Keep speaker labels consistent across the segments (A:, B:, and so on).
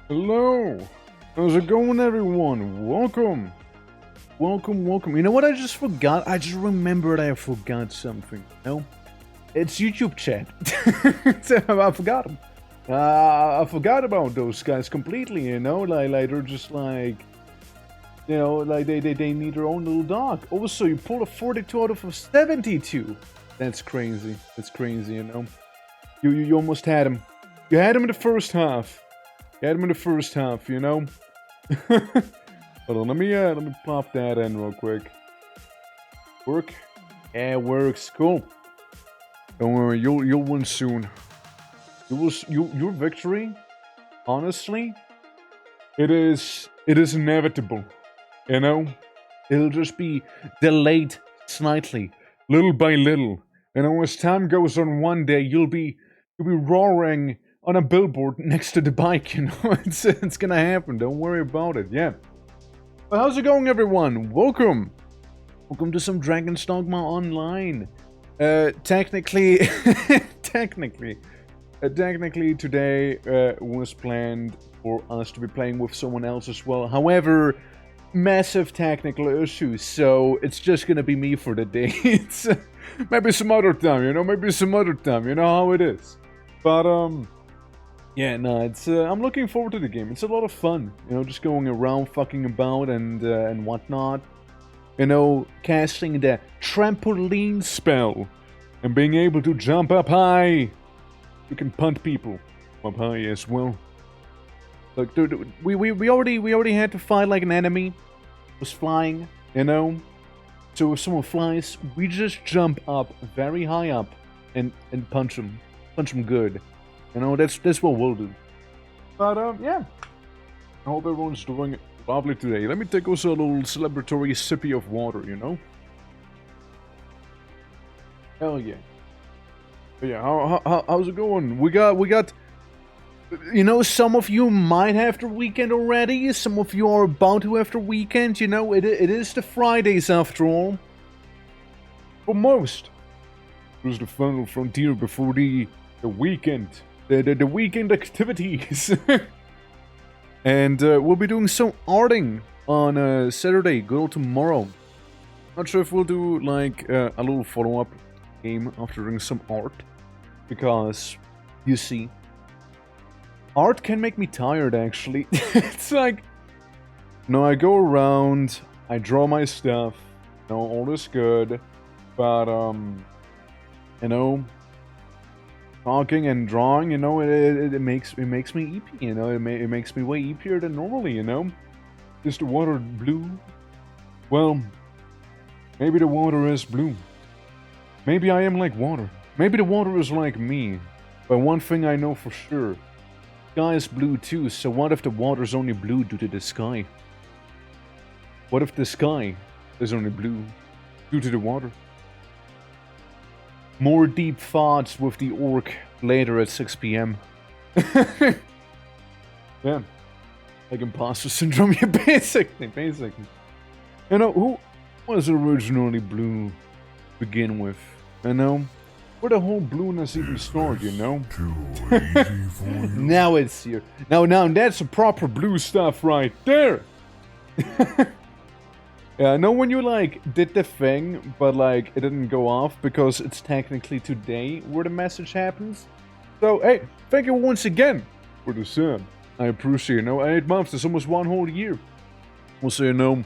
A: Hello! How's it going, everyone? Welcome! Welcome. You know what I just forgot? I just remembered I forgot something. No? It's YouTube chat. I forgot them. I forgot about those guys completely, you know? Like they're just like... You know, like they need their own little dog. Also, you pulled a 42 out of a 72. That's crazy. That's crazy, you know? You almost had him. You had him in the first half. You had him in the first half, you know? Hold on, let me pop that in real quick. Work? Yeah, it works. Cool. Don't worry, you'll win soon. Your victory, honestly, it is inevitable. You know? It'll just be delayed slightly, little by little. You know, as time goes on, one day you'll be roaring on a billboard next to the bike, you know? It's gonna happen, don't worry about it, yeah. But how's it going, everyone? Welcome to some Dragon's Dogma Online. Technically today was planned for us to be playing with someone else as well. However, massive technical issues, so it's just gonna be me for the day. It's maybe some other time, you know? You know how it is. But, yeah, no, it's, I'm looking forward to the game. It's a lot of fun, you know, just going around, fucking about, and whatnot. You know, casting the trampoline spell, and being able to jump up high. You can punt people up high as well. Look, dude, we already had to fight like an enemy. Was flying, you know. So if someone flies, we just jump up very high up, and punch them good. You know, that's what we'll do. But, yeah. I hope everyone's doing lovely today. Let me take also a little celebratory sippy of water, you know? Hell yeah. But yeah, how's it going? We got... You know, some of you might have the weekend already. Some of you are about to have the weekend. You know, it is the Fridays after all. For most. It was the final frontier before the weekend. The weekend activities. And we'll be doing some arting on Saturday, good old tomorrow. Not sure if we'll do like a little follow-up game after doing some art. Because, you see, art can make me tired actually. It's like, no, I go around, I draw my stuff, you know, all is good. But, you know, talking and drawing, you know, it makes me eepy, you know, it makes me way eepier than normally, you know. Is the water blue? Well, maybe the water is blue. Maybe I am like water. Maybe the water is like me. But one thing I know for sure, the sky is blue too, so what if the water's only blue due to the sky? What if the sky is only blue due to the water? More deep thoughts with the orc later at 6 PM. Yeah. Like imposter syndrome, yeah, basically. You know, who was originally blue to begin with? You know? Where the whole blueness even started, you know? Now it's here. Now that's the proper blue stuff right there! Yeah, I know when you, like, did the thing, but, like, it didn't go off because it's technically today where the message happens. So, hey, thank you once again for the sub. I appreciate it, you know, 8 months, that's almost 1 whole year. Also, you know,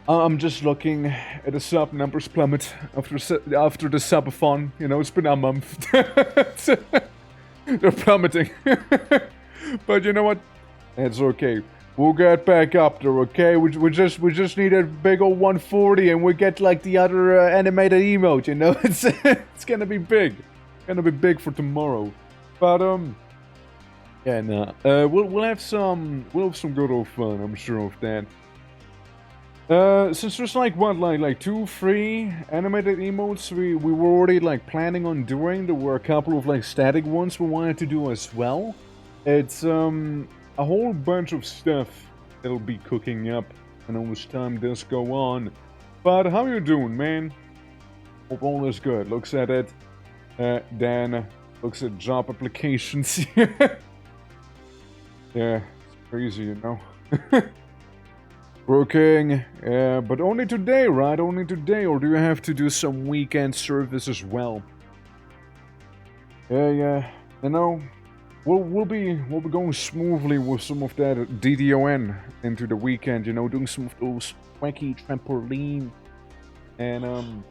A: I'm just looking at the sub numbers plummet after the subathon, you know, it's been a month. They're plummeting. But you know what? It's okay. We'll get back up there, okay? We just need a big old 140 and we get like the other animated emote, you know? It's gonna be big. Gonna be big for tomorrow. But yeah, nah. We'll have some good old fun, I'm sure of that. Since there's like what, like 2-3 animated emotes we were already like planning on doing. There were a couple of like static ones we wanted to do as well. It's a whole bunch of stuff that'll be cooking up and all this time does go on. But how you doing, man? Hope all is good. Looks at it. Dan looks at job applications. Yeah, Crazy, you know. Working, but only today, right? Only today, or do you have to do some weekend service as well? Yeah. You know, we'll be going smoothly with some of that DDON into the weekend. You know, doing some of those wacky trampoline and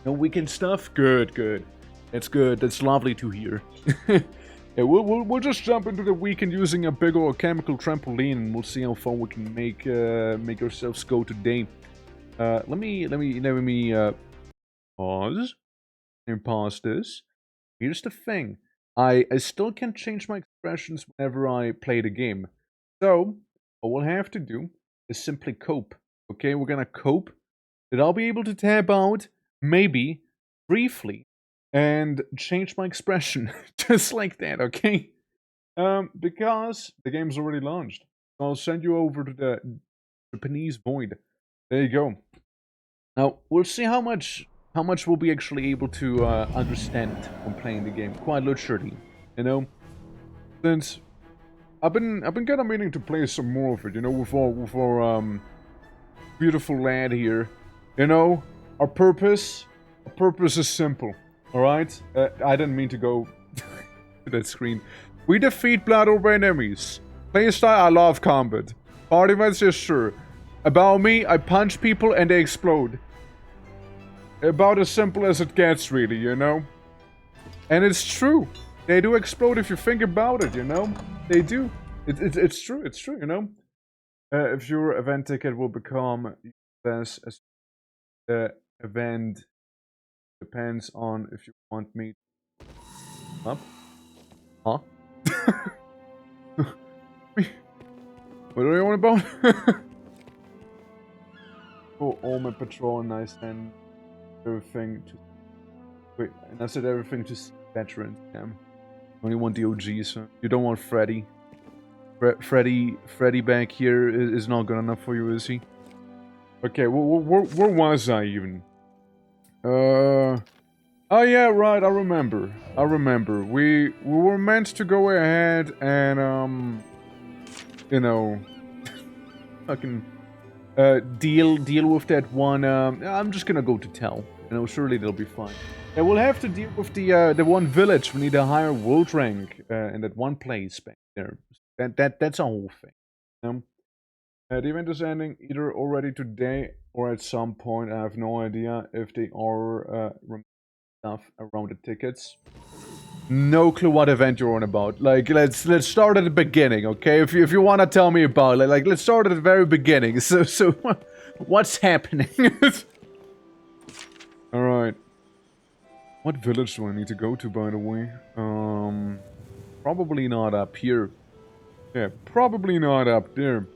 A: weekend stuff. Good. That's good. That's lovely to hear. Yeah, we'll just jump into the weekend using a big old chemical trampoline, and we'll see how far we can make ourselves go today. Let me pause and pause this. Here's the thing: I still can't change my expressions whenever I play the game. So what we'll have to do is simply cope. Okay, we're gonna cope. That I'll be able to tab out, maybe briefly, and change my expression just like that, okay? Because the game's already launched. I'll send you over to the Japanese void. There you go. Now we'll see how much we'll be actually able to understand when playing the game. Quite literally, you know. Since I've been kind of meaning to play some more of it, you know, with our beautiful lad here. You know, our purpose is simple. Alright? I didn't mean to go to that screen. We defeat blood over enemies. Playstyle, I love combat. Party events, yes, sure. About me, I punch people and they explode. About as simple as it gets, really, you know? And it's true. They do explode if you think about it, you know? They do. It's true, you know? If your event ticket will become less as the event depends on if you want me up. Huh? What are you on about? Oh, Omen Patrol, nice, and everything to... Wait, and I said everything to veterans, damn. Only want the OGs, so you don't want Freddy. Freddy back here is not good enough for you, is he? Okay, where was I even? Oh yeah, right, I remember. We were meant to go ahead and, you know, fucking, deal with that one, I'm just gonna go to Tell. You know, surely they'll be fine. Yeah, we'll have to deal with the one village. We need a higher world rank, in that one place back there. That's a whole thing. You know? The event is ending either already today or at some point. I have no idea if they are stuff around the tickets. No clue what event you're on about. Like, let's start at the beginning, okay? If you want to tell me about it, like let's start at the very beginning. So what's happening? All right. What village do I need to go to, by the way? Probably not up here. Yeah, probably not up there.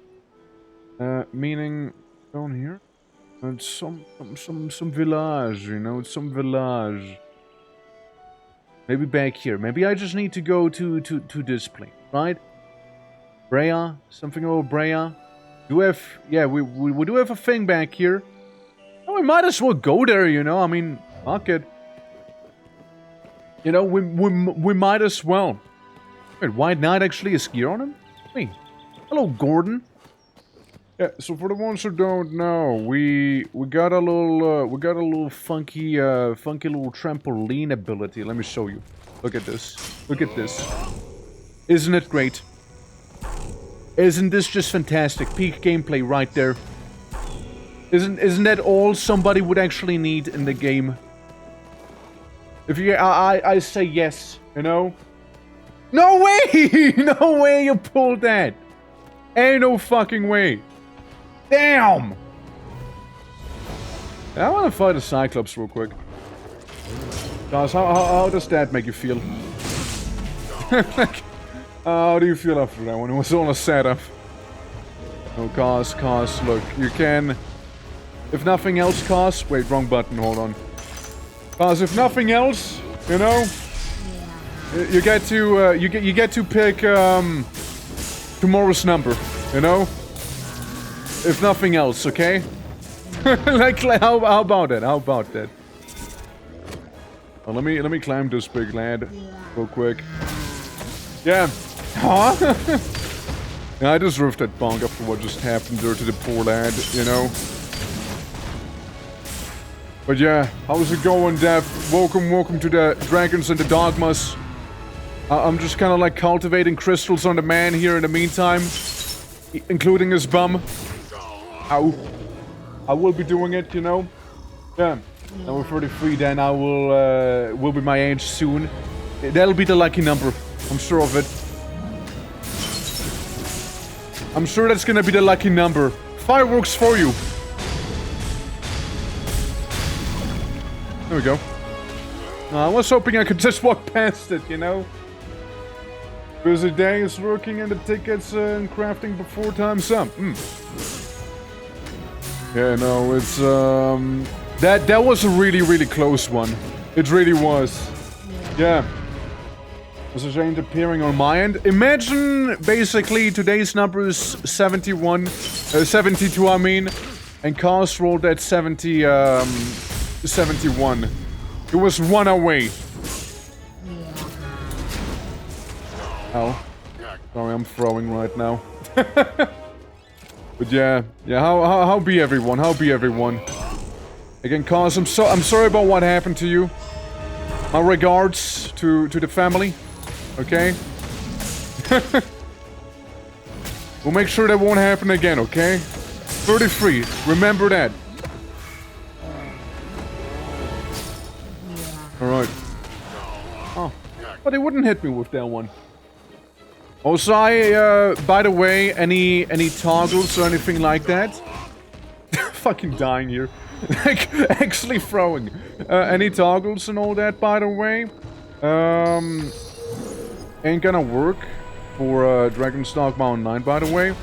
A: Meaning down here? It's some village, you know, it's some village. Maybe back here. Maybe I just need to go to this place, right? Brea? Something about Brea? Do we have... Yeah, we do have a thing back here. Oh, we might as well go there, you know, I mean, fuck it. You know, we might as well. Wait, White Knight actually has gear on him? Wait, hello, Gordon. Yeah, so for the ones who don't know, we got a little funky little trampoline ability. Let me show you. Look at this. Look at this. Isn't it great? Isn't this just fantastic? Peak gameplay right there. Isn't that all somebody would actually need in the game? If you, I say yes. You know. No way! No way you pulled that. Ain't no fucking way. Damn! I want to fight a Cyclops real quick. Guys, how does that make you feel? How do you feel after that when it was all a setup? No, cause, look, you can... If nothing else, cause... Wait, wrong button, hold on. Cause if nothing else, you know... You get to pick, tomorrow's number, you know? If nothing else, okay? like how about that? How about that? Well, let me climb this big lad real quick. Yeah. Huh? Yeah, I deserve that bonk after what just happened there to the poor lad, you know? But yeah, how's it going, Dev? Welcome to the Dragons and the Dogmas. I'm just kind of like cultivating crystals on the man here in the meantime. Including his bum. Ow. I will be doing it, you know? Yeah. Now we're 33, then I will be my age soon. That'll be the lucky number. I'm sure of it. I'm sure that's gonna be the lucky number. Fireworks for you. There we go. I was hoping I could just walk past it, you know? Busy days working and the tickets and crafting before time's up. Yeah, no, it's that was a really close one. It really was. Yeah. This ain't appearing on my end. Imagine basically today's number is 71, 72 I mean, and Cars rolled at 71. It was one away. Oh. Sorry, I'm throwing right now. But yeah, how be everyone? How be everyone? Again, Cars, I'm sorry about what happened to you. My regards to the family. Okay? We'll make sure that won't happen again, okay? 33, remember that. Alright. Oh, but they wouldn't hit me with that one. Also, by the way, any toggles or anything like that? Fucking dying here. Like, actually throwing. Any toggles and all that, by the way? Ain't gonna work for Dragon's Dogma Online, by the way.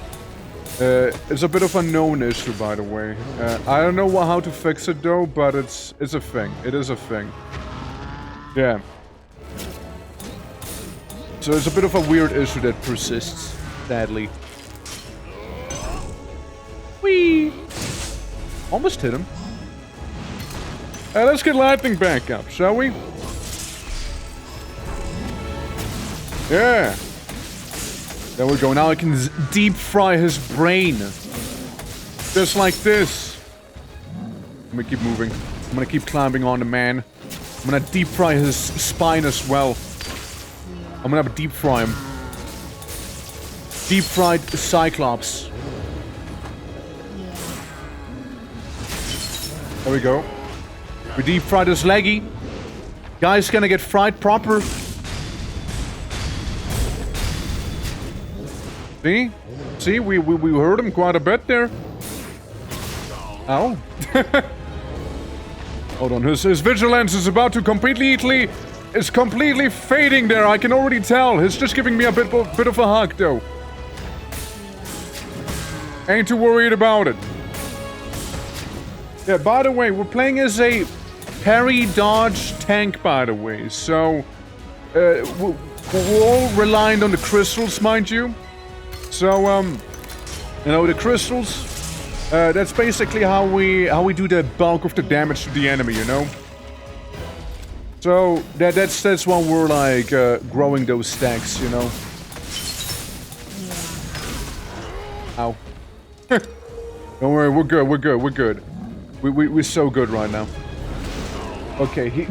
A: It's a bit of a known issue, by the way. I don't know how to fix it though, but it's a thing. It is a thing. Yeah. So it's a bit of a weird issue that persists, sadly. Whee! Almost hit him. Let's get lightning back up, shall we? Yeah. There we go. Now I can deep fry his brain. Just like this. I'm gonna keep moving. I'm gonna keep climbing on the man. I'm gonna deep fry his spine as well. I'm gonna have a deep fry him. Deep fried Cyclops. There we go. We deep fried his leggy. Guy's gonna get fried proper. See? See, we hurt him quite a bit there. Ow. Hold on, his vigilance is about to completely fading there. I can already tell. He's just giving me a bit of a hug, though. Ain't too worried about it. Yeah, by the way, we're playing as a parry dodge tank, by the way. So, we're all reliant on the crystals, mind you. So, you know, the crystals, that's basically how we do the bulk of the damage to the enemy, you know? So, that's why we're, like, growing those stacks, you know? Ow. Don't worry, we're good. We're so good right now. Okay,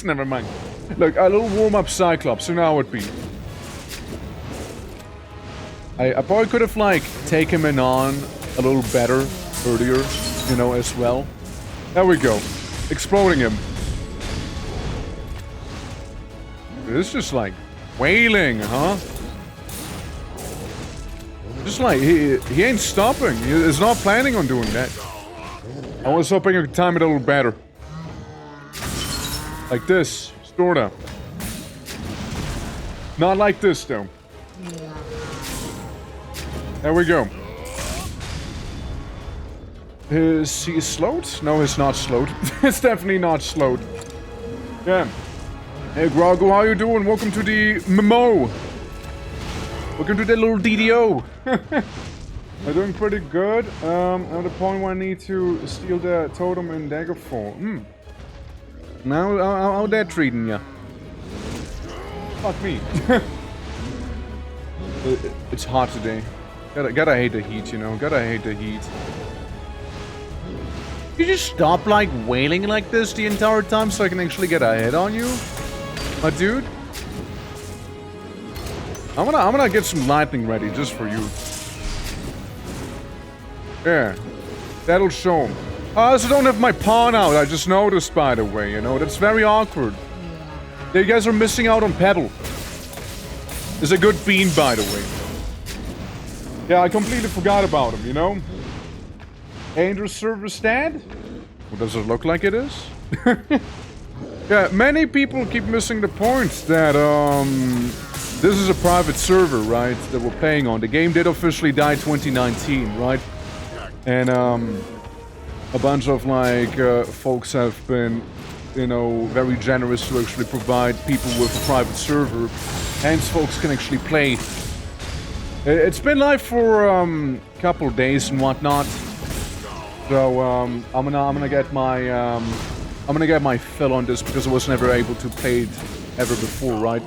A: never mind. Look, a little warm-up Cyclops, so now it be. I probably could have, like, taken him on a little better earlier, you know, as well. There we go. Exploding him. It's just, like, wailing, huh? Just like, he ain't stopping. He's not planning on doing that. I was hoping I could time it a little better. Like this, sorta. Not like this, though. There we go. Is he slowed? No, he's not slowed. It's definitely not slowed. Yeah. Hey, Grogu, how you doing? Welcome to the MMO. Welcome to the little DDO. I'm doing pretty good. I'm at the point where I need to steal the totem in Daggerfall. Now, how that treating ya? Fuck me. It's hot today. Gotta hate the heat, you know. Gotta hate the heat. You just stop, like, wailing like this the entire time so I can actually get a hit on you? My dude? I'm gonna get some lightning ready just for you. Yeah. That'll show him. I also don't have my pawn out, I just noticed, by the way, you know? That's very awkward. You guys are missing out on Pedal. It's a good bean, by the way. Yeah, I completely forgot about him, you know? Angel server stand? Well, does it look like it is? Yeah, many people keep missing the point that, this is a private server, right? That we're playing on. The game did officially die 2019, right? And, a bunch of, like, folks have been, you know, very generous to actually provide people with a private server. Hence, folks can actually play. It's been live for, a couple of days and whatnot. So, I'm gonna get my fill on this because I was never able to play it ever before, right?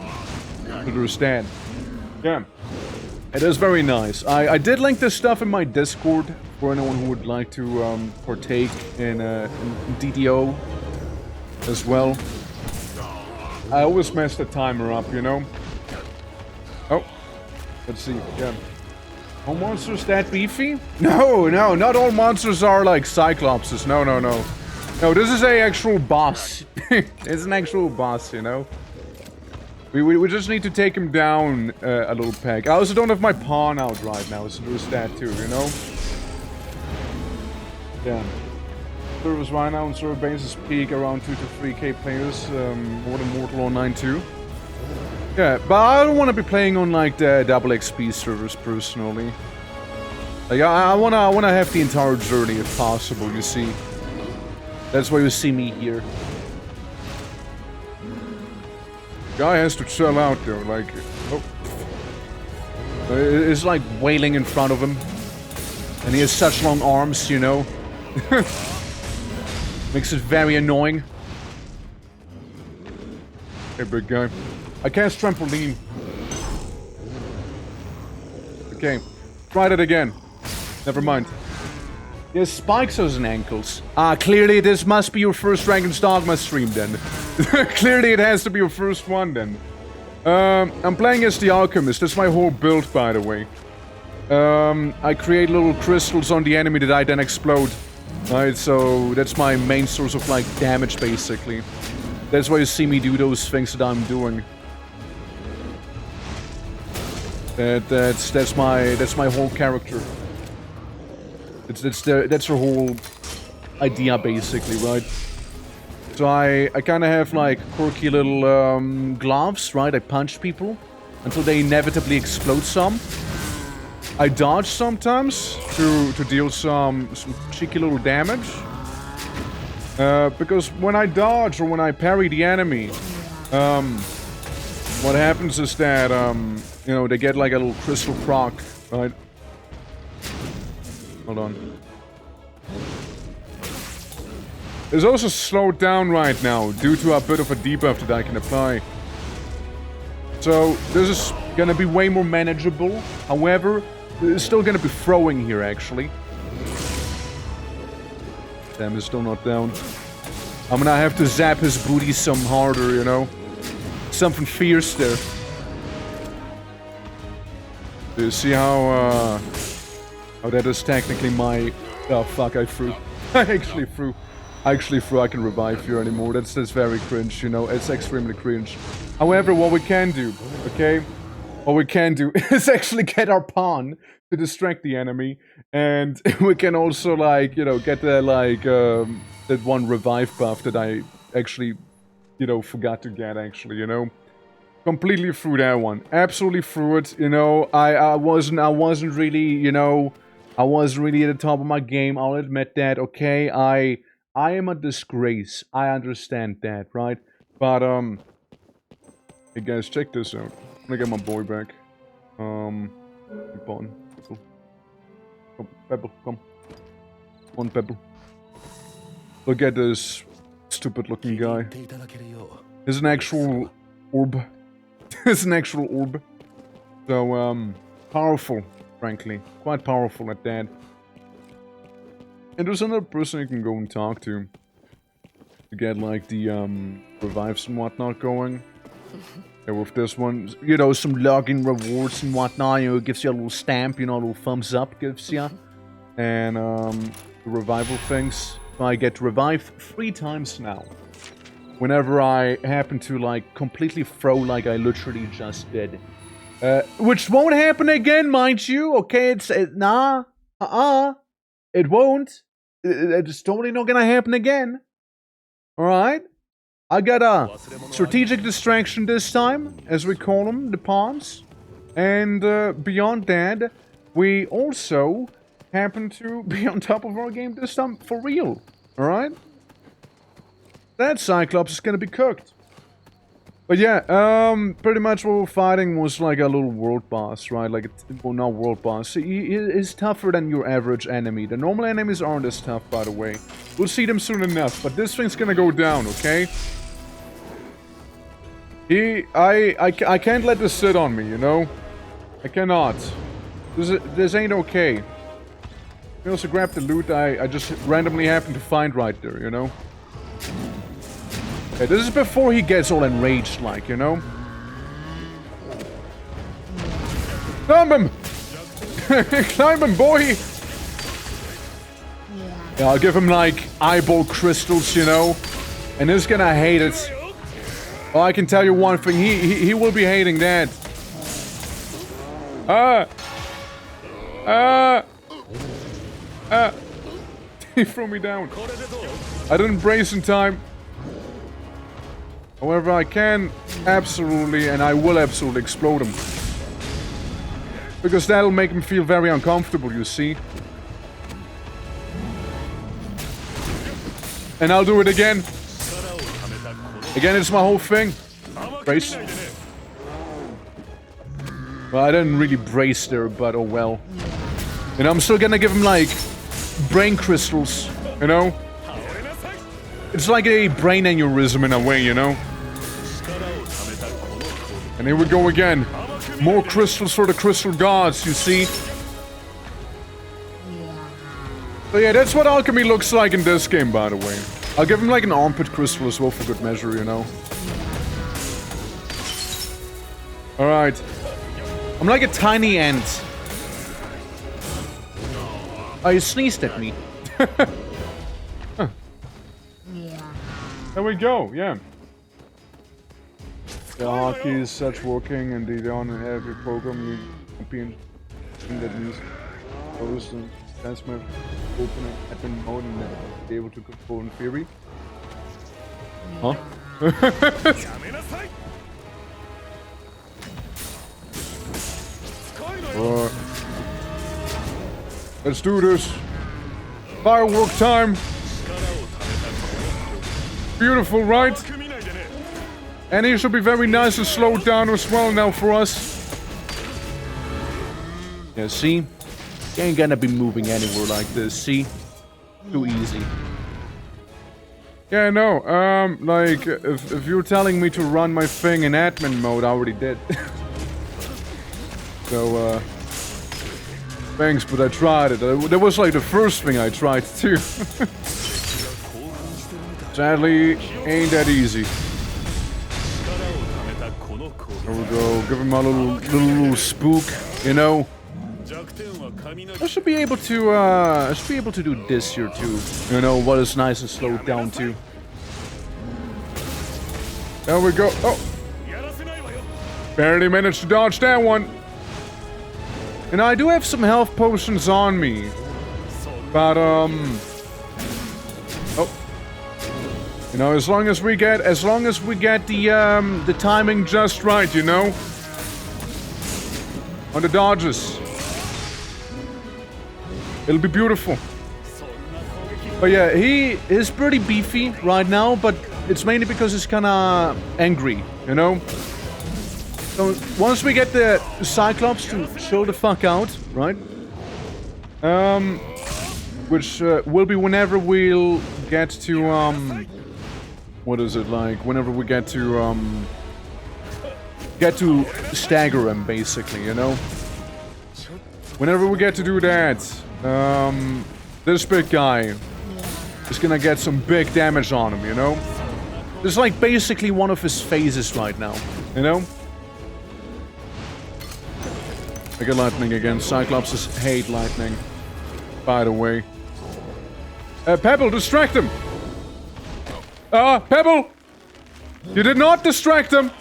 A: To understand. Yeah. It is very nice. I did link this stuff in my Discord for anyone who would like to partake in DDO as well. I always mess the timer up, you know? Oh. Let's see. Yeah. All monsters that beefy? No, not all monsters are like Cyclopses. No. No, this is a actual boss. It's an actual boss, you know? We just need to take him down a little peg. I also don't have my pawn out right now, so there's that too, you know? Yeah. Servers right now on server basis peak around 2 to 3k players, more than Mortal Online 2. Yeah, but I don't want to be playing on like the double XP servers personally. Like I wanna have the entire journey if possible, you see. That's why you see me here. Guy has to chill out though, like, oh. It's like wailing in front of him. And he has such long arms, you know. Makes it very annoying. Hey, big guy. I cast Trampoline. Okay. Tried it again. Never mind. He has spikes on his ankles. Ah, clearly this must be your first Dragon's Dogma stream then. Clearly it has to be your first one then. I'm playing as the Alchemist. That's my whole build, by the way. I create little crystals on the enemy that I then explode. Right, so that's my main source of, like, damage, basically. That's why you see me do those things that I'm doing. That's my whole character. That's her whole idea, basically, right? So I kind of have, like, quirky little gloves, right? I punch people until they inevitably explode some. I dodge sometimes to deal some cheeky little damage. Because when I dodge or when I parry the enemy, what happens is that, you know, they get like a little crystal proc, right? Hold on. It's also slowed down right now due to a bit of a debuff that I can apply. So this is gonna be way more manageable. However, it's still gonna be throwing here, actually. Damn, he's still not down. I'm gonna have to zap his booty some harder, you know? Something fierce there. Do you see how that is technically my... Oh, fuck, I threw. I actually threw. I can revive here anymore. That's very cringe, you know? It's extremely cringe. However, what we can do, okay? What we can do is actually get our pawn to distract the enemy, and we can also, like, you know, get the, like, that one revive buff that I actually, you know, forgot to get, actually, you know? Completely through that one. Absolutely through it, you know? I wasn't really, you know, I wasn't really at the top of my game, I'll admit that, okay? I am a disgrace. I understand that, right? But, hey guys, check this out. I'm gonna get my boy back. Button. Pebble. Oh, Pebble, come. Come on, Pebble. Look at this stupid looking guy. It's an actual orb. It's an actual orb. So, powerful, frankly. Quite powerful at that. And there's another person you can go and talk to get, like, the, revives and whatnot going. And with this one, you know, some login rewards and whatnot, you know, it gives you a little stamp, you know, a little thumbs up gives you. And, the revival things. I get to revive 3 times now. Whenever I happen to, like, completely throw like I literally just did. Which won't happen again, mind you, okay? Nah. It won't. It's totally not gonna happen again. Alright? I got a strategic distraction this time, as we call them, the pawns. And beyond that, we also happen to be on top of our game this time for real. Alright? That Cyclops is gonna be cooked. But yeah, pretty much what we're fighting was like a little world boss, right? Like, well, not world boss. He is tougher than your average enemy. The normal enemies aren't as tough, by the way. We'll see them soon enough, but this thing's gonna go down, okay? I can't let this sit on me, you know? I cannot. This ain't okay. I also grabbed the loot I just randomly happened to find right there, you know? Okay, this is before he gets all enraged, like, you know? Climb him! Climb him, boy! Yeah, I'll give him, like, eyeball crystals, you know? And he's gonna hate it. Oh, I can tell you one thing, he will be hating that. He threw me down. I didn't brace in time. However, I can absolutely, and I will absolutely explode him. Because that'll make him feel very uncomfortable, you see. And I'll do it again. Again, it's my whole thing. Brace. Well, I didn't really brace there, but oh well. And I'm still gonna give him, like, brain crystals, you know? It's like a brain aneurysm in a way, you know? And here we go again. More crystals for the crystal gods, you see? So yeah, that's what alchemy looks like in this game, by the way. I'll give him like an armpit crystal as well for good measure, you know? Alright. I'm like a tiny ant. Oh, you sneezed at me. Huh. There we go, yeah. The hockey is such working and they don't have a program you champion that means close and transmit open at the mode and be able to control in theory. Huh? Let's do this. Firework time. Beautiful, right? And he should be very nice and slowed down as well now for us. Yeah, see? You ain't gonna be moving anywhere like this, see? Too easy. Yeah, no, like, if you're telling me to run my thing in admin mode, I already did. So, thanks, but I tried it. That was like the first thing I tried too. Sadly, ain't that easy. There we go, give him a little spook, you know. I should be able to do this here too. You know, what is nice and slowed down too. There we go. Oh! Barely managed to dodge that one. And I do have some health potions on me. But, oh. You know, as long as we get the timing just right, you know? On the dodges. It'll be beautiful. But yeah, he is pretty beefy right now, but it's mainly because he's kinda angry, you know? So once we get the Cyclops to chill the fuck out, right? Which will be whenever we'll get to what is it like? Whenever we get to stagger him, basically, you know? whenever we get to do that, this big guy is gonna get some big damage on him, you know? This is like basically one of his phases right now, you know? I get lightning again. Cyclopses hate lightning, by the way. Pebble, distract him! Pebble! You did not distract him!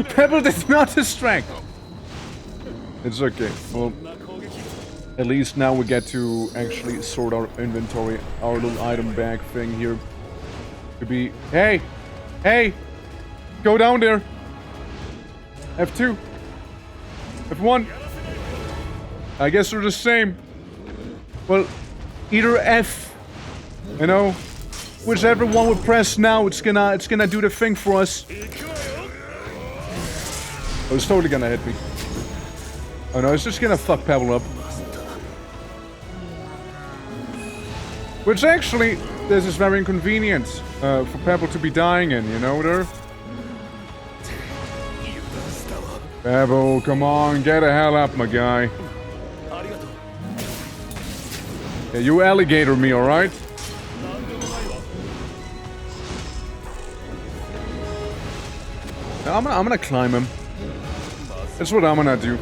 A: Pebble did not distract! It's okay. Well, at least now we get to actually sort our inventory. Our little item bag thing here. Could be... Hey! Hey! Go down there! F2. F1. I guess they're the same. Well, either F, you know, whichever one we press now, it's gonna do the thing for us. Oh, it's totally gonna hit me. Oh no, it's just gonna fuck Pebble up. Which actually, this is very inconvenient for Pebble to be dying in, you know there? Pebble, come on, get the hell up, my guy. Yeah, you alligator me, alright? I'm gonna climb him. That's what I'm gonna do.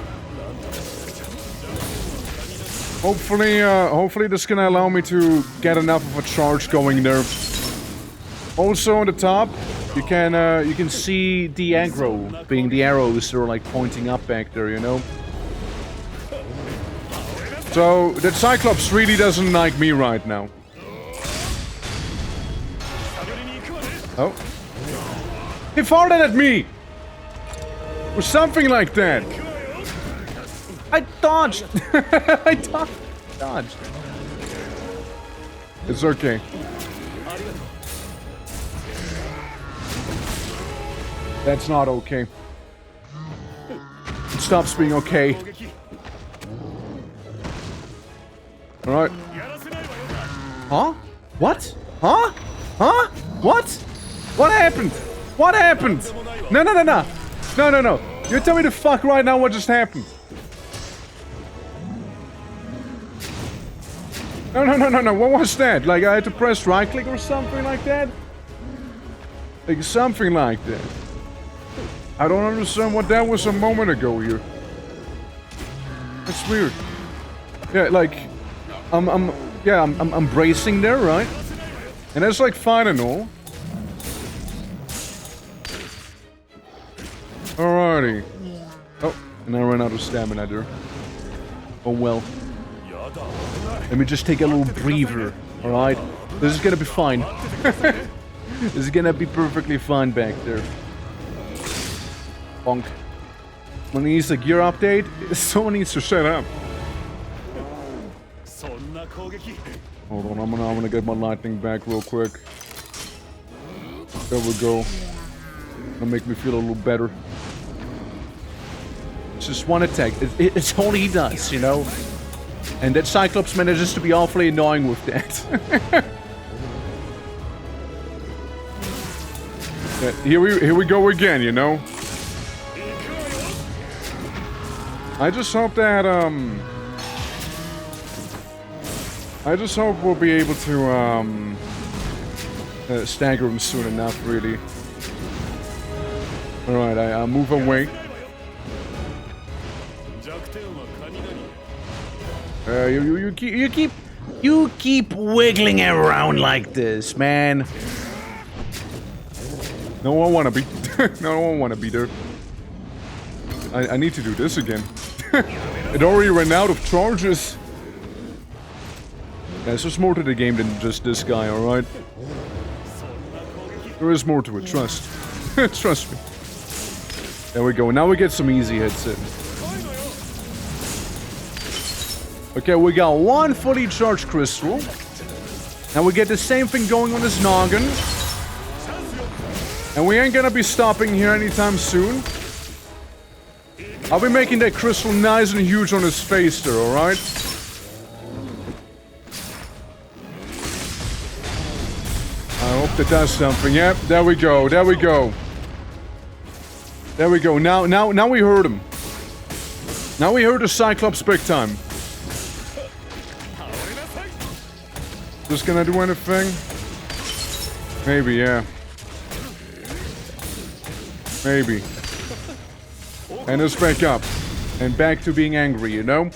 A: Hopefully this is gonna allow me to get enough of a charge going there. Also on the top, you can see the aggro, being the arrows that are like pointing up back there, you know? So, that Cyclops really doesn't like me right now. Oh. He farted at me! Or something like that! I dodged! I dodged. It's okay. That's not okay. It stops being okay. Alright. Huh? What? Huh? Huh? What? What happened? What happened? No. No. You tell me the fuck right now what just happened. No. What was that? Like I had to press right click or something like that? Like something like that. I don't understand what that was a moment ago here. That's weird. Yeah, like... I'm bracing there, right? And that's like fine and all. Alrighty. Oh, and I ran out of stamina there. Oh well. Let me just take a little breather, alright? This is gonna be fine. This is gonna be perfectly fine back there. Bonk. When he needs a gear update, someone needs to shut up. Hold on, I'm gonna get my lightning back real quick. There we go. That'll make me feel a little better. It's just one attack. It's all he does, you know? And that Cyclops manages to be awfully annoying with that. Yeah, here we go again, you know? I just hope that, I just hope we'll be able to, stagger him soon enough, really. Alright, I move away. You keep wiggling around like this, man. No one wanna be. No one wanna be there. I need to do this again. It already ran out of charges. Yeah, there's more to the game than just this guy, alright? There is more to it, trust. Trust me. There we go, now we get some easy hits in. Okay, we got one fully charged crystal. Now we get the same thing going on this noggin. And we ain't gonna be stopping here anytime soon. I'll be making that crystal nice and huge on his face there, alright? I hope that does something. Yep, there we go, there we go. There we go. Now we heard him. Now we heard the Cyclops big time. Just gonna do anything? Maybe, yeah. Maybe. And it's back up. And back to being angry, you know?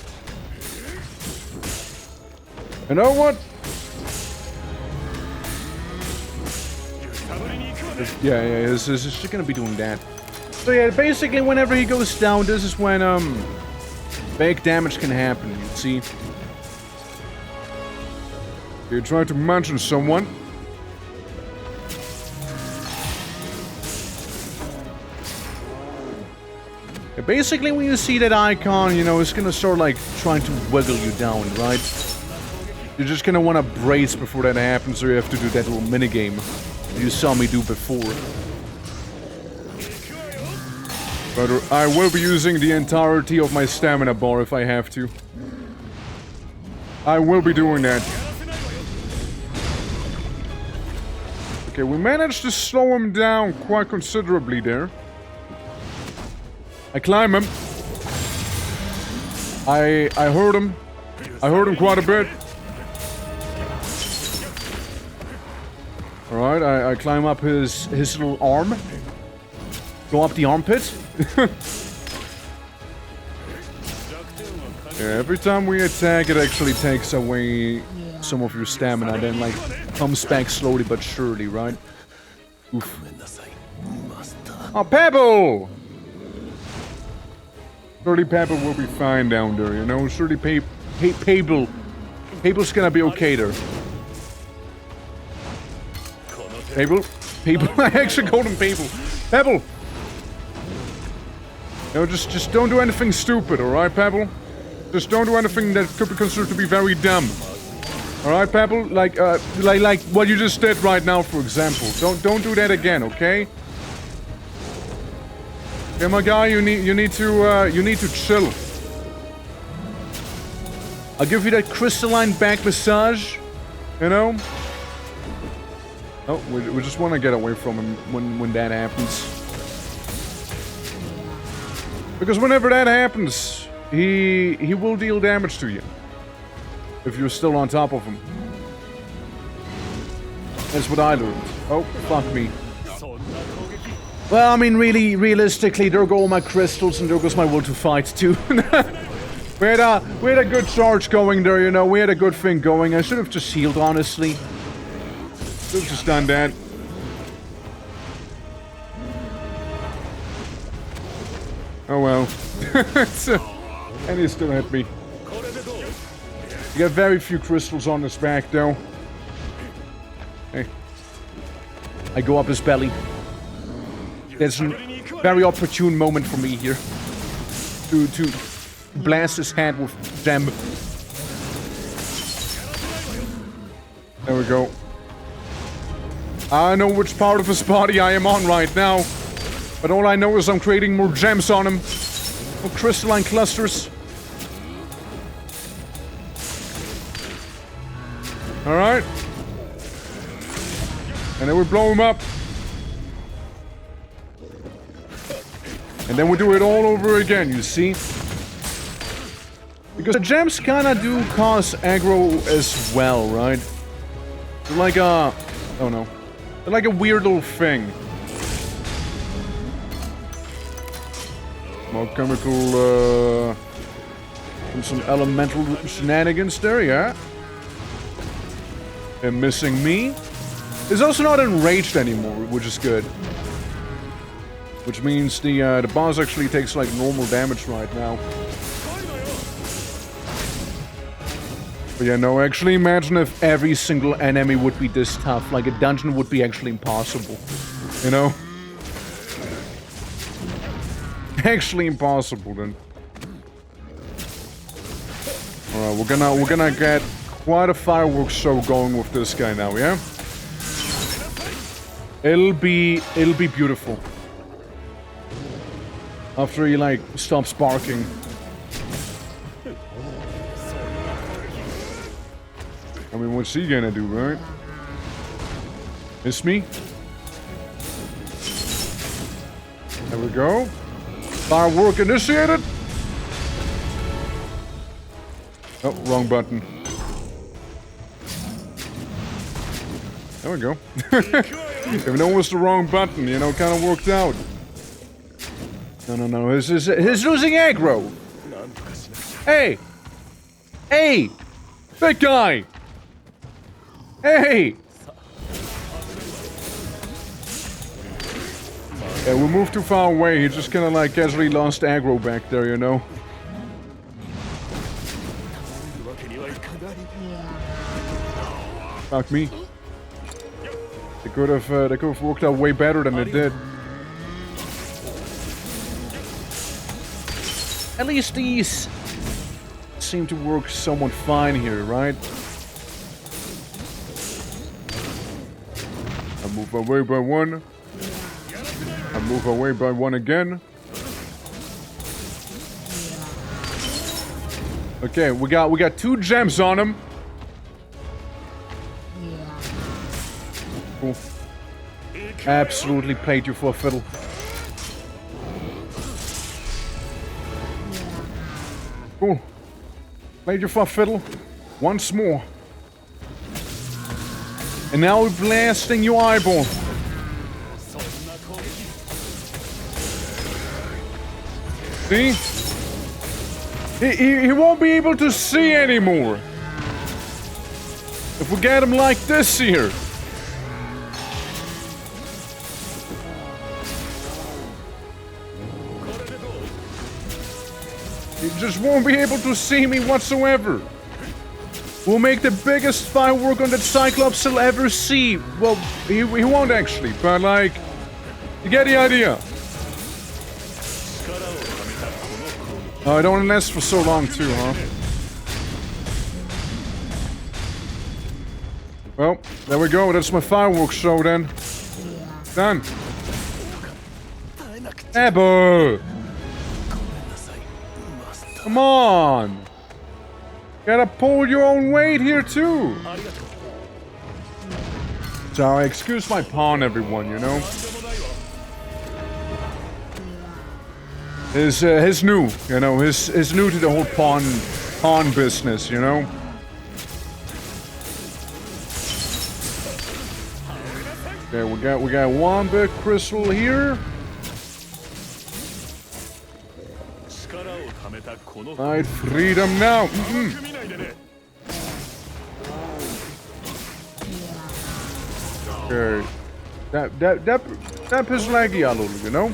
A: You know what? Yeah, it's just gonna be doing that. So yeah, basically whenever he goes down, this is when, big damage can happen, you see? You try to mention someone. Yeah, basically when you see that icon, you know, it's gonna start like trying to wiggle you down, right? You're just gonna wanna brace before that happens, or you have to do that little minigame you saw me do before. But I will be using the entirety of my stamina bar if I have to. I will be doing that. Okay, we managed to slow him down quite considerably there. I climb him. I hurt him. I hurt him quite a bit. Alright, I climb up his little arm. Go up the armpit. Yeah, every time we attack, it actually takes away some of your stamina, then like comes back slowly but surely, right? Oof. Oh, Pebble! Surely Pebble will be fine down there, you know? Surely Pebble's gonna be okay there. Pebble? I actually called him Pebble. Pebble! No, just don't do anything stupid, alright, Pebble? Just don't do anything that could be considered to be very dumb. Alright, Pebble? Like what you just did right now, for example. Don't do that again, okay? Okay, my guy, you need to chill. I'll give you that crystalline back massage, you know? Oh, we just want to get away from him when that happens. Because whenever that happens, he will deal damage to you. If you're still on top of him. That's what I learned. Oh, fuck me. Well, I mean, really, realistically, there go all my crystals and there goes my will to fight, too. we had a good charge going there, you know. We had a good thing going. I should have just healed, honestly. Should have just done that. Oh well. And he still hit me. You got very few crystals on his back, though. Hey. I go up his belly. There's a very opportune moment for me here. To blast his head with gem. There we go. I know which part of his body I am on right now. But all I know is I'm creating more gems on him. More crystalline clusters. Alright. And then we blow him up. And then we do it all over again, you see? Because the gems kinda do cause aggro as well, right? They're like a... oh no. They're like a weird little thing. More chemical, and some elemental shenanigans there, yeah? And missing me. It's also not enraged anymore, which is good. Which means the boss actually takes like normal damage right now. But yeah, no, actually imagine if every single enemy would be this tough. Like a dungeon would be actually impossible. You know? Actually impossible then. Alright, we're gonna get quite a fireworks show going with this guy now, yeah? It'll be beautiful. After he like stops barking. I mean, what's he gonna do, right? Miss me? There we go. Firework initiated. Oh, wrong button. There we go. Even though it was the wrong button, you know, kind of worked out. No. He's losing aggro. Hey! Hey! Big guy! Hey! Yeah, we moved too far away. He just kind of like casually lost aggro back there, you know? Fuck me. They could have worked out way better than it did. At least these seem to work somewhat fine here, right? I move away by one. I move away by one again. Okay, we got 2 gems on him. Cool. Absolutely played you for a fiddle. Cool. Played you for a fiddle. Once more. And now we're blasting your eyeball. See? He won't be able to see anymore. If we get him like this here. He just won't be able to see me whatsoever. We'll make the biggest firework on that Cyclops he'll ever see. Well, he won't actually, but like, you get the idea. Oh, it only lasts for so long too, huh? Well, there we go. That's my fireworks show then. Done. Ebo! Come on! Gotta pull your own weight here too! Sorry, excuse my pawn, everyone, you know? He's new, you know, he's new to the whole pawn business, you know? Okay, we got one big crystal here. Right, freedom now. Okay. That pissed laggy a little, you know?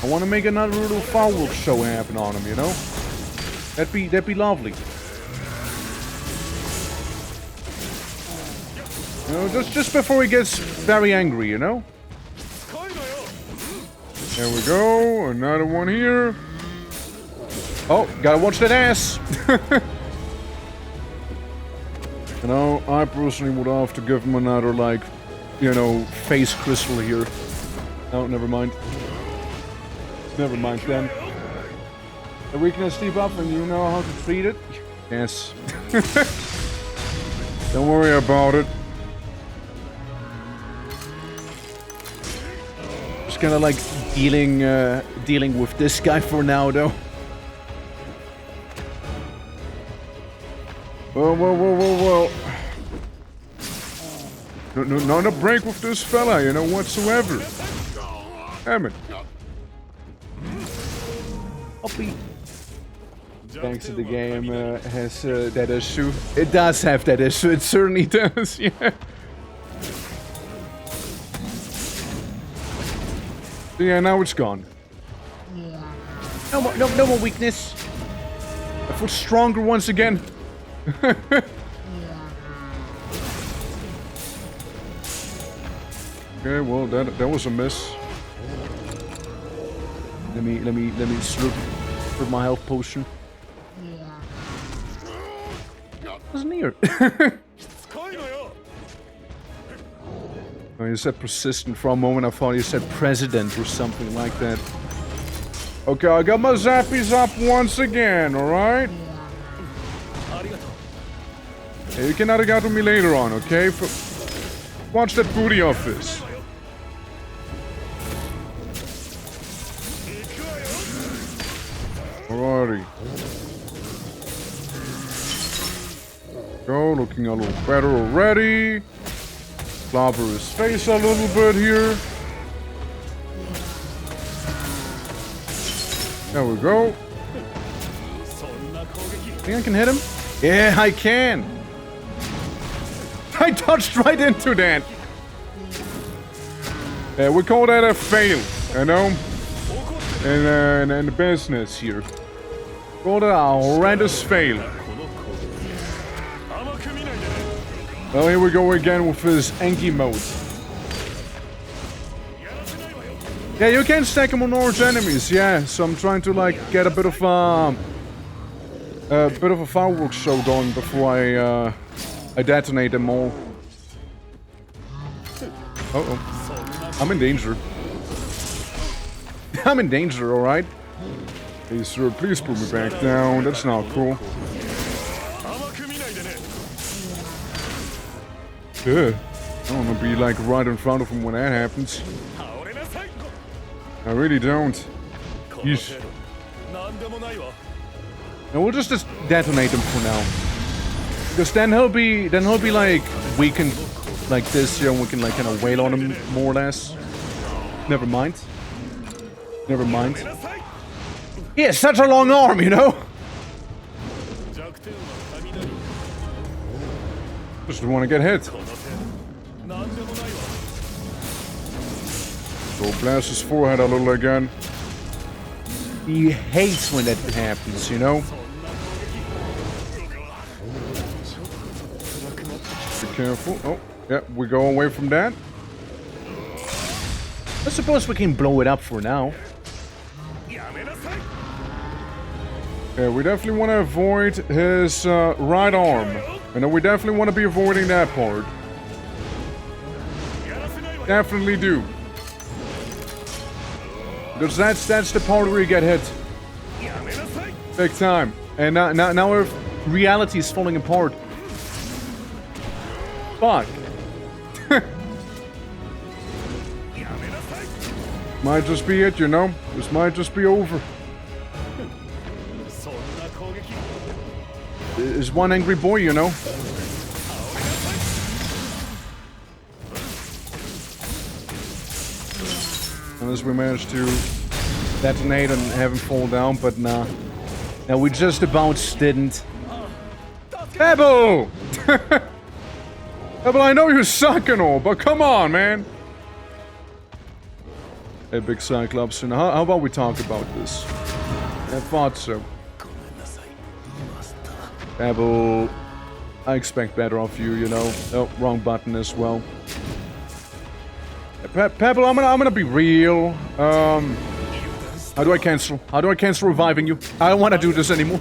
A: I want to make another little fireworks show happen on him, you know? That'd be lovely. You know, just before he gets very angry, you know? There we go, another one here. Oh, gotta watch that ass! You know, I personally would have to give him another, like, you know, face crystal here. Oh, never mind. Never mind then. The weakness debuff and you know how to treat it? Yes. Don't worry about it. Just kinda like dealing with this guy for now though. Whoa. Not a break with this fella, you know, whatsoever. Damn it. Hoppy. Thanks to the game has that issue. It does have that issue, it certainly does, yeah. Yeah, now it's gone. No more weakness. I feel stronger once again. Okay, well that was a miss. Let me slurp for my health potion. Wasn't near. Oh, you said persistent for a moment. I thought you said president or something like that. Okay, I got my zappies up once again. All right. Hey, you can arigato me later on, okay? Watch that booty of his. Alrighty. Go, looking a little better already. Clobber his face a little bit here. There we go. Think I can hit him? Yeah, I can. I touched right into that. We call that a fail, you know? In the business here. Call that a horrendous fail. Well, here we go again with his ENG mode. Yeah, you can stack him on orange enemies, yeah. So I'm trying to like get a bit of a fireworks show going before I detonate them all. Uh-oh. I'm in danger. I'm in danger, alright? Hey sir, please put me back down. That's not cool. I don't want to be like right in front of him when that happens. I really don't. Yeesh. No, we'll just detonate him for now. Because then he'll be like weakened like this here, and we can like kind of wail on him more or less. Never mind. Never mind. He has such a long arm, you know? Just want to get hit. So blast his forehead a little again. He hates when that happens, you know? Be careful. Oh, yeah, we go away from that. I suppose we can blow it up for now. Yeah, we definitely want to avoid his right arm. And we definitely want to be avoiding that part. Definitely do. Because that's the part where you get hit. Big time. And now our reality is falling apart. Fuck. Might just be it, you know? This might just be over. Is one angry boy, you know? Unless we managed to detonate and have him fall down, but nah. No, we just about didn't. Pebble! Pebble, I know you suck and all, but come on, man! Hey, big Cyclops, and how about we talk about this? I thought so. Pebble, I expect better of you, you know. Oh, wrong button as well. Pebble, I'm gonna be real. How do I cancel? How do I cancel reviving you? I don't want to do this anymore.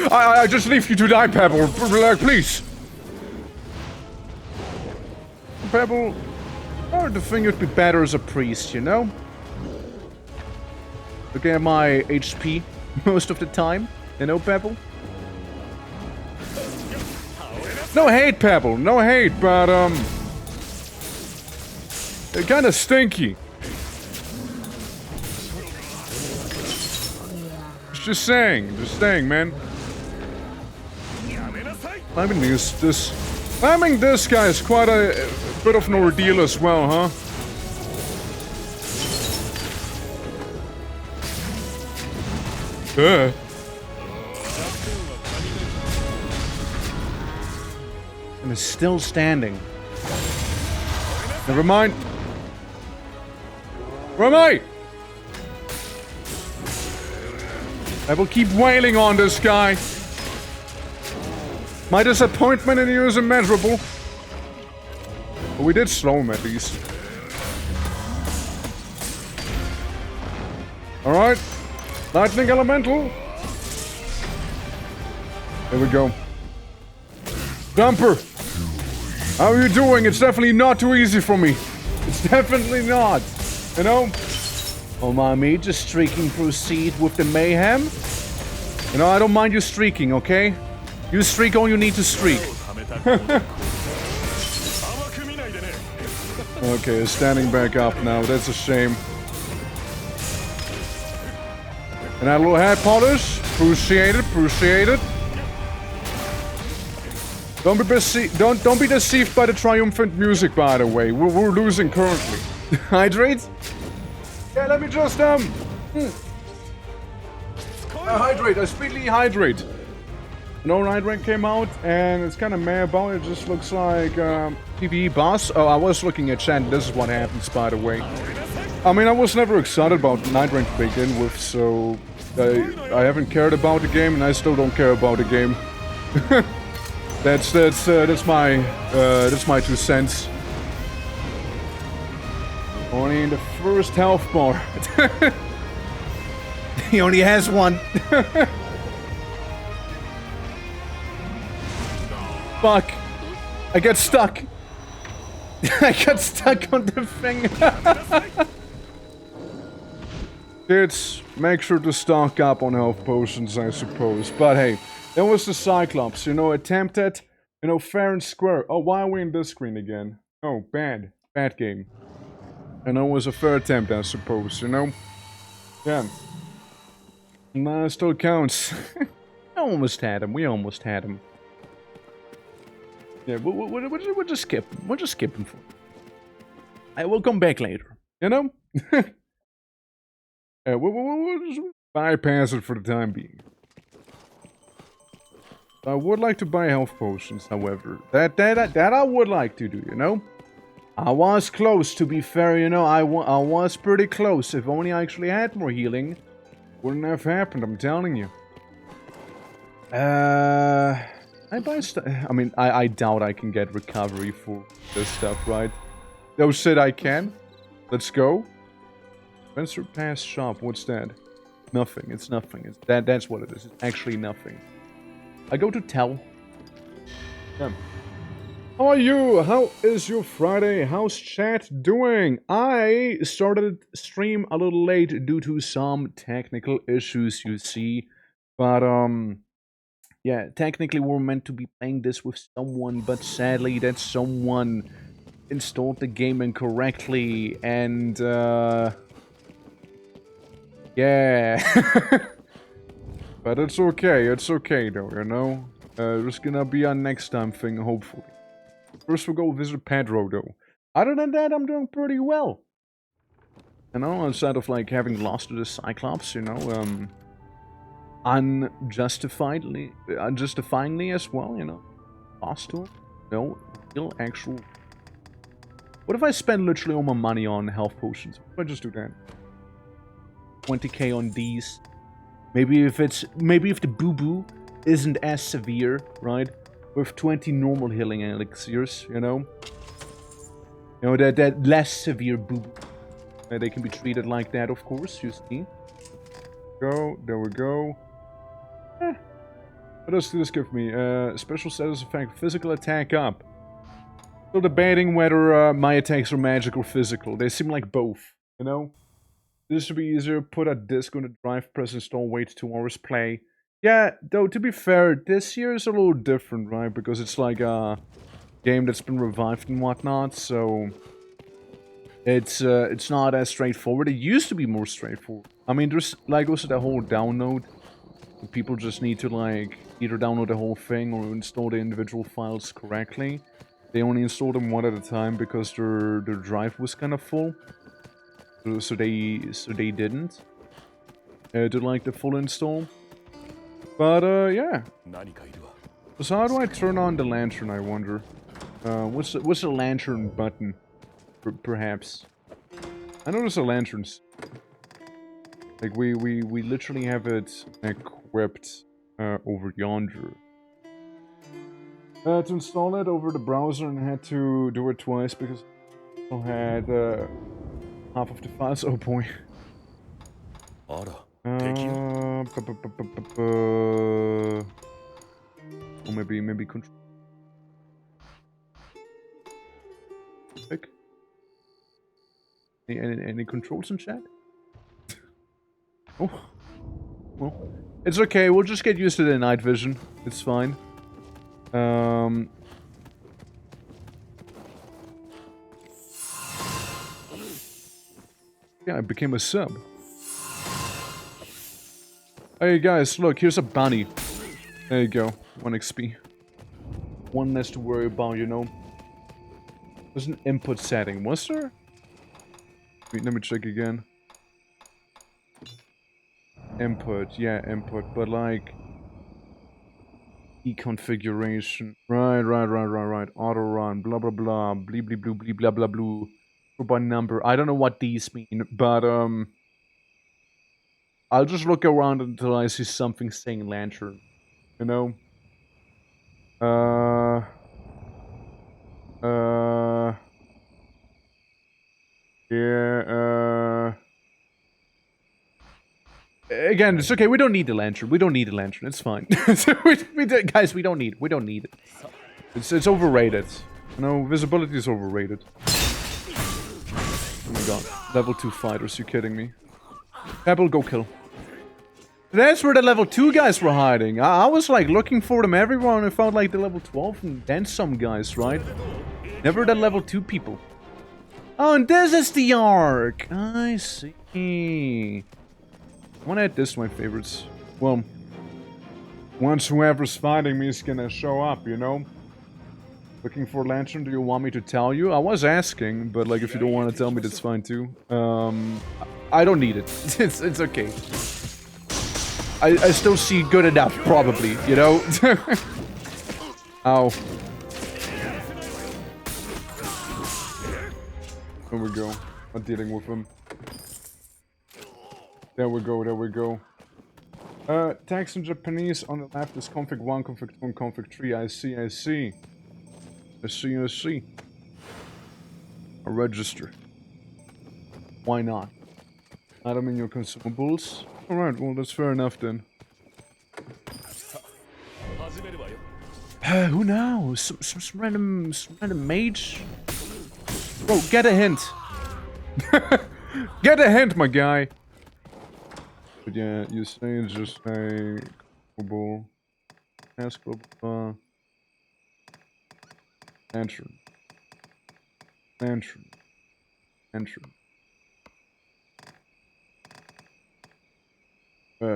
A: I just leave you to die, Pebble. Please. Pebble, I would think you'd be better as a priest, you know? Look at my HP most of the time. You know, Pebble? No hate, Pebble. No hate, but, they're kinda stinky. Just saying, man. Climbing this guy is quite a bit of an ordeal as well, huh? And it's still standing. Never mind. Where am I? I will keep wailing on this guy. My disappointment in you is immeasurable. But we did slow him at least. Alright. Lightning Elemental. There we go. Dumper. How are you doing? It's definitely not too easy for me. It's definitely not. You know? Oh, mommy, just streaking proceed with the mayhem. You know, I don't mind you streaking, okay? You streak all you need to streak. Okay, standing back up now. That's a shame. And that little hat polish. Appreciate it, appreciate it. Don't be deceived by the triumphant music, by the way. We're losing currently. Hydrate? Yeah, let me just hydrate. I speedily hydrate. No night rank came out, and it's kind of meh about it. It just looks like PvE boss. Oh, I was looking at chat. This is what happens, by the way. I mean, I was never excited about night rank to begin with, so I haven't cared about the game, and I still don't care about the game. that's my 2 cents. Only in the first health bar. He only has one. Fuck. I got stuck. I got stuck on the thing. Kids, make sure to stock up on health potions, I suppose. But hey, that was the Cyclops, you know, attempt at, you know, fair and square. Oh, why are we in this screen again? Oh, bad. Bad game. And it was a fair attempt, I suppose, you know? Yeah. Nah, still counts. Almost had him. We almost had him. Yeah, we'll just skip. We'll just skip him. I will come back later. You know? We'll just bypass it for the time being. I would like to buy health potions, however. That I would like to do, you know? I was close, to be fair, you know? I was pretty close. If only I actually had more healing, wouldn't have happened, I'm telling you. I buy stuff. I mean, I doubt I can get recovery for this stuff, right? No shit, I can. Let's go. Spencer Pass Shop, what's that? Nothing, it's nothing. That's what it is. It's actually nothing. I go to tell. Yeah. How are you? How is your Friday? How's chat doing? I started stream a little late due to some technical issues, you see. But, yeah, technically we're meant to be playing this with someone, but sadly that someone installed the game incorrectly, and, yeah. But it's okay though, you know? It's gonna be a next time thing, hopefully. First we'll go visit Pedro, though. Other than that, I'm doing pretty well. You know, instead of, like, having lost to the Cyclops, you know, unjustifiably as well, you know. Lost to it. No, real actual... What if I spend literally all my money on health potions? What if I just do that? 20k on these. Maybe if the boo-boo isn't as severe, right? With 20 normal healing elixirs, you know? You know, that less severe boo-boo. They can be treated like that, of course, you see. Go, there we go. What else does this give me? Special status effect, physical attack up. Still debating whether my attacks are magic or physical. They seem like both, you know? This should be easier. Put a disc on the drive, press install, wait 2 hours, play. Yeah, though, to be fair, this year is a little different, right? Because it's like a game that's been revived and whatnot, so... It's not as straightforward. It used to be more straightforward. I mean, there's, like, also the whole download. People just need to, like, either download the whole thing or install the individual files correctly. They only installed them one at a time because their drive was kind of full. So they didn't do, like, the full install. But, yeah. So how do I turn on the lantern, I wonder? What's the lantern button? Perhaps. I know there's a lantern. Like, we literally have it equipped over yonder. To install it over the browser, and I had to do it twice because I had half of the files. Oh boy. Or maybe control. Pick. Any controls in chat? Oh, well, it's okay. We'll just get used to the night vision. It's fine. Yeah, I became a sub. Hey guys, look, here's a bounty. There you go. 1 XP. One less to worry about, you know. There's an input setting, was there? Wait, let me check again. Input, yeah, input, but like... E-configuration. Right. Auto run, blah blah blah, blee blee blue blee blah blah blue. By number. I don't know what these mean, but I'll just look around until I see something saying lantern. You know? Yeah, again, it's okay. We don't need the lantern. We don't need the lantern. It's fine. Guys, we don't need it. It's overrated. You know, visibility is overrated. Oh my god. Level 2 fighters, you kidding me? Pebble, go kill. That's where the level 2 guys were hiding. I was like looking for them everywhere and I found like the level 12 and then some guys, right? Never the level 2 people. Oh, and this is the Ark! I see. I wanna add this to my favorites. Well, once whoever's fighting me is gonna show up, you know? Looking for lantern, do you want me to tell you? I was asking, but like if you don't want to tell me, that's fine too. I don't need it. It's okay. I still see good enough, probably, you know? Ow. There we go. I'm dealing with him. There we go. Text in Japanese on the left is config 1, config 2, and config 3. I see. A register. Why not? Item in your consumables. Alright, well that's fair enough then. Who knows? Some random mage? Bro, get a hint. Get a hint, my guy. But yeah, you say it's just a global ask global lantern. You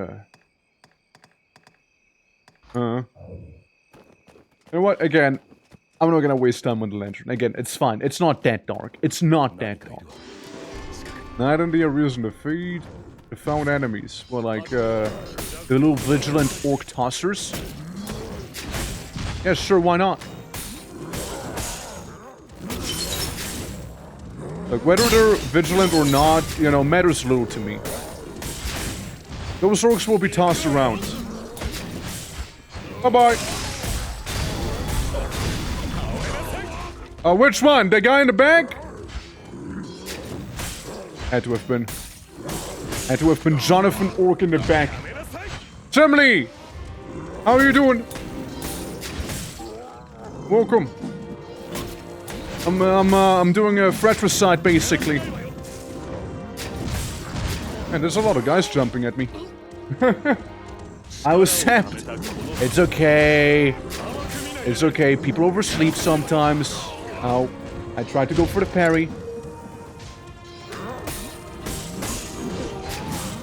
A: know what? Again, I'm not gonna waste time on the lantern. Again, it's fine. It's not that dark. It's not that dark. Night and day a reason to feed. The found enemies. Well, like, the little vigilant orc tossers. Yeah, sure, why not? Like, whether they're vigilant or not, you know, matters little to me. Those orcs will be tossed around. Bye-bye. Which one? The guy in the back? Had to have been Jonathan Orc in the back. Timely! How are you doing? Welcome. I'm doing a fratricide basically. And there's a lot of guys jumping at me. I was sapped. It's okay. It's okay. People oversleep sometimes. Ow. I tried to go for the parry.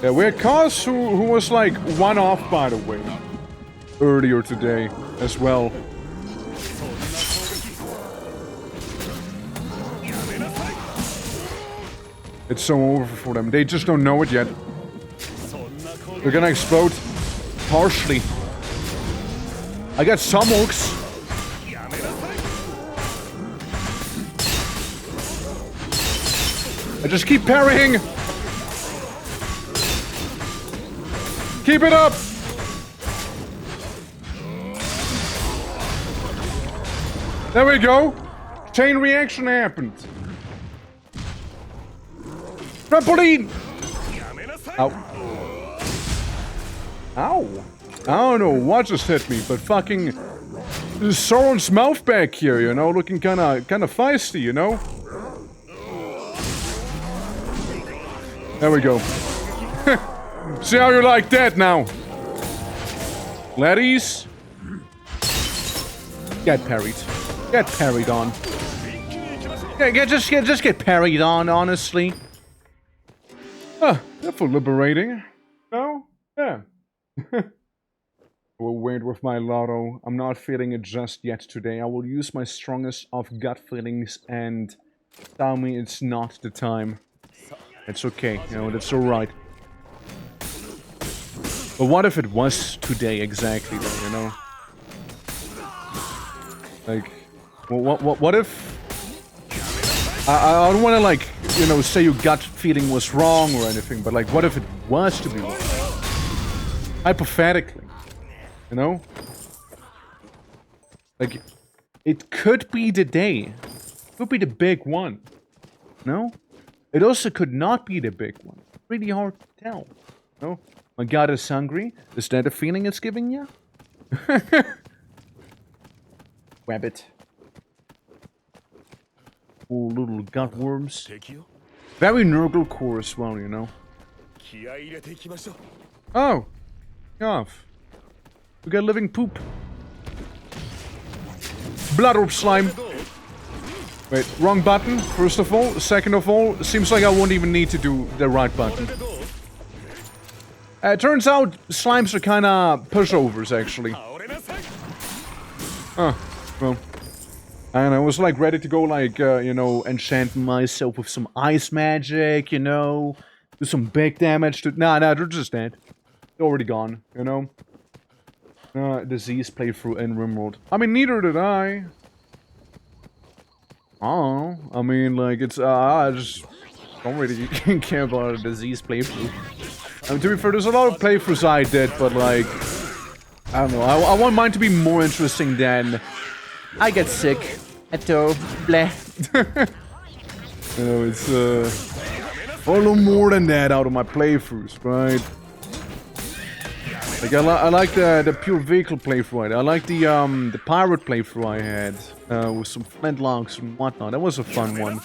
A: Yeah, we had Cos who was like one off, by the way. Earlier today as well. It's so over for them. They just don't know it yet. They're gonna explode harshly. I got some orcs. I just keep parrying. Keep it up. There we go. Chain reaction happened. Trampoline! Ow. Ow. I don't know what just hit me, but fucking Sauron's mouth back here, you know, looking kinda feisty, you know? There we go. See how you like that now? Laddies? Get parried. Get parried on. Yeah, just get parried on, honestly. Huh, that's liberating. No? Yeah. Will wait with my lotto. I'm not feeling it just yet today. I will use my strongest of gut feelings and tell me it's not the time. It's okay, you know, that's alright. But what if it was today exactly, though, you know? Like, well, what if... I don't want to, like, you know, say your gut feeling was wrong or anything, but, like, what if it was to be wrong? Hypothetically. You know? Like, it could be the day. It could be the big one. No? It also could not be the big one. It's really hard to tell. No? My gut is hungry. Is that a feeling it's giving you? Rabbit. Oh, little gut worms. Very Nurgle core as well, you know. Oh! Off. We got living poop. Blood orb slime. Wait, wrong button, first of all. Second of all, seems like I won't even need to do the right button. Turns out slimes are kinda pushovers, actually. Oh, well. And I was like ready to go like, you know, enchant myself with some ice magic, you know. Do some big damage to... Nah, they're just dead. They're already gone, you know. Disease playthrough in RimWorld. I mean, neither did I. Oh, I mean, like, it's, I just don't really care about a disease playthrough. I mean, to be fair, there's a lot of playthroughs I did, but, like, I don't know. I want mine to be more interesting than I get sick. Eto, bleh. You know, it's, a little more than that out of my playthroughs, right? Like, I like the pure vehicle playthrough. I like the pirate playthrough I had with some flintlocks and whatnot. That was a fun one.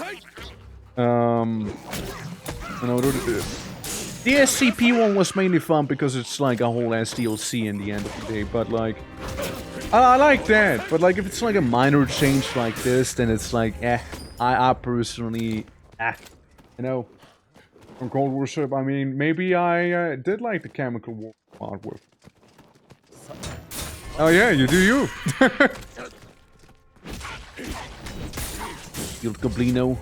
A: You know, the SCP one was mainly fun because it's like a whole ass DLC in the end of the day. But like, I like that. But like, if it's like a minor change like this, then it's like, I personally, you know, from Cold Worship. I mean, maybe I did like the Chemical War artwork. Oh yeah, you do you. You Goblino.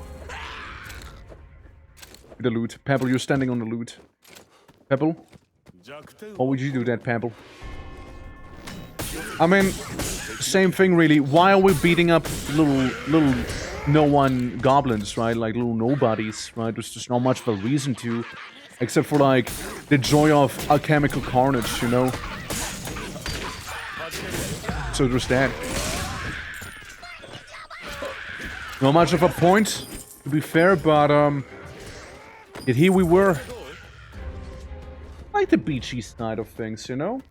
A: The loot. Pebble, you're standing on the loot. Pebble? Why would you do that, Pebble? I mean, same thing really. Why are we beating up little no-one goblins, right? Like little nobodies, right? There's just not much of a reason to. Except for like, the joy of alchemical carnage, you know? So there's that. Not much of a point, to be fair, but yet here we were. I like the beachy side of things, you know?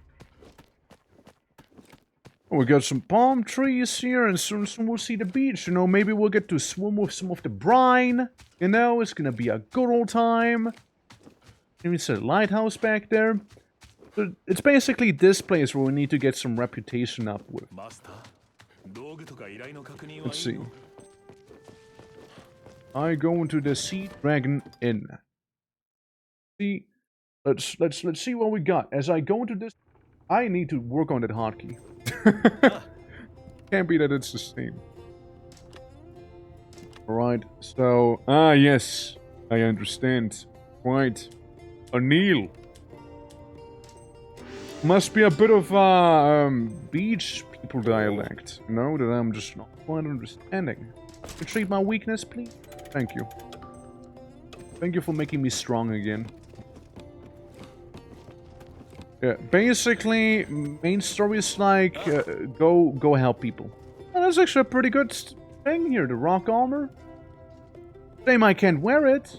A: We got some palm trees here, and soon we'll see the beach, you know? Maybe we'll get to swim with some of the brine, you know? It's gonna be a good old time. Maybe it's a lighthouse back there. So it's basically this place where we need to get some reputation up with. Let's see. I go into the Sea Dragon Inn. See, let's see what we got. As I go into this, I need to work on that hotkey. Can't be that it's the same. Alright, so yes, I understand. Right, Anil. Must be a bit of beach people dialect, you know, that I'm just not quite understanding. Retrieve my weakness, please. Thank you. Thank you for making me strong again. Yeah, basically, main story is like, go help people. Well, that's actually a pretty good thing here, the rock armor. Shame I can't wear it.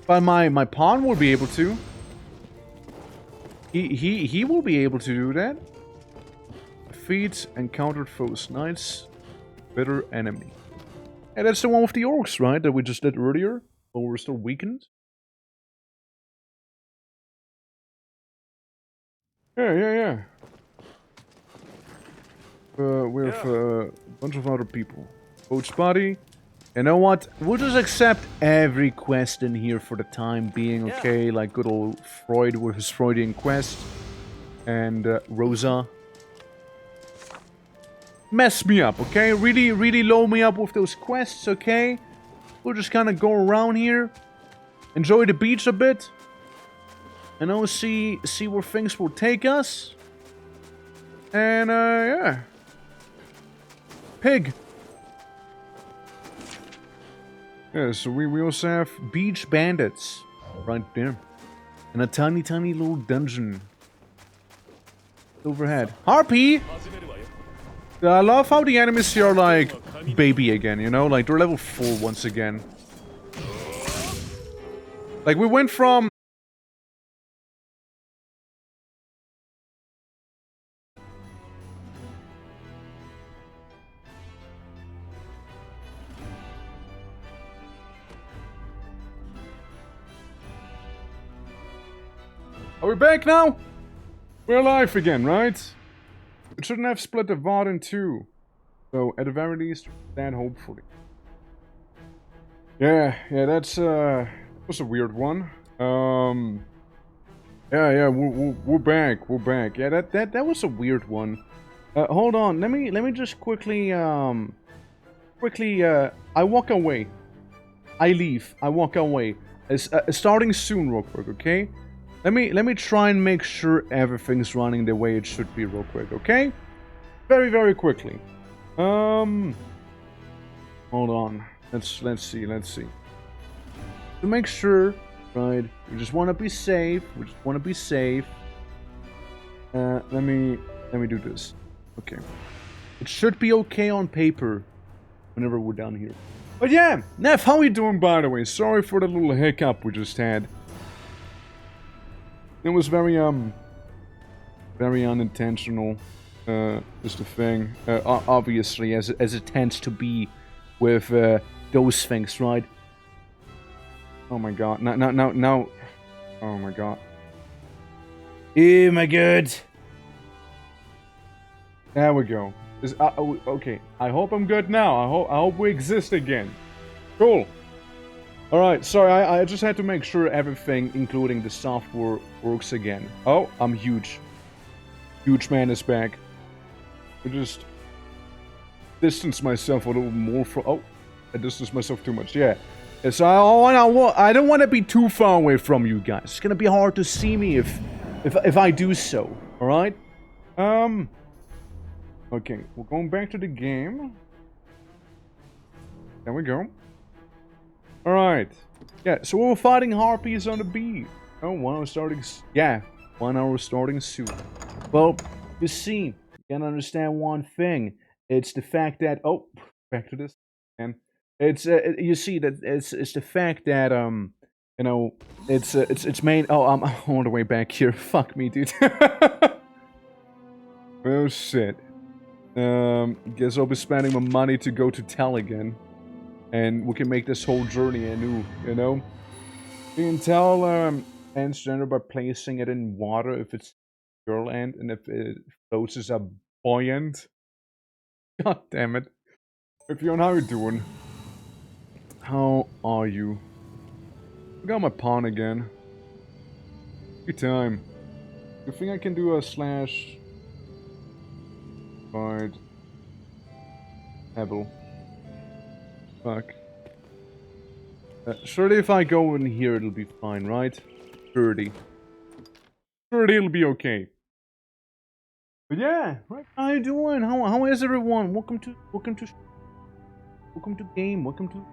A: But my pawn will be able to. He will be able to do that. Defeat encountered foes. Nice. Bitter enemy. Yeah, that's the one with the orcs, right? That we just did earlier. But we're still weakened. Yeah. We have a bunch of other people. Coach Body. You know what? We'll just accept every quest in here for the time being, okay? Like good old Freud with his Freudian quest. and Rosa. Mess me up, okay? Really, really load me up with those quests, okay? We'll just kind of go around here, enjoy the beach a bit, and know, see where things will take us. And yeah, pig. Yeah, so we also have beach bandits right there, and a tiny little dungeon overhead. Harpy. I love how the enemies here are like baby again, you know? Like, they're level 4 once again. Like, we went from... Are we back now? We're alive again, right? It shouldn't have split the VOD in two. So, at the very least, that hopefully. Yeah, that's, was a weird one. Yeah, we're back, Yeah, that was a weird one. Hold on, let me just quickly, I walk away. I leave, I walk away. It's, starting soon real quick, okay? Let me try and make sure everything's running the way it should be real quick, okay? Very quickly. Hold on. Let's see. To make sure, right? We just want to be safe. Let me do this. Okay. It should be okay on paper whenever we're done here. But yeah, Neff, how are you doing, by the way? Sorry for the little hiccup we just had. It was very unintentional. Is the thing. Obviously, as it tends to be with those things, right? Oh my god. Now. Oh my god. Oh my god. There we go. Okay. I hope I'm good now. I hope we exist again. Cool. Alright, sorry, I just had to make sure everything, including the software, works again. Oh, I'm huge. Huge man is back. I just distance myself a little more from... Oh, I distance myself too much, yeah. So I don't want to be too far away from you guys. It's gonna be hard to see me if I do so, alright? Okay, we're going back to the game. There we go. Alright. Yeah, so we're fighting harpies on the beach. Oh, 1 hour starting... Yeah, 1 hour starting soon. Well, you see, you can understand one thing. It's the fact that... Oh, back to this. And it's, you see, that it's the fact that, you know, it's main... Oh, I'm all the way back here. Fuck me, dude. Oh, shit. Guess I'll be spending my money to go to Tel again. And we can make this whole journey anew, you know? You can tell transgender by placing it in water if it's girl and if it floats as a buoyant. God damn it. If you're how you doing? How are you? I got my pawn again. Good time. You think I can do a slash... Right. Hebel. Fuck. Surely if I go in here it'll be fine, right? 30. 30 it'll be okay. But yeah, right, how you doing? How is everyone? Welcome to game, welcome to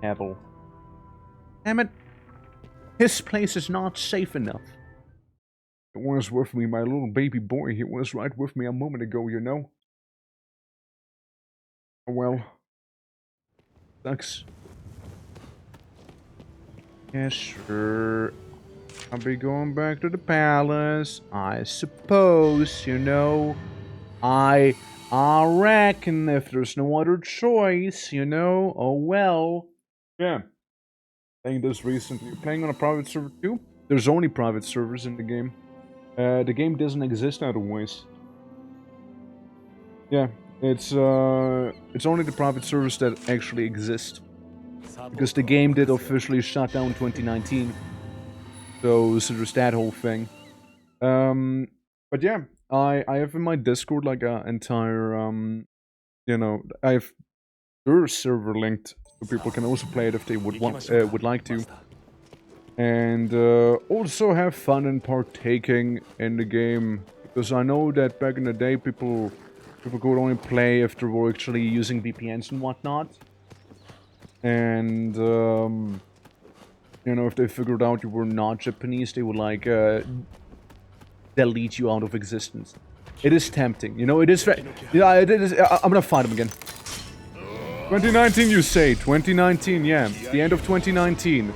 A: Apple. Damn it. This place is not safe enough. It was with me, my little baby boy. He was right with me a moment ago, you know? Oh well. Sucks. Yeah, sure. I'll be going back to the palace. I suppose, you know. I reckon if there's no other choice, you know. Oh well. Yeah. Playing this recently. Playing on a private server too? There's only private servers in the game. The game doesn't exist otherwise. Yeah, it's only the private servers that actually exist. Because the game did officially shut down in 2019. So there's that whole thing. But yeah, I have in my Discord like an entire you know, I have their server linked so people can also play it if they would like to. And also have fun in partaking in the game, because I know that back in the day people could only play if they were actually using VPNs and whatnot. And you know, if they figured out you were not Japanese, they would like delete you out of existence. It is tempting, you know. It is. Yeah, it is. I'm gonna fight him again. 2019, you say? 2019, yeah. The end of 2019.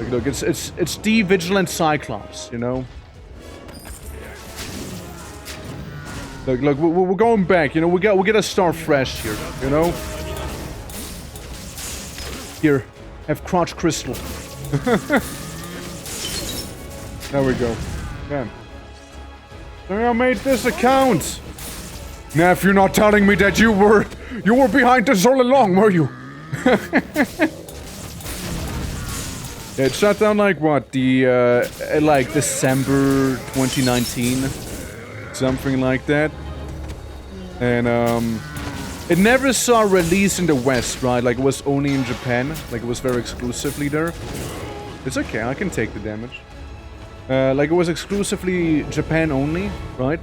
A: Look, it's the Vigilant Cyclops, you know. Look, we're going back, you know. We gotta start fresh here, you know. Here, have Crotch Crystal. There we go. Yeah. I made this account. Neff, you're not telling me that you were behind this all along, were you? It shut down like what, like December 2019, something like that. And it never saw release in the West, right? Like it was only in Japan, like it was very exclusively there. It's okay, I can take the damage. Like it was exclusively Japan only, right?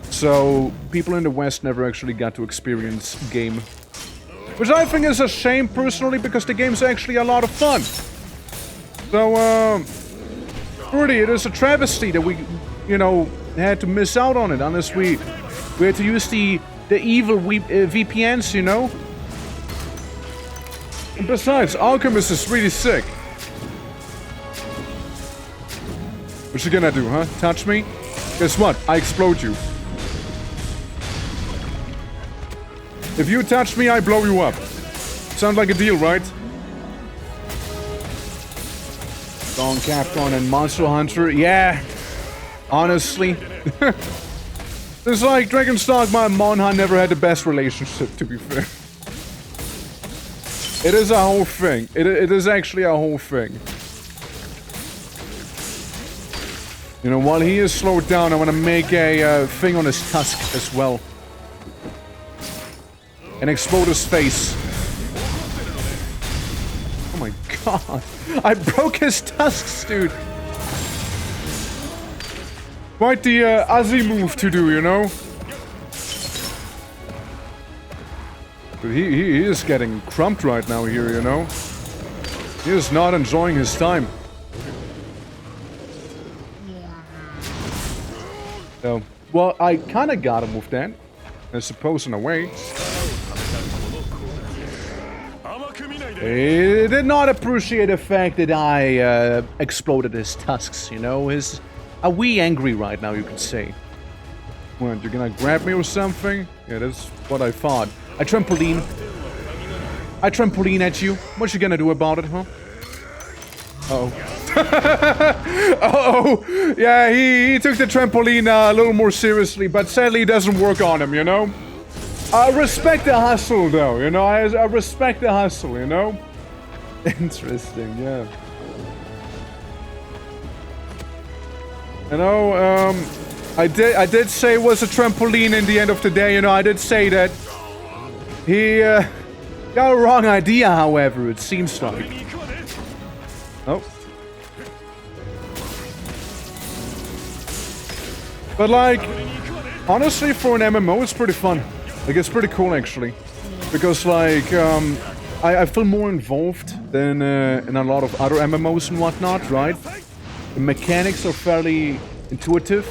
A: So people in the West never actually got to experience game, which I think is a shame personally, because the game's actually a lot of fun. So, really, it is a travesty that we, you know, had to miss out on it, unless we had to use the evil VPNs, you know? And besides, Alchemist is really sick. What you gonna do, huh? Touch me? Guess what? I explode you. If you touch me, I blow you up. Sounds like a deal, right? Dawn Capcom and Monster Hunter, yeah. Honestly. It's like Dragon's Dogma and Monhan never had the best relationship, to be fair. It is a whole thing. It is actually a whole thing. You know, while he is slowed down, I want to make a thing on his tusk as well. And explode his face. Oh my god. I broke his tusks, dude. Quite the Azzy move to do, you know? But he is getting crumped right now here, you know? He is not enjoying his time. So, well, I kind of got him with that. I suppose in a way. He did not appreciate the fact that I exploded his tusks, you know? Are we angry right now, you could say. What, you're gonna grab me or something? Yeah, that's what I thought. I trampoline at you. What you gonna do about it, huh? Uh-oh. Uh-oh. Yeah, he took the trampoline a little more seriously, but sadly it doesn't work on him, you know? I respect the hustle, though, you know? I respect the hustle, you know? Interesting, yeah. You know, I did say it was a trampoline in the end of the day, you know? I did say that. He, got a wrong idea, however, it seems like. Oh. But, like, honestly, for an MMO, it's pretty fun. Like, it's pretty cool, actually. Because, like, I feel more involved than in a lot of other MMOs and whatnot, right? The mechanics are fairly intuitive,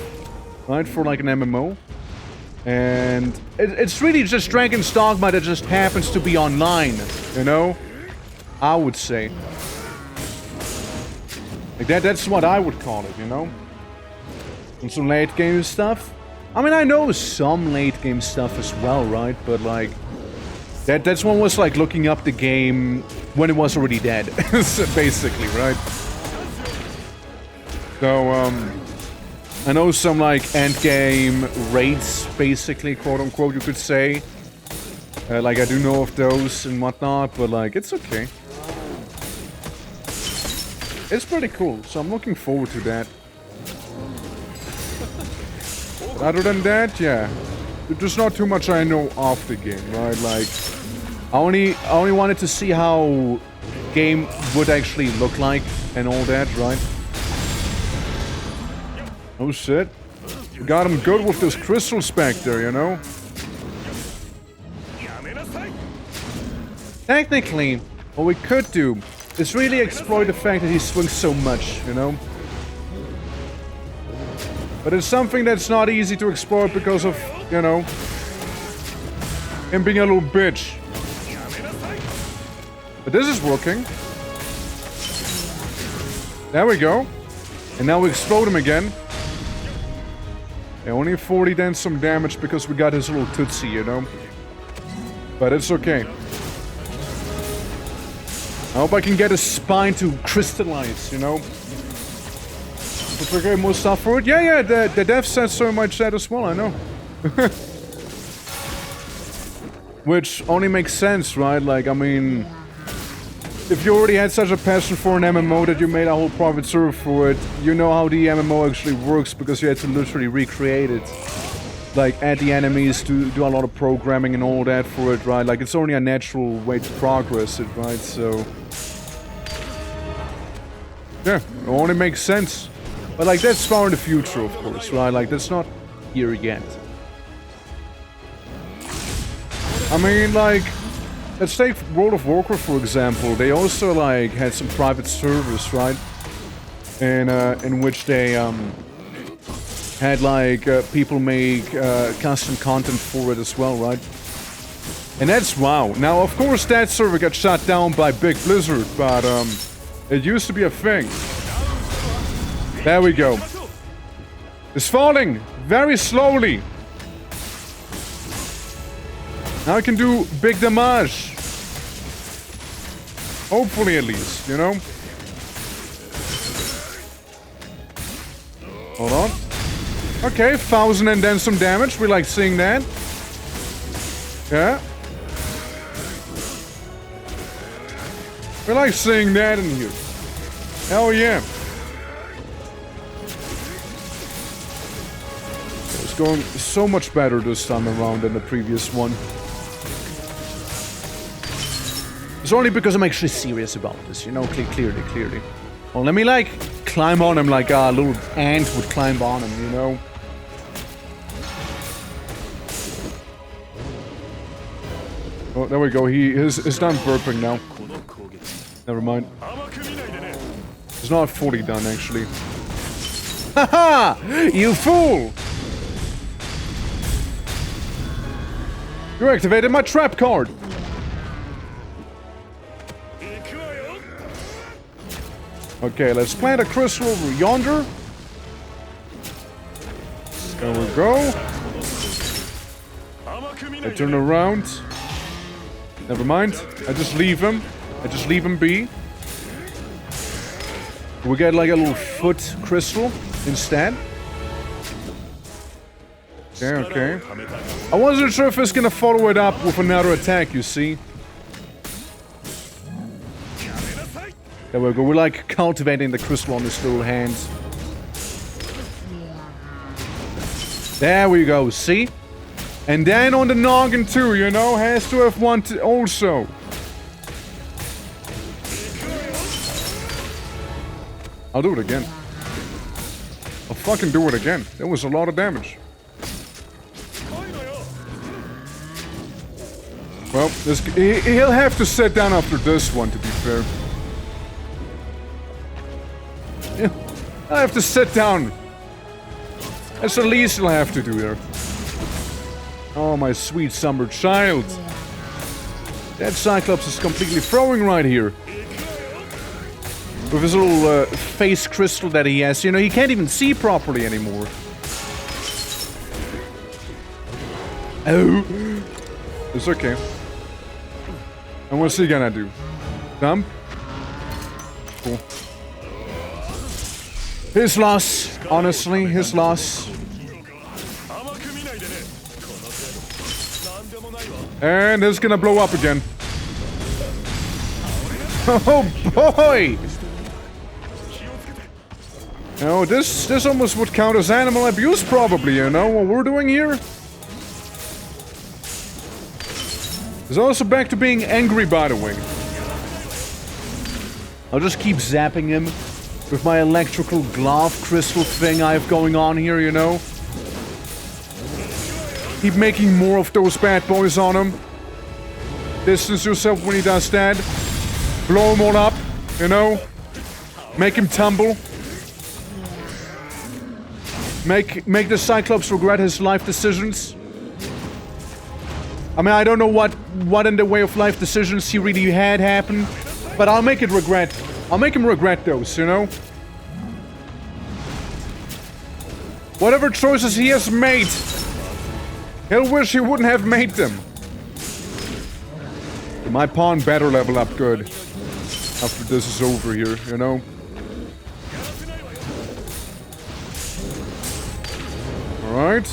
A: right, for, like, an MMO. And it's really just Dragon's Dogma that just happens to be online, you know? I would say. Like, that's what I would call it, you know? And some late game stuff. I mean, I know some late game stuff as well, right? But like, that's one was like looking up the game when it was already dead, basically, right? So, I know some like end game raids, basically, quote unquote, you could say. Like, I do know of those and whatnot, but like, it's okay. It's pretty cool, so I'm looking forward to that. But other than that, yeah. There's not too much I know of the game, right? Like, I only wanted to see how game would actually look like and all that, right? Oh shit. We got him good with this crystal spec there, you know? Technically, what we could do is really exploit the fact that he swings so much, you know? But it's something that's not easy to exploit because of, you know, him being a little bitch. But this is working. There we go. And now we explode him again. Yeah, only 40 then some damage because we got his little tootsie, you know? But it's okay. I hope I can get his spine to crystallize, you know? But we're getting more stuff for it. Yeah, the dev said so in my chat as well, I know. Which only makes sense, right? Like, I mean... If you already had such a passion for an MMO that you made a whole private server for it, you know how the MMO actually works because you had to literally recreate it. Like, add the enemies, to do a lot of programming and all that for it, right? Like, it's only a natural way to progress it, right? So... yeah, it only makes sense. But, like, that's far in the future, of course, right? Like, that's not here yet. I mean, like... Let's take World of Warcraft, for example. They also, like, had some private servers, right? And, in which they, had, like, people make, custom content for it as well, right? And that's WoW. Now, of course, that server got shut down by Big Blizzard, but, it used to be a thing. There we go. It's falling! Very slowly! Now I can do big damage. Hopefully, at least, you know? Hold on. Okay, 1,000 and then some damage. We like seeing that. Yeah. We like seeing that in here. Hell yeah. It's going so much better this time around than the previous one. It's only because I'm actually serious about this, you know, clearly. Well, let me, like, climb on him like a little ant would climb on him, you know? Oh, there we go. He is done burping now. Never mind. He's not fully done, actually. Haha! You fool! You activated my trap card! Okay, let's plant a crystal over yonder. There we go. I turn around. Never mind. I just leave him. I just leave him be. We get like a little foot crystal instead. Okay. I wasn't sure if it's gonna follow it up with another attack, you see. There we go, we're like cultivating the crystal on his little hands. There we go, see? And then on the noggin too, you know, has to have one also. I'll do it again. I'll fucking do it again. That was a lot of damage. Well, he'll have to sit down after this one, to be fair. I'll have to sit down. That's the least I'll have to do there. Oh, my sweet summer child. That Cyclops is completely throwing right here. With his little face crystal that he has. You know, he can't even see properly anymore. Oh. It's okay. And what's he gonna do? Dump? Cool. His loss, honestly, his loss. And it's gonna blow up again. Oh boy! No, this almost would count as animal abuse, probably, you know, what we're doing here? It's also back to being angry, by the way. I'll just keep zapping him with my electrical glove crystal thing I have going on here, you know? Keep making more of those bad boys on him. Distance yourself when he does that. Blow him all up, you know? Make him tumble. Make the Cyclops regret his life decisions. I mean, I don't know what in the way of life decisions he really had happen, but I'll make it regret. I'll make him regret those, you know? Whatever choices he has made, he'll wish he wouldn't have made them. My pawn better level up good after this is over here, you know? Alright.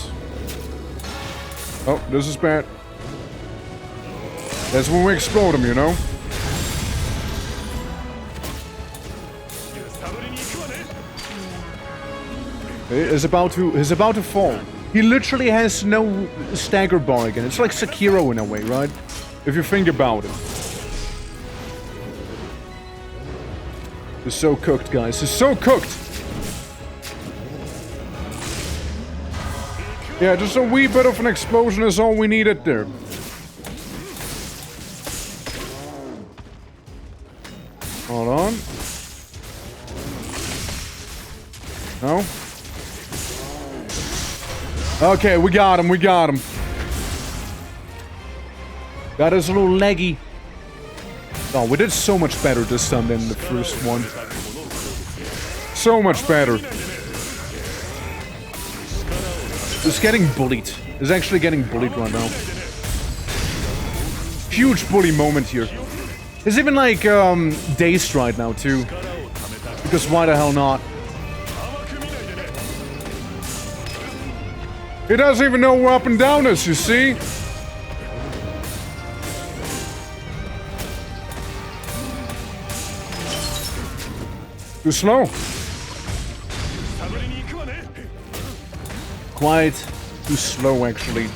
A: Oh, this is bad. That's when we explode him, you know? He's about to fall. He literally has no stagger bar again. It's like Sekiro in a way, right? If you think about it. He's so cooked, guys. He's so cooked! Yeah, just a wee bit of an explosion is all we needed there. Hold on. No? Okay, we got him, That is a little leggy. Oh, we did so much better this time than the first one. So much better. It's getting bullied. It's actually getting bullied right now. Huge bully moment here. It's even like, dazed right now, too. Because why the hell not? He doesn't even know where up and down is, you see? Too slow. Quite too slow, actually.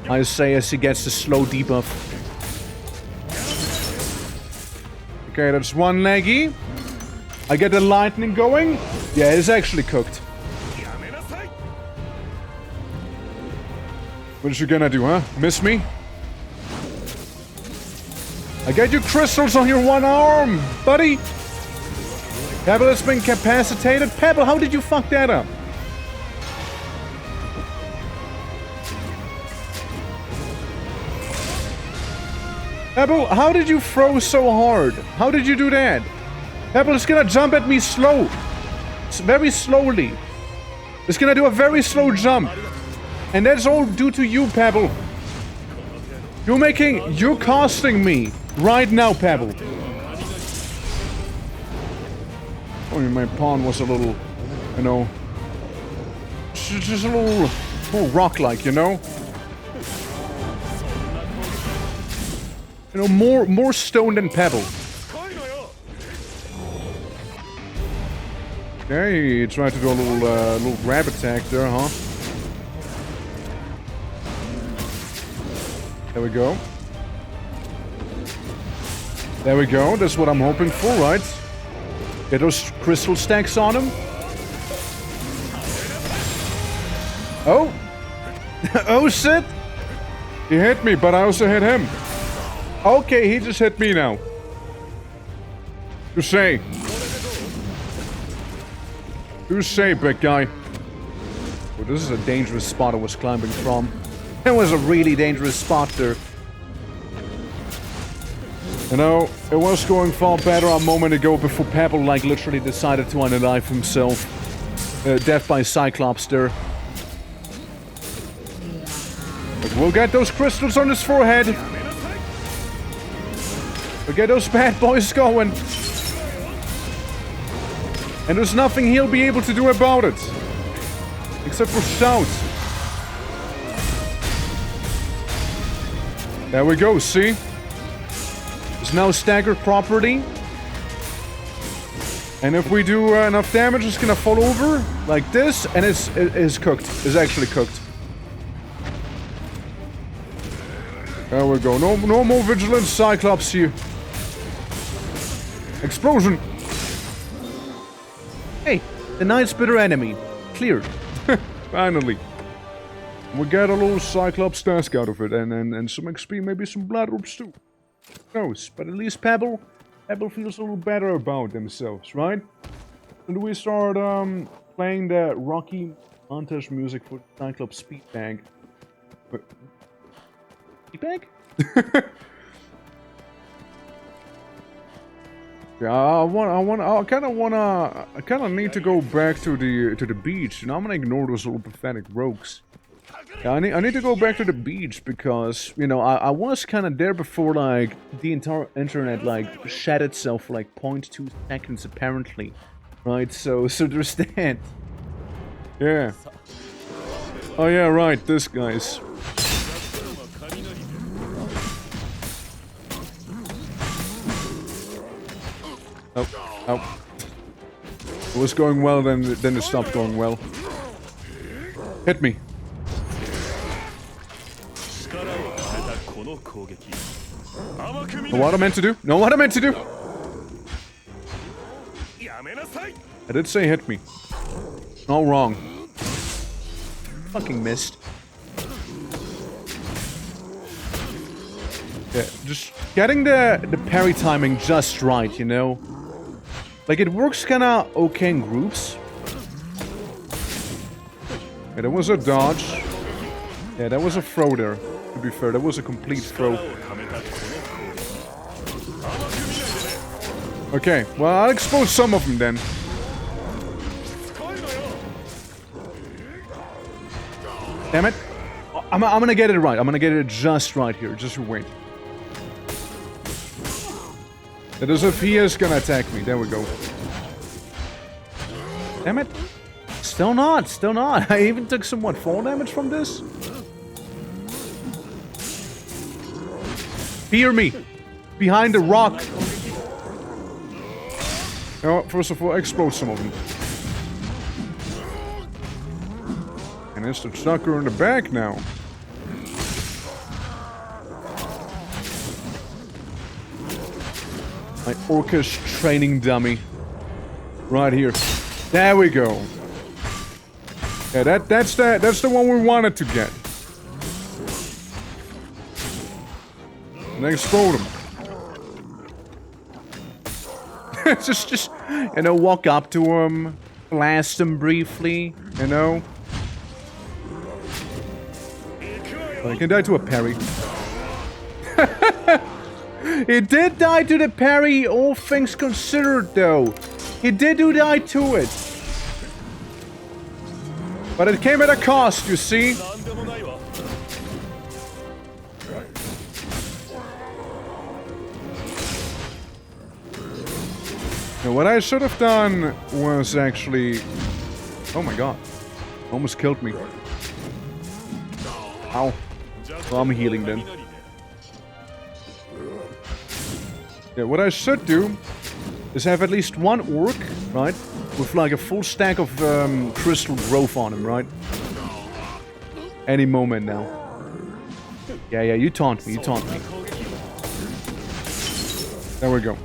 A: I say as he gets the slow debuff. Okay, that's one leggy. I get the lightning going. Yeah, it's actually cooked. What you gonna do, huh? Miss me? I get you crystals on your one arm, buddy! Pebble has been incapacitated. Pebble, how did you fuck that up? Pebble, how did you throw so hard? How did you do that? Pebble is gonna jump at me slow. Very slowly. It's gonna do a very slow jump. And that's all due to you, Pebble. You're costing me right now, Pebble. Oh, my pawn was a little, you know, just a little more rock-like, you know? You know, more stone than pebble. Okay, he tried to do a little grab attack there, huh? There we go. There we go. That's what I'm hoping for, right? Get those crystal stacks on him. Oh! Oh shit! He hit me, but I also hit him. Okay, he just hit me now. Touche. Touche, big guy. Oh, this is a dangerous spot I was climbing from. It was a really dangerous spot there. You know, it was going far better a moment ago before Pebble, like, literally decided to unalive himself. Death by Cyclops there. But we'll get those crystals on his forehead. We'll get those bad boys going. And there's nothing he'll be able to do about it. Except for shout. There we go, see? It's now staggered properly. And if we do enough damage, it's gonna fall over like this, and it's cooked. It's actually cooked. There we go. No more vigilant Cyclops here. Explosion. Hey, the Night's bitter enemy. Cleared. Finally. We got a little Cyclops task out of it, and some XP, maybe some blood orbs too. Who knows? But at least Pebble feels a little better about themselves, right? So do we start playing the Rocky montage music for Cyclops Speed Bag? Speed Bag? Yeah, I kind of need to go back to the beach. You know, I'm gonna ignore those little pathetic rogues. Yeah, I need to go back to the beach because, you know, I was kind of there before, like, the entire internet, like, shed itself for, like, 0.2 seconds, apparently. Right, so there's that. Yeah. Oh, yeah, right, this guy's. Oh. It was going well, then it stopped going well. Hit me. Know what I meant to do? Know what I meant to do? I did say hit me. No, wrong. Fucking missed. Yeah, just getting the parry timing just right, you know? Like, it works kinda okay in groups. Yeah, that was a dodge. Yeah, that was a throw there. To be fair, that was a complete throw. Okay, well, I'll expose some of them then. Damn it. I'm gonna get it right. I'm gonna get it just right here. Just wait. That is if he is gonna attack me. There we go. Damn it. Still not. Still not. I even took some, what, fall damage from this? Fear me. Behind the rock. Oh, first of all, explode some of them. And it's the sucker in the back now. My Orcish training dummy. Right here. There we go. Yeah, that's the one we wanted to get. And explode him. just, you know, walk up to him, blast him briefly, you know. Well, he can die to a parry. He did die to the parry, all things considered, though. He did die to it. But it came at a cost, you see? Now, what I should have done was actually... Oh my god. Almost killed me. Ow. Well, I'm healing then. Yeah, what I should do is have at least one orc, right? With like a full stack of crystal growth on him, right? Any moment now. Yeah, you taunt me, There we go.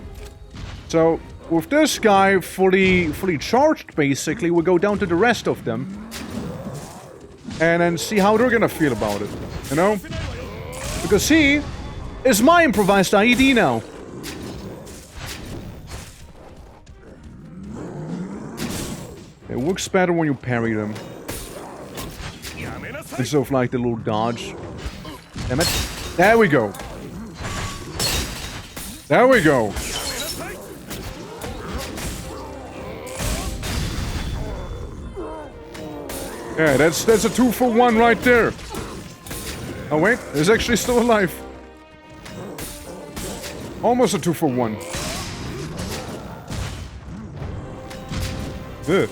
A: So, with this guy fully charged, basically, we'll go down to the rest of them. And then see how they're gonna feel about it, you know? Because he is my improvised IED now. It works better when you parry them. Instead of like the little dodge. Damn it. There we go. There we go. Yeah, that's a 2-for-1 right there. Oh wait, he's actually still alive. Almost a 2-for-1. Ugh.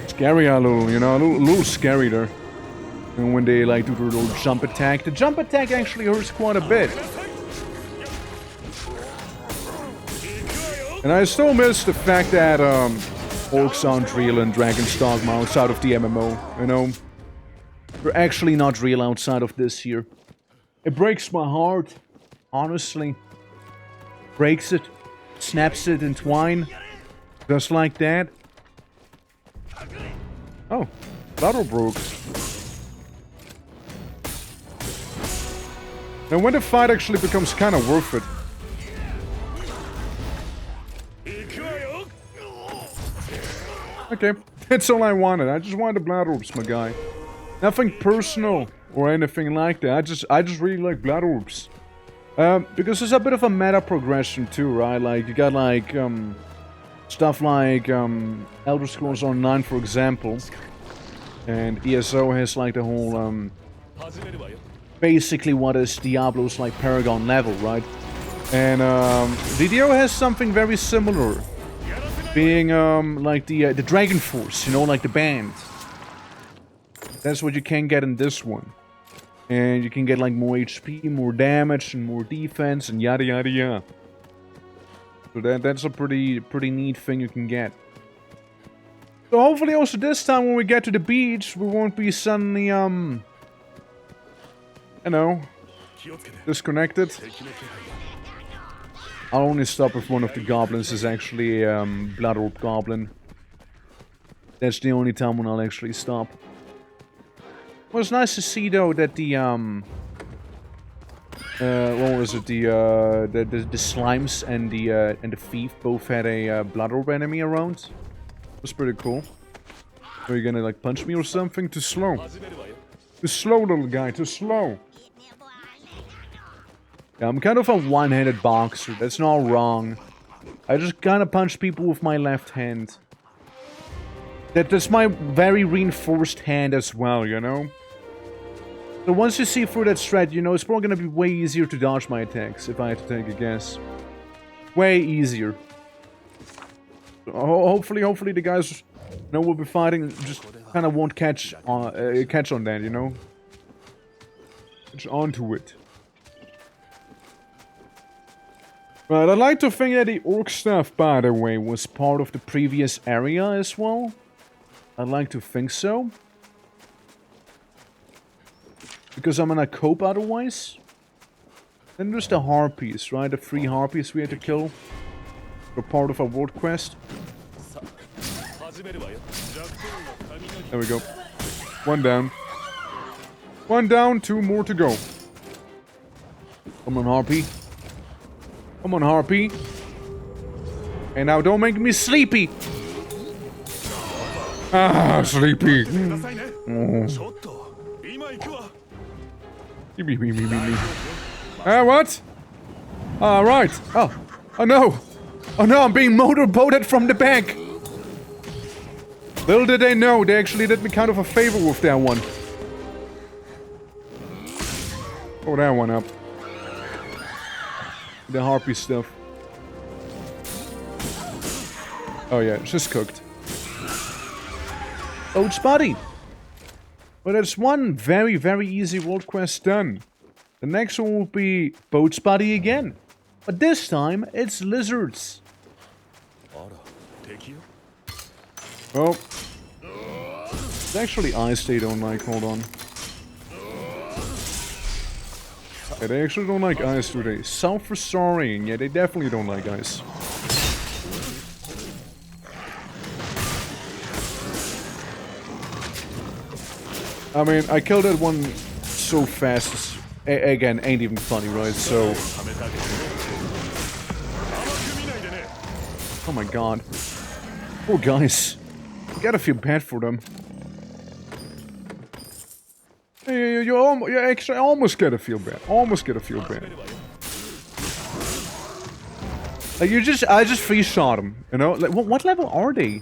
A: Scary a little, you know, a little scary there. And when they like do their little jump attack, the jump attack actually hurts quite a bit. And I still miss the fact that orcs aren't real in Dragon's Dogma outside of the MMO, you know? They're actually not real outside of this here. It breaks my heart, honestly. Breaks it, snaps it in twine, just like that. Oh, battle broke. And when the fight actually becomes kind of worth it. Okay, that's all I wanted. I just wanted the blood orbs, my guy. Nothing personal or anything like that. I just really like blood orbs. Because there's a bit of a meta progression too, right? Like you got like stuff like Elder Scrolls Online, for example, and ESO has like the whole basically what is Diablo's like Paragon level, right? And DDO has something very similar. Being, like the Dragon Force, you know, like the band. That's what you can get in this one. And you can get, like, more HP, more damage, and more defense, and yada yada yada. So that's a pretty neat thing you can get. So hopefully also this time when we get to the beach, we won't be suddenly, you know, disconnected. I'll only stop if one of the goblins is actually a Blood Orb Goblin. That's the only time when I'll actually stop. Well, it's nice to see though that the what was it? The slimes and the thief both had a Blood Orb enemy around. That's pretty cool. Are you gonna like punch me or something? Too slow. Too slow, little guy. Too slow. Yeah, I'm kind of a one-handed boxer, that's not wrong. I just kind of punch people with my left hand. That's my very reinforced hand as well, you know? So once you see through that strat, you know, it's probably gonna be way easier to dodge my attacks, if I had to take a guess. Way easier. Hopefully the guys, you know, we'll be fighting just kind of won't catch on that, you know? Catch onto it. But I'd like to think that the orc stuff, by the way, was part of the previous area as well. I'd like to think so. Because I'm gonna cope otherwise. Then there's the harpies, right? The 3 harpies we had to kill. They're part of our world quest. There we go. 1 down. 1 down, 2 more to go. Come on, harpy. Come on, harpy. And now don't make me sleepy. Ah, sleepy. Oh. What? Right. Oh no. Oh no, I'm being motorboated from the back. Little did they know, they actually did me kind of a favor with that one. Throw that one up. The harpy stuff. Oh yeah, it's just cooked. Oh, it's Buddy. Well, that's one very, very easy world quest done. The next one will be Boat's Buddy again. But this time, it's lizards. Oh. It's actually ice they don't like, hold on. Yeah, they actually don't like ice, do they? Self-restoring, yeah, they definitely don't like ice. I mean, I killed that one so fast. Again, ain't even funny, right? So... Oh my god. Poor guys. You gotta feel bad for them. You actually almost gotta feel bad. Almost gotta feel bad. Like, I just free shot them, you know? Like, what level are they?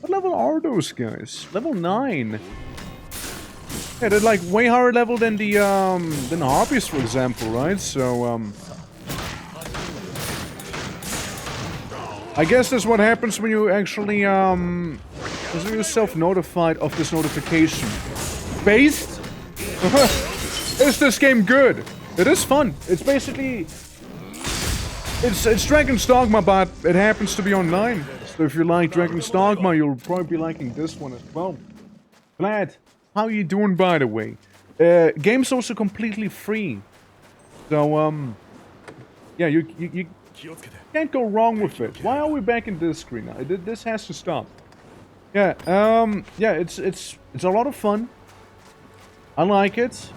A: What level are those guys? Level 9. Yeah, they're like way higher level than the harpies, for example, right? So, I guess that's what happens when you actually, consider yourself notified of this notification. Based? Is this game good? It is fun. It's basically... It's Dragon's Dogma, but it happens to be online. So if you like Dragon's Dogma, you'll probably be liking this one as well. Glad. How you doing, by the way? Game's also completely free. So, yeah, you can't go wrong with it. Why are we back in this screen now? This has to stop. Yeah, yeah, it's a lot of fun. I like it.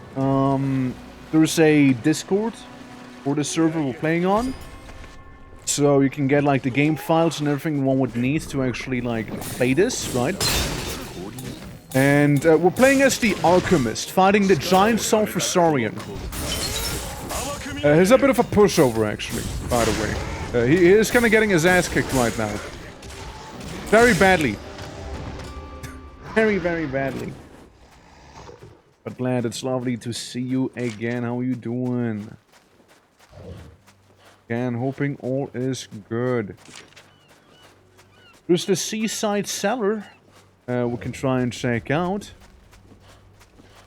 A: There's a Discord for the server we're playing on. So you can get like the game files and everything one would need to actually like play this, right? And we're playing as the Alchemist, fighting the giant sulfur saurian. He's a bit of a pushover actually, by the way. He is kind of getting his ass kicked right now. Very badly. Very, very badly. But glad, it's lovely to see you again. How are you doing? Again, hoping all is good. There's the Seaside Cellar we can try and check out.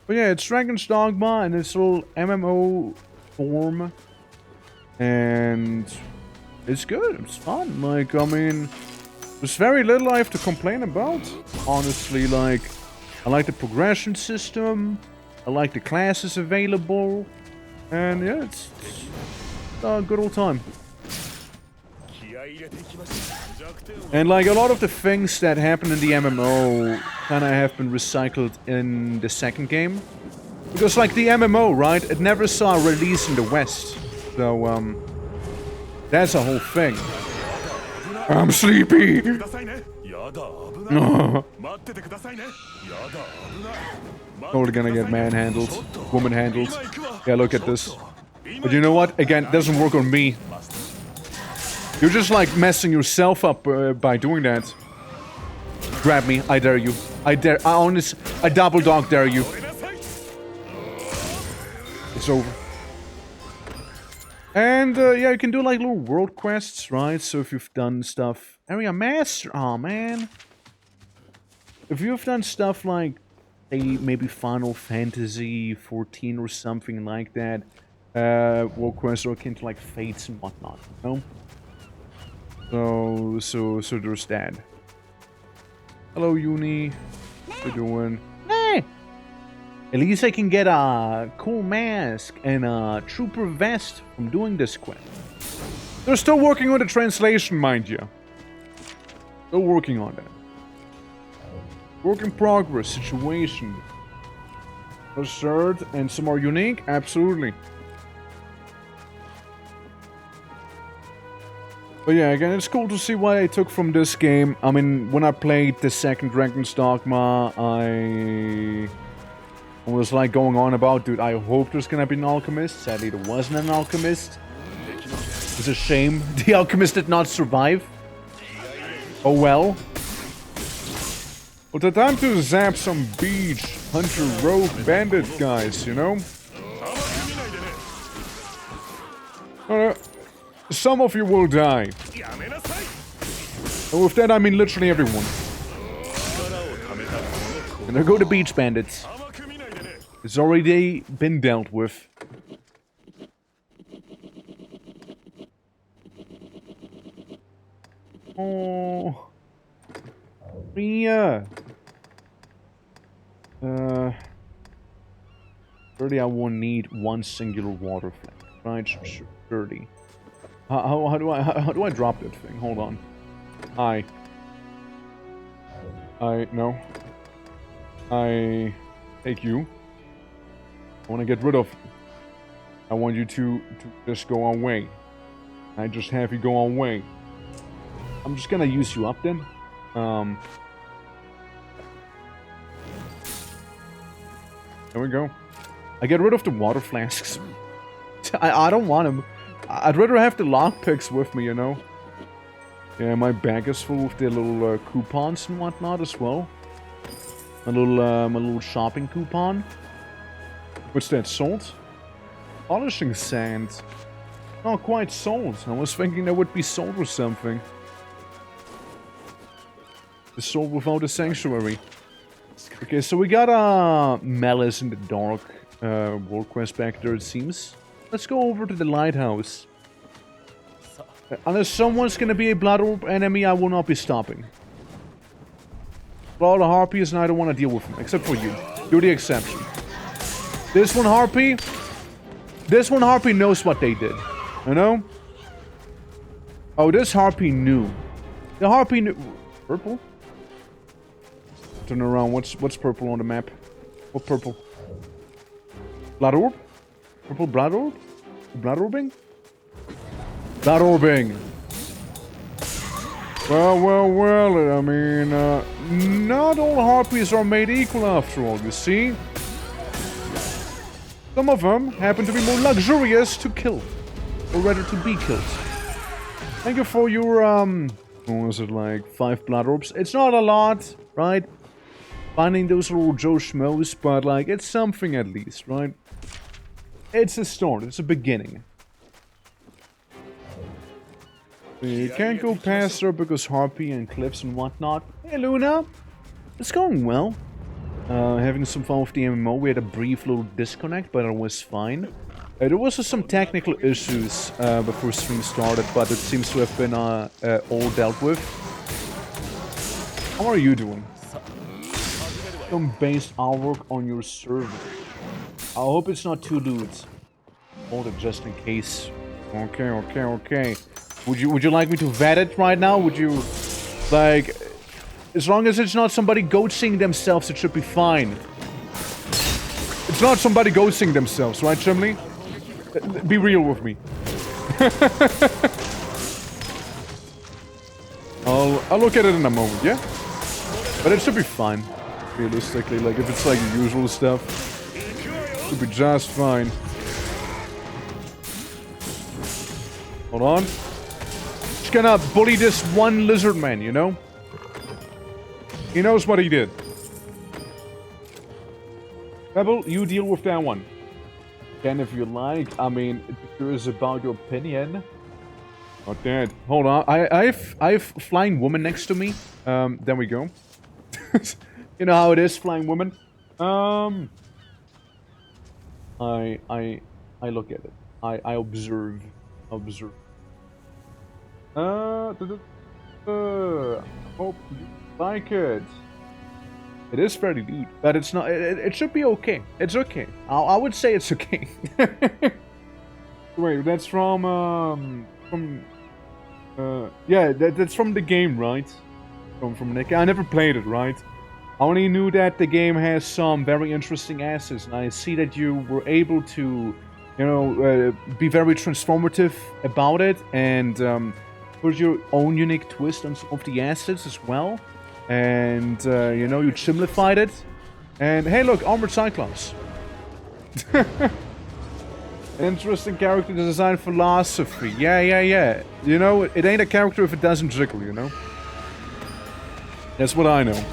A: But yeah, it's Dragon's Dogma and it's a little MMO form. And it's good, it's fun. Like, I mean, there's very little I have to complain about. Honestly, like, I like the progression system. I like the classes available. And yeah, it's a good old time. And like a lot of the things that happen in the MMO kind of have been recycled in the second game. Because like the MMO, right? It never saw a release in the West. So, that's a whole thing. I'm sleepy! Totally gonna get manhandled. Woman-handled. Yeah, look at this. But you know what? Again, it doesn't work on me. You're just like messing yourself up by doing that. Grab me. I dare you. I double dog dare you. It's over. And yeah, you can do like little world quests, right? So if you've done stuff... Area Master! Aw, man. If you've done stuff like, say, maybe Final Fantasy 14 or something like that, world quests are akin to like Fates and whatnot, you know? So there's that. Hello, Uni. How you doing? Hey! At least I can get a cool mask and a trooper vest from doing this quest. They're still working on the translation, mind you. Still working on that. Work in progress situation. Absurd and some more unique? Absolutely. But yeah, again, it's cool to see what I took from this game. I mean, when I played the second Dragon's Dogma, I was like going on about, dude, I hope there's gonna be an alchemist. Sadly, there wasn't an alchemist. It's a shame. The alchemist did not survive. Oh well. Well, the time to zap some beach hunter rogue bandit guys, you know? Some of you will die. And with that, I mean literally everyone. And there go the beach bandits. It's already been dealt with. Oh. Yeah. 30, I will need one singular water flame. Right, sure, 30. How do I drop that thing? Hold on. No. I take you. I want to get rid of you. I want you to just go away. I just have you go away. I'm just gonna use you up then. There we go. I get rid of the water flasks. I don't want them. I'd rather have the lockpicks with me, you know. Yeah, my bag is full of the little coupons and whatnot as well. My little shopping coupon. What's that? Salt? Polishing sand. Not quite salt. I was thinking there would be salt or something. The salt without a sanctuary. Okay, so we got a Malice in the Dark world quest back there, it seems. Let's go over to the lighthouse. Unless someone's gonna be a Blood Orb enemy, I will not be stopping. All the Harpies, and I don't want to deal with them. Except for you. You're the exception. This one Harpy knows what they did. You know? Oh, this Harpy knew. The Harpy knew... Purple? Turn around. What's purple on the map? What purple? Blood Orb? Purple Blood Orb? Blood Orbing? Blood Orbing! Well, I mean, not all Harpies are made equal after all, you see? Some of them happen to be more luxurious to kill. Or rather, to be killed. Thank you for your, what was it, like, 5 Blood Orbs? It's not a lot, right? Finding those little Joe Schmoes, but, like, it's something at least, right? It's a start, it's a beginning. You can't go past her because Harpy and cliffs and whatnot. Hey Luna! It's going well. Having some fun with the MMO. We had a brief little disconnect, but it was fine. There was some technical issues before stream started, but it seems to have been all dealt with. How are you doing? Some based artwork on your server. I hope it's not too lewd. Hold it just in case. Okay. Would you like me to vet it right now? Would you, like, as long as it's not somebody ghosting themselves, it should be fine. It's not somebody ghosting themselves, right, Chimney? Be real with me. I'll look at it in a moment, yeah? But it should be fine, realistically. Like, if it's like the usual stuff, it should be just fine. Hold on. Just gonna bully this one lizard man, you know? He knows what he did. Pebble, you deal with that one. Can if you like. I mean, curious about your opinion. Not that. Hold on. I have flying woman next to me. There we go. You know how it is, flying woman. I look at it. I observe. Hope you like it. It is fairly lewd, but it's not. It should be okay. It's okay. I would say it's okay. Wait, that's from yeah, that's from the game, right? From Nick. I never played it, right? I only knew that the game has some very interesting assets, and I see that you were able to, you know, be very transformative about it, and put your own unique twist on some of the assets as well. And, you know, you simplified it. And, hey, look, Armored Cyclops. Interesting character design philosophy. Yeah. You know, it ain't a character if it doesn't jiggle, you know? That's what I know.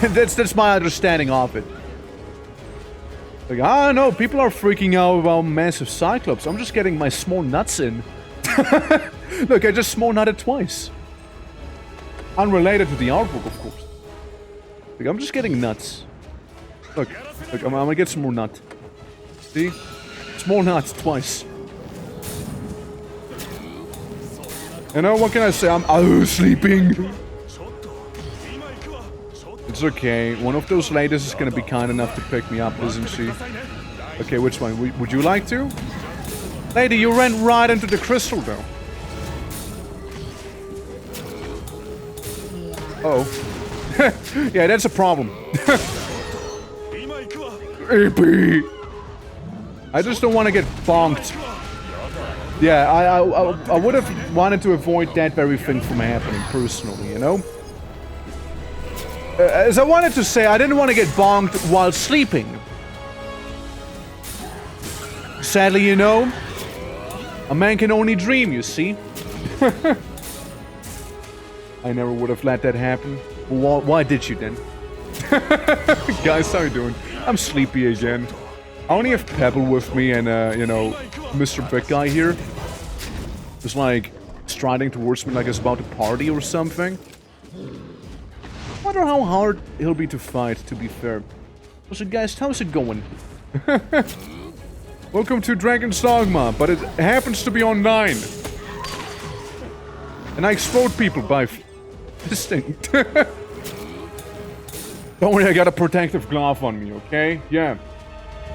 A: that's my understanding of it. Like, I don't know, people are freaking out about massive Cyclops. I'm just getting my small nuts in. Look, I just small nutted twice. Unrelated to the artwork, of course. Like, I'm just getting nuts. Look, I'm gonna get some more nut. See? Small nuts twice. You know, what can I say? I'm sleeping. It's okay. One of those ladies is gonna be kind enough to pick me up, isn't she? Okay, which one? Would you like to? Lady, you ran right into the crystal, though. Oh. Yeah, that's a problem. AP. I just don't want to get bonked. Yeah, I would have wanted to avoid that very thing from happening, personally, you know? As I wanted to say, I didn't want to get bonked while sleeping. Sadly, you know, a man can only dream, you see. I never would have let that happen. Why did you then? Guys, how you doing? I'm sleepy again. I only have Pebble with me and, you know, Mr. Big Guy here. Just like striding towards me like he's about to party or something. I wonder how hard he'll be to fight, to be fair. So guys, how's it going? Welcome to Dragon's Dogma, but it happens to be on 9. And I explode people by this thing. Don't worry, I got a protective glove on me, okay? Yeah.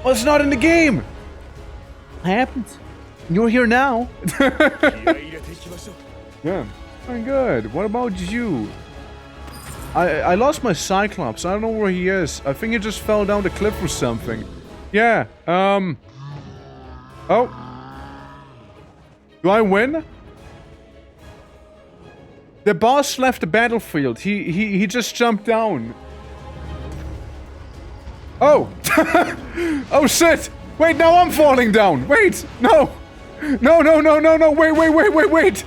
A: Well, it's not in the game! What happened? You're here now. Yeah. Doing good. What about you? I lost my Cyclops. I don't know where he is. I think he just fell down the cliff or something. Yeah, Oh. Do I win? The boss left the battlefield. He just jumped down. Oh! Oh shit! Wait, now I'm falling down! Wait! No! No, no, no, no, no! Wait, wait, wait, wait, wait!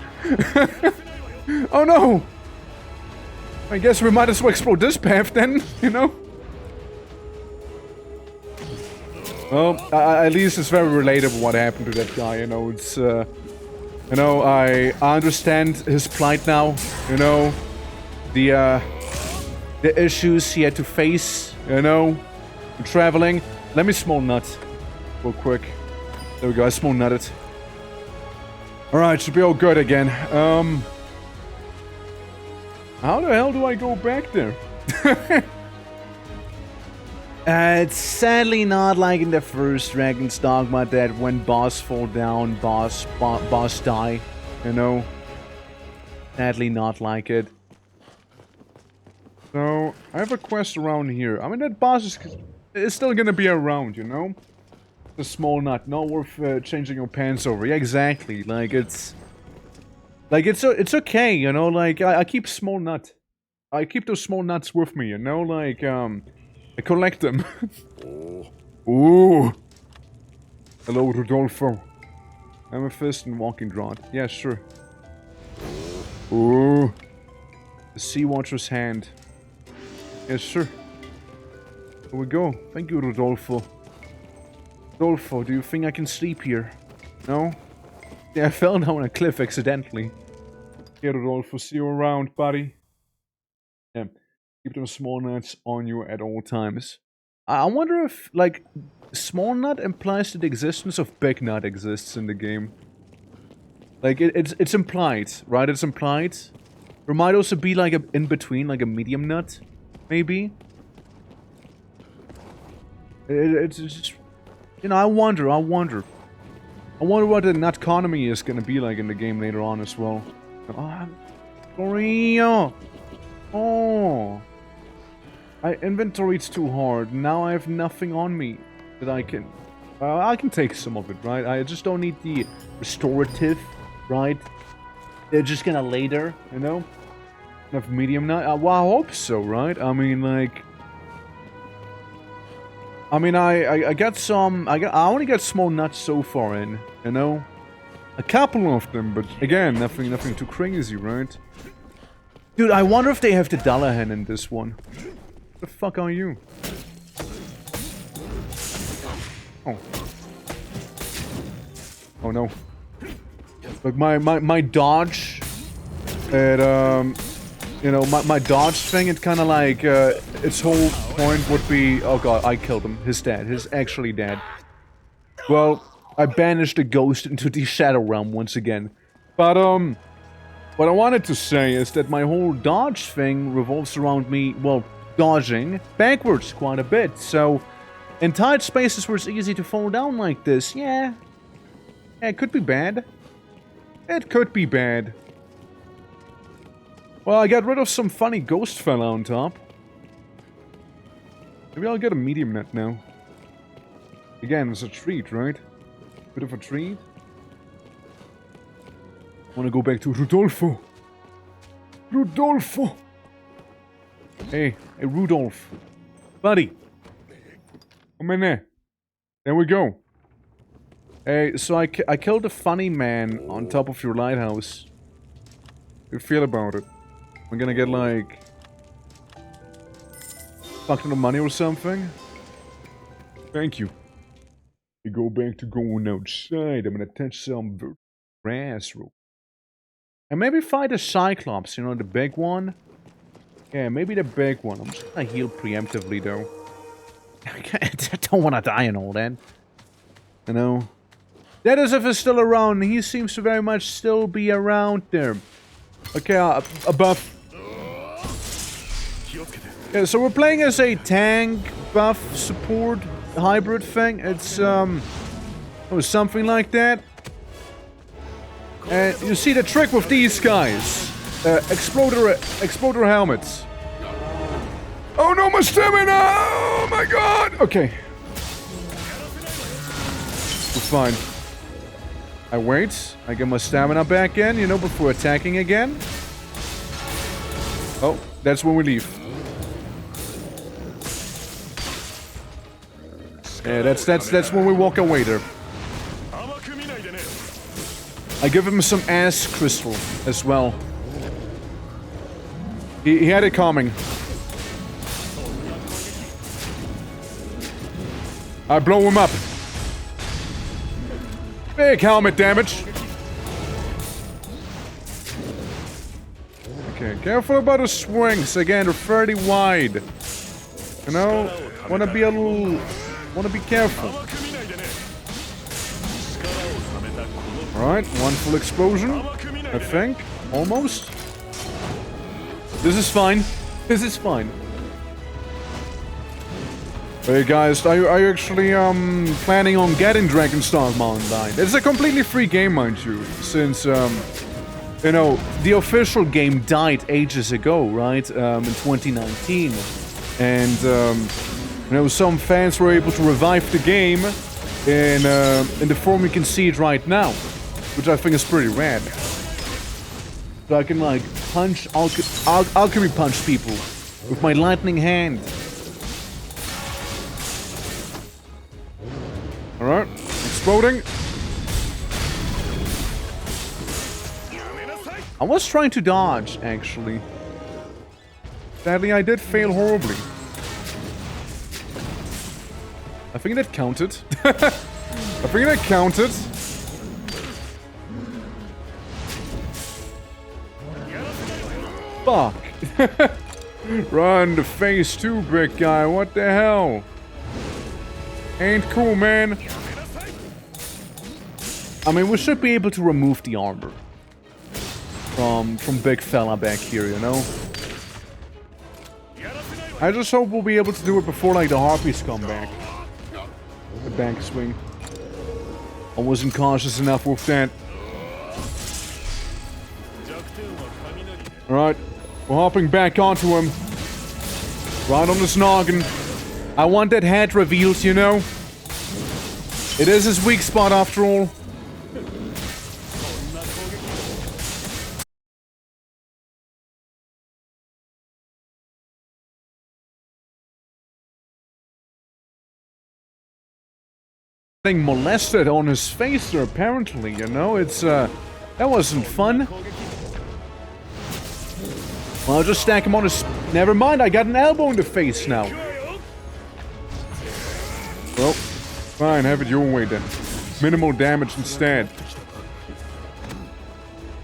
A: Oh no! I guess we might as well explore this path then, you know? Well, at least it's very relatable what happened to that guy, you know, it's, you know, I understand his plight now, you know? The issues he had to face, you know? Traveling. Let me small nut. Real quick. There we go, I small nutted. Alright, should be all good again. How the hell do I go back there? It's sadly not like in the first Dragon's Dogma that when boss fall down, boss die, you know? Sadly not like it. So, I have a quest around here. I mean, that boss is still gonna be around, you know? The small nut, not worth changing your pants over. Yeah, exactly. Like, it's... Like, it's okay, you know? Like, I keep small nut. I keep those small nuts with me, you know? Like, I collect them. Ooh. Hello, Rodolfo. Amethyst and walking rod. Yeah, sure. Ooh. The Sea Watcher's hand. Yeah, sure. Here we go. Thank you, Rodolfo. Rodolfo, do you think I can sleep here? No? Yeah, I fell down a cliff accidentally. Yeah, Rodolfo, see you around, buddy. Yeah. Keep them small nuts on you at all times. I wonder if, like, small nut implies that the existence of big nut exists in the game. Like, it's implied, right? It's implied. There might also be, like, a in-between, like a medium nut, maybe. It's just... You know, I wonder. I wonder what the nut economy is gonna be like in the game later on as well. Oh, Korea! Oh! I inventoried too hard. Now I have nothing on me that I can... I can take some of it, right? I just don't need the restorative, right? They're just gonna later, you know? Have medium nut? Well, I hope so, right? I mean, like... I got some... I only got small nuts so far in, you know? A couple of them, but again, nothing too crazy, right? Dude, I wonder if they have the Dullahan in this one. What the fuck are you? Oh. Oh no. Look, my dodge... you know, my dodge thing, it kind of like, its whole point would be... Oh god, I killed him. He's dead. He's actually dead. Well, I banished the ghost into the Shadow Realm once again. But, what I wanted to say is that my whole dodge thing revolves around me, well, dodging backwards quite a bit. So, in tight spaces where it's easy to fall down like this, yeah, it could be bad. It could be bad. Well, I got rid of some funny ghost fella on top. Maybe I'll get a medium net now. Again, it's a treat, right? Bit of a treat. Wanna go back to Rodolfo. Rodolfo! Hey, Rudolph. Buddy. Come in there. There we go. Hey, so I killed a funny man on top of your lighthouse. How do you feel about it? I'm gonna get like... fuck ton of money or something? Thank you. We go back to going outside. I'm gonna touch some grass rope. And maybe fight a Cyclops, you know, the big one? Yeah, maybe the big one. I'm just gonna heal preemptively, though. I don't wanna die and all that. You know? That is if he's still around. He seems to very much still be around there. Okay, a buff. Yeah, so we're playing as a tank, buff, support, hybrid thing. It's, something like that. And you see the trick with these guys. Exploder helmets. Oh no, my stamina! Oh my god! Okay. We're fine. I wait. I get my stamina back in, you know, before attacking again. Oh, that's when we leave. Yeah, that's when we walk away there. I give him some ass crystal as well. He had it coming. I blow him up. Big helmet damage. Okay, careful about the swings. Again, they're fairly wide. You know, wanna be careful. Alright, one full explosion. I think. Almost. This is fine. This is fine. Hey guys, are you actually planning on getting DOGMA Online? It's a completely free game, mind you, since you know, the official game died ages ago, right? In 2019, and you know, some fans were able to revive the game in the form you can see it right now, which I think is pretty rad. So I can like punch alchemy punch people with my lightning hand. Alright, exploding. I was trying to dodge, actually. Sadly, I did fail horribly. I think that counted. I think that counted. Fuck. Run to phase 2, big guy. What the hell? Ain't cool, man. I mean, we should be able to remove the armor from big fella back here, you know? I just hope we'll be able to do it before, like, the harpies come back. The bank swing. I wasn't cautious enough with that. Alright, we're hopping back onto him. Right on his noggin. I want that head revealed, you know? It is his weak spot after all. Getting molested on his face there, apparently, you know? It's, that wasn't fun. Well, I'll just stack him on his... Never mind, I got an elbow in the face now. Well, fine, have it your way then. Minimal damage instead.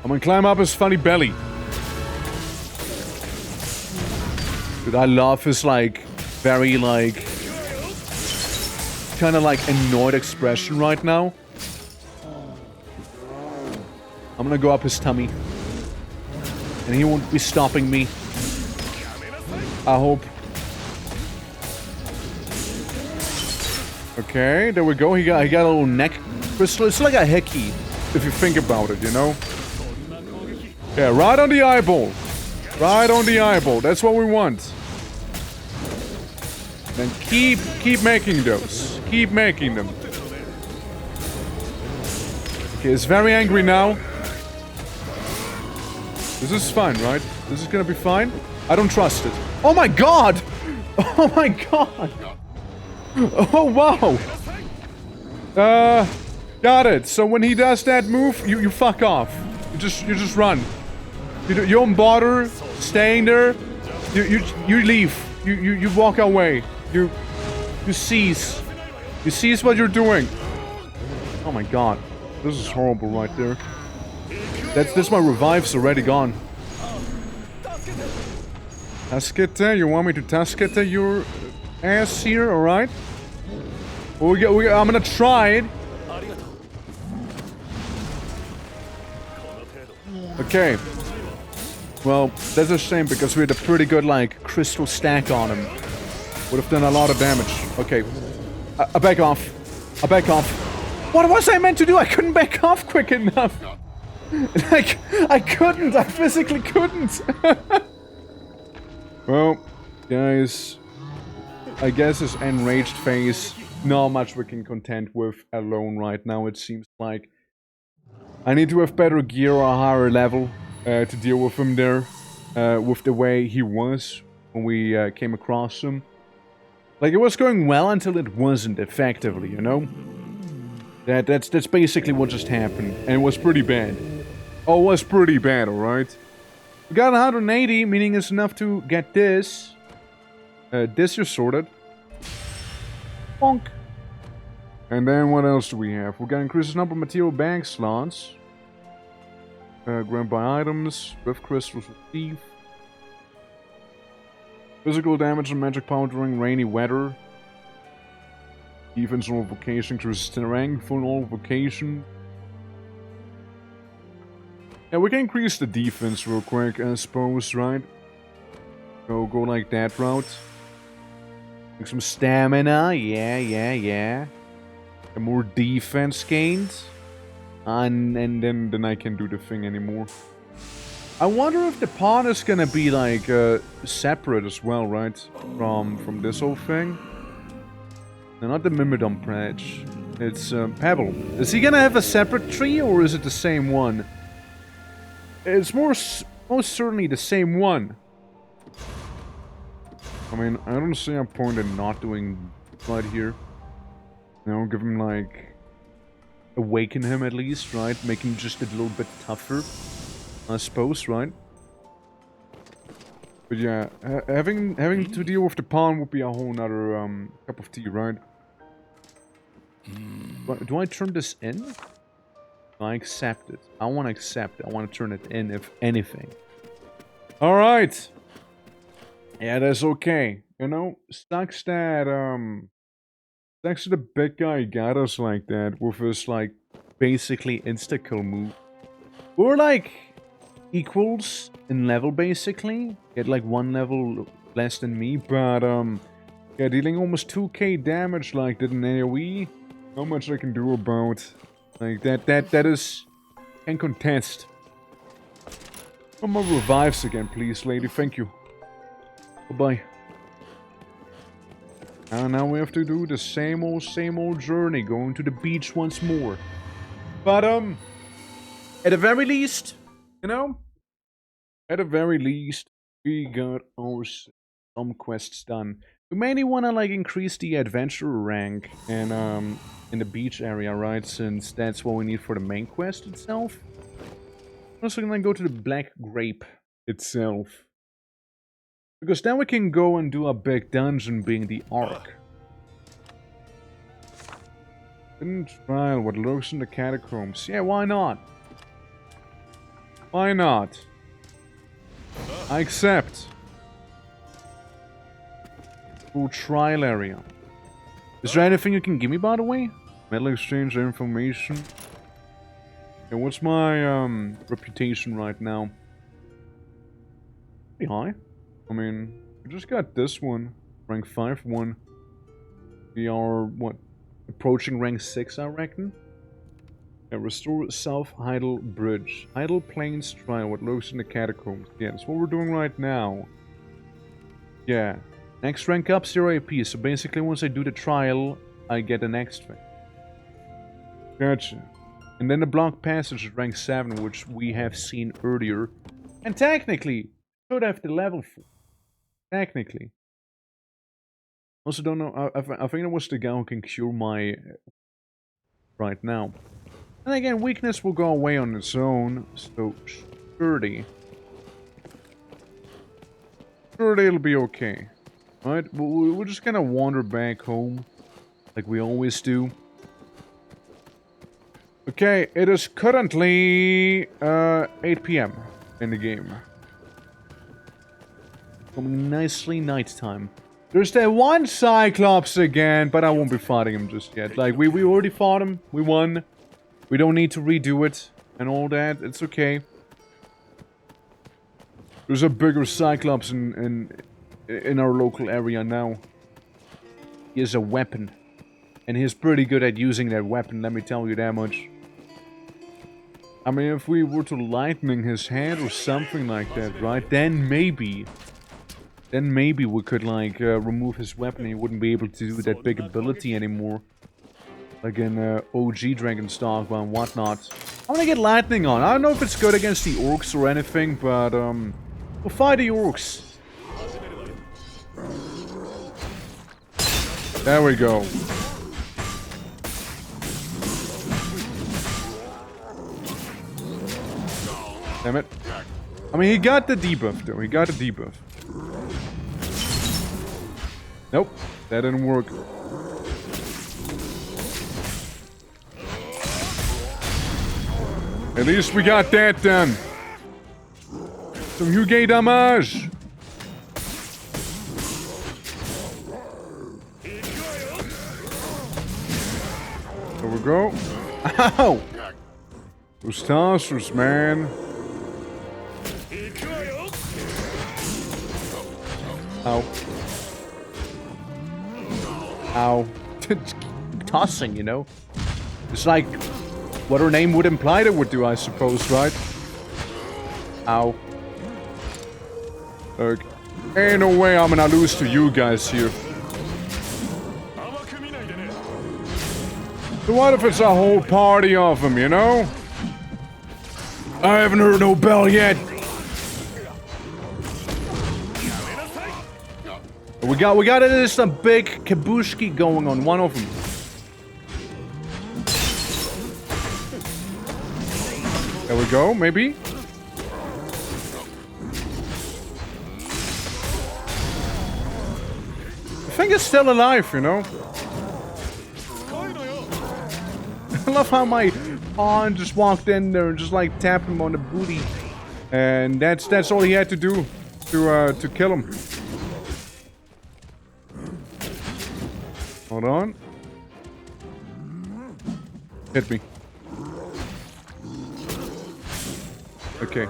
A: I'm gonna climb up his funny belly. Dude, I love his, like, very, like... kind of, like, annoyed expression right now. I'm gonna go up his tummy. And he won't be stopping me. I hope. Okay, there we go. He got a little neck crystal. It's like a hickey, if you think about it, you know? Yeah, right on the eyeball. Right on the eyeball. That's what we want. Then keep making those. Keep making them. Okay, it's very angry now. This is fine, right? This is gonna be fine. I don't trust it. Oh my god! Oh my god! Oh wow! Got it. So when he does that move, you fuck off. You just run. You don't bother staying there. You leave. You walk away. You cease. You cease what you're doing. Oh my god. This is horrible right there. That's my revive's already gone. Taskete, you want me to taskete your ass here, alright? I'm gonna try it. Okay. Well, that's a shame because we had a pretty good, like, crystal stack on him. Would have done a lot of damage. Okay. I back off. I back off. What was I meant to do? I couldn't back off quick enough. Like, I couldn't. I physically couldn't. Well, guys. I guess this enraged phase, not much we can contend with alone right now, it seems like. I need to have better gear or a higher level to deal with him there. With the way he was when we came across him. Like, it was going well until it wasn't, effectively, you know? That's basically what just happened, and it was pretty bad. Oh, it was pretty bad, alright? We got 180, meaning it's enough to get this. This is sorted. Bonk. And then what else do we have? We got increases number of material bank slots. Grant by items. With crystals received. Physical damage and magic power during rainy weather. Defense or vocation increases the rank for all vocation. Yeah, we can increase the defense real quick, I suppose, right? Go like that route. Make some stamina, yeah. And more defense gained. And then I can do the thing anymore. I wonder if the pawn is gonna be like separate as well, right? From this whole thing. No, not the Mimidon branch. It's Pebble. Is he gonna have a separate tree or is it the same one? It's most certainly the same one. I mean, I don't see a point in not doing right here. You know, give him like... awaken him at least, right? Make him just a little bit tougher. I suppose, right? But yeah, having to deal with the pawn would be a whole nother cup of tea, right? But do I turn this in? I accept it. I want to accept it. I want to turn it in, if anything. Alright! Yeah, that's okay. You know, sucks that, thanks to the big guy got us like that with his, like, basically insta-kill move. We're, like, equals in level, basically. Get, like, 1 level less than me, but, yeah, dealing almost 2k damage like that in AoE. Not much I can do about. Like, that is... can contest. One more revives again, please, lady. Thank you. Bye-bye. And now we have to do the same old journey, going to the beach once more. But, at the very least, you know, at the very least, we got our some quests done. We mainly want to, like, increase the adventurer rank and, in the beach area, right? Since that's what we need for the main quest itself. I'm also gonna go to the Black Grape itself. Because then we can go and do a big dungeon being the Ark. Hidden trial, what lurks in the catacombs. Yeah, why not? Why not? I accept. Full trial area. Is there anything you can give me, by the way? Metal exchange information. Yeah, what's my reputation right now? Pretty high. I mean, we just got this one. Rank 5 one. We are, what? Approaching rank 6, I reckon. Yeah, restore self-idle bridge. Idle plains trial, what lurks in the catacombs. Yeah, that's what we're doing right now. Yeah. Next rank up, 0 AP. So basically, once I do the trial, I get the next thing. Gotcha. And then the block passage at rank 7, which we have seen earlier. And technically, should have the level for. Technically. Also don't know, I think it was the guy who can cure my... right now. And again, weakness will go away on its own, so sturdy. Sturdy it'll be okay. Right, we're just gonna wander back home, like we always do. Okay, it is currently 8 PM in the game. Coming nicely nighttime. There's that one Cyclops again, but I won't be fighting him just yet. Like, we already fought him, we won. We don't need to redo it and all that, it's okay. There's a bigger Cyclops in our local area now. He has a weapon. And he's pretty good at using that weapon, let me tell you that much. I mean, if we were to lightning his head or something like that, right? Then maybe we could, like, remove his weapon and he wouldn't be able to do that big ability anymore. Like in OG Dragon's Dogma and whatnot. I'm gonna get lightning on. I don't know if it's good against the orcs or anything, but, we'll fight the orcs. There we go. Damn it. I mean, he got the debuff, though. He got the debuff. Nope. That didn't work. At least we got that done. Some Huguet damage. There we go. Ow! Those tossers, man. Ow. Ow. Tossing, you know? It's like what her name would imply it would do, I suppose, right? Ow. Look. Ain't no way I'm gonna lose to you guys here. So what if it's a whole party of them, you know? I haven't heard no bell yet. We got this a big kabushki going on, one of them. There we go, maybe. I think it's still alive, you know. I love how my pawn just walked in there and just like tapped him on the booty, and that's all he had to do to kill him. Hold on. Hit me. Okay.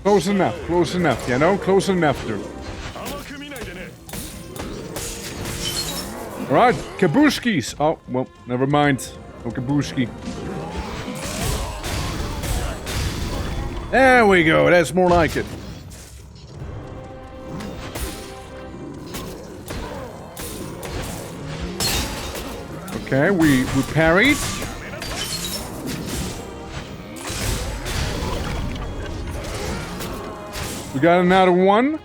A: Close enough, you know? Close enough, dude. Alright, kabushkis! Oh, well, never mind. No kabushki. There we go, that's more like it. Okay, we parried. We got another one.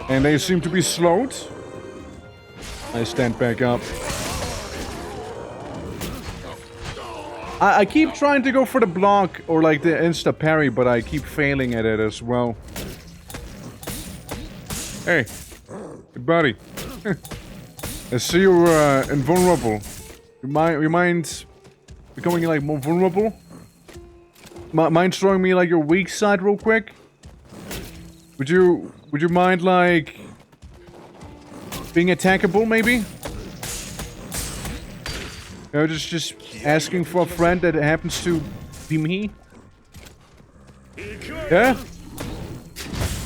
A: And they seem to be slowed. I stand back up. I keep trying to go for the block or like the insta parry, but I keep failing at it as well. Hey, good buddy. I see you're invulnerable. You mind becoming like more vulnerable? Mind showing me like your weak side real quick? Would you mind like being attackable maybe? You know, just asking for a friend that happens to be me? Yeah?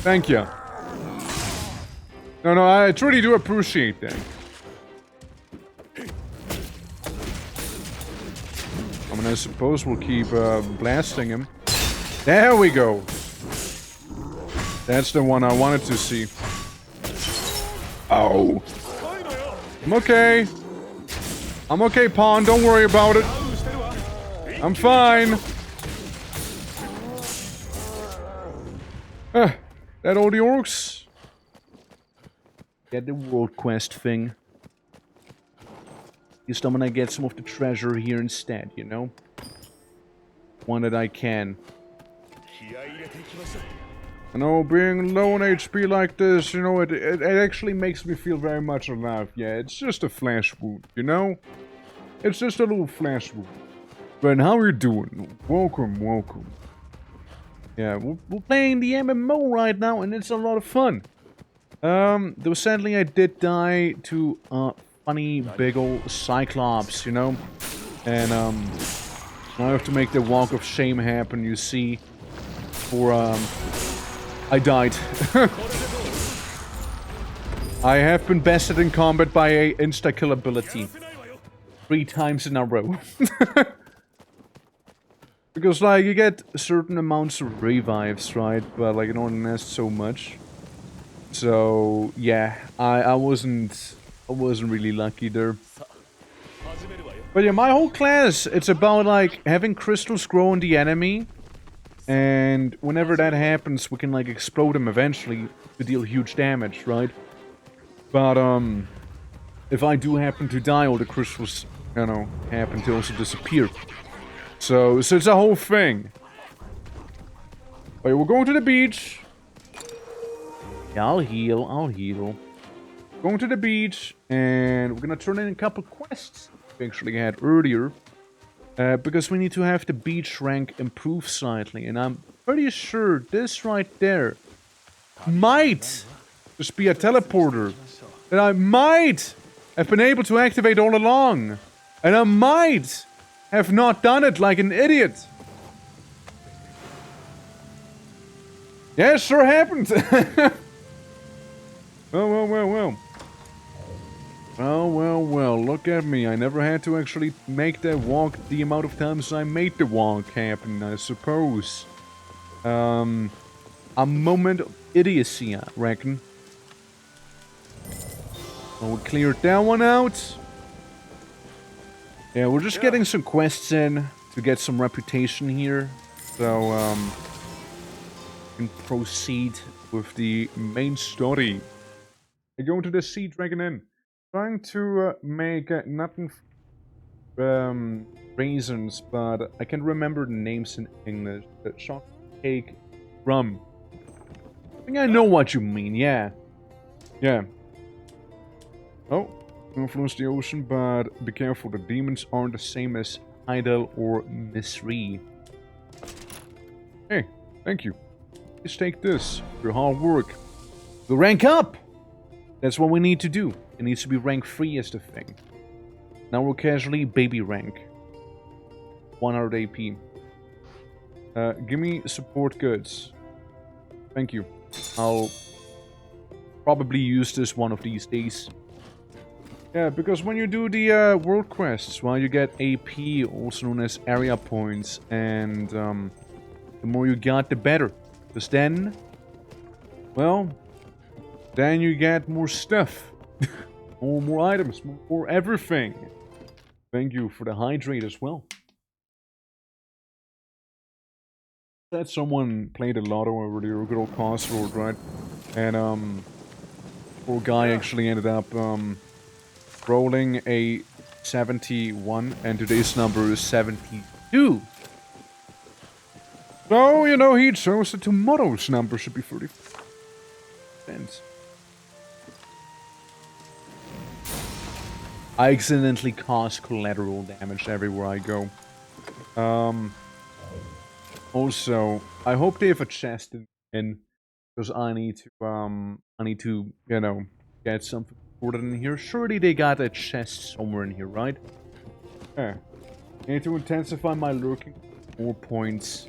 A: Thank you. No, I truly do appreciate that. I mean, I suppose we'll keep blasting him. There we go. That's the one I wanted to see. Oh. I'm okay. I'm okay, Pawn. Don't worry about it. I'm fine. That all the orcs? Get the world quest thing. At least I'm gonna get some of the treasure here instead, you know? One that I can. I know, being low on HP like this, you know, it actually makes me feel very much alive. Yeah, it's just a flesh wound, you know? It's just a little flesh wound. But how are you doing? Welcome. Yeah, we're playing the MMO right now, and it's a lot of fun. Though sadly I did die to funny big old Cyclops, you know? And Now I have to make the walk of shame happen, you see. For, I died. I have been bested in combat by a insta-kill ability. 3 times in a row. Because, like, you get certain amounts of revives, right? But, like, it only lasts so much. So, yeah, I wasn't really lucky there. But yeah, my whole class, it's about, like, having crystals grow on the enemy. And whenever that happens, we can, like, explode them eventually to deal huge damage, right? But, if I do happen to die, all the crystals, you know, happen to also disappear. So it's a whole thing. Wait, we're going to the beach. Yeah, I'll heal. Going to the beach, and we're gonna turn in a couple quests we actually had earlier. Because we need to have the beach rank improve slightly, and I'm pretty sure this right there might just be a teleporter that I might have been able to activate all along. And I might have not done it like an idiot. Yeah, it sure happened. Well. Well, look at me. I never had to actually make that walk the amount of times I made the walk happen, I suppose. A moment of idiocy, I reckon. Well, we cleared that one out. Yeah, we're just getting some quests in to get some reputation here. So, we can proceed with the main story. I go into the Sea Dragon Inn. Trying to make nothing raisins, but I can remember the names in English. Chocolate cake rum. I think I know what you mean, yeah. Yeah. Oh, influence the ocean, but be careful, the demons aren't the same as Idle or Misri. Hey, thank you. Please take this for your hard work. We'll rank up! That's what we need to do. It needs to be rank 3 as the thing. Now we're casually baby rank. 100 AP. Give me support goods. Thank you. I'll probably use this one of these days. Yeah, because when you do the world quests, well, you get AP, also known as area points, and the more you got, the better. Because then, well, then you get more stuff. more items, more everything. Thank you for the hydrate as well. That someone played a lotto over the good old crossroad, right? And poor guy actually ended up rolling a 71, and today's number is 72. So, you know, he chose that tomorrow's number should be 30 cents. I accidentally cause collateral damage everywhere I go. Also, I hope they have a chest in, because I need to, you know, get something sorted in here. Surely they got a chest somewhere in here, right? Yeah. I need to intensify my lurking. More points.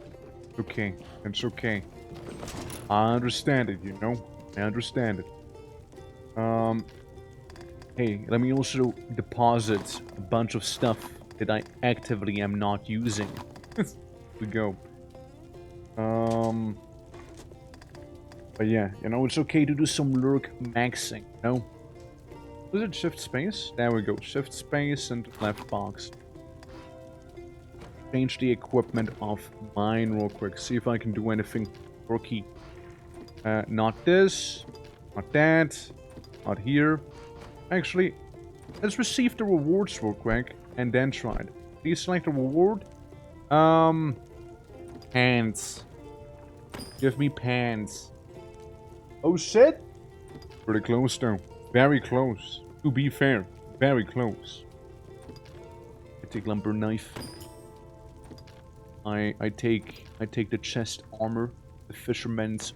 A: Okay, it's okay. I understand it, you know? I understand it. Hey, let me also deposit a bunch of stuff that I actively am not using. Here we go. But yeah, you know, it's okay to do some lurk maxing, you know? Was it shift space? There we go. Shift space and left box. Change the equipment of mine real quick. See if I can do anything quirky. Not this. Not that. Not here. Actually, let's receive the rewards real quick and then try it. Please select a reward. Pants. Give me pants. Oh shit! Pretty close though. Very close. To be fair, very close. I take lumber knife. I take the chest armor, the fisherman's.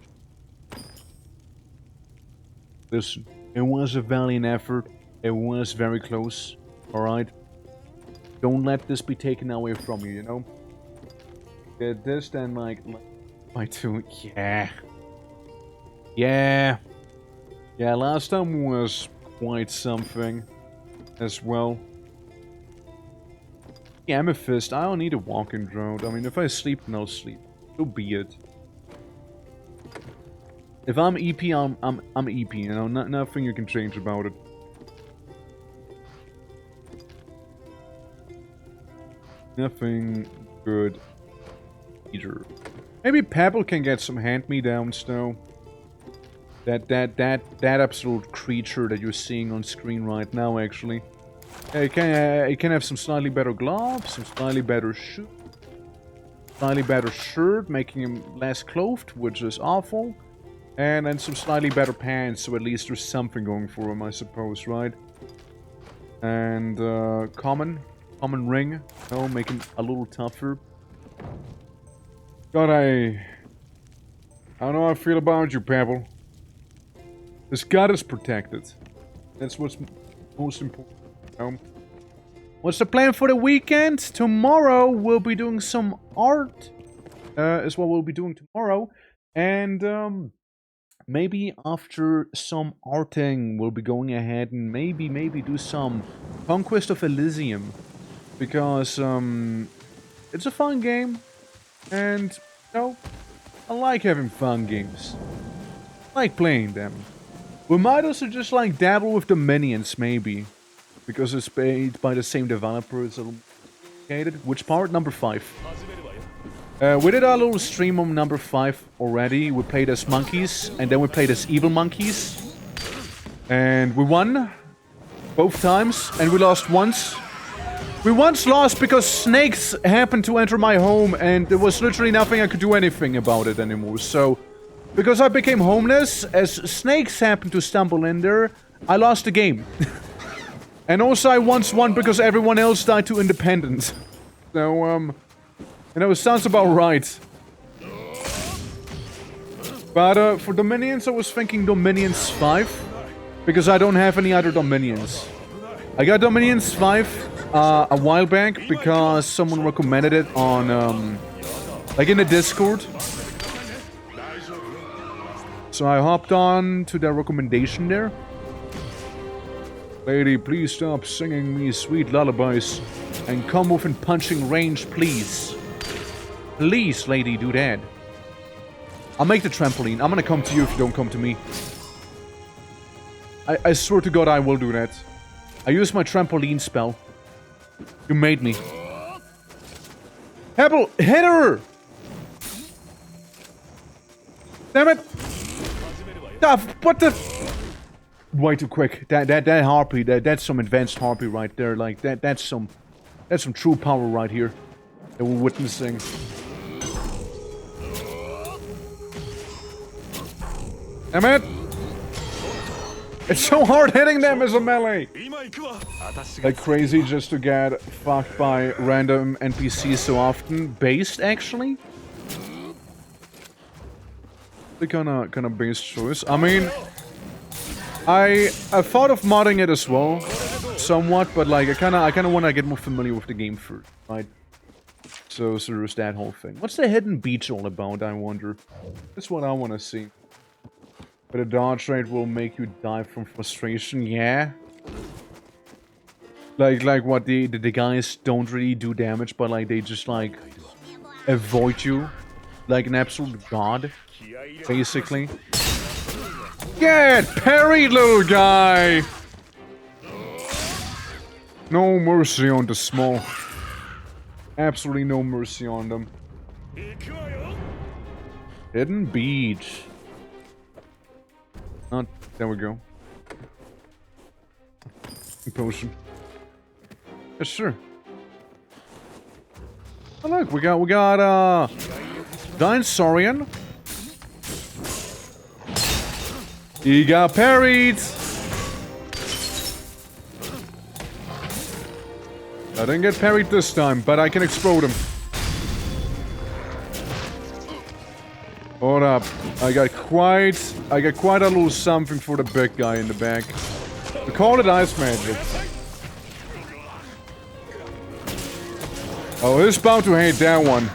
A: Listen, it was a valiant effort. It was very close. Alright? Don't let this be taken away from you, you know? Get this, then like by 2. Yeah. Yeah. Yeah, last time was quite something as well. The amethyst, I don't need a walking drone. I mean, if I sleep, then I'll sleep. So be it. If I'm EP, I'm EP, you know, nothing you can change about it. Nothing good either. Maybe Pebble can get some hand-me-downs though. That absolute creature that you're seeing on screen right now, actually. It can have some slightly better gloves, some slightly better shoe, slightly better shirt, making him less clothed, which is awful. And then some slightly better pants, so at least there's something going for him, I suppose, right? And common ring, you know, make him a little tougher. God, I don't know how I feel about you, Pebble. This god is protected. That's what's most important. You know? What's the plan for the weekend? Tomorrow we'll be doing some art. Is what we'll be doing tomorrow. And maybe after some arting, we'll be going ahead and maybe do some Conquest of Elysium. Because it's a fun game. And, you know, I like having fun games. I like playing them. We might also just like dabble with the minions, maybe. Because it's made by the same developer as located. Which part? Number 5. We did our little stream on number 5 already. We played as monkeys, and then we played as evil monkeys. And we won both times, and we lost once. We once lost because snakes happened to enter my home, and there was literally nothing I could do anything about it anymore. So, because I became homeless, as snakes happened to stumble in there, I lost the game. And also I once won because everyone else died to independence. So, you know, it sounds about right. But for Dominions, I was thinking Dominions 5. Because I don't have any other Dominions. I got Dominions 5 a while back because someone recommended it on, like in the Discord. So I hopped on to their recommendation there. Lady, please stop singing me sweet lullabies and come within punching range, please. Please, lady, do that. I'll make the trampoline. I'm gonna come to you if you don't come to me. I swear to God I will do that. I used my trampoline spell. You made me. Pebble, hit her! Damn it! What the? Way too quick. That harpy, that's some advanced harpy right there. Like that's some true power right here that we're witnessing. Damn it! It's so hard hitting them as a melee! Like crazy just to get fucked by random NPCs so often. Based, actually? The kind of based choice. I mean, I thought of modding it as well, somewhat, but like I kind of want to get more familiar with the game first, right? So there's that whole thing. What's the hidden beach all about, I wonder? That's what I want to see. But a dodge rate will make you die from frustration, yeah? Like what, the guys don't really do damage, but like they just like avoid you. Like an absolute god, basically. Get parried, little guy! No mercy on the small. Absolutely no mercy on them. Hidden beach. Oh, there we go. Potion. Yeah, sure. Oh look, we got Dinosaurian. He got parried. I didn't get parried this time, but I can explode him. Hold up. I got quite a little something for the big guy in the back. We call it ice magic. Oh, he's bound to hate that one.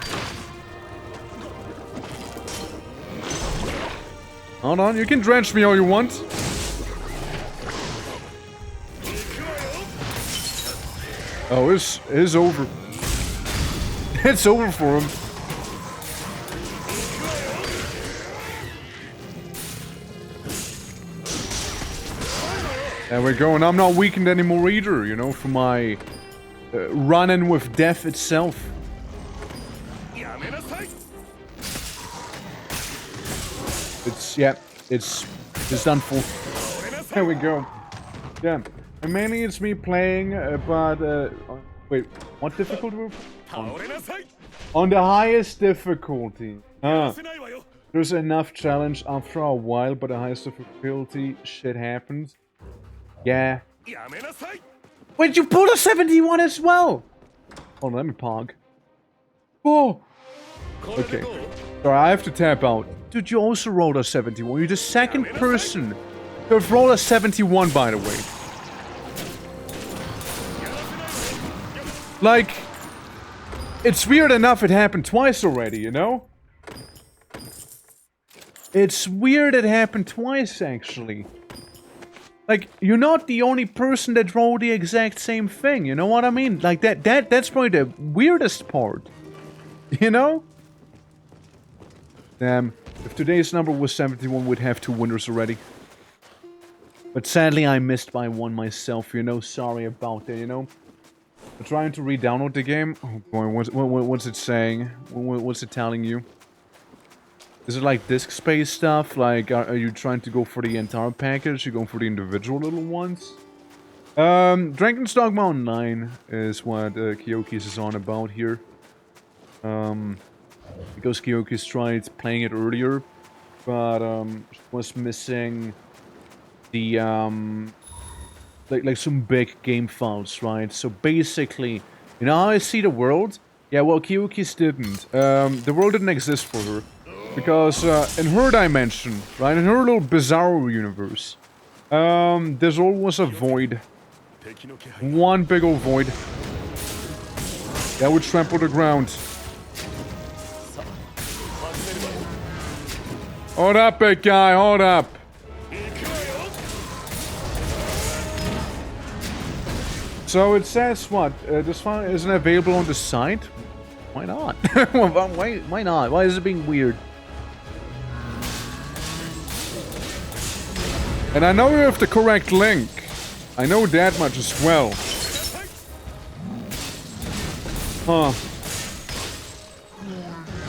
A: Hold on, you can drench me all you want. Oh, it's over. It's over for him. There we go, and I'm not weakened anymore either, you know, from my run-in with death itself. It's done for. There we go. Yeah, and mainly it's me playing, but wait, what difficulty? On the highest difficulty. There's enough challenge after a while, but the highest difficulty shit happens. Yeah. Wait, you pulled a 71 as well? Oh, let me pog. Oh. Okay. Sorry, I have to tap out. Dude, you also rolled a 71. You're the second person to have rolled a 71, by the way. Like, it's weird enough it happened twice already, you know? It's weird it happened twice, actually. Like, you're not the only person that rolled the exact same thing, you know what I mean? Like, that's probably the weirdest part. You know? Damn. If today's number was 71, we'd have 2 winners already. But sadly, I missed by 1 myself, you know? Sorry about that, you know? I'm trying to re-download the game. Oh boy, what's it saying? What's it telling you? Is it like disk space stuff? Like, are you trying to go for the entire package? You going for the individual little ones? Dragon's Dogma Online is what Kyoki's is on about here. Because Kyoki's tried playing it earlier, but was missing the like some big game files, right? So basically, you know how I see the world? Yeah, well, Kyoki's didn't. The world didn't exist for her. Because in her dimension, right, in her little bizarro universe, there's always a void. One big old void. That would trample the ground. Hold up, big guy, hold up. So it says what? This file isn't available on the site? Why not? Why not? Why is it being weird? And I know you have the correct link. I know that much as well. Huh.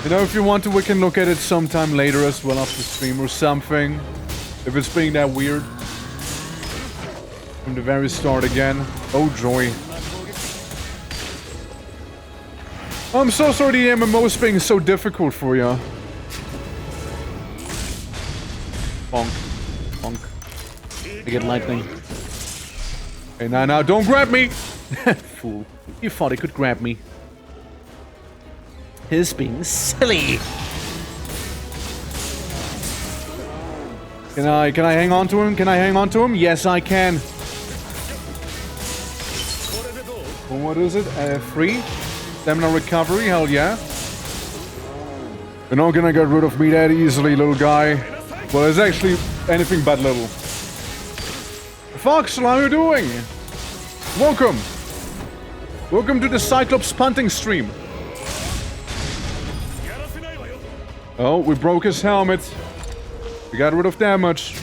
A: You know, if you want to, we can look at it sometime later as well after stream or something. If it's being that weird. From the very start again. Oh joy. I'm so sorry the MMO's being so difficult for you. Bonk. Bonk. I get lightning. Hey, now, don't grab me! Fool. You thought he could grab me. He's being silly. Can I hang on to him? Can I hang on to him? Yes, I can. Well, what is it? 3? Stamina recovery? Hell yeah. You're not gonna get rid of me that easily, little guy. Well, it's actually anything but little. Fox, how are you doing? Welcome. Welcome to the Cyclops punting stream. Oh, we broke his helmet. We got rid of damage.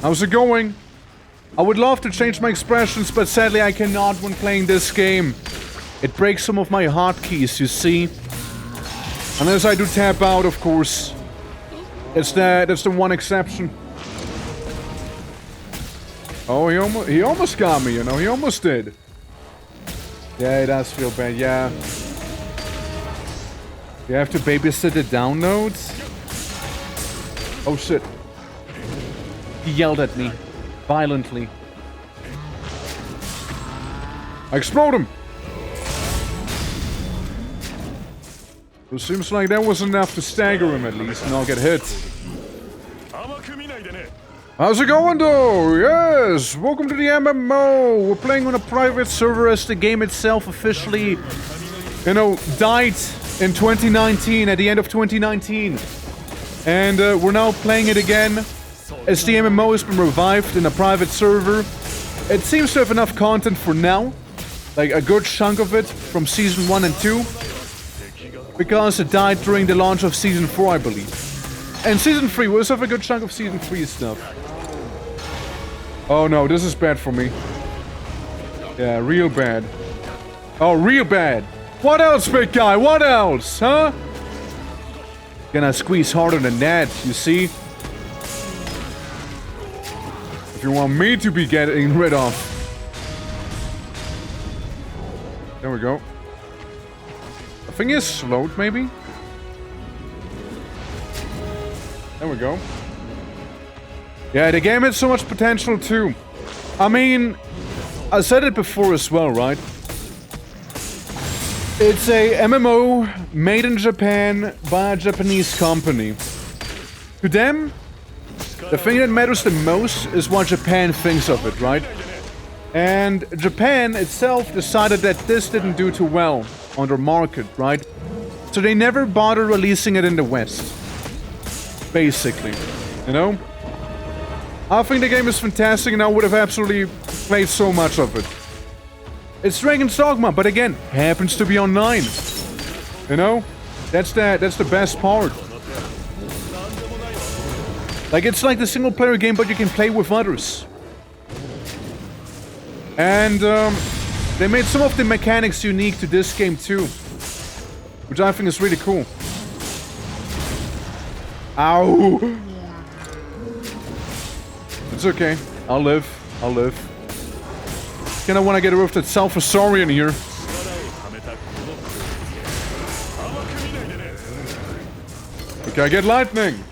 A: How's it going? I would love to change my expressions, but sadly I cannot when playing this game. It breaks some of my hotkeys, you see. Unless I do tap out, of course. That's the one exception. Oh, he almost got me, you know. He almost did. Yeah, it does feel bad, yeah. You have to babysit the downloads? Oh shit. He yelled at me. Violently. I explode him! It seems like that was enough to stagger him at least, and I'll get hit. How's it going though? Yes! Welcome to the MMO! We're playing on a private server as the game itself officially, you know, died in 2019, at the end of 2019. And we're now playing it again, as the MMO has been revived in a private server. It seems to have enough content for now, like a good chunk of it from Season 1 and 2, because it died during the launch of Season 4, I believe. And Season 3 was have a good chunk of Season 3 stuff. Oh no, this is bad for me. Yeah, real bad. Oh, real bad. What else, big guy? What else, huh? Gonna squeeze harder than that, you see? If you want me to be getting rid of. There we go. I think it's slowed, maybe? There we go. Yeah, the game has so much potential too. I mean, I said it before as well, right? It's a MMO made in Japan by a Japanese company. To them, the thing that matters the most is what Japan thinks of it, right? And Japan itself decided that this didn't do too well on their market, right? So they never bothered releasing it in the West. Basically, you know? I think the game is fantastic and I would have absolutely played so much of it. It's Dragon's Dogma, but again, happens to be online. You know? That's the best part. Like, it's like the single player game, but you can play with others. And they made some of the mechanics unique to this game too, which I think is really cool. Ow! It's okay. I'll live. I'll live. Kinda wanna get rid of that Salvasaurian here. Okay, I get lightning!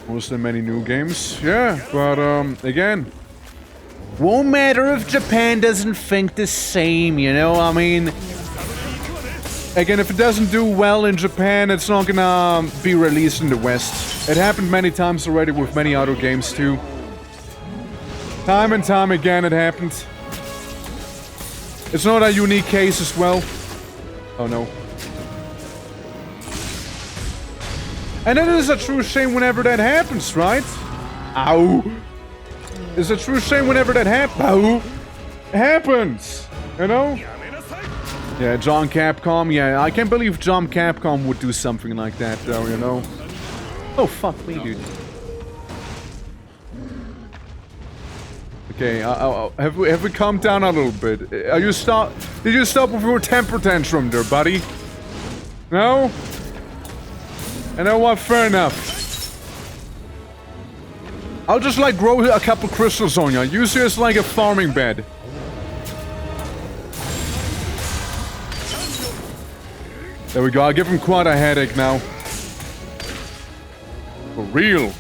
A: Was there many new games? Yeah, but again, won't matter if Japan doesn't think the same, you know? I mean, again, if it doesn't do well in Japan, it's not gonna be released in the West. It happened many times already with many other games too. Time and time again it happened. It's not a unique case as well. Oh no. And it is a true shame whenever that happens, right? Ow! It's a true shame whenever that happens! You know? Yeah, John Capcom, yeah, I can't believe John Capcom would do something like that though, you know? Oh, fuck me, dude. Okay, have we calmed down a little bit? Did you stop with your temper tantrum there, buddy? No? You know what? Fair enough. I'll just like grow a couple crystals on you. Use it as like a farming bed. There we go. I'll give him quite a headache now. For real.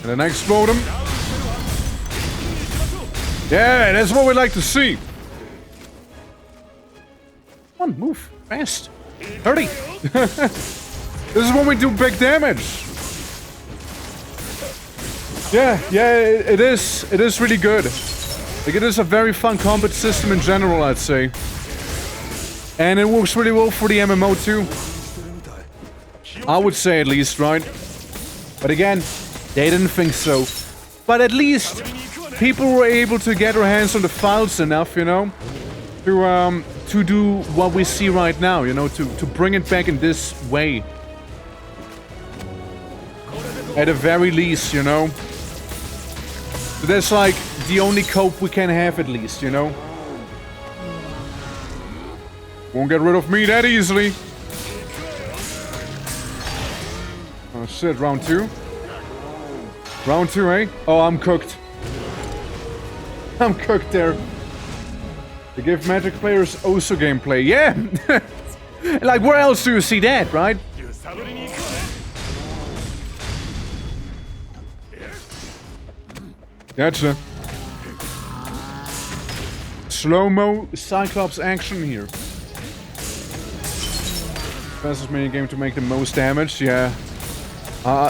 A: And then explode him. Yeah, that's what we like to see. Come on, move. Fast. 30. This is when we do big damage. Yeah, it is. It is really good. Like, it is a very fun combat system in general, I'd say. And it works really well for the MMO too. I would say at least, right? But again, they didn't think so. But at least people were able to get their hands on the files enough, you know? To do what we see right now, you know? To bring it back in this way. At the very least, you know? So that's like the only cope we can have at least, you know? Won't get rid of me that easily. Oh shit, round 2. Round 2, eh? Oh, I'm cooked. I'm cooked there. They give Magic players also gameplay. Yeah! Like, where else do you see that, right? Gotcha. Slow-mo Cyclops action here. Fastest minigame to make the most damage, yeah.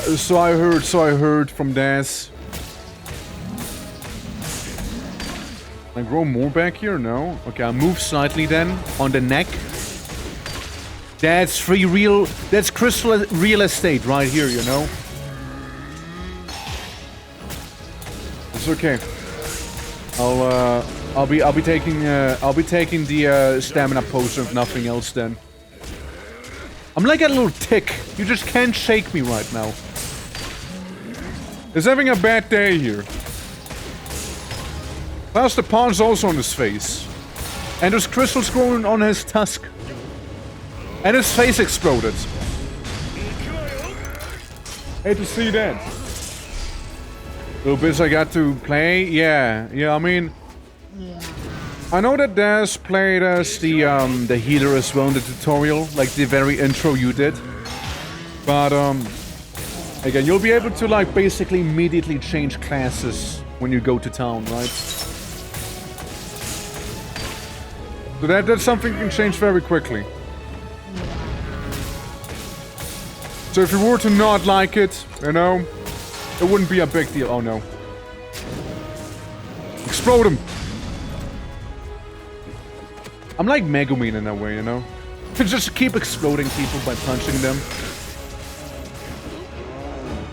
A: So I heard from Daz. Can I grow more back here? No. Okay, I'll move slightly then on the neck. That's that's crystal real estate right here, you know? It's okay. I'll be taking the stamina potion if nothing else then. I'm like a little tick. You just can't shake me right now. He's having a bad day here. Plus the pawn's also on his face. And there's crystals growing on his tusk. And his face exploded. Hate to see that. Little bits I got to play. Yeah, I mean... I know that Daz played as the healer as well in the tutorial. Like the very intro you did. But, again, you'll be able to, like, basically immediately change classes when you go to town, right? So that's something you can change very quickly. So if you were to not like it, you know, it wouldn't be a big deal. Oh no. Explode him! I'm like Megumin in that way, you know? Just keep exploding people by punching them.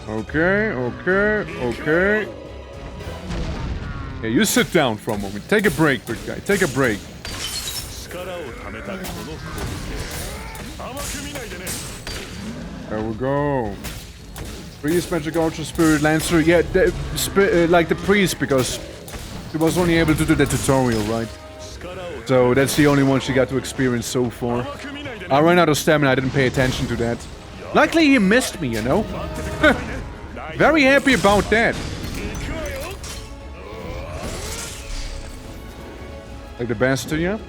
A: Okay. Yeah, you sit down for a moment. Take a break, big guy. Take a break. There we go. Priest, Magic Archer, Spirit Lancer. Yeah, like the priest, because she was only able to do the tutorial, right? So that's the only one she got to experience so far. I ran out of stamina, I didn't pay attention to that. Luckily he missed me, you know? Very happy about that. Like the best to you?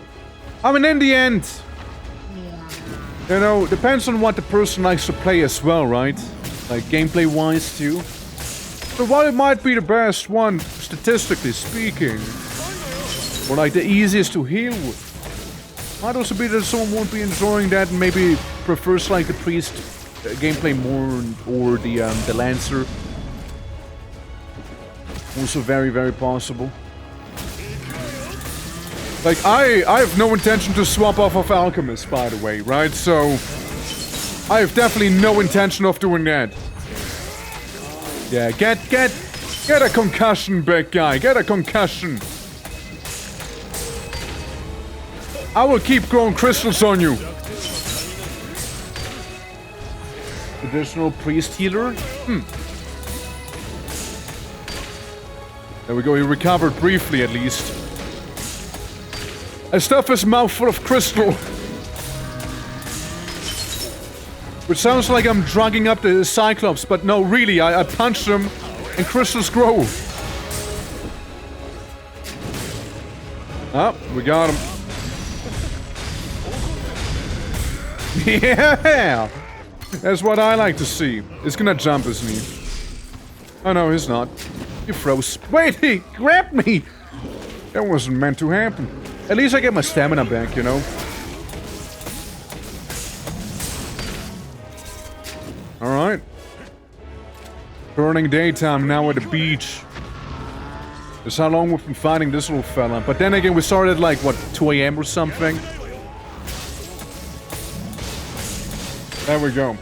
A: I mean, in the end, you know, depends on what the person likes to play as well, right? Like gameplay-wise too. So while it might be the best one, statistically speaking, or like the easiest to heal with, might also be that someone won't be enjoying that and maybe prefers like the priest gameplay more, or the lancer. Also very, very possible. Like, I have no intention to swap off of Alchemist, by the way, right? So, I have definitely no intention of doing that. Yeah, get a concussion, big guy. Get a concussion. I will keep growing crystals on you. Additional priest healer? There we go, he recovered briefly at least. I stuffed his mouth full of crystal. Which sounds like I'm drugging up the Cyclops, but no, really, I punched him and crystals grow. Ah, we got him. Yeah! That's what I like to see. He's gonna jump, isn't he? Oh no, he's not. He froze. Wait, he grabbed me! That wasn't meant to happen. At least I get my stamina back, you know? Alright. Burning daytime now at the beach. That's how long we've been fighting this little fella. But then again, we started at like, what, 2 AM or something? There we go.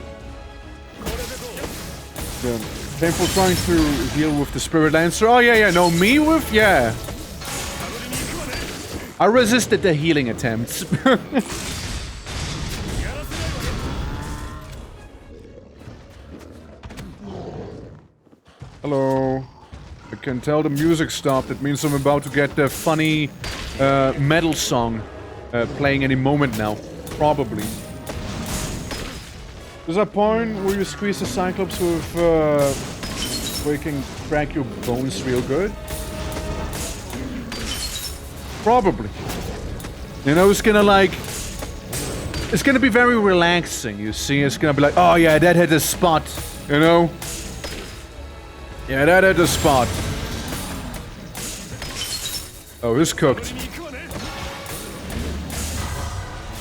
A: Good. Painful trying to heal with the Spirit Lancer. Oh, yeah, no, me with? Yeah. I resisted the healing attempts. Hello. I can tell the music stopped. It means I'm about to get the funny metal song playing any moment now. Probably. There's a point where you squeeze the Cyclops with where you can crack your bones real good. Probably. You know, it's gonna like... It's gonna be very relaxing, you see? It's gonna be like, oh yeah, that hit the spot. You know? Yeah, that hit the spot. Oh, it's cooked.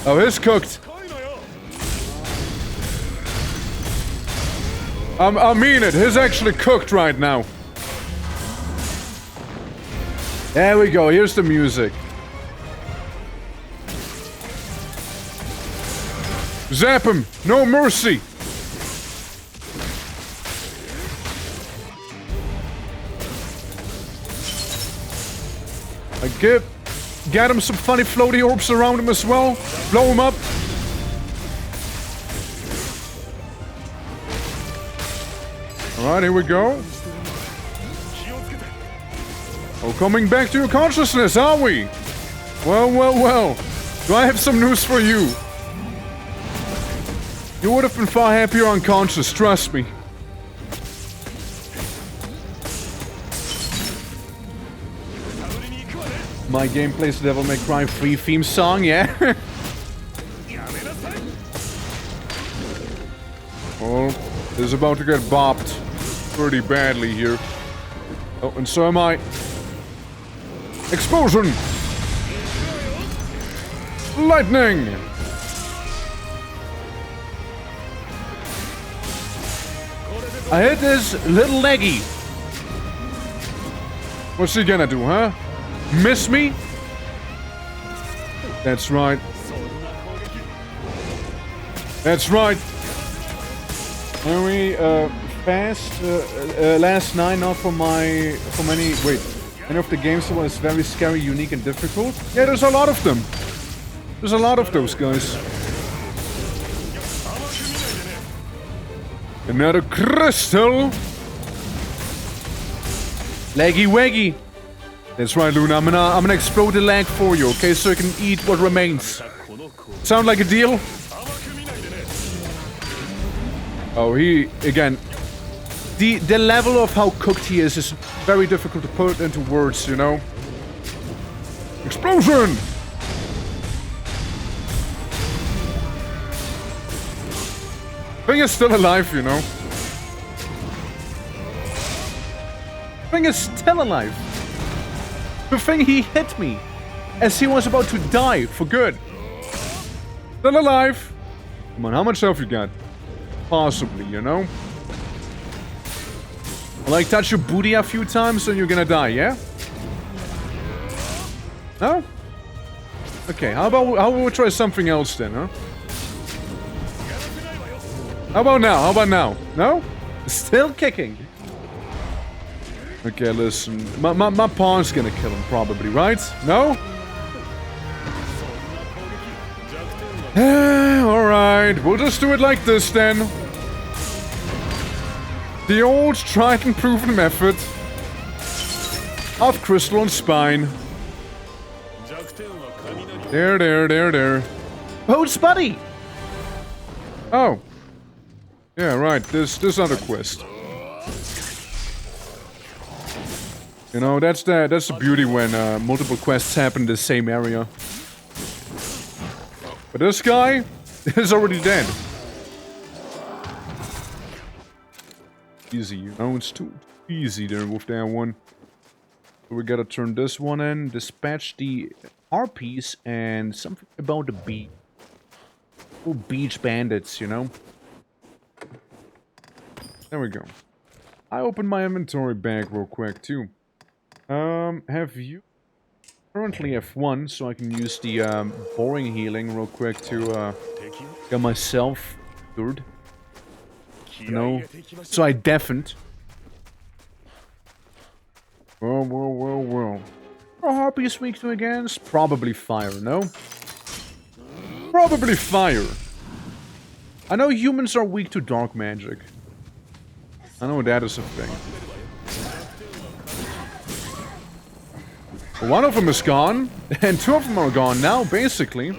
A: Oh, it's cooked. I mean it, he's actually cooked right now. There we go, here's the music. Zap him! No mercy! Get him some funny floaty orbs around him as well. Blow him up. Alright, here we go. Oh, coming back to your consciousness, are we? Well, well, well. Do I have some news for you? You would have been far happier unconscious, trust me. My game plays the Devil May Cry 3 theme song, yeah? Oh, this is about to get bopped pretty badly here. Oh, and so am I. Explosion! Lightning! I hit this little leggy. What's he gonna do, huh? Miss me? That's right. That's right. Very fast. Last night, not for my... Wait. Any of the games that was very scary, unique, and difficult? Yeah, there's a lot of them. There's a lot of those guys. Another crystal. Leggy waggy. That's right, Luna. I'm gonna explode the leg for you, okay? So you can eat what remains. Sound like a deal? Oh, again. The level of how cooked he is very difficult to put into words, you know? Explosion! Thing is still alive, you know? Thing is still alive. The thing he hit me as he was about to die for good. Still alive. Come on, how much health you got? Possibly, you know? Like, touch your booty a few times and you're gonna die, yeah? No? Okay, how about we try something else then, huh? How about now? How about now? No? Still kicking. Okay, listen. My pawn's gonna kill him, probably, right? No? Alright, we'll just do it like this then. The old tried and proven method of crystal and spine. There.
B: Who's Buddy?
A: Oh. Yeah, right, this other quest. You know, that's the beauty when multiple quests happen in the same area. But this guy is already dead. Easy, you know, it's too easy there with that one. So we gotta turn this one in, dispatch the harpies, and something about the beach. Oh, beach bandits, you know. There we go. I opened my inventory bag real quick too. Have you? Currently F1, so I can use the boring healing real quick to get myself cured. You know, so I deafened. Well. What are harpies weak to against? Probably fire, no? Probably fire. I know humans are weak to dark magic. I know that is a thing. One of them is gone, and two of them are gone now, basically.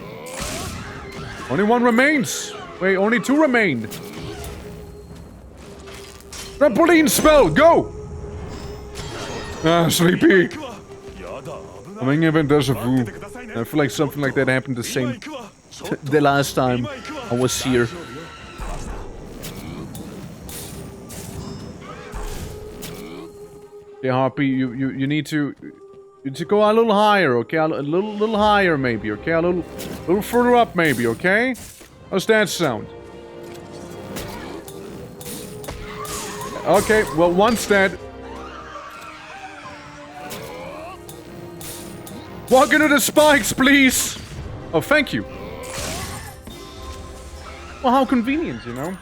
A: Only one remains. Wait, only two remain. Trampoline spell, go! Ah, sleepy. I'm having deja vu. I feel like something like that happened the last time I was here. Yeah, Harpy, you need to go a little higher, okay? A little higher, maybe, okay? A little further up, maybe, okay? How's that sound? Okay, well, one's dead. Walk into the spikes, please! Oh, thank you. Well, how convenient, you know?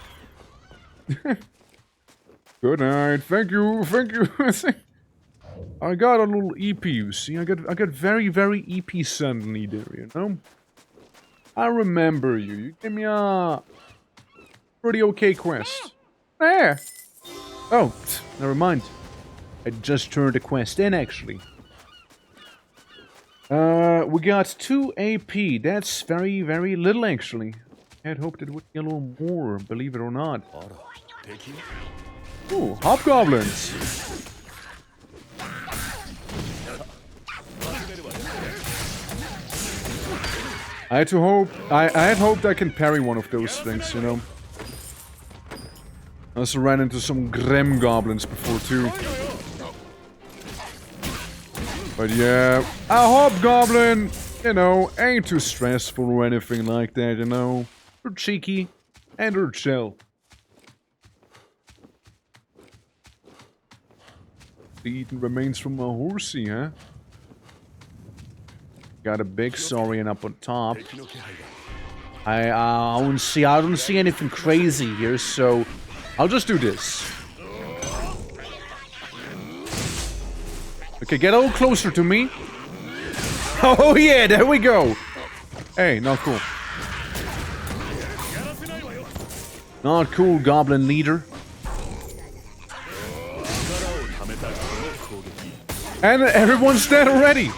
A: Good night. Thank you. Thank you. I got a little EP, you see. I got very, very EP suddenly there, you know? I remember you. You gave me a pretty okay quest. There! Oh, never mind. I just turned the quest in, actually. We got 2 AP. That's very, very little, actually. I had hoped it would be a little more, believe it or not. Ooh, hobgoblins! I had hoped I can parry one of those things, you know. I also ran into some grim goblins before, too. But yeah, a hobgoblin, you know, ain't too stressful or anything like that, you know. They're cheeky, and they're chill. The eaten remains from a horsey, huh? Got a big saurian up on top. I don't see anything crazy here, so I'll just do this. Okay, get a little closer to me. Oh yeah, there we go. Hey, not cool. Not cool, goblin leader. And everyone's dead already.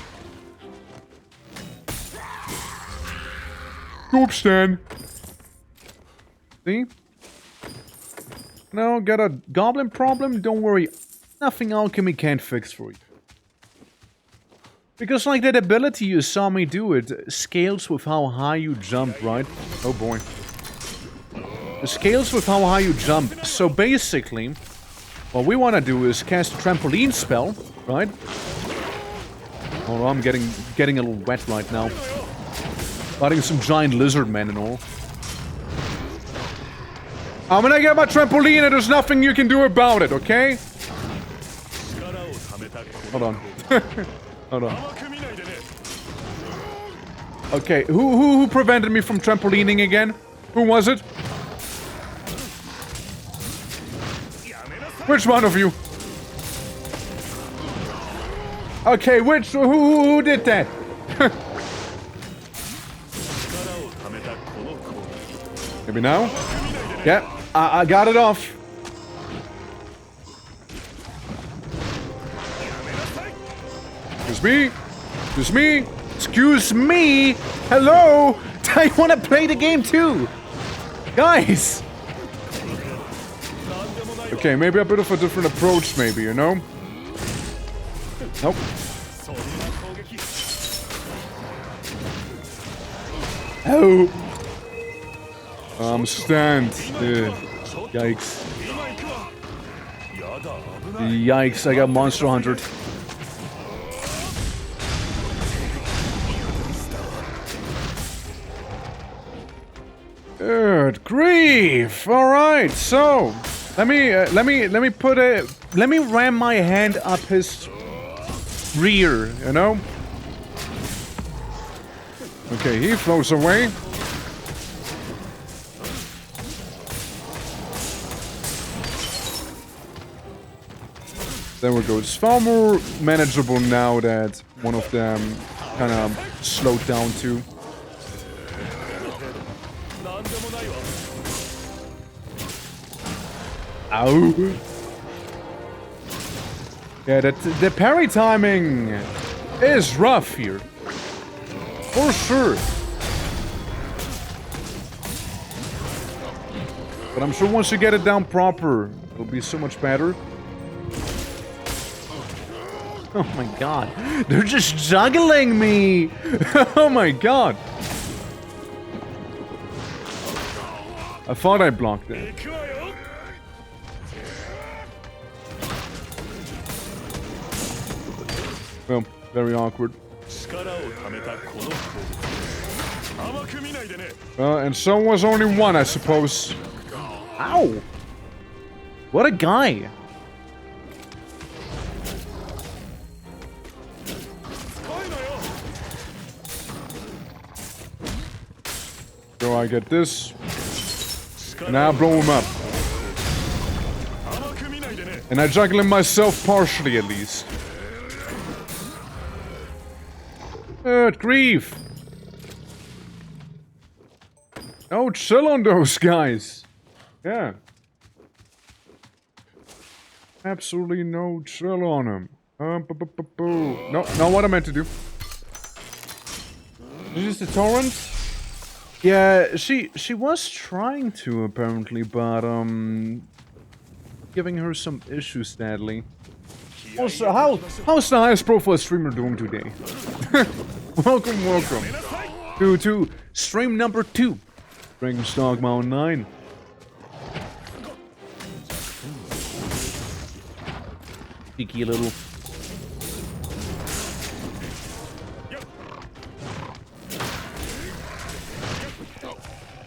A: Oops, then. See? No, got a goblin problem? Don't worry. Nothing alchemy can't fix for you. Because, like, that ability you saw me do, it scales with how high you jump, right? Oh boy. It scales with how high you jump. So basically, what we want to do is cast a trampoline spell, right? Oh, I'm getting a little wet right now. Fighting some giant lizard men and all. I'm gonna get my trampoline and there's nothing you can do about it, okay? Hold on. Hold on. Okay, who prevented me from trampolining again? Who was it? Which one of you? Okay, who did that? Maybe now? Yeah, I got it off. Excuse me? Excuse me? Excuse me? Hello? I want to play the game too! Guys! Okay, maybe a bit of a different approach, maybe, you know? Nope. Oh! Stand. Yikes. Yikes, I got Monster Huntered. Good grief! Alright, so let me ram my hand up his rear, you know? Okay, he floats away. There we go. It's far more manageable now that one of them kind of slowed down too. Ow! Yeah, the parry timing is rough here. For sure. But I'm sure once you get it down proper, it'll be so much better. Oh my god. They're just juggling me! Oh my god. I thought I blocked it. Well, very awkward. And so was only one, I suppose. Ow! What a guy! So I get this. And I blow him up. And I juggle him myself partially at least. Good grief. Oh, chill on those guys. Yeah. Absolutely no chill on them. No, not what I meant to do. Is this the torrent? Yeah, she was trying to apparently, but giving her some issues sadly. Also, how's the highest profile streamer doing today? welcome to stream number 2. Brings DOGMA ONLINE. Cheeky little.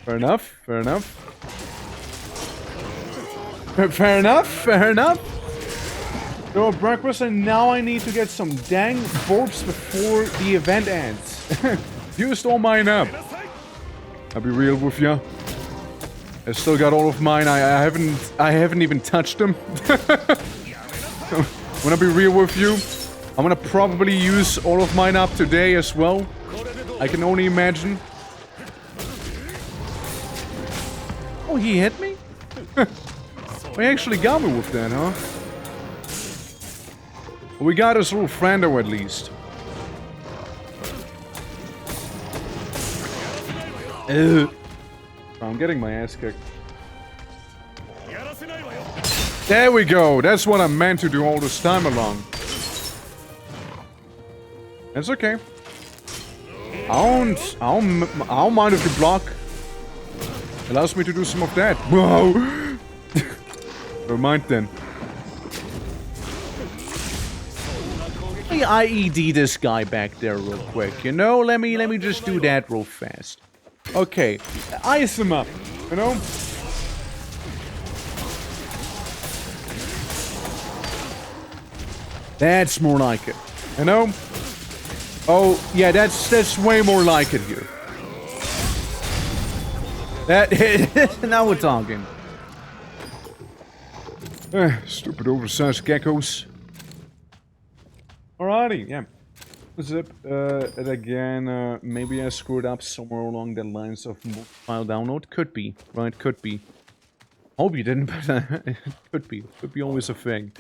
A: Fair enough, fair enough. Fair enough, fair enough. So breakfast, and now I need to get some dang burps before the event ends. Used all mine up. I'll be real with ya. I still got all of mine. I haven't even touched them. When I be real with you, I'm gonna probably use all of mine up today as well. I can only imagine. Oh, he hit me? He actually got me with that, huh? We got his little friendo at least. I'm getting my ass kicked. There we go. That's what I meant to do all this time along. That's okay. I don't mind if you block. Allows me to do some of that. Whoa! Never mind then. Let me IED this guy back there real quick, you know? Let me just do that real fast. Okay, ice him up, you know? That's more like it, you know? Oh, yeah, that's way more like it here. That now we're talking. Stupid oversized geckos. Alrighty, yeah. Zip it again. Maybe I screwed up somewhere along the lines of file download. Could be, right? Could be. Hope you didn't, but it could be. Could be always a thing.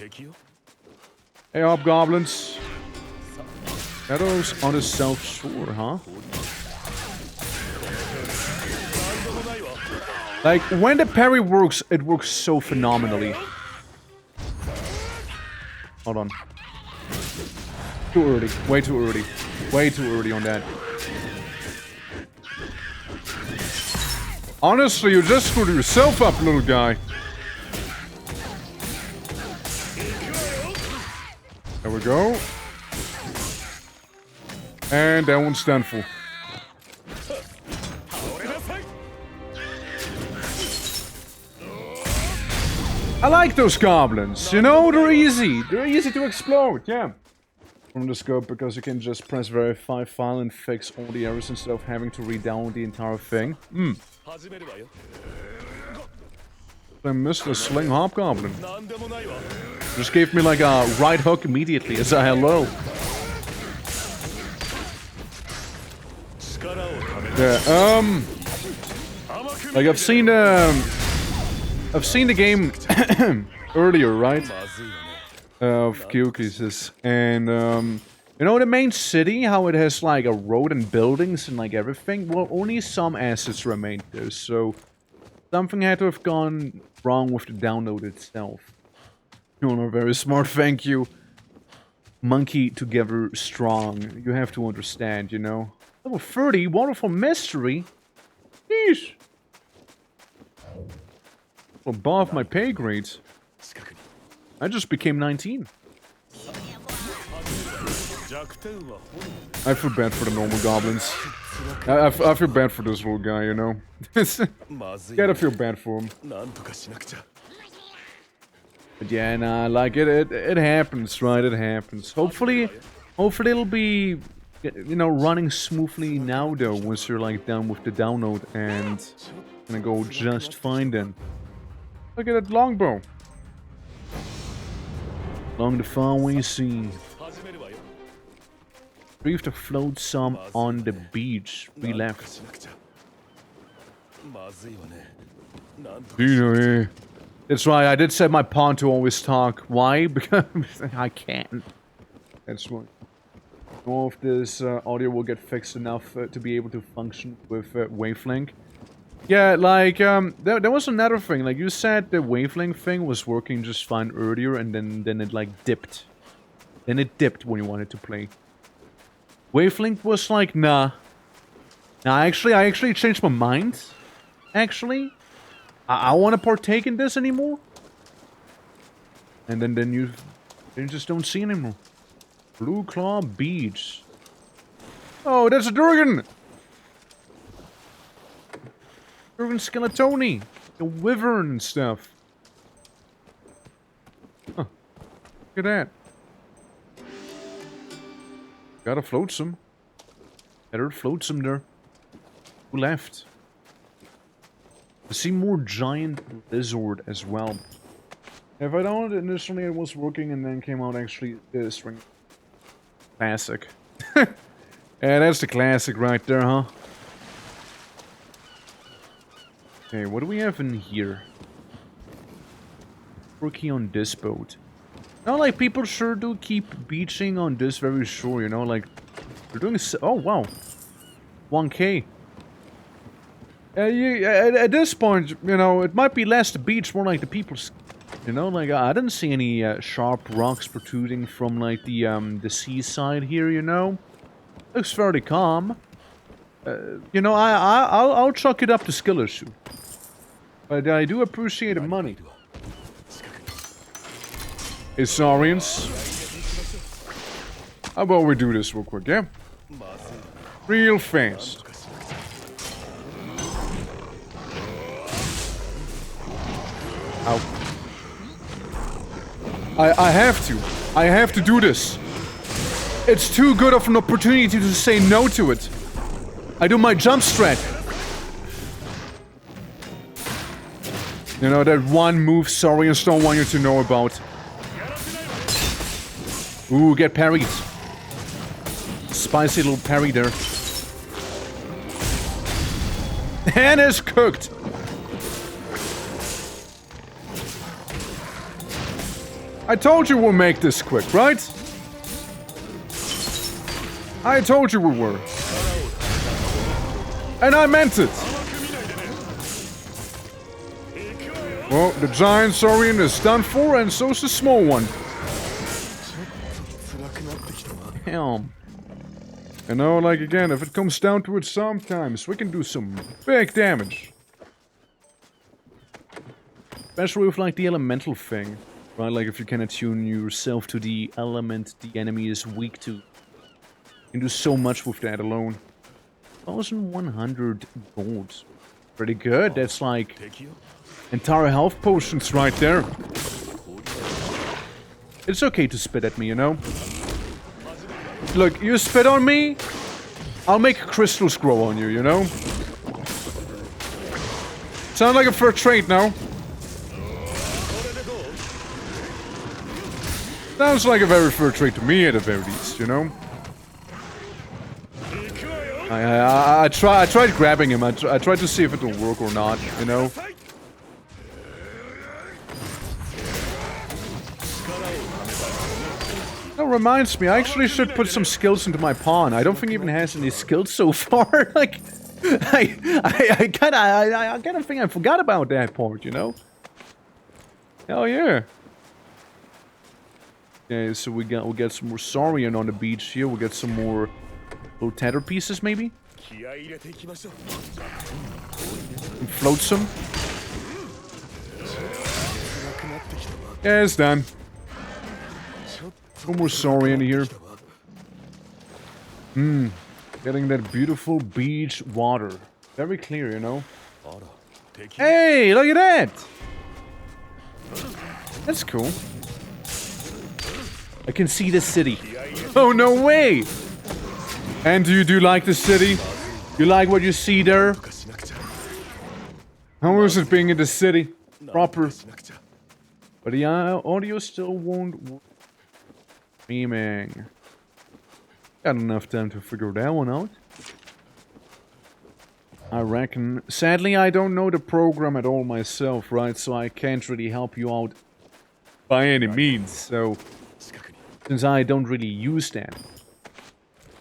A: Hey, hobgoblins. Shadows on the South Shore, huh? Like, when the parry works, it works so phenomenally. Hold on. Too early. Way too early. Way too early on that. Honestly, you just screwed yourself up, little guy. There we go. And that one's done for. I like those goblins, you know, they're easy. They're easy to explode, yeah. From the scope, because you can just press verify file and fix all the errors instead of having to re-download the entire thing. I missed a sling hobgoblin. Just gave me like a right hook immediately as a hello. Yeah, like I've seen the game earlier, right? Of Kyokis, and you know the main city, how it has like a road and buildings and like everything. Well, only some assets remained there, so something had to have gone wrong with the download itself. You are very smart, thank you. Monkey together strong. You have to understand, you know. Level 30, wonderful mystery. Sheesh. Above my pay grades. I just became 19. I feel bad for the normal goblins. I feel bad for this little guy, you know. Gotta feel bad for him. But yeah, nah, like it happens, right? It happens. Hopefully it'll be you know, running smoothly now though, once you're like done with the download, and gonna go just fine then. Look at that longbow. Along the faraway sea. Reef to float some on the beach. We left. That's right, I did set my pawn to always talk. Why? Because I can't. That's why. More of this audio will get fixed enough to be able to function with wavelength. Yeah, like, there was another thing. Like, you said the wavelength thing was working just fine earlier, and then it, like, dipped. Then it dipped when you wanted to play. Wavelength was like, nah. Nah, I actually changed my mind. Actually. I want to partake in this anymore. And then you just don't see anymore. Blue Claw Beach. Oh, that's a Durgan! Durgan Skeletoni. The Wyvern and stuff. Huh. Look at that. Gotta float some. Better float some there. Who left? I see more giant lizard as well. If I downloaded initially, it was working and then came out actually string. Classic. Yeah, that's the classic right there, huh? Okay, what do we have in here? Working on this boat. Now, like, people sure do keep beaching on this very shore, you know, like, they're doing oh, wow. 1K. At this point, you know, it might be less the beach, more like the people. You know, like, I didn't see any sharp rocks protruding from, like, the seaside here, you know? Looks fairly calm. You know, I'll chalk it up to skill issue. But I do appreciate the money. Hey, Saurians. How about we do this real quick, yeah? Real fast. Ow. I have to. I have to do this. It's too good of an opportunity to say no to it. I do my jump strat. You know, that one move Saurians don't want you to know about. Ooh, get parried. Spicy little parry there. And it's cooked. I told you we'll make this quick, right? I told you we were. And I meant it. Well, the giant Saurian is done for, and so's the small one. Damn. You know, like, again, if it comes down to it sometimes, we can do some big damage. Especially with, like, the elemental thing. Right, like, if you can attune yourself to the element the enemy is weak to. You can do so much with that alone. 1,100 gold. Pretty good, that's like entire health potions right there. It's okay to spit at me, you know? Look, you spit on me, I'll make crystals grow on you, you know? Sound like a fair trade now? Sounds like a very fair trade to me at the very least, you know? I tried grabbing him, I tried to see if it will work or not, you know? That reminds me, I actually should put some skills into my pawn. I don't think he even has any skills so far. Like, I kinda think I forgot about that part, you know? Hell yeah. Okay, so we'll get some more Saurian on the beach here. We'll get some more little tether pieces, maybe? And float some. Yeah, it's done. No more Saurian here. Getting that beautiful beach water. Very clear, you know? Hey, look at that! That's cool. I can see the city. Oh, no way! And do you like the city? You like what you see there? How is it being in the city? Proper. But the audio still won't work. Streaming. Got enough time to figure that one out. I reckon. Sadly, I don't know the program at all myself, right? So I can't really help you out by any means. So, since I don't really use that.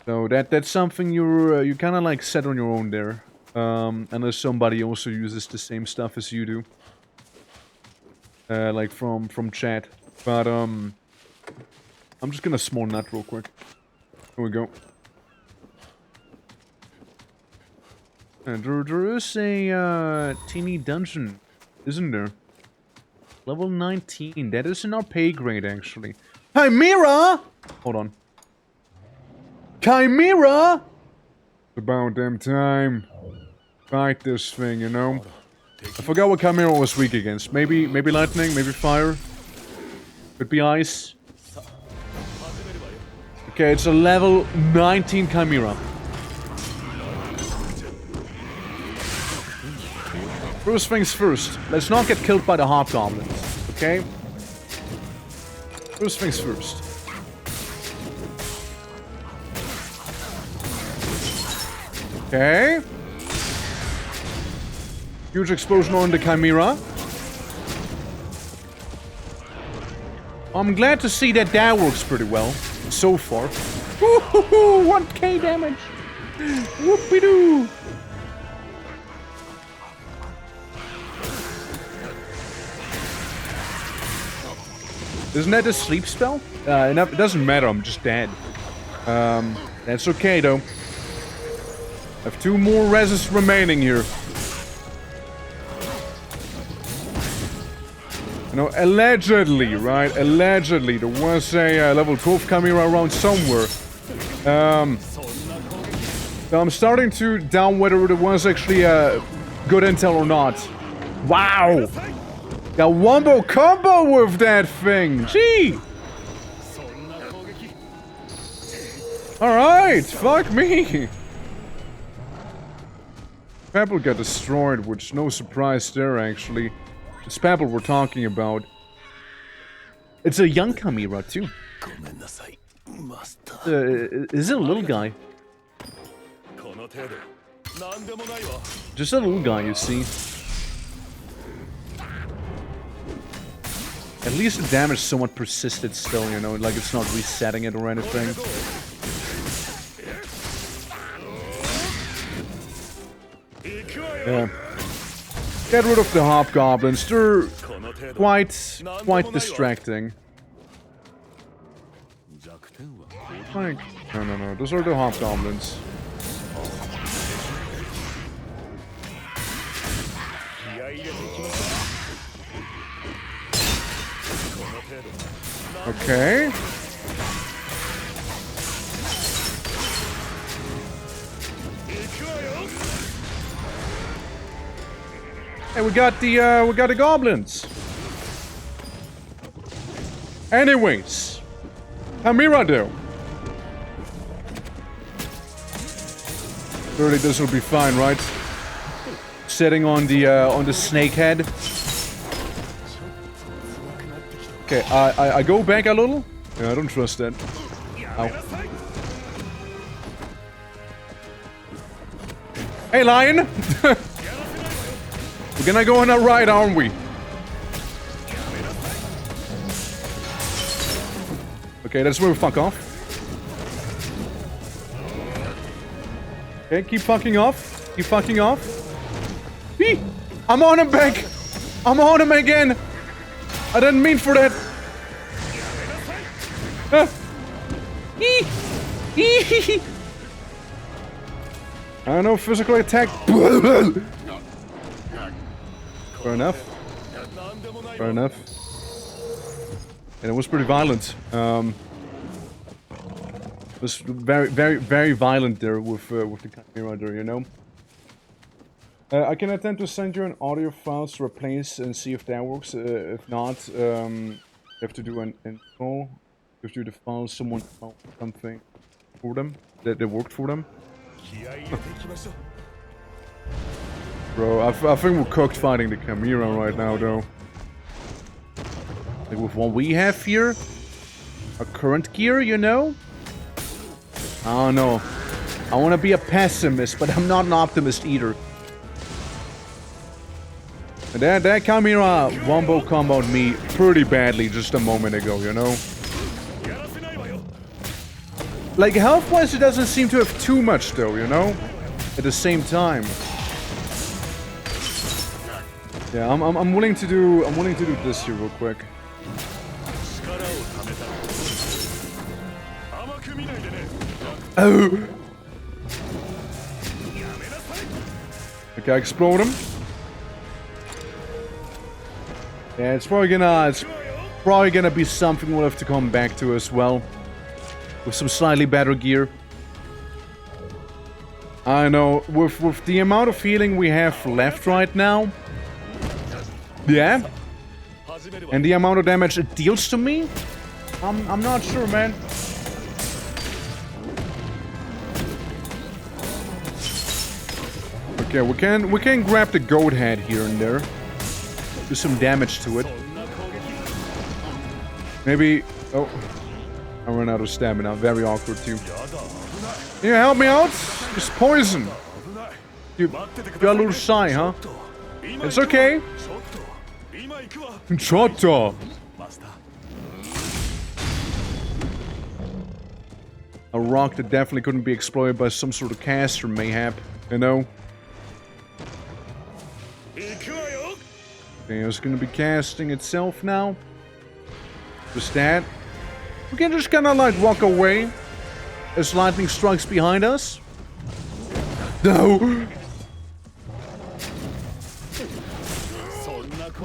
A: So that's something you kind of like set on your own there. Unless somebody also uses the same stuff as you do. Like from chat. But I'm just gonna small nut real quick. Here we go. There is a teeny dungeon, isn't there? Level 19. That is in our pay grade, actually. Chimera! Hold on. Chimera! It's about damn time. Fight this thing, you know? I forgot what Chimera was weak against. Maybe lightning, maybe fire. Could be ice. Okay, it's a level 19 Chimera. First things first. Let's not get killed by the hobgoblins, okay? First things first. Okay. Huge explosion on the Chimera. I'm glad to see that that works pretty well so far. Woohoo! 1k damage! Whoopie-doo! Isn't that a sleep spell? It doesn't matter, I'm just dead. That's okay though. I have 2 more reses remaining here. You know, allegedly, right? Allegedly, there was a level 12 Chimera around somewhere. So I'm starting to doubt whether there was actually a good intel or not. Wow! Got wombo combo with that thing! Gee! Alright, fuck me! Pebble got destroyed, which no surprise there actually. It's Pebble we're talking about. It's a young Chimera too. Is it a little guy? Just a little guy, you see. At least the damage somewhat persisted still, you know, like it's not resetting it or anything. Yeah. Get rid of the hobgoblins, they're quite distracting. Like, no, those are the hobgoblins. Okay. Hey, we got the goblins. Anyways, Chimera do. Surely this will be fine, right? Sitting on the snake head. Okay, I go back a little. Yeah, I don't trust that. Ow. Hey, lion! We're gonna go on a ride, aren't we? Okay, let's move fuck off. Okay, keep fucking off. Keep fucking off. Eee! I'm on him back! I'm on him again! I didn't mean for that! I don't know, physical attack. Fair enough. Fair enough. And it was pretty violent. It was very violent there with the Chimera there, you know? I can attempt to send you an audio file to replace and see if that works. If not, you have to do an install. You have to do the file, something. for them. That worked for them. Bro, I think we're cooked fighting the Chimera right now, though. Like with what we have here, our current gear, you know? I don't know. I want to be a pessimist, but I'm not an optimist either. That Chimera wombo comboed me pretty badly just a moment ago, you know? Like, health-wise, it doesn't seem to have too much, though, you know? At the same time. Yeah, I'm willing to do this here real quick. Oh! Okay, I explode him. Yeah, it's probably gonna be something we'll have to come back to as well. With some slightly better gear. I know, with the amount of healing we have left right now. Yeah. And the amount of damage it deals to me? I'm not sure, man. Okay, we can grab the goat head here and there. Do some damage to it. Maybe... Oh. I ran out of stamina. Very awkward, too. Can you help me out? It's poison. You're a little shy, huh? It's okay. Chotto. A rock that definitely couldn't be exploited by some sort of caster, mayhap. You know? Okay, it's gonna be casting itself now. Just that. We can just kinda like walk away as lightning strikes behind us. No!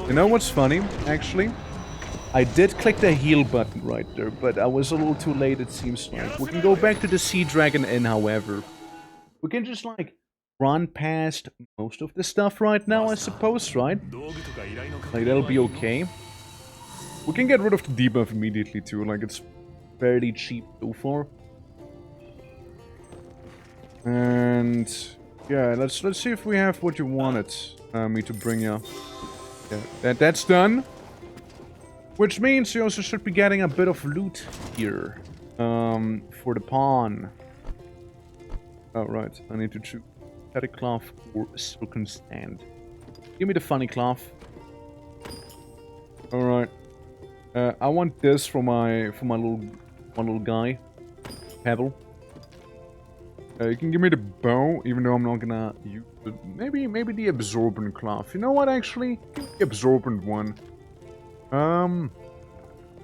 A: You know what's funny, actually? I did click the heal button right there, but I was a little too late, it seems like. We can go back to the Sea Dragon Inn, however. We can just like run past most of the stuff right now, I suppose, right? Like, that'll be okay. We can get rid of the debuff immediately too, like it's fairly cheap so far. And yeah, let's see if we have what you wanted me to bring you. Yeah, that's done. Which means you also should be getting a bit of loot here for the pawn. Oh right, I need to choose Petty Cloth or Silken Stand. Give me the funny cloth. All right. I want this for my little guy, Pebble. You can give me the bow, even though I'm not gonna use it. Maybe the absorbent cloth. You know what? Actually, give me the absorbent one.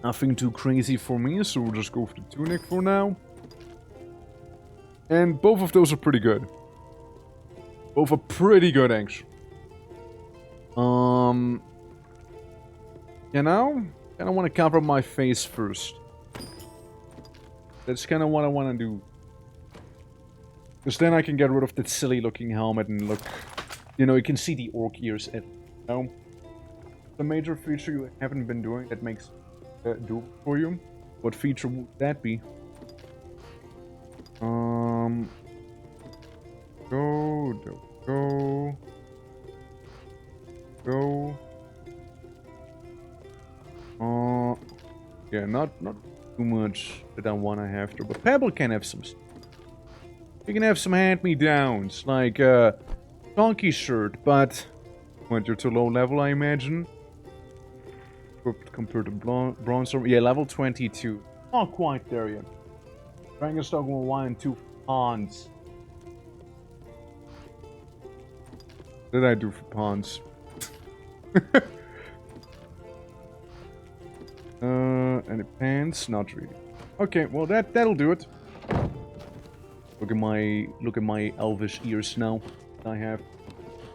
A: Nothing too crazy for me, so we'll just go for the tunic for now. And both of those are pretty good. Both are pretty good, actually. You know, kind of want to cover my face first. That's kind of what I want to do. Because then I can get rid of that silly looking helmet and look... You know, you can see the orc ears. You know? The major feature you haven't been doing that makes do for you. What feature would that be? Go. Yeah, not too much that I want to have to, but Pebble can have some. You can have some hand-me-downs, like donkey shirt, but when you're too low level, I imagine. Compared to bronze, yeah, level 22. Not quite there yet. Dragon's Dogma 1 and 2 pawns. What did I do for pawns? Any pants? Not really. Okay, well that'll do it. Look at my elvish ears now. I have.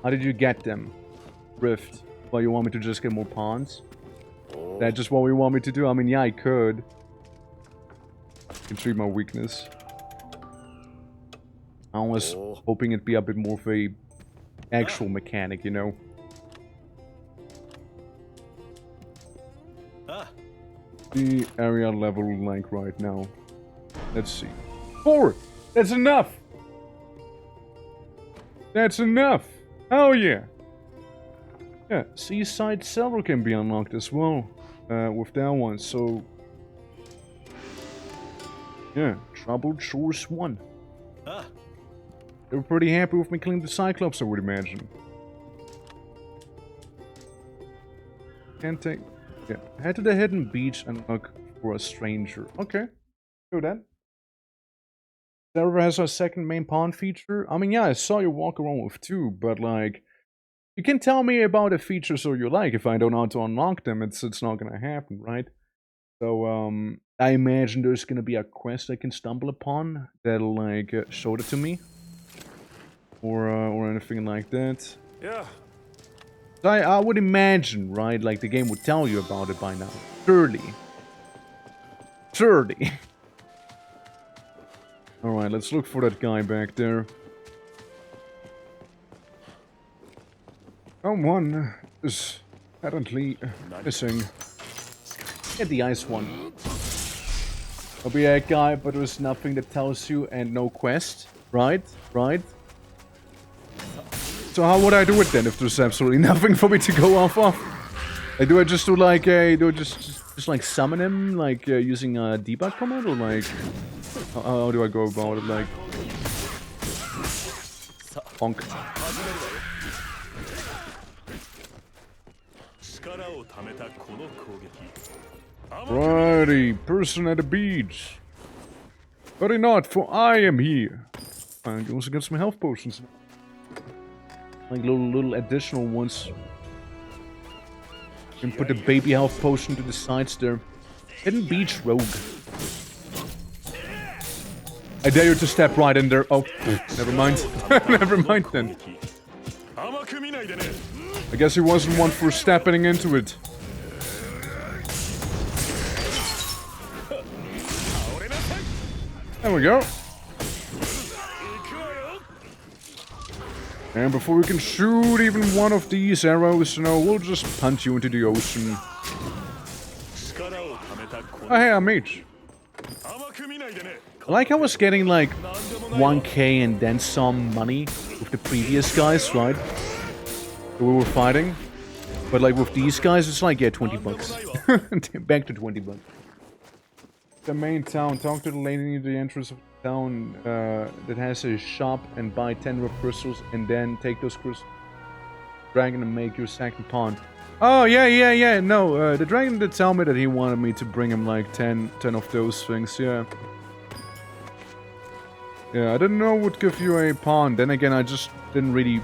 A: How did you get them? Rift. Well, you want me to just get more pawns? That's just what we want me to do? I mean, yeah, I could. Can treat my weakness. I was hoping it'd be a bit more of a actual mechanic, you know. The area level like right now. Let's see. 4! That's enough! That's enough! Oh yeah! Yeah, Seaside Cellar can be unlocked as well. With that one, so... Yeah, Troubled Shores 1. They were pretty happy with me killing the Cyclops, I would imagine. Can't take... Yeah, head to the hidden beach and look for a stranger. Okay, do that. Server has our second main pawn feature. I mean, yeah, I saw you walk around with 2, but like... You can tell me about the features so you like. If I don't know how to unlock them, it's not gonna happen, right? So, I imagine there's gonna be a quest I can stumble upon that'll, like, show it to me. Or anything like that.
B: Yeah.
A: So I would imagine, right, like the game would tell you about it by now. Surely. Surely. Alright, let's look for that guy back there. Someone is apparently missing. Get the ice one. There'll be a guy, but there's nothing that tells you and no quest. Right? Right? So how would I do it then if there's absolutely nothing for me to go off of? Like, do I just do like a... Do I just like summon him, like using a debug command, or like... How do I go about it, like... Bonk. Righty, person at the beach. Worry not, for I am here. And you also get some health potions. Like little additional ones. You can put the baby health potion to the sides there. Hidden beach rogue. I dare you to step right in there. Oh, never mind. Never mind then. I guess he wasn't one for stepping into it. There we go. And before we can shoot even one of these arrows, you know, we'll just punch you into the ocean. Oh, hey, I'm Mage. I like I was getting like 1k and then some money with the previous guys, right? We were fighting. But like with these guys, it's like, yeah, 20 bucks. Back to 20 bucks. The main town. Talk to the lady near the entrance of the town that has a shop and buy 10 rough crystals and then take those crystals. Dragon and make your second pawn. Oh, yeah. No, the dragon did tell me that he wanted me to bring him like 10 of those things, yeah. Yeah, I didn't know it would give you a pawn. Then again, I just didn't really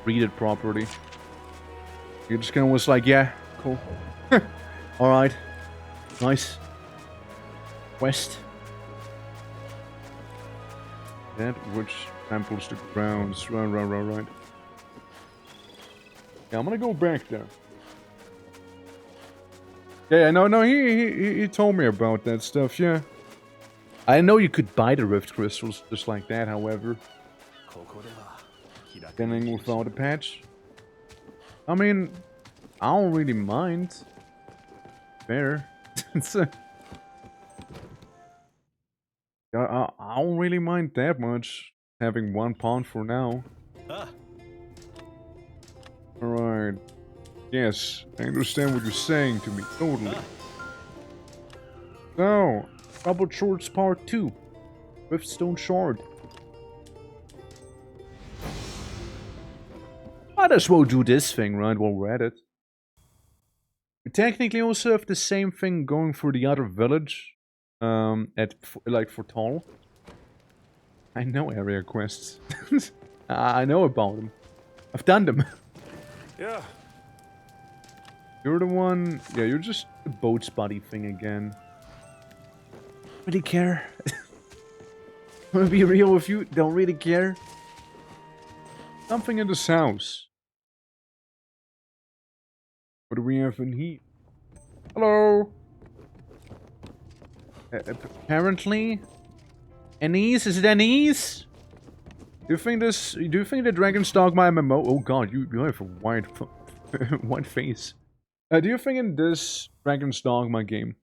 A: read it properly. You just kind of was like, yeah, cool. Alright. Nice. West. That which tramples the grounds. Right. Yeah, I'm gonna go back there. Yeah, no, he told me about that stuff, yeah. I know you could buy the rift crystals just like that, however. Standing without a patch. I mean, I don't really mind. Fair. It's a... I don't really mind that much. Having 1 pawn for now. Alright. Yes, I understand what you're saying to me, totally. So, Troubled Shores Part 2. Riftstone Shard. Might as well do this thing, right, while we're at it. We technically also have the same thing going for the other village. Like for Tall. I know area quests. I know about them. I've done them.
B: Yeah.
A: You're the one... Yeah, you're just the boat's buddy thing again. Really care. I'm gonna be real with you, don't really care. Something in this house. What do we have in here? Hello! Apparently... Anise? Is it Anise? Do you think the Dragon's Dogma MMO... Oh god, you have a white... white face. Do you think in this Dragon's Dogma game...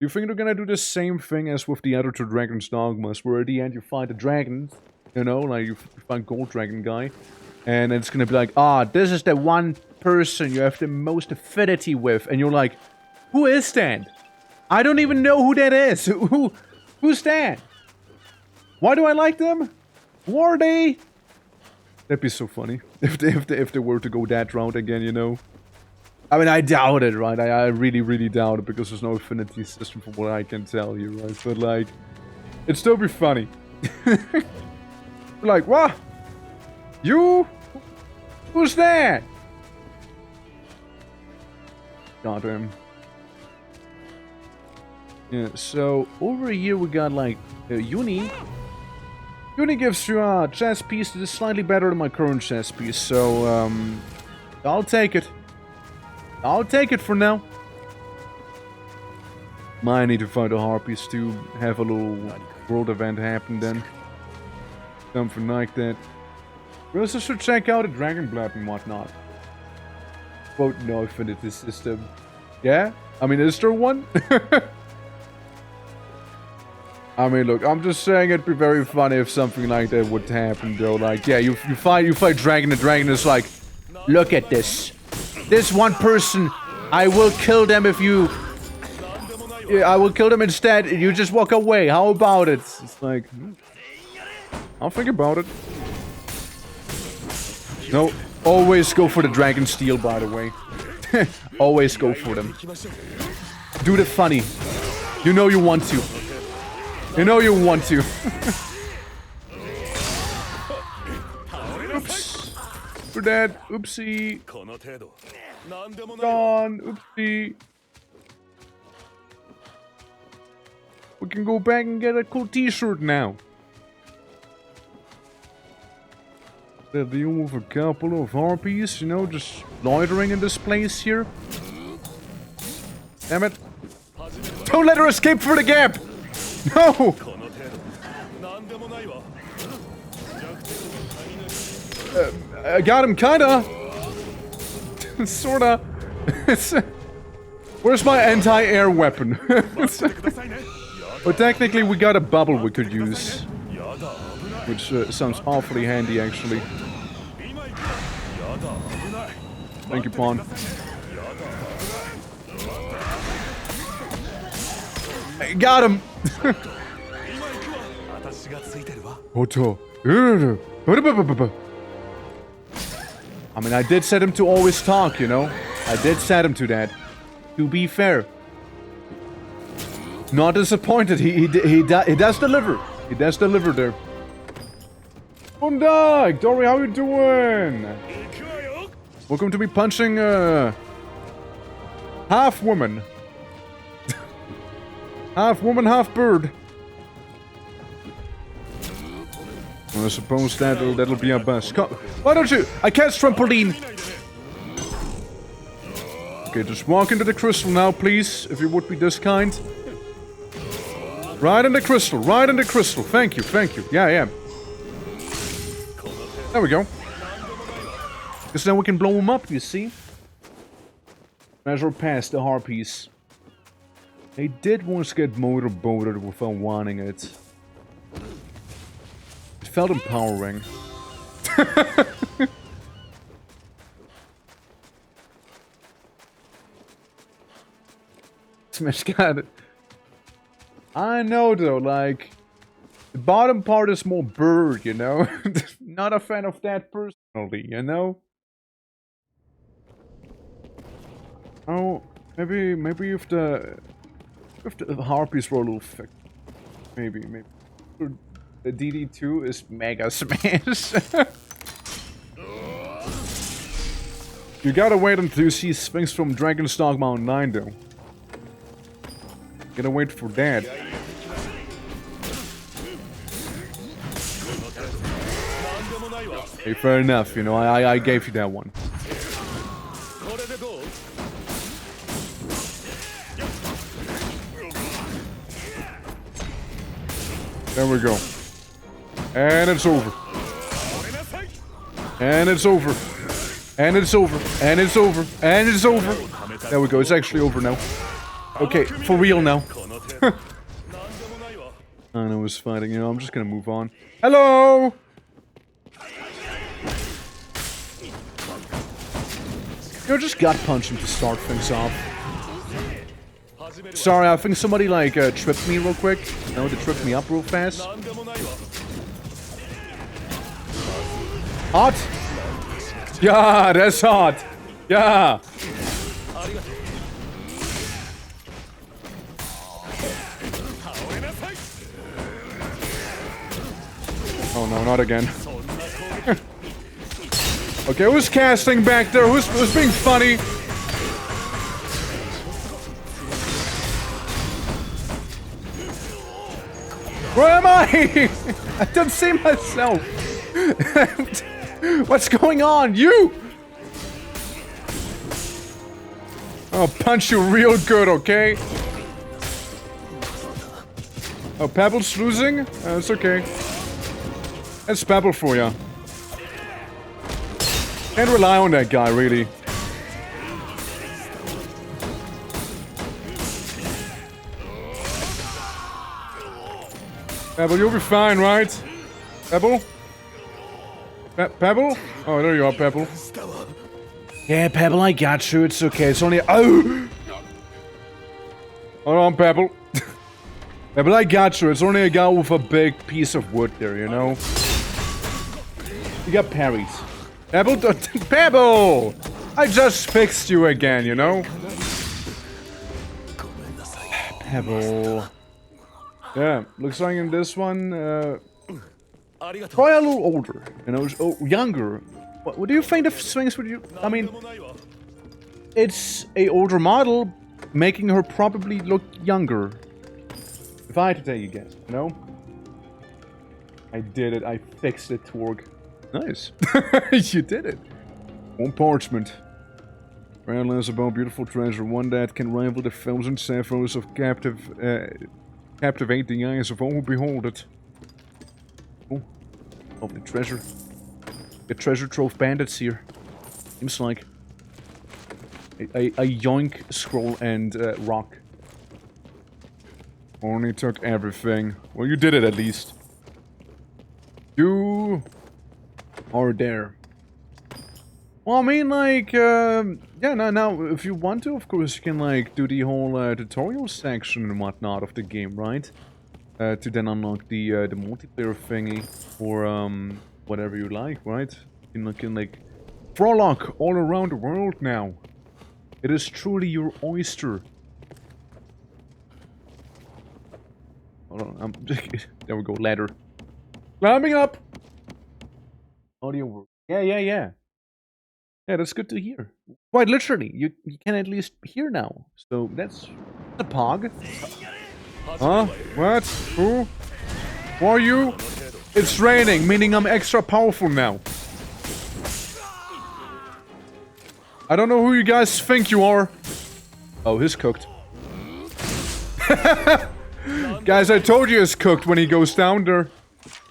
A: You think they're gonna do the same thing as with the other two Dragon's Dogmas, where at the end you find a dragon, you know, like you find Gold Dragon guy, and it's gonna be like, ah, this is the one person you have the most affinity with, and you're like, who is that? I don't even know who that is. Who's that? Why do I like them? Who are they? That'd be so funny if they were to go that route again, you know. I mean, I doubt it, right? I really, really doubt it, because there's no affinity system from what I can tell you, right? But, like, it'd still be funny. Like, what? You? Who's that? Got him. Yeah, so, over here we got, like, Uni. Uni gives you a chess piece that is slightly better than my current chess piece, so, I'll take it. I'll take it for now. Might need to find the Harpies to have a little world event happen then. Something like that. We also should check out the Dragon Blood and whatnot. Quote, no affinity system. Yeah? I mean, is there one? I mean, look, I'm just saying it'd be very funny if something like that would happen, though. Like, yeah, you fight Dragon, the Dragon is like, look at this. This one person, I will kill them if you... I will kill them instead, you just walk away. How about it? It's like... I'll think about it. No, always go for the Dragon Steel, by the way. Always go for them. Do the funny. You know you want to. You know you want to. Oops. For that. Oopsie. Gone. Oopsie. We can go back and get a cool t-shirt now. They're dealing with a couple of harpies, you know, just loitering in this place here. Damn it. Don't let her escape through the gap! No! I got him, kinda. Sorta. Where's my anti-air weapon? But technically we got a bubble we could use. Which sounds awfully handy, actually. Thank you, Pawn. I got him! I mean, I did set him to always talk, you know? I did set him to that. To be fair. Not disappointed. He does deliver. He does deliver there. Bondyke! Dory, how you doing? Welcome to me punching, half woman. Half woman, half bird. Well, I suppose that'll be our best. Why don't you? I cast trampoline! Okay, just walk into the crystal now, please, if you would be this kind. Right in the crystal, right in the crystal. Thank you, thank you. Yeah, I am. There we go. Because then we can blow them up, you see? Measure past the harpies. They did once get motorboated without wanting it. It felt empowering. Smash got it. I know though, like... The bottom part is more bird, you know? Not a fan of that personally, you know? Oh, maybe if the harpies were a little thick. Maybe. The DD2 is Mega Smash. You gotta wait until you see things from Dragon's Dogma Online, though. Gotta wait for that. Hey, fair enough, you know, I gave you that one. There we go. And it's over. And it's over. And it's over. And it's over. And it's over. There we go, it's actually over now. Okay, for real now. was fighting, you know, I'm just gonna move on. Hello! You know, just gut punch him to start things off. Sorry, I think somebody, like, tripped me real quick. You know, they tripped me up real fast. Hot? Yeah, that's hot. Yeah. Oh no, not again. Okay, who's casting back there? Who's being funny? Where am I? I don't see myself. What's going on? You! I'll punch you real good, okay? Oh, Pebble's losing? It's okay. That's Pebble for ya. Can't rely on that guy, really. Pebble, you'll be fine, right? Pebble? Pebble? Oh, there you are, Pebble. Yeah, Pebble, I got you. It's okay. It's only... Oh! Hold on, Pebble. Pebble, I got you. It's only a guy with a big piece of wood there, you know? You got parries. Pebble, Pebble! I just fixed you again, you know? Pebble. Yeah, looks like in this one, probably a little older, you know, younger. What do you think the swings would you... I mean, it's a older model, making her probably look younger. If I had to take a guess, you know? I did it, I fixed it, Torg. Nice. You did it. One parchment. Rare about beautiful treasure, one that can rival the films and sapphires of captivate the eyes of all who behold it. Oh, lovely treasure. The treasure trove bandits here. Seems like a yoink scroll and rock. Only took everything. Well, you did it at least. You are there. Well, I mean, like, yeah, now, if you want to, of course, you can, like, do the whole tutorial section and whatnot of the game, right? To then unlock the multiplayer thingy, or, whatever you like, right? You can, like, frolic all around the world now. It is truly your oyster. Hold on, there we go, ladder. Climbing up! Audio work. Yeah. Yeah, that's good to hear. Quite literally, you can at least hear now. So that's a pog. Huh? What? Who? Who are you? It's raining, meaning I'm extra powerful now. I don't know who you guys think you are. Oh, he's cooked. Guys, I told you he's cooked when he goes down there.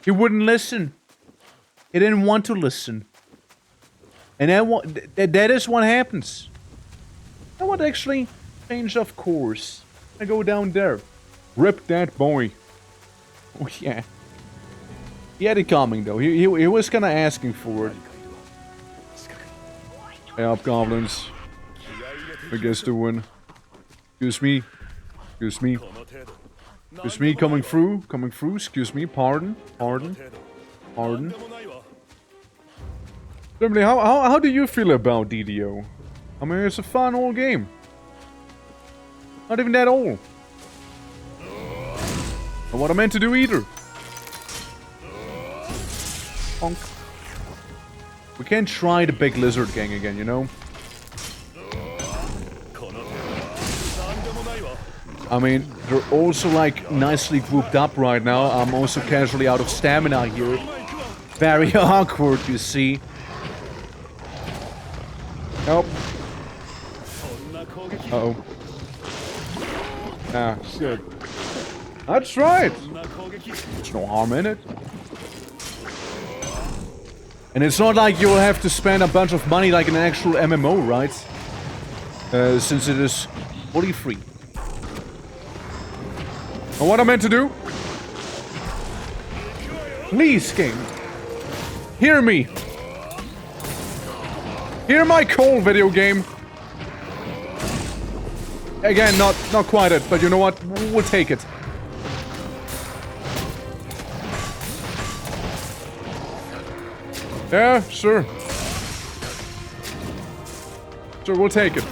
A: He wouldn't listen. He didn't want to listen. And that is what happens. I want to actually change of course. I go down there. Rip that boy. Oh yeah. He had it coming though. He was kinda asking for it. Hey up, goblins. I guess the win. Excuse me. Excuse me. Excuse me, coming through. Excuse me, pardon. Emily, how do you feel about DDO? I mean, it's a fun old game. Not even that old. Not what I meant to do either. Honk. We can't try the big lizard gang again, you know? I mean, they're also like nicely grouped up right now. I'm also casually out of stamina here. Very awkward, you see. Help. Uh-oh. Ah, shit. That's right! There's no harm in it. And it's not like you'll have to spend a bunch of money like an actual MMO, right? Since it is fully free. And what I meant to do? Please, game. Hear me. Hear my call, video game. Again, not quite it, but you know what? We'll take it. Yeah, sure. Sure, we'll take it.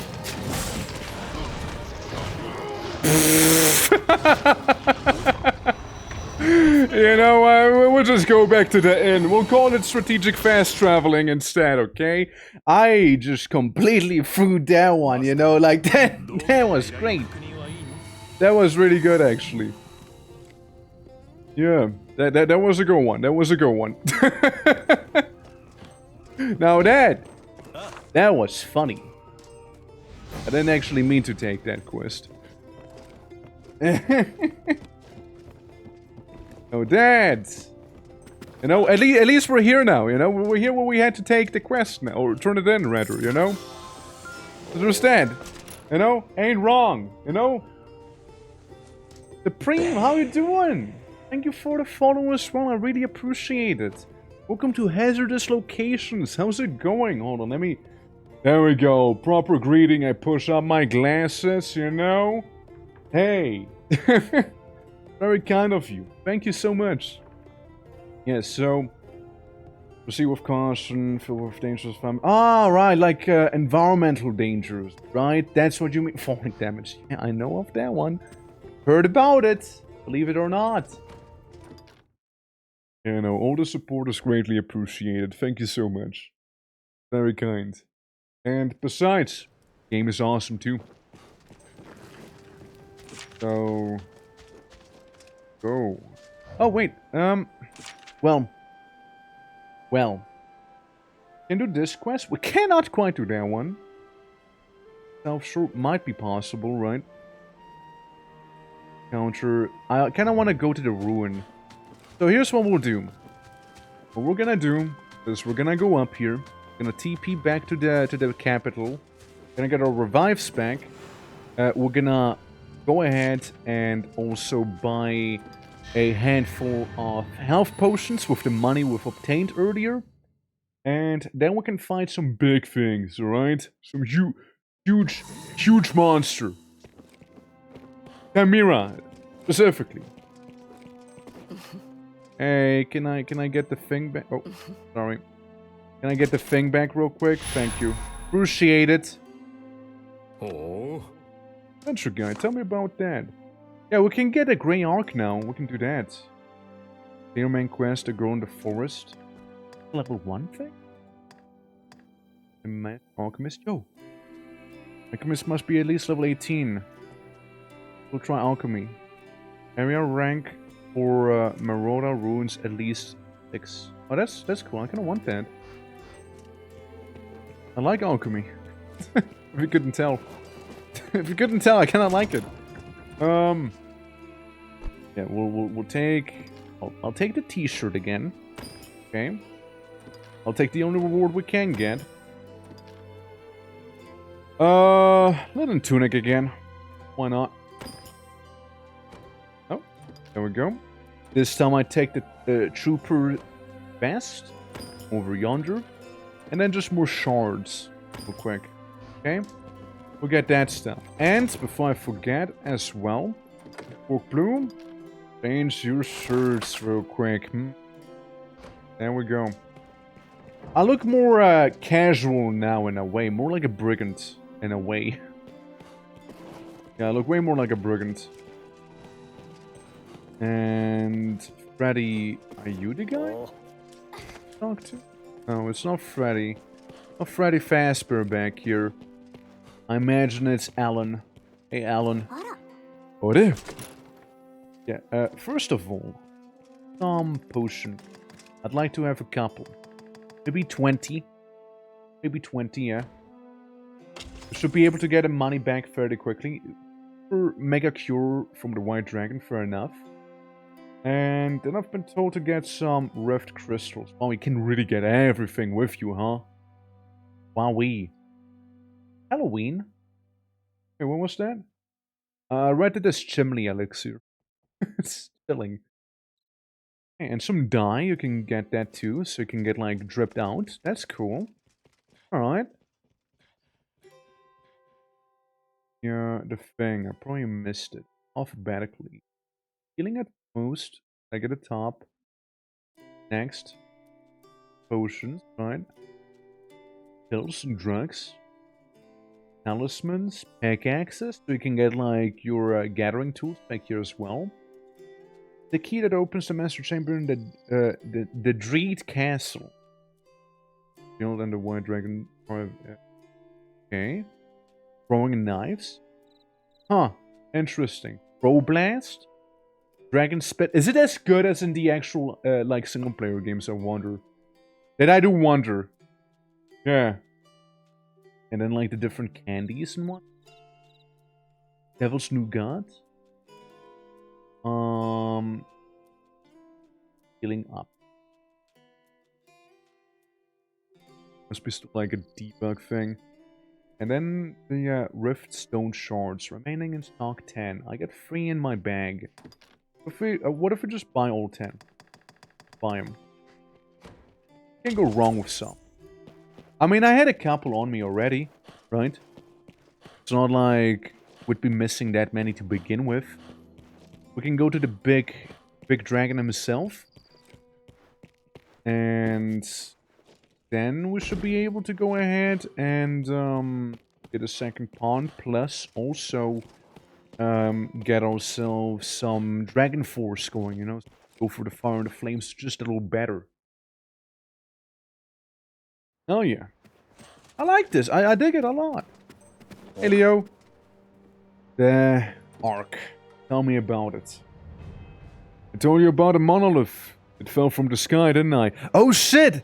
A: You know, we'll just go back to the inn. We'll call it strategic fast traveling instead, okay? I just completely threw that one, you know, like that was great. That was really good, actually. Yeah, that was a good one. That was a good one. Now that was funny. I didn't actually mean to take that quest. Oh, Dad! You know, at least we're here now, you know? We're here where we had to take the quest now, or turn it in, rather, you know? Understand? You know? Ain't wrong, you know? The Preem, how you doing? Thank you for the follow as well, I really appreciate it. Welcome to Hazardous Locations, how's it going? Hold on, let me... There we go, proper greeting, I push up my glasses, you know? Hey! Very kind of you. Thank you so much. Yeah, so... Proceed with caution, fill with dangerous family. Ah, right, like environmental dangers, right? That's what you mean. Falling damage. Yeah, I know of that one. Heard about it. Believe it or not. Yeah, no, all the support is greatly appreciated. Thank you so much. Very kind. And besides, game is awesome too. So... Go. Oh, wait. Well. Can do this quest? We cannot quite do that one. Self-sure might be possible, right? Counter. I kind of want to go to the ruin. So here's what we'll do. What we're gonna do is we're gonna go up here. Gonna TP back to the capital. Gonna get our revives back. We're gonna go ahead and also buy a handful of health potions with the money we've obtained earlier. And then we can fight some big things, alright? Some huge monster. Chimera, specifically. Hey, can I get the thing back? Oh, sorry. Can I get the thing back real quick? Thank you. Appreciate it.
B: Oh.
A: Adventure guy, tell me about that. Yeah, we can get a grey arc now. We can do that. Clear main quest, a grow in the forest. Level 1 thing? Alchemist? Yo. Alchemist must be at least level 18. We'll try alchemy. Area rank for Marauder runes at least 6. Oh, that's cool. I kind of want that. I like alchemy. If you couldn't tell. If you couldn't tell, I kind of like it. Yeah, we'll take... I'll take the t-shirt again. Okay. I'll take the only reward we can get. Linen tunic again. Why not? Oh, there we go. This time I take the trooper vest over yonder. And then just more shards real quick. Okay? We'll get that stuff. And before I forget as well, Pork Blue, change your shirts real quick. There we go. I look more casual now in a way, more like a brigand in a way. Yeah, I look way more like a brigand. And Freddy, are you the guy? Talk to? No, it's not Freddy. Not Freddy Fazbear back here. I imagine it's Alan. Hey, Alan. Oh, there. Yeah, first of all, some potion. I'd like to have a couple. Maybe 20. Maybe 20, yeah. We should be able to get the money back fairly quickly. For Mega Cure from the White Dragon, fair enough. And then I've been told to get some Rift Crystals. Oh, you can really get everything with you, huh? Wowee. Halloween? Okay, what was that? I read it as Chimney Elixir. It's chilling. And some dye, you can get that too, so you can get, like, dripped out. That's cool. Alright. Yeah, the thing, I probably missed it. Alphabetically. Healing at most, like at the top. Next. Potions, right? Pills and drugs. Talismans, pickaxes, so you can get, like, your gathering tools back here as well. The key that opens the master chamber in the Dreed Castle. Build and the White Dragon. Okay. Throwing knives. Huh. Interesting. Throw Blast. Dragon Spit. Is it as good as in the actual, like, single-player games, I wonder? That I do wonder. Yeah. And then, like, the different candies and what? Devil's Nougat. Healing up. Must be still like a debug thing. And then the Rift Stone Shards. Remaining in stock 10. I get 3 in my bag. What if we just buy all 10? Buy them. Can't go wrong with some. I mean, I had a couple on me already, right? It's not like we'd be missing that many to begin with. We can go to the big dragon himself. And then we should be able to go ahead and get a second pawn. Plus also get ourselves some Dragon Force going, you know? Go for the Fire and the Flames just a little better. Oh yeah. I like this. I dig it a lot. Hey Leo. The Ark. Tell me about it. I told you about a monolith. It fell from the sky, didn't I? Oh shit!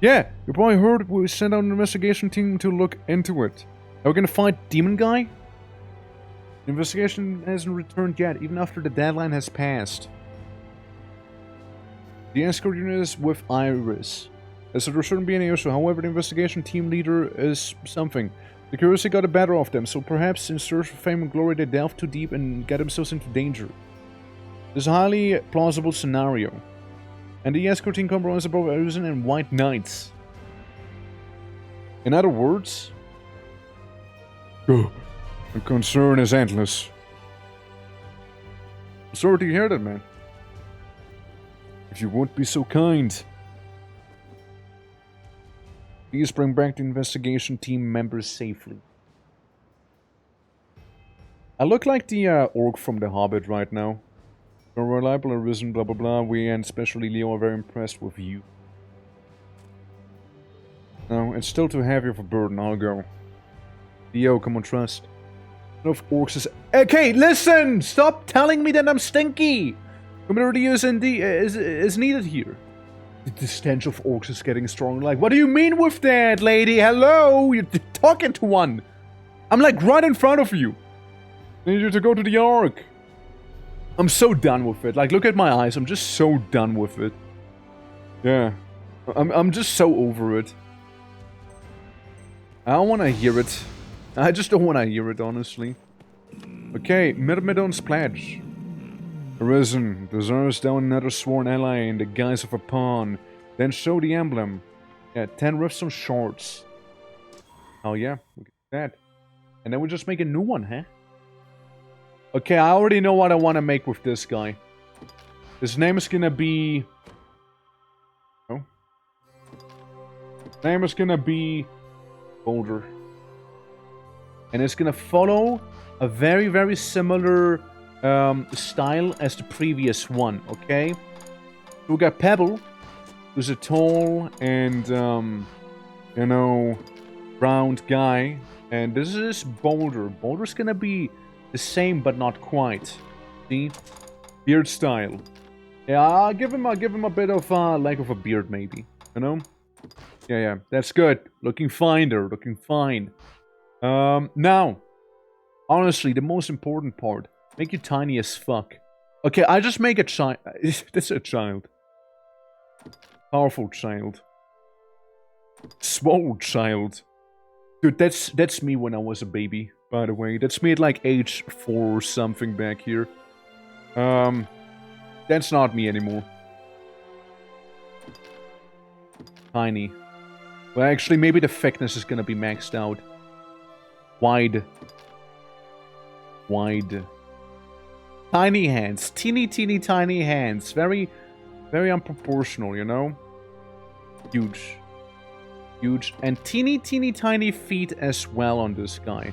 A: Yeah, you probably heard we sent out an investigation team to look into it. Are we gonna fight Demon Guy? The investigation hasn't returned yet, even after the deadline has passed. The escort unit is with Iris. So there shouldn't be any issue. However, the investigation team leader is something. The curiosity got the better of them, so perhaps in search of fame and glory they delved too deep and got themselves into danger. This is a highly plausible scenario. And the escort team comprises of both Arisen and White Knights. In other words... Oh, the concern is endless. I'm sorry to hear that, man. If you would be so kind... Please bring back the investigation team members safely. I look like the orc from The Hobbit right now. You're reliable, Arisen, blah blah blah. We and especially Leo are very impressed with you. No, it's still too heavy of a burden. I'll go. Leo, come on, trust. Enough orcs is... Okay, listen! Stop telling me that I'm stinky! Community is needed here. The stench of orcs is getting stronger. Like, what do you mean with that, lady? Hello? You're talking to one. I'm like right in front of you. I need you to go to the Ark. I'm so done with it. Like, look at my eyes. I'm just so done with it. Yeah. I'm just so over it. I don't want to hear it. I just don't want to hear it, honestly. Okay, Myrmidon's Pledge. Arisen, deserves down another sworn ally in the guise of a pawn. Then show the emblem. Yeah, 10 Riftstone Shards. Oh yeah, look at that. And then we just make a new one, huh? Okay, I already know what I want to make with this guy. His name is gonna be... Oh. His name is gonna be... Boulder. And it's gonna follow a very, very similar... style as the previous one, okay? So we got Pebble, who's a tall and, you know, round guy. And this is Boulder. Boulder's gonna be the same, but not quite. See? Beard style. Yeah, I'll give him a bit of, lack of a beard, maybe. You know? Yeah, that's good. Looking fine there, looking fine. Now, honestly, the most important part. Make you tiny as fuck. Okay, I just make a child. This is a child. Powerful child. Swole child. Dude, that's me when I was a baby, by the way. That's me at like age 4 or something back here. That's not me anymore. Tiny. Well, actually, maybe the thickness is gonna be maxed out. Wide. Wide. Tiny hands. Teeny, teeny, tiny hands. Very, very unproportional, you know? Huge. Huge. And teeny, teeny, tiny feet as well on this guy.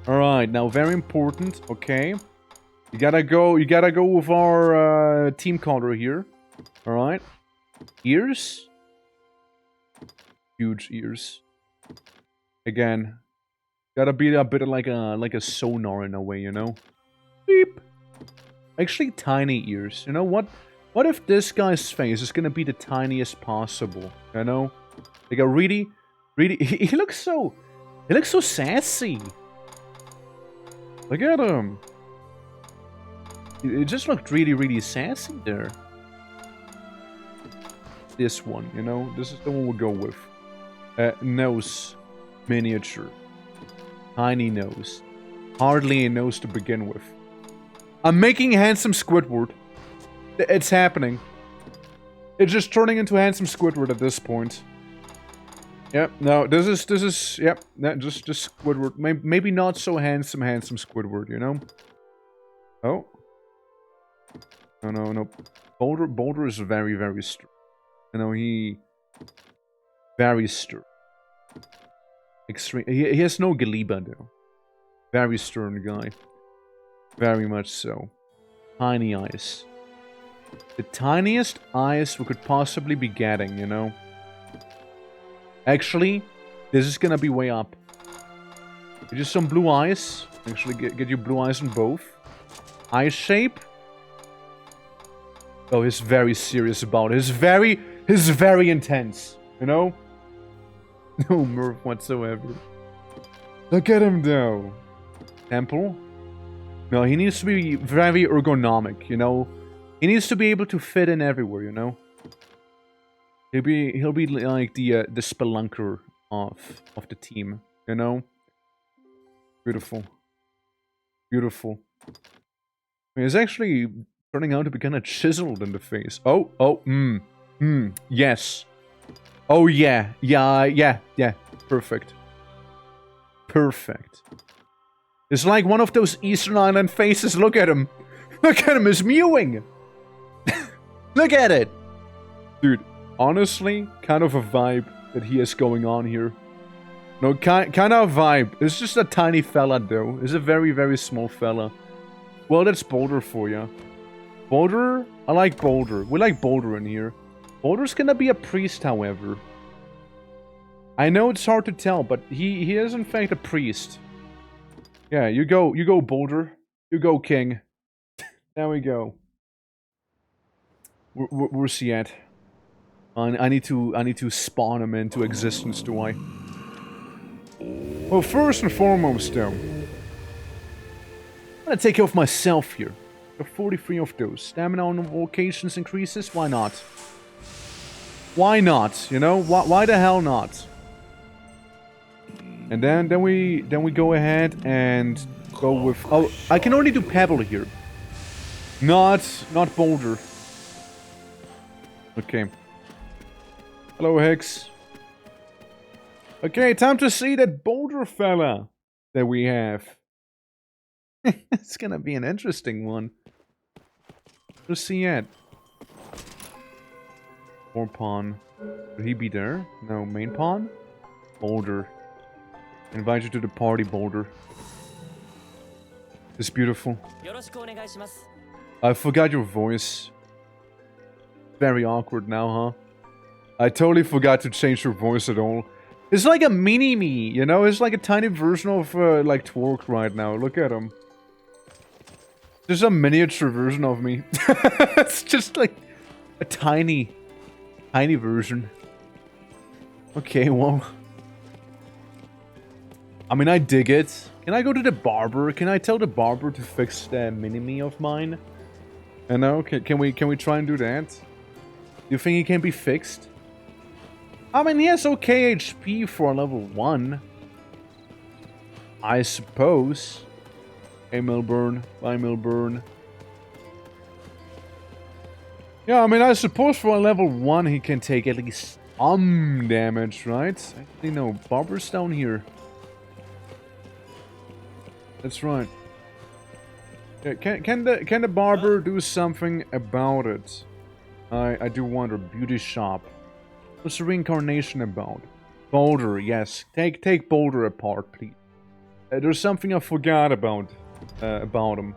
A: Alright, now very important. Okay. You gotta go with our team color here. Alright. Ears. Huge ears. Again. Gotta be a bit like a sonar in a way, you know? Beep. Actually, tiny ears. You know what? What if this guy's face is gonna be the tiniest possible? You know? Like a really... He looks so... He looks so sassy. Look at him. It just looked really, really sassy there. This one, you know? This is the one we'll go with. Nose. Miniature. Tiny nose. Hardly a nose to begin with. I'm making handsome Squidward. It's happening. It's just turning into handsome Squidward at this point. Yep, no, this is, yep, just Squidward. Maybe not so handsome Squidward, you know? Oh. No. Boulder is very, very stern. You know, he... Very stern. Extreme. He has no Galiba, though. Very stern guy. Very much so. Tiny eyes. The tiniest eyes we could possibly be getting, you know? Actually, this is gonna be way up. Just some blue eyes. Actually, get you blue eyes on both. Eye shape. Oh, he's very serious about it. He's very intense, you know? No mirth whatsoever. Look at him, though. Temple? No, he needs to be very ergonomic, you know? He needs to be able to fit in everywhere, you know? He'll be like the spelunker of the team, you know? Beautiful. Beautiful. I mean, it's actually turning out to be kind of chiseled in the face. Yes. Oh, yeah. Perfect. Perfect. It's like one of those Eastern Island faces. Look at him. Look at him, he's mewing. Look at it. Dude, honestly, kind of a vibe that he has going on here. No, kind of a vibe. It's just a tiny fella, though. It's a very, very small fella. Well, that's Boulder for you. Boulder? I like Boulder. We like Boulder in here. Boulder's gonna be a priest, however. I know it's hard to tell, but he is in fact a priest. Yeah, you go Boulder. You go King. There we go. Where's he at? I need to spawn him into existence, do I? Well, first and foremost, though, I'm gonna take care of myself here. Got 43 of those. Stamina on occasions increases. Why not? Why not? You know, why the hell not? And then we go ahead and go with... Oh, I can only do Pebble here. Not Boulder. Okay. Hello, Hicks. Okay, time to see that Boulder fella that we have. It's gonna be an interesting one. Where's he at? More pawn. Would he be there? No, main pawn? Boulder. Invite you to the party, Boulder. It's beautiful. I forgot your voice. Very awkward now, huh? I totally forgot to change your voice at all. It's like a mini-me, you know? It's like a tiny version of, like, Twerk right now. Look at him. Just a miniature version of me. It's just like a tiny version. Okay, well... I mean, I dig it. Can I go to the barber? Can I tell the barber to fix the mini-me of mine? I know. Can we try and do that? Do you think he can be fixed? I mean, he has okay HP for a level 1. I suppose. Hey, Milburn. Bye, Milburn. Yeah, I mean, I suppose for a level 1 he can take at least damage, right? Actually, no. Barber's down here. That's right. Yeah, can the barber do something about it? I do wonder. Beauty shop. What's the reincarnation about? Boulder, yes. Take Boulder apart, please. There's something I forgot about him.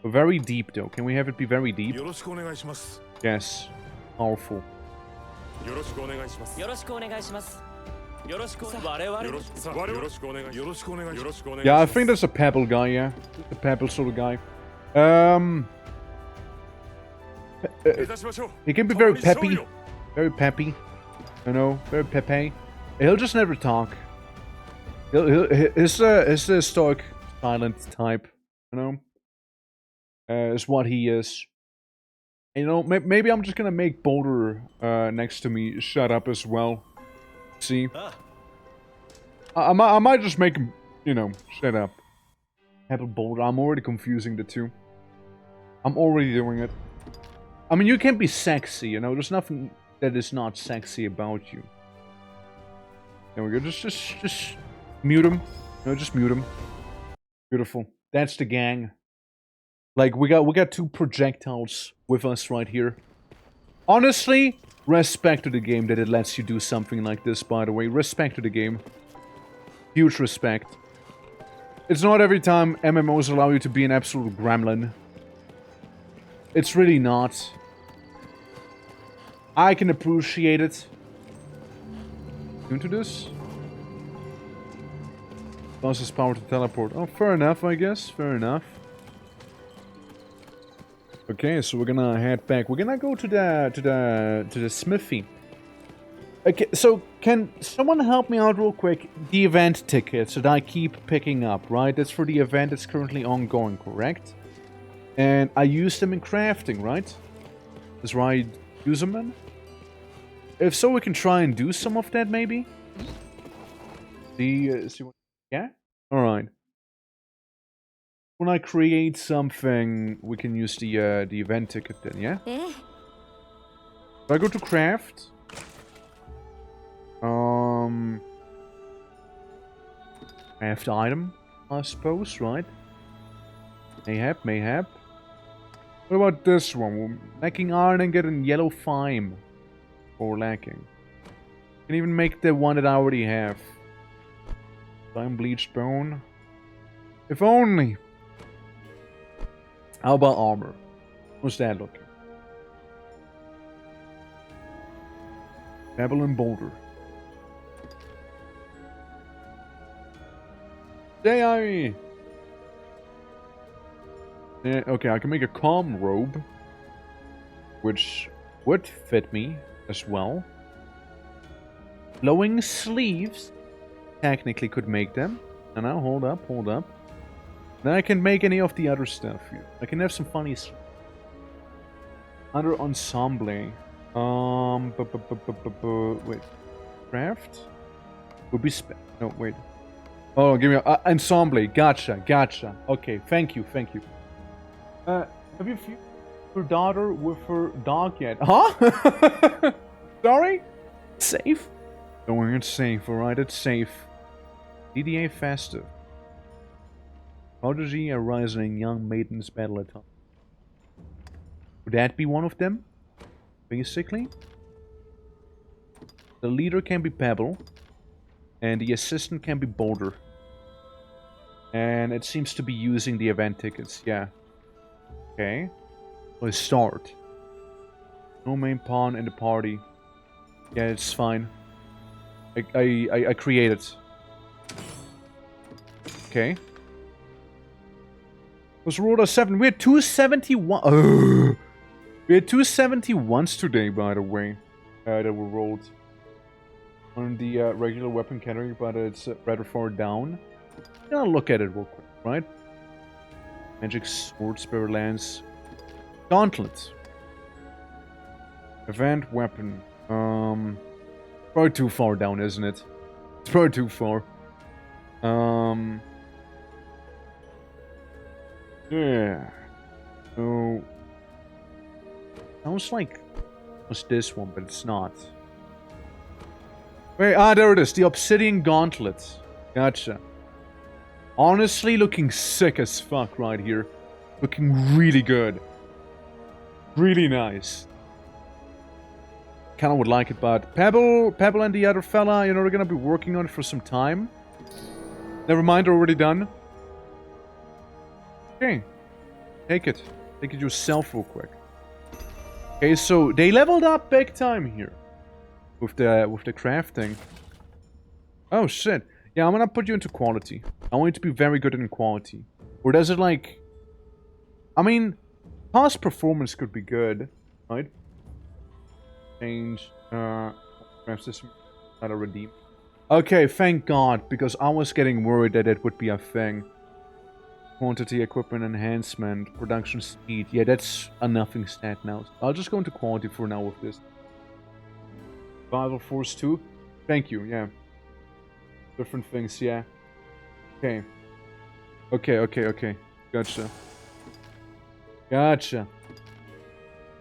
A: Very deep though. Can we have it be very deep? Yes. Powerful. Yeah, I think that's a pebble guy, yeah. A pebble sort of guy. He can be very peppy. Very peppy. You know, very pepe. He'll just never talk. He's a stoic, silent type, you know? Is what he is. You know, maybe I'm just gonna make Boulder next to me shut up as well. See? I might just make him, you know, shut up. Pebble Boulder. I'm already confusing the two. I'm already doing it. I mean, you can be sexy, you know? There's nothing that is not sexy about you. There we go. Just mute him. No, just mute him. Beautiful. That's the gang. Like, we got two projectiles with us right here. Honestly, respect to the game that it lets you do something like this, by the way. Respect to the game. Huge respect. It's not every time MMOs allow you to be an absolute gremlin. It's really not. I can appreciate it. Into this? Loses power to teleport. Oh, fair enough, I guess. Fair enough. Okay, so we're gonna head back. We're gonna go to the smithy. Okay, so can someone help me out real quick? The event tickets that I keep picking up, right? That's for the event that's currently ongoing, correct? And I use them in crafting, right? That's where I use them in? If so, we can try and do some of that, maybe? See what... Yeah? Alright. When I create something, we can use the event ticket then, yeah? So I go to craft. Craft item, I suppose, right? Mayhap. What about this one? We're lacking iron and getting yellow thyme. Or lacking. Can even make the one that I already have. Thyme bleached bone. If only. How about armor? What's that looking? Pebble and Boulder. Yeah, okay, I can make a calm robe. Which would fit me as well. Glowing sleeves. Technically could make them. And now, hold up. Then I can make any of the other stuff here. I can have some funny stuff. Other ensemble. Wait. Craft? Would be no, wait. Oh, give me a... ensemble. Gotcha. Okay, thank you. Have you fused your daughter with her dog yet? Huh? Sorry? Safe? Don't worry, it's safe, alright? It's safe. DDA festive. Prodigy arising young maidens battle at home. Would that be one of them? Basically. The leader can be Pebble. And the assistant can be Boulder. And it seems to be using the event tickets, yeah. Okay. Let's start. No main pawn in the party. Yeah, it's fine. I created. Okay. Was rolled a 7. We had 271. We had 271s today, by the way. That were rolled. On the regular weapon category, but it's rather far down. Gonna look at it real quick, right? Magic Sword, Spirit Lance. Gauntlet. Event weapon. Probably too far down, isn't it? It's probably too far. Yeah. So sounds like was this one, but it's not. Wait, there it is. The Obsidian Gauntlet. Gotcha. Honestly, looking sick as fuck right here. Looking really good. Really nice. Kinda would like it, but Pebble and the other fella, you know, they're gonna be working on it for some time. Never mind, they're already done. Okay. Take it. Take it yourself real quick. Okay, so they leveled up big time here. With the crafting. Oh shit. Yeah, I'm gonna put you into quality. I want you to be very good in quality. Or does it like... I mean, past performance could be good, right? Change, craft system, not a redeem. Okay, thank God, because I was getting worried that it would be a thing. Quantity, equipment enhancement, production speed. Yeah, that's a nothing stat now. I'll just go into quality for now with this. Survival force 2. Thank you, yeah. Different things, yeah. Okay. Okay. Gotcha. Gotcha.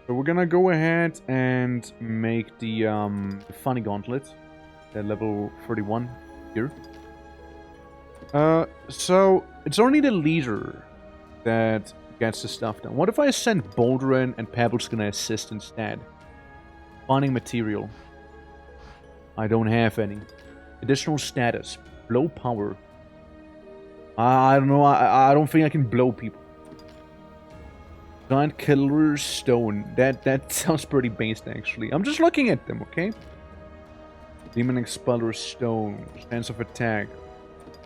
A: So we're gonna go ahead and make the funny gauntlet. At level 31 here. So it's only the leader that gets the stuff done. What if I send Boulder in and Pebble's gonna assist instead? Finding material. I don't have any. Additional status. Blow power. I don't know. I don't think I can blow people. Giant Killer Stone. That sounds pretty based, actually. I'm just looking at them, okay? Demon Expeller Stone. Chance of attack.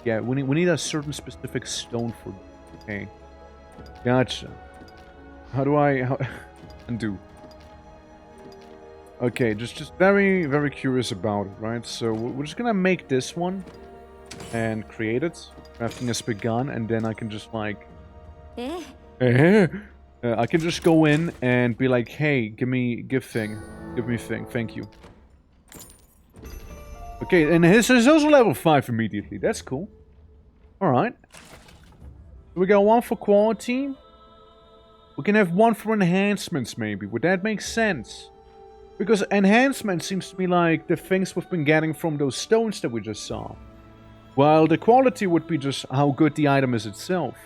A: Yeah, we need a certain specific stone for... Okay. Gotcha. How do I... undo? Okay, just very, very curious about it, right? So we're just gonna make this one and create it. Crafting has begun, and then I can just like... I can just go in and be like, hey, give me thing, thank you. Okay, and his is also level 5 immediately. That's cool. Alright. We got one for quality. We can have one for enhancements, maybe. Would that make sense? Because enhancement seems to be like the things we've been getting from those stones that we just saw. While the quality would be just how good the item is itself.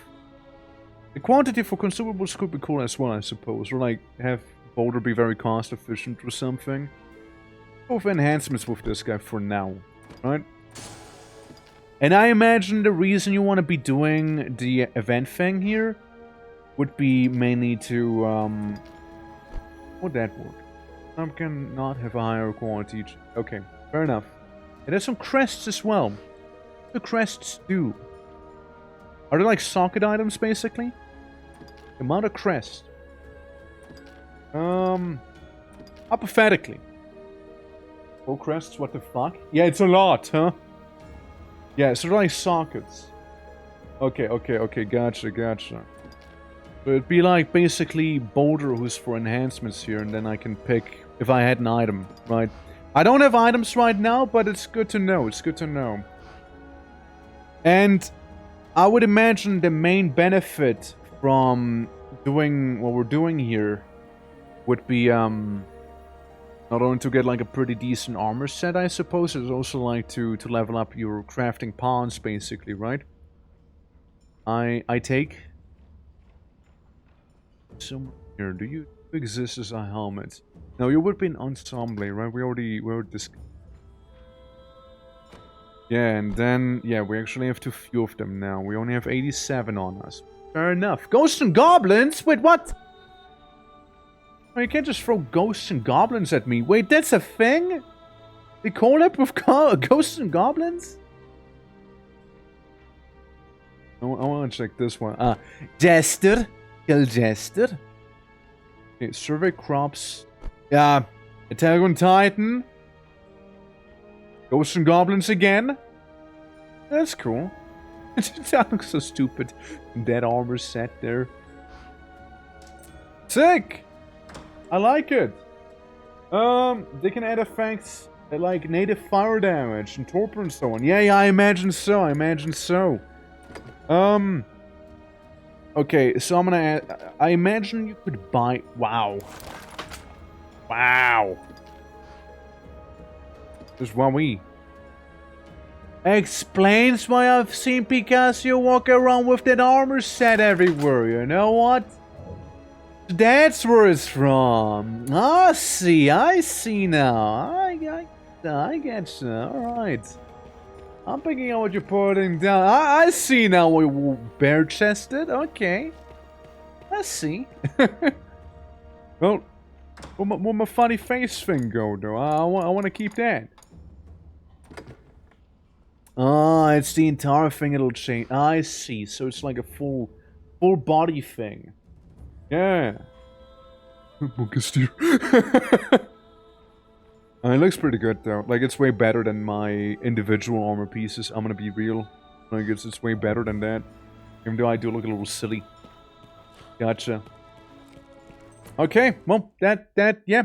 A: The quantity for consumables could be cool as well, I suppose. Or like, have Boulder be very cost efficient or something. Both enhancements with this guy for now, right? And I imagine the reason you want to be doing the event thing here would be mainly to, would that work? Some can not have a higher quality. Okay, fair enough. And there's some crests as well. What do crests do? Are they like socket items, basically? Amount of crest. Hypothetically. 4 crests, what the fuck? Yeah, it's a lot, huh? Yeah, so they're like sockets. Okay, gotcha. So it'd be like basically Boulder who's for enhancements here, and then I can pick if I had an item, right? I don't have items right now, but it's good to know. And I would imagine the main benefit from doing what we're doing here would be not only to get like a pretty decent armor set, I suppose, it's also like to level up your crafting pawns, basically, right? I take some here. Do you exist as a helmet? No, you would be an ensemble, right? We already discussed. Yeah, and then yeah, we actually have too few of them now. We only have 87 on us. Fair enough. Ghosts and goblins? Wait, what? Oh, you can't just throw ghosts and goblins at me. Wait, that's a thing? They call it with ghosts and goblins? I want to check this one. Jester. Kill Jester. Okay, survey crops. Yeah. Attack on Titan. Ghosts and goblins again. That's cool. That looks so stupid. That armor set there. Sick! I like it. They can add effects like native fire damage and torpor and so on. Yeah, I imagine so. Okay, so I'm gonna add... I imagine you could buy... Wow. Wow. Just one we. Explains why I've seen Picasso walk around with that armor set everywhere, you know what? That's where it's from. I see now. I get you. Alright. I'm picking up what you're putting down. I see now we were bare-chested. Okay. I see. Well, where my funny face thing go, though? I want to keep that. Ah, it's the entire thing it'll change. I see. So it's like a full body thing. Yeah. It looks pretty good though. Like it's way better than my individual armor pieces. I'm gonna be real. Like it's way better than that. Even though I do look a little silly. Gotcha. Okay, well yeah.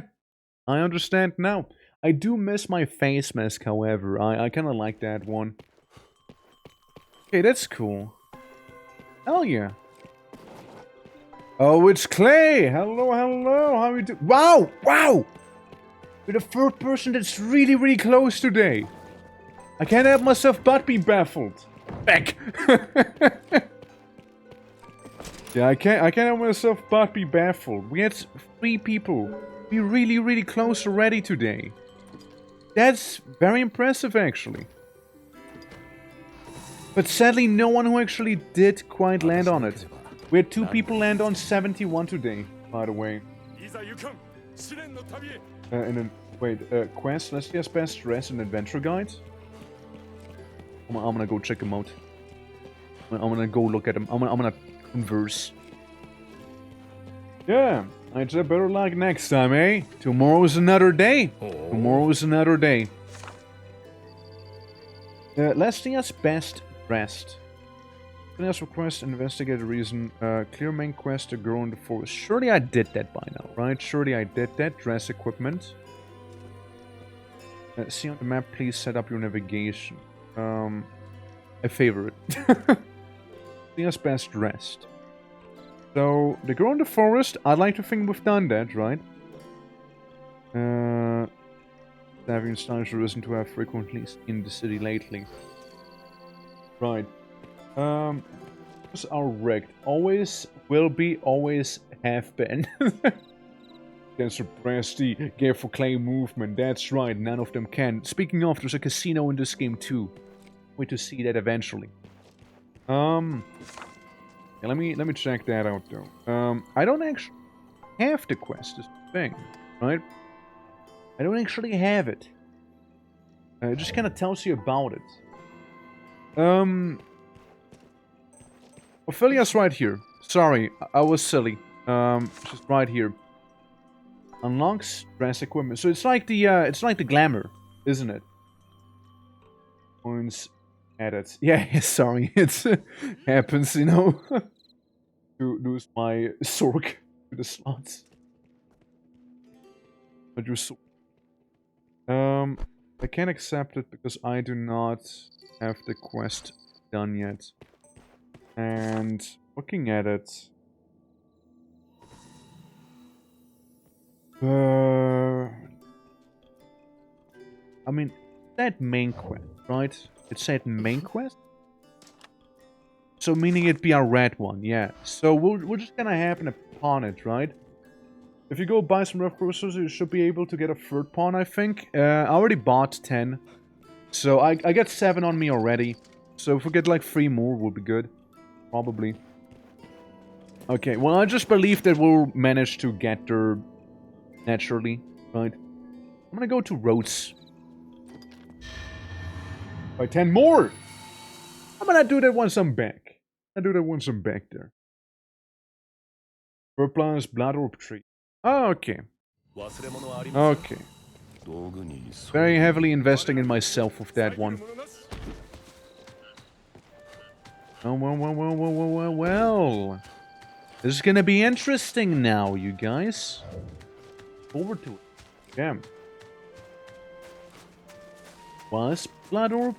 A: I understand now. I do miss my face mask, however. I kinda like that one. Okay, that's cool. Hell yeah. Oh, it's Clay! Hello, hello, how are you doing? Wow! Wow! You're the third person that's really close today. I can't help myself but be baffled. Back! Yeah, I can't help myself but be baffled. We had 3 people be really close already today. That's very impressive, actually. But sadly, no one who actually did quite land on it. We had 2 people land on 71 today, by the way. And then, wait, quest, let's just best dress and adventure guide. I'm gonna go check them out. I'm gonna go look at them. I'm gonna converse. Yeah, I'd say better luck next time, eh? Tomorrow's another day. Tomorrow's another day. Let's see us best dressed. Let's request investigate a reason. Clear main quest to grow in the forest. Surely I did that by now, right? Surely I did that. Dress equipment. See on the map, please set up your navigation. I favor it. See us best dressed. So, the grow in the forest, I'd like to think we've done that, right? Having started to risen to have frequently in the city lately. Right. Are wrecked. Always will be, always have been. Can suppress the game for claim movement. That's right, none of them can. Speaking of, there's a casino in this game too. Wait to see that eventually. Yeah, let me check that out though. I don't actually have the quest, is the thing, right? I don't actually have it. It just kind of tells you about it. Ophelia's right here. Sorry, I was silly. She's right here. Unlocks dress equipment. So it's like the glamour, isn't it? Points added. Yeah, sorry, it's happens, you know. To lose my Sork to the slots. But you I can't accept it because I do not have the quest done yet. And looking at it, I mean, that main quest, right? It said main quest, so meaning it'd be a red one, yeah. So we're just gonna happen upon it, right? If you go buy some rough processors, you should be able to get a third pawn, I think. I already bought 10, so I got 7 on me already. So if we get like 3 more, we'll be good. Probably. Okay, well, I just believe that we'll manage to get there naturally, right? I'm gonna go to roads. By 10 more! I'm gonna do that once I'm back. I'll do that once I'm back there. Purple's Blood Orb Tree. Oh, okay. Okay. Very heavily investing in myself with that one. Oh, well. This is gonna be interesting now, you guys. Forward to it. Damn. Was Blood Orb?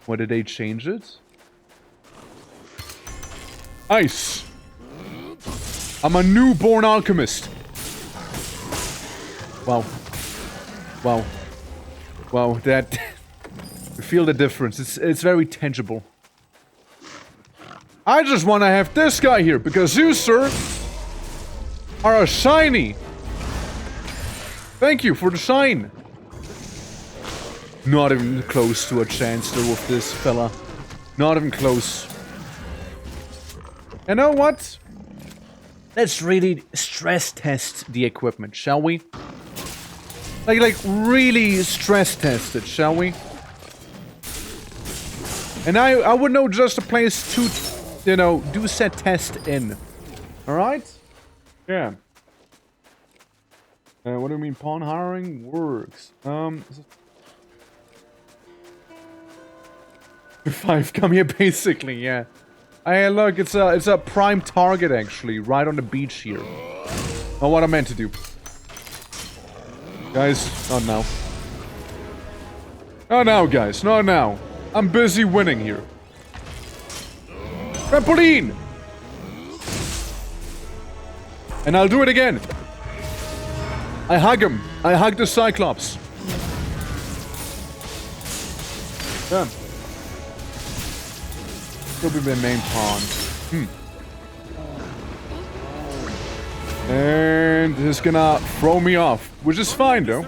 A: Why did they change it? Ice! I'm a newborn alchemist. Wow. Wow. Wow, that... You feel the difference. It's very tangible. I just want to have this guy here, because you, sir, are a shiny. Thank you for the shine. Not even close to a chance though with this fella. Not even close. You know what? Let's really stress test the equipment, shall we? Like really stress test it, shall we? And I would know just a place to, you know, do set test in. Alright? Yeah. What do you mean pawn hiring works? 5 come here basically, yeah. Hey, look, it's a prime target actually, right on the beach here. Not what I meant to do. Guys, not now. Not now, guys, not now. I'm busy winning here. Trampoline! And I'll do it again. I hug him. I hug the Cyclops. Yeah. Could be my main pawn. And he's gonna throw me off, which is fine though.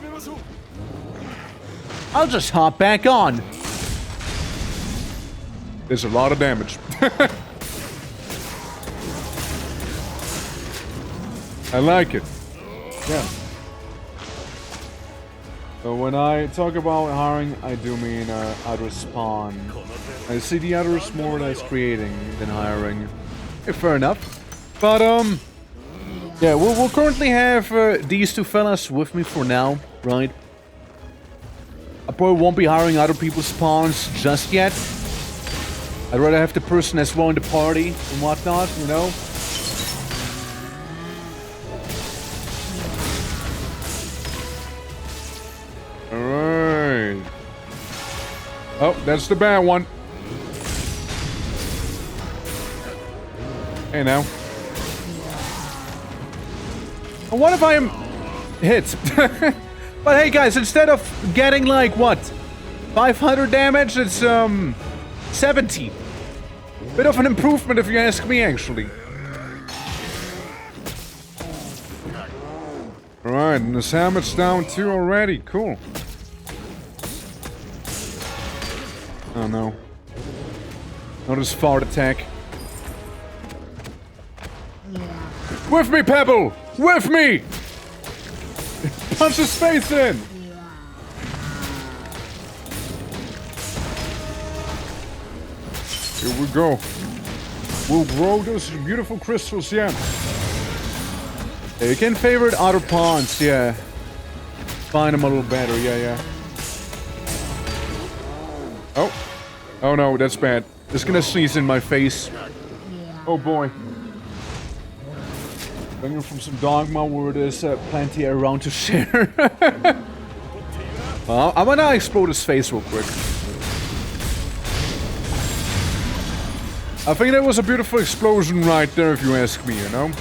A: I'll just hop back on. There's a lot of damage. I like it. Yeah. So when I talk about hiring, I do mean outer spawn. I see the others more or less creating than hiring. Yeah, fair enough. But yeah, we'll currently have these two fellas with me for now, right? I probably won't be hiring other people's spawns just yet. I'd rather have the person as well in the party and whatnot, you know? Alright. Oh, that's the bad one. Hey now. And what if I am hit? But hey guys, instead of getting like what? 500 damage, it's 70. Bit of an improvement if you ask me actually. Alright, and the salmage down too already. Cool. Oh no. Not his fart attack. With me, Pebble! With me! Punch his face in! Here we go. We'll grow those beautiful crystals, yeah. You can favorite other pawns, yeah. Find them a little better, yeah. Oh. Oh no, that's bad. It's gonna sneeze in my face. Oh boy. Coming from some dogma where there's plenty around to share. Well, I'm gonna explode his face real quick. I think that was a beautiful explosion right there, if you ask me, you know?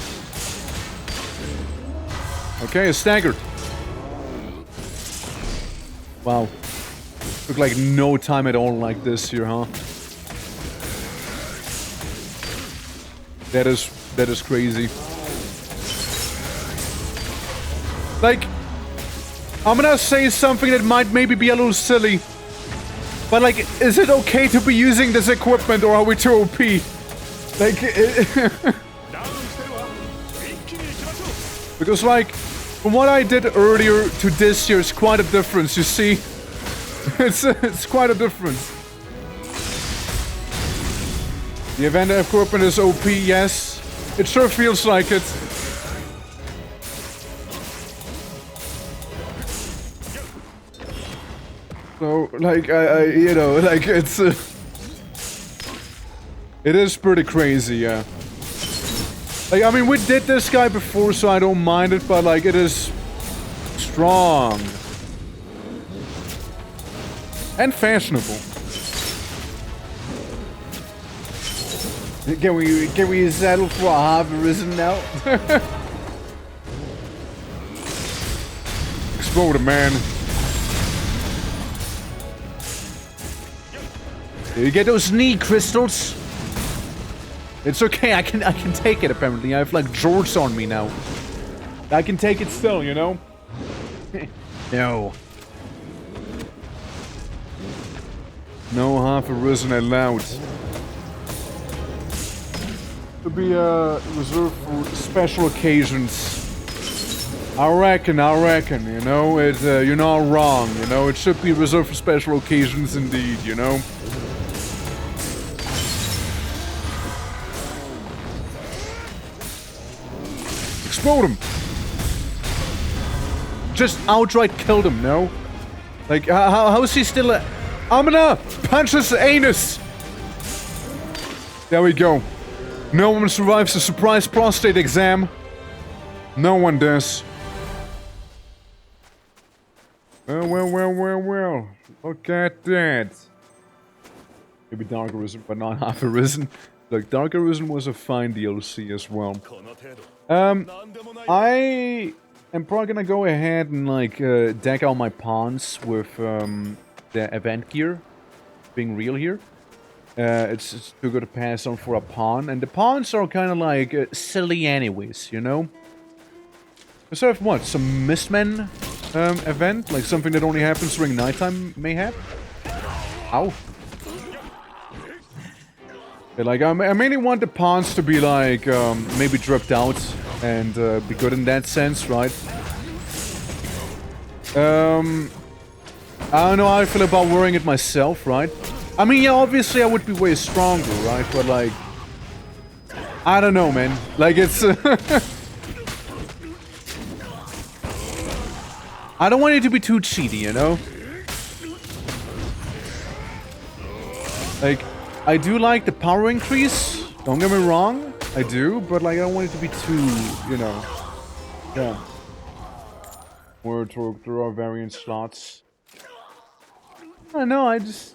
A: Okay, it's staggered. Wow. Took like no time at all like this here, huh? That is crazy. Like, I'm gonna say something that might maybe be a little silly. But like, is it okay to be using this equipment or are we too OP? Like, because like, from what I did earlier to this here, it's quite a difference, you see? It's quite a difference. The event equipment is OP, yes. It sure feels like it. So, like, I you know, like, it's, it is pretty crazy, yeah. Like, I mean, we did this guy before, so I don't mind it, but, like, it is strong. And fashionable. Can we settle for a half risen now? Explode him, man. You get those knee crystals. It's okay, I can take it apparently. I have like George on me now. I can take it still, you know? No. No half a risen allowed. To be reserved for special occasions. I reckon, you know, you're not wrong, you know, it should be reserved for special occasions indeed, you know? Explode him! Just outright killed him, no? Like, how is he still I'm gonna punch his anus! There we go. No one survives a surprise prostate exam. No one does. Well. Look at that. Maybe Dark Arisen, but not Half Arisen. Look, Dark Arisen was a fine DLC as well. I am probably gonna go ahead and, like, deck out my pawns with, the event gear. Being real here. It's too good to pass on for a pawn. And the pawns are kind of, like, silly anyways, you know? Because I have what? Some Mistmen event? Like something that only happens during nighttime, mayhap? Ow. Yeah, like, I mainly want the pawns to be, like, maybe dripped out and be good in that sense, right? I don't know how I feel about wearing it myself, right? I mean, yeah, obviously I would be way stronger, right? But, like, I don't know, man. Like, it's... I don't want it to be too cheaty, you know? Like, I do like the power increase. Don't get me wrong. I do, but, like, I don't want it to be too, you know... Yeah. Where there are variant slots. I don't know, I just...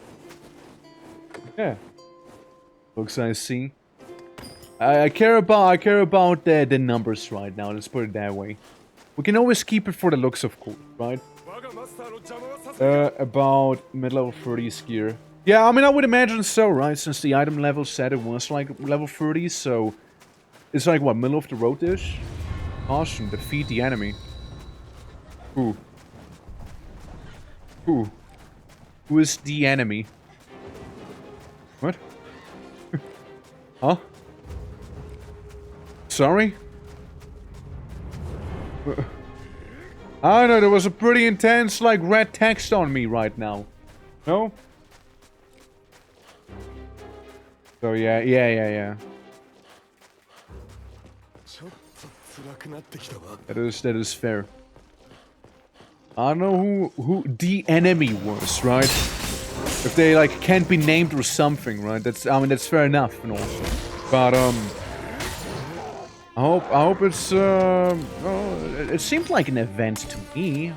A: Yeah. Looks I see. I care about the numbers right now, let's put it that way. We can always keep it for the looks, of course, right? About mid-level 30s gear. Yeah, I mean, I would imagine so, right? Since the item level said it was like level 30, so... It's like, what, middle of the road-ish? Awesome, defeat the enemy. Who? Who? Who is the enemy? What? Huh? Sorry? I don't know, there was a pretty intense, like, red text on me right now. No? So, yeah. That is fair. I don't know who the enemy was, right? If they, like, can't be named or something, right? I mean, that's fair enough and all. But, I hope it's, it seemed like an event to me.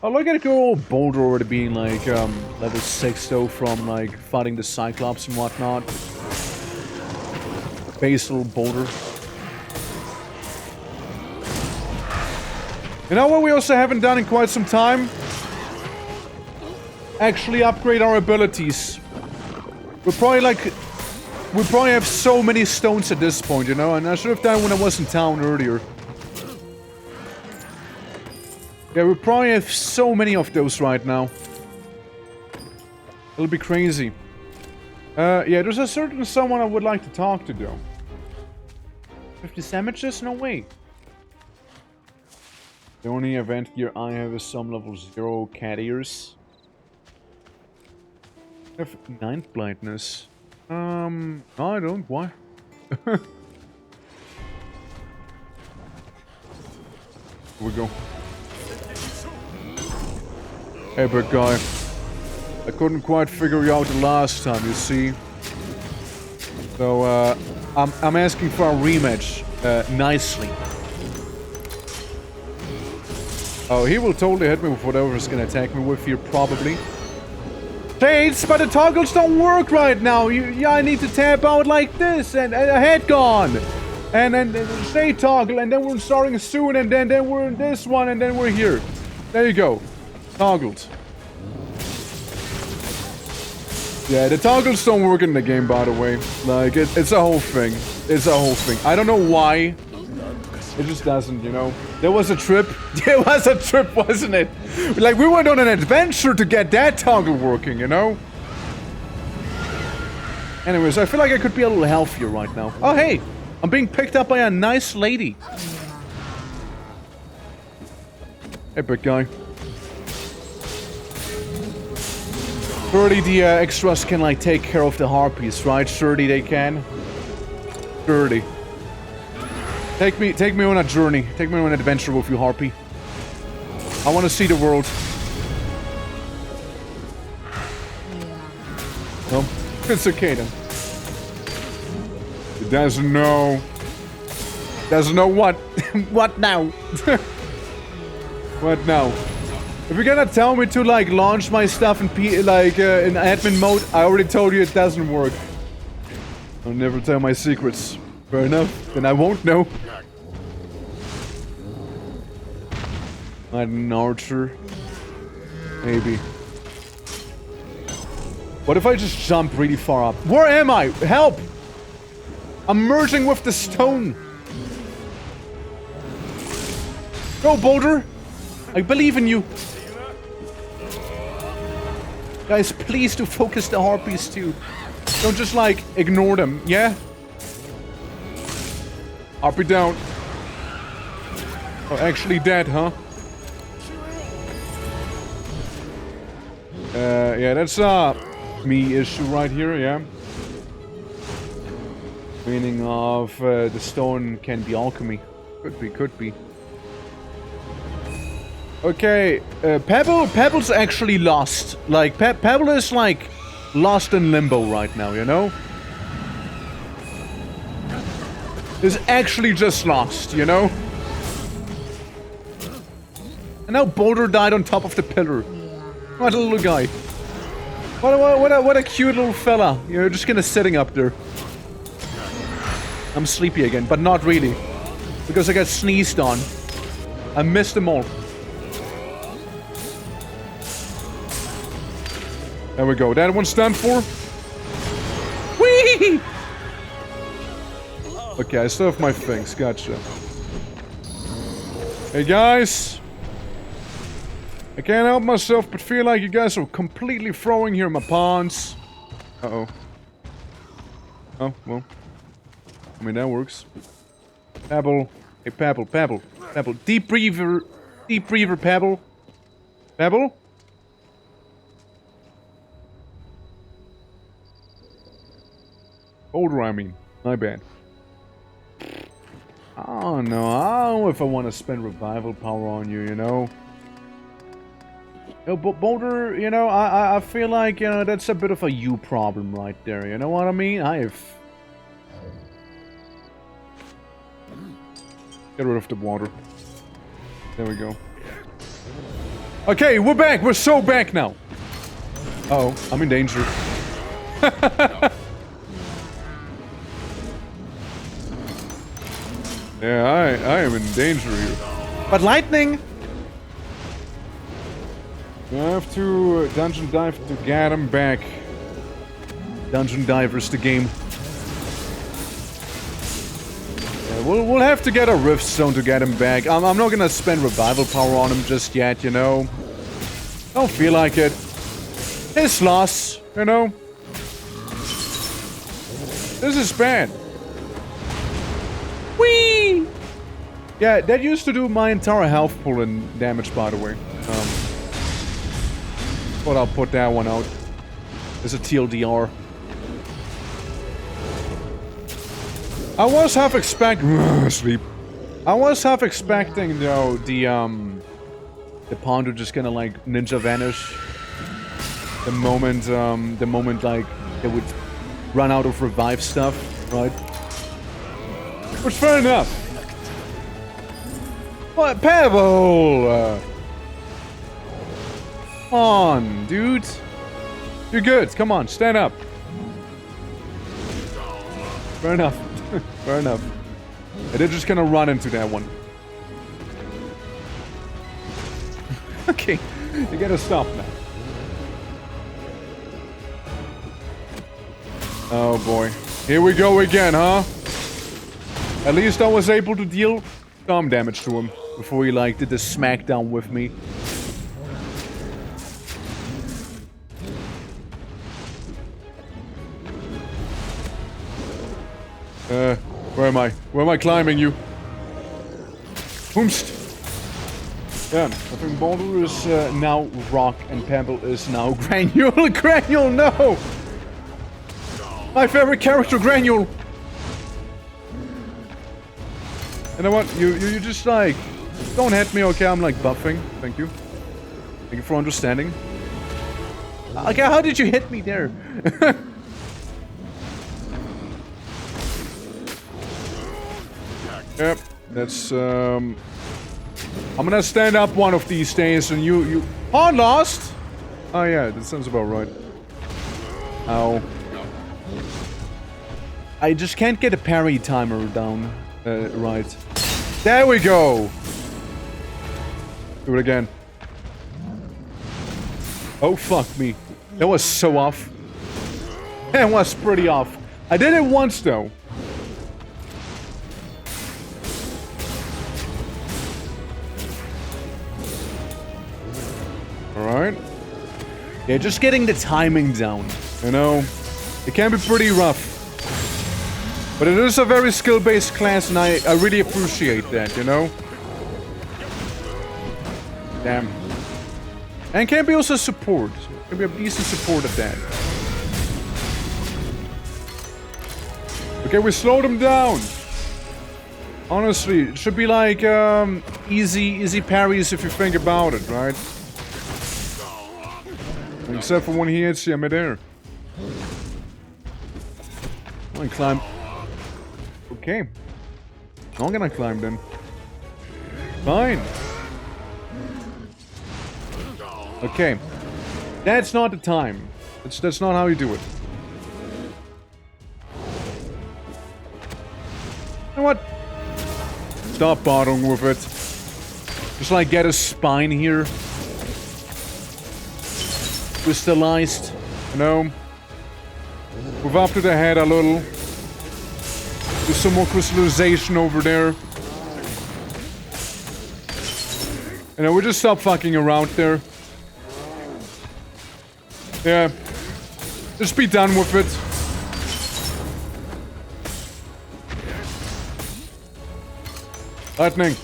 A: Oh, look at it go all boulder already being, like, level 6, though, from, like, fighting the Cyclops and whatnot. Basal boulder. You know what we also haven't done in quite some time? Actually upgrade our abilities. We probably have so many stones at this point, you know? And I should have done when I was in town earlier. Yeah, we probably have so many of those right now. It'll be crazy. Yeah, there's a certain someone I would like to talk to, though. 50 damages? No way. The only event gear I have is some level 0 cat ears. I have 9th blindness. No, I don't. Why? Here we go. Hey, big guy. I couldn't quite figure you out the last time, you see. So, I'm asking for a rematch, nicely. Oh, he will totally hit me with whatever he's gonna attack me with here, probably. Shades, but the toggles don't work right now. I need to tap out like this, and a head gone. And then stay toggle, and then we're starting soon, and then we're in this one, and then we're here. There you go. Toggled. Yeah, the toggles don't work in the game, by the way. Like, it's a whole thing. It's a whole thing. I don't know why. It just doesn't, you know. There was a trip. There was a trip, wasn't it? Like, we went on an adventure to get that toggle working, you know? Anyways, I feel like I could be a little healthier right now. Oh, hey! I'm being picked up by a nice lady. Hey, big guy. 30 the extras can, like, take care of the harpies, right? 30 they can. 30. Take me on a journey. Take me on an adventure with you, harpy. I want to see the world. No? It's okay then. It doesn't know. Doesn't know what? What now? What now? If you're gonna tell me to like launch my stuff in in admin mode, I already told you it doesn't work. I'll never tell my secrets. Fair enough. Then I won't know. An archer. Maybe. What if I just jump really far up? Where am I? Help! I'm merging with the stone. Go, Boulder! I believe in you. Guys, please do focus the harpies too. Don't just like ignore them, yeah? Harpy down. Oh, actually dead, huh? Yeah, that's me issue right here, yeah. Meaning of the stone can be alchemy. Could be, could be. Okay, Pebble's actually lost. Like, Pebble is like lost in limbo right now, you know? Is actually just lost, you know? And now Boulder died on top of the pillar. What a little guy. What a cute little fella. You're just kinda sitting up there. I'm sleepy again, but not really. Because I got sneezed on. I missed them all. There we go. That one's done for. Whee! Okay, I still have my things. Gotcha. Hey guys. I can't help myself but feel like you guys are completely throwing here in my ponds. Uh-oh. Oh, well. I mean, that works. Pebble. Hey, Pebble, Pebble, Pebble. Deep breather, Pebble. Pebble? Older, I mean. My bad. Oh, no. I don't know if I want to spend revival power on you, you know? You know, but Boulder, you know, I feel like, you know, that's a bit of a you problem right there, you know what I mean? Get rid of the water. There we go. Okay, we're back! We're so back now! Uh-oh, I'm in danger. Yeah, I am in danger here. But lightning! I have to dungeon dive to get him back. Dungeon Divers, the game. Yeah, we'll have to get a Rift Stone to get him back. I'm not gonna spend revival power on him just yet, you know. Don't feel like it. His loss, you know. This is bad. Whee! Yeah, that used to do my entire health pool and damage, by the way. But I'll put that one out. As a TLDR. I was half expecting sleep. I was half expecting though the pond to just kinda like ninja vanish. The moment like it would run out of revive stuff, right? Which fair enough. What Pebble? Come on, dude. You're good. Come on, stand up. Fair enough. Fair enough. And they're just gonna run into that one. Okay, you gotta stop now. Oh boy. Here we go again, huh? At least I was able to deal some damage to him before he, like, did the smackdown with me. Where am I? Where am I climbing you? Boomst! Yeah, I think Boulder is now rock and Pebble is now Granule. Granule, no! My favorite character, Granule! You know what? You just like... Don't hit me, okay? I'm like buffing. Thank you. Thank you for understanding. Okay, how did you hit me there? Yep, that's, I'm gonna stand up one of these days and you... Pawn lost? Oh yeah, that sounds about right. Ow. I just can't get a parry timer down, right. There we go! Do it again. Oh, fuck me. That was so off. That was pretty off. I did it once, though. Alright. Yeah, just getting the timing down. You know, it can be pretty rough. But it is a very skill-based class, and I really appreciate that, you know? Damn. And can be also support. Can be a decent support at that. Okay, we slowed him down. Honestly, it should be like, easy parries if you think about it, right? Except for when he hits you midair. I'm gonna climb. Okay. I'm gonna climb then. Fine. Okay. That's not the time. That's not how you do it. You know what? Stop bothering with it. Just like get a spine here. Crystallized. You know? Move up to the head a little. Do some more crystallization over there. You know, we just stop fucking around there. Yeah. Just be done with it. Lightning.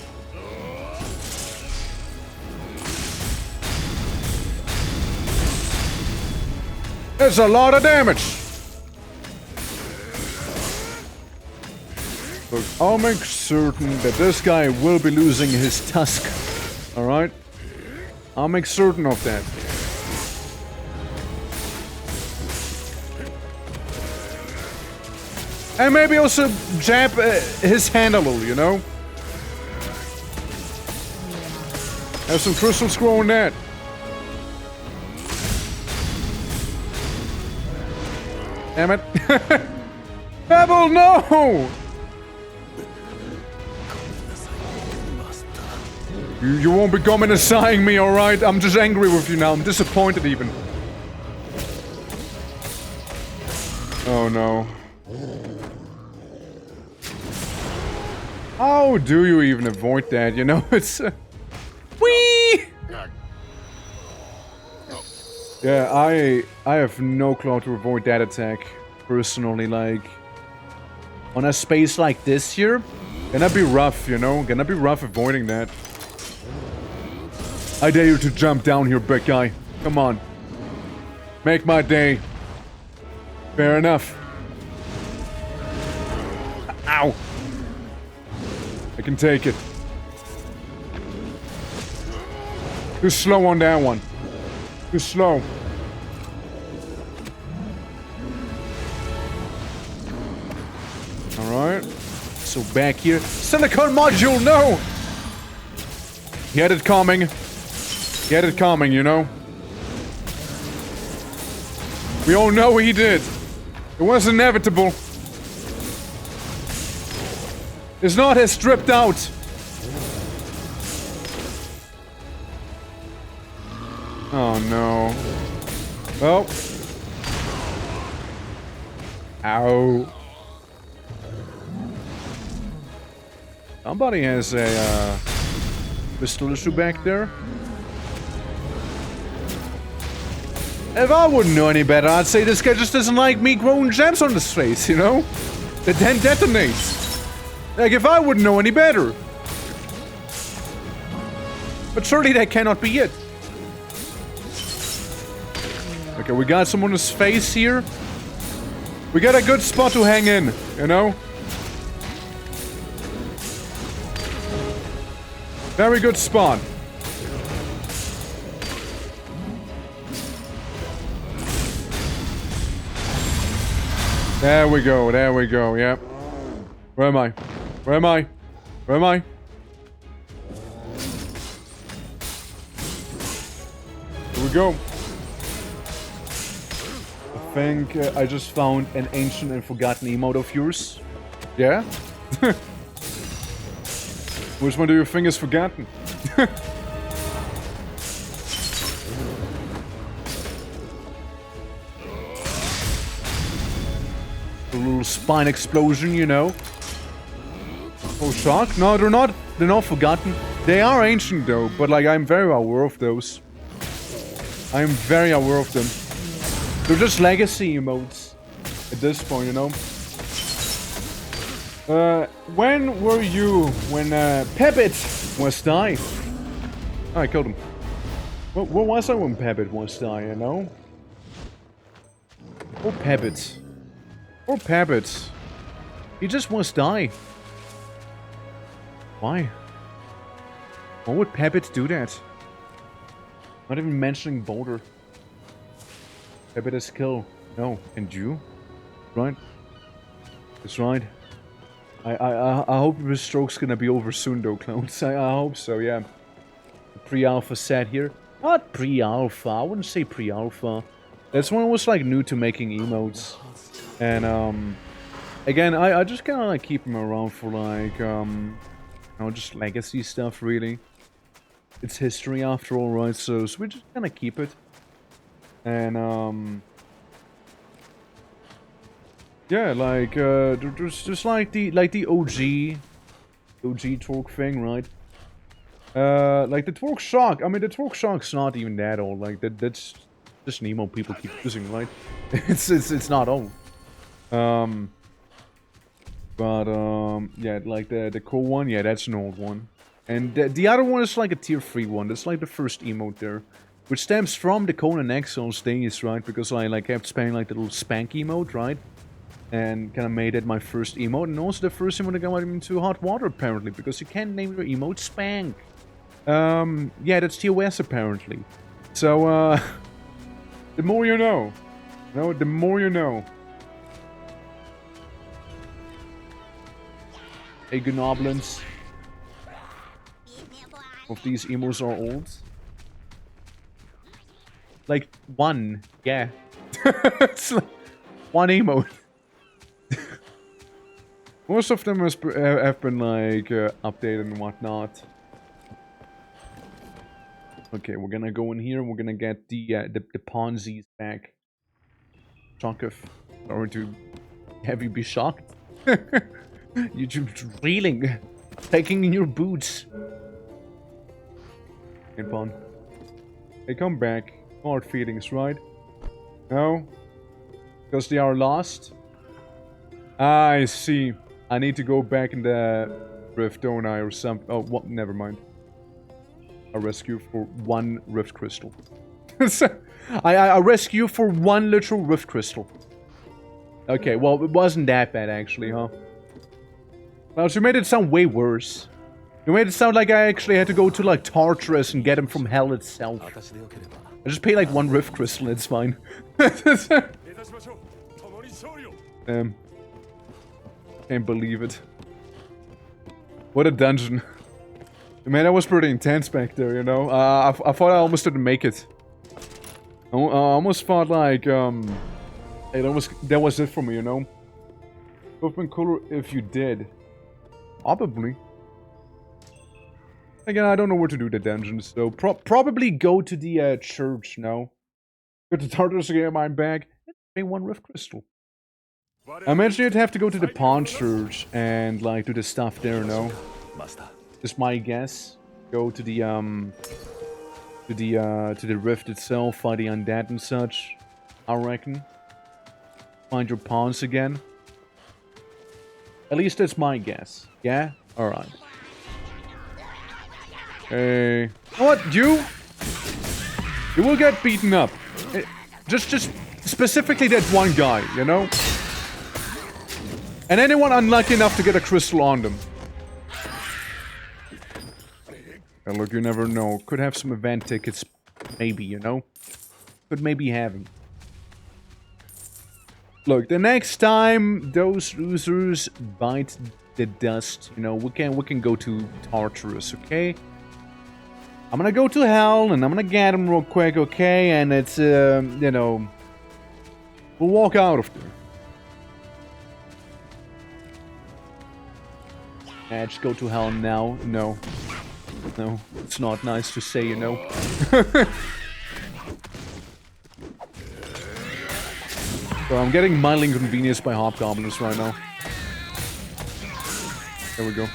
A: There's a lot of damage. Look, I'll make certain that this guy will be losing his tusk. Alright? I'll make certain of that. And maybe also jab his hand a little, you know? Have some crystals growing that. Damn it. Pebble, no! You won't be coming and sighing me, alright? I'm just angry with you now. I'm disappointed even. Oh no. How do you even avoid that? You know, it's... Whee! Yeah, I have no clue to avoid that attack. Personally, like... On a space like this here, gonna be rough, you know? Gonna be rough avoiding that. I dare you to jump down here, big guy. Come on. Make my day. Fair enough. Ow. I can take it. Too slow on that one. Too slow. Alright. So back here. Silicon module, no! He had it coming. He had it coming, you know? We all know he did. It was inevitable. His knot has stripped out. Oh no. Well. Ow. Somebody has a pistol issue back there. If I wouldn't know any better, I'd say this guy just doesn't like me growing gems on his face, you know? That then detonates. Like, if I wouldn't know any better. But surely that cannot be it. Okay, we got some on his face here. We got a good spot to hang in, you know? Very good spot. There we go, yep. Where am I? Where am I? Where am I? Here we go. I think I just found an ancient and forgotten emote of yours. Yeah? Which one do you think is forgotten? A little spine explosion, you know. Oh, shock? No, they're not. They're not forgotten. They are ancient, though. But like, I'm very aware of those. I'm very aware of them. They're just legacy emotes at this point, you know. When were you when Peppet was dying? Oh, I killed him. Where was I when Peppet was dying, you know? Poor Peppet. Poor Peppet. He just wants to die. Why? Why would Peppet do that? Not even mentioning Boulder. Peppet is kill. No, and you? Right? That's right. I hope the stroke's gonna be over soon though, clones. I hope so, yeah. Pre-alpha set here. Not pre-alpha, I wouldn't say pre-alpha. That's when I was like new to making emotes. And again, I just kinda like keep them around for like you know, just legacy stuff really. It's history after all, right? So we just kinda keep it. And yeah, like there's just like the OG torque thing, right? Like the torque shock. I mean, the torque shock's not even that old. Like that's just an emote people keep using, right? it's not old. Yeah, like the core one, yeah, that's an old one. And the other one is like a tier 3 one. That's like the first emote there. Which stems from the Conan Exiles days, right? Because I like kept spamming like the little spank emote, right? And kind of made it my first emote. And also the first emote that got into hot water, apparently. Because you can't name your emote Spank. Yeah, that's TOS, apparently. So, the more you know. No, the more you know. Hey, Gnoblins. Of these emotes are old. Like, one. Yeah. It's like one emote. Most of them have been, like, updated and whatnot. Okay, we're gonna go in here and we're gonna get the Ponzi's back. Shocketh. Sorry to have you be shocked. You're just reeling. Taking in your boots. Hey, Pon. Hey, come back. Hard feelings, right? No? Because they are lost? I see. I need to go back in the rift, don't I, or something. Oh, what? Never mind. I rescue for 1 rift crystal. I rescue for 1 literal rift crystal. Okay, well, it wasn't that bad, actually, huh? Well, you made it sound way worse. You made it sound like I actually had to go to, like, Tartarus and get him from hell itself. I just pay, like, 1 rift crystal and it's fine. Can't believe it. What a dungeon. Man, that was pretty intense back there, you know? I thought I almost didn't make it. I almost thought, like, hey, that was it for me, you know? It would have been cooler if you did. Probably. Again, I don't know where to do the dungeons, so probably go to the church, no? Go to Tartarus, get my bag, and pay 1 Rift Crystal. I imagine you'd have to go to the Pawn Church and, like, do the stuff there, no? Just my guess. Go to the Rift itself, fight the undead and such, I reckon. Find your pawns again. At least that's my guess. Yeah? Alright. Hey. What? You will get beaten up. Just specifically that one guy, you know? And anyone unlucky enough to get a crystal on them. And look, you never know. Could have some event tickets. Maybe, you know? Could maybe have them. Look, the next time those losers bite the dust, you know, we can go to Tartarus, okay? I'm gonna go to hell, and I'm gonna get him real quick, okay? And it's, you know... We'll walk out of there. Just go to hell now. No. No, it's not nice to say, you know. So I'm getting mildly inconvenienced by hobgoblins right now. There we go.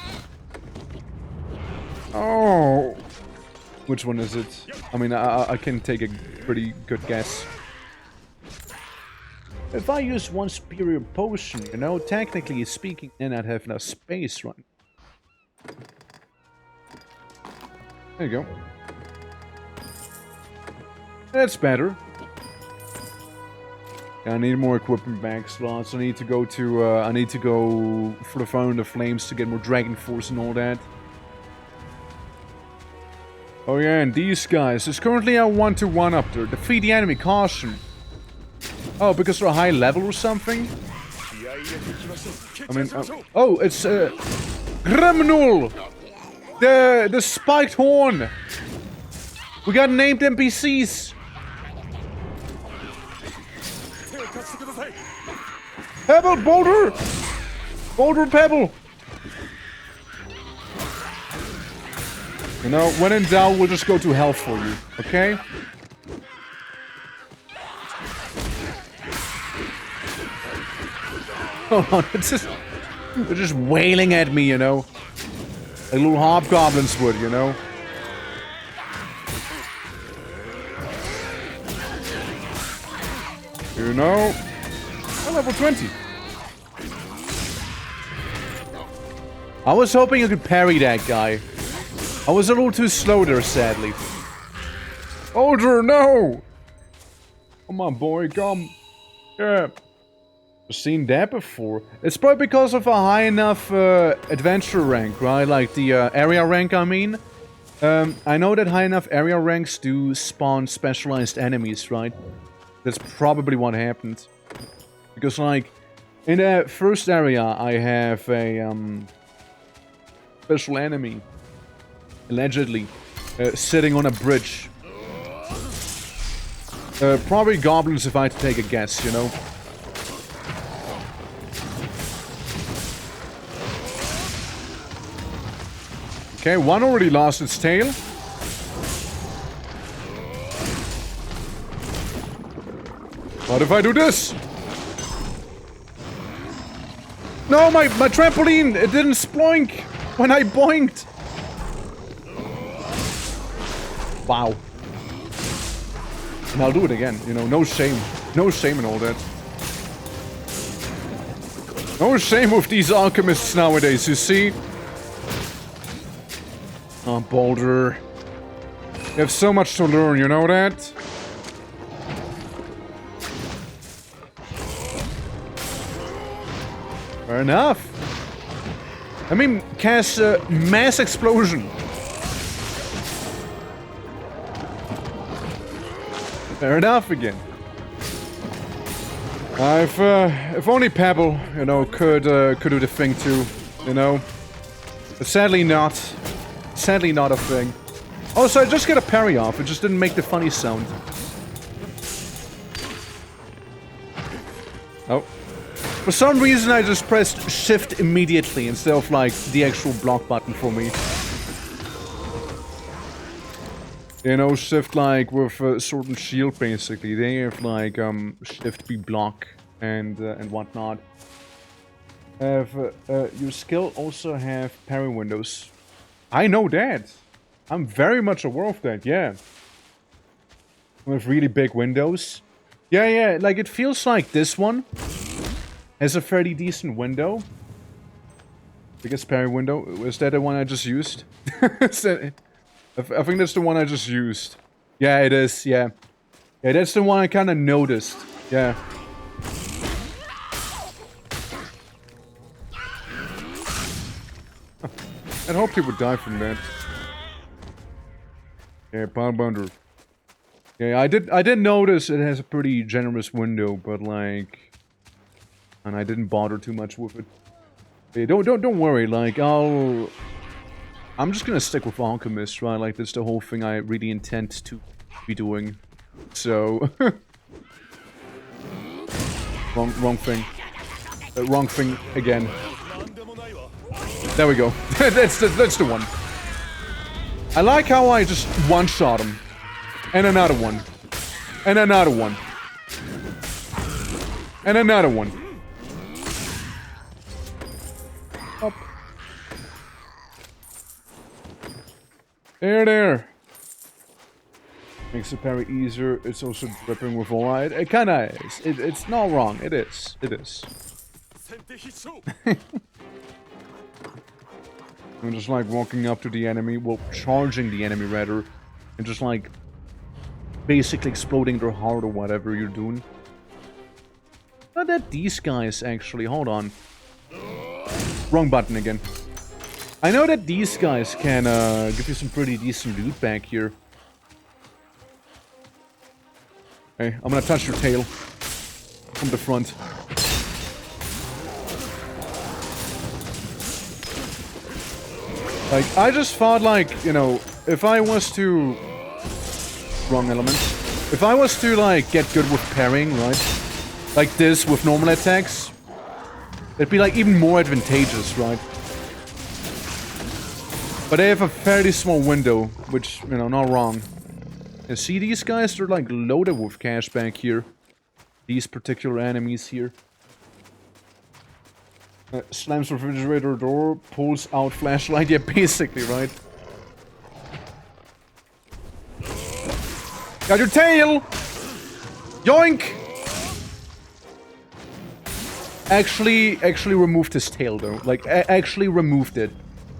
A: Oh! Which one is it? I mean, I can take a pretty good guess. If I use 1 superior potion, you know, technically speaking, then I'd have enough space, right? There you go. That's better. I need more equipment bag slots. I need to go for the Fire and the Flames to get more Dragon Force and all that. Oh yeah, and these guys. There's currently a 1-to-1 up there. Defeat the enemy, caution. Oh, because they're a high level or something? I mean, oh, it's Grimnul! The spiked horn! We got named NPCs! Pebble, Boulder! Boulder, Pebble! You know, when in doubt, we'll just go to hell for you, okay? Hold on, they're just wailing at me, you know? Like little hobgoblins would, you know? You know? I'm level 20. I was hoping you could parry that guy. I was a little too slow there, sadly. Older, no! Come on, boy, come. Yeah. I've seen that before. It's probably because of a high enough adventure rank, right? Like the area rank, I mean. I know that high enough area ranks do spawn specialized enemies, right? That's probably what happened. Because, like, in the first area, I have a special enemy, allegedly, sitting on a bridge. Probably goblins if I had to take a guess, you know? Okay, one already lost its tail. What if I do this? No, my trampoline! It didn't sploink when I boinked! Wow. And I'll do it again, you know, no shame. No shame in all that. No shame with these alchemists nowadays, you see? Oh, Boulder. You have so much to learn, you know that? Fair enough. I mean, cast mass explosion. Fair enough again. If only Pebble, you know, could do the thing too, you know. But sadly not. Sadly not a thing. Oh, so I just get a parry off. It just didn't make the funny sound. Oh. For some reason, I just pressed shift immediately instead of, like, the actual block button for me. You know, shift, like, with sword and shield, basically. They have, like, shift B block and whatnot. Your skill also have parry windows. I know that. I'm very much aware of that, yeah. With really big windows. Yeah, like, it feels like this one has a fairly decent window. Biggest parry window. Was that the one I just used? I think that's the one I just used. Yeah, it is, yeah. Yeah, that's the one I kind of noticed. Yeah. I hope he would die from that. Yeah, Pound Bounder. Yeah, I did notice it has a pretty generous window, but like, and I didn't bother too much with it. Hey, don't worry. Like, I'm just gonna stick with Alchemist, right? Like, that's the whole thing I really intend to be doing. So, wrong thing. Wrong thing again. There we go. that's the one. I like how I just one-shot him. And another one. And another one. And another one. Up. There. Makes the parry easier. It's also dripping with all right. It kinda is. It's not wrong. It is. It is. I'm just like walking up to the enemy, well, charging the enemy rather, and just like basically exploding their heart or whatever you're doing. Not that these guys actually, hold on. Wrong button again. I know that these guys can give you some pretty decent loot back here. Hey, I'm gonna touch your tail from the front. Like, I just thought, like, you know, if I was to... Wrong element. If I was to, like, get good with parrying, right? Like this, with normal attacks, it'd be, like, even more advantageous, right? But they have a fairly small window, which, you know, not wrong. You see these guys? They're, like, loaded with cash back here. These particular enemies here. Slams refrigerator door, pulls out flashlight. Yeah, basically, right? Got your tail! Yoink! Actually removed his tail, though. Like, actually removed it.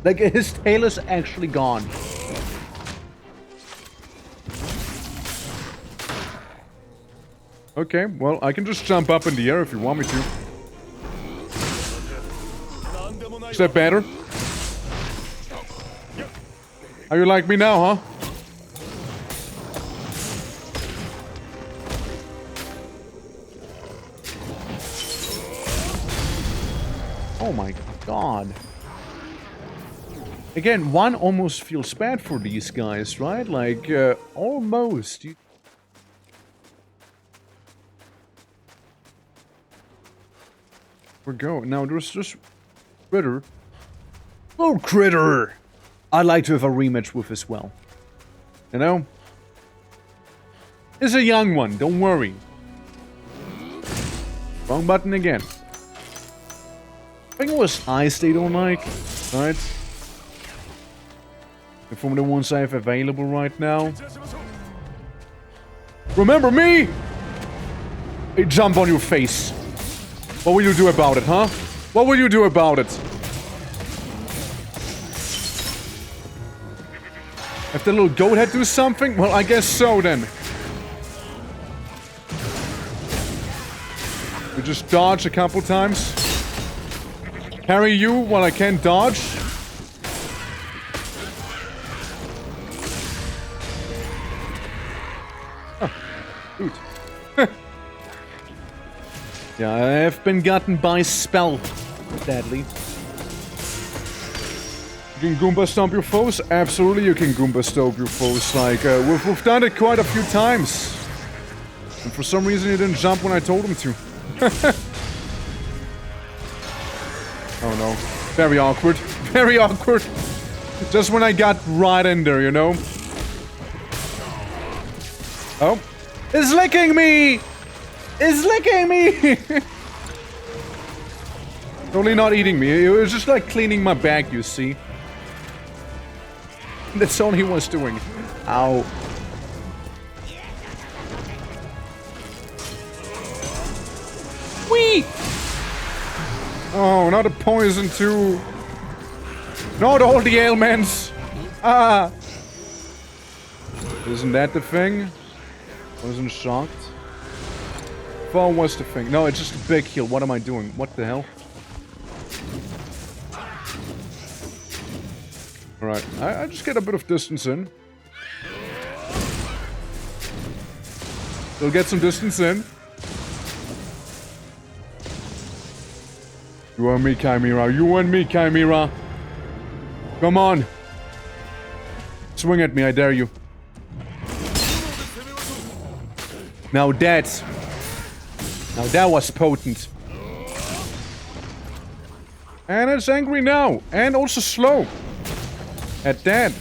A: Like, his tail is actually gone. Okay, well, I can just jump up in the air if you want me to. Is that better? How you like me now, huh? Oh my god. Again, one almost feels bad for these guys, right? Like, almost. We go. Now there's just Critter. Oh, Critter! I'd like to have a rematch with as well. You know? It's a young one, don't worry. Wrong button again. I think it was ice they don't like, right? And from the ones I have available right now. Remember me? Hey, jump on your face. What will you do about it, huh? What will you do about it? If the little goat head do something? Well, I guess so then. We just dodge a couple times. Parry you while I can't dodge. Oh, dude. Yeah, I have been gotten by spell. Sadly. You can Goomba stomp your foes? Absolutely you can Goomba stomp your foes. Like, we've done it quite a few times. And for some reason he didn't jump when I told him to. don't know. Very awkward. Very awkward. Just when I got right in there, you know? Oh. It's licking me! It's licking me! Totally not eating me. It was just like cleaning my bag, you see. That's all he was doing. Ow. Whee! Oh, not a poison too. Not all the ailments. Ah. Isn't that the thing? Wasn't shocked. Fall was the thing. No, it's just a big heal. What am I doing? What the hell? Alright, I just get a bit of distance in. We'll get some distance in. You and me, Chimera. You and me, Chimera. Come on. Swing at me, I dare you. Now that was potent. And it's angry now. And also slow. At that.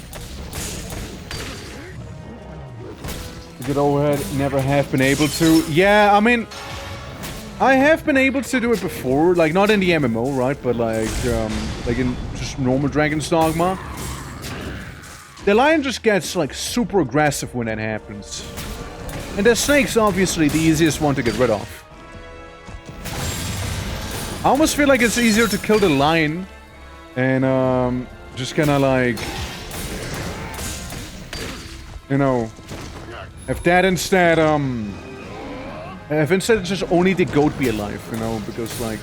A: Good overhead, never have been able to. Yeah, I mean, I have been able to do it before, like not in the MMO, right? But like in just normal Dragon's Dogma. The lion just gets like super aggressive when that happens. And the snake's obviously the easiest one to get rid of. I almost feel like it's easier to kill the lion and just kinda like, you know, if that instead, if instead just only the goat be alive, you know, because like,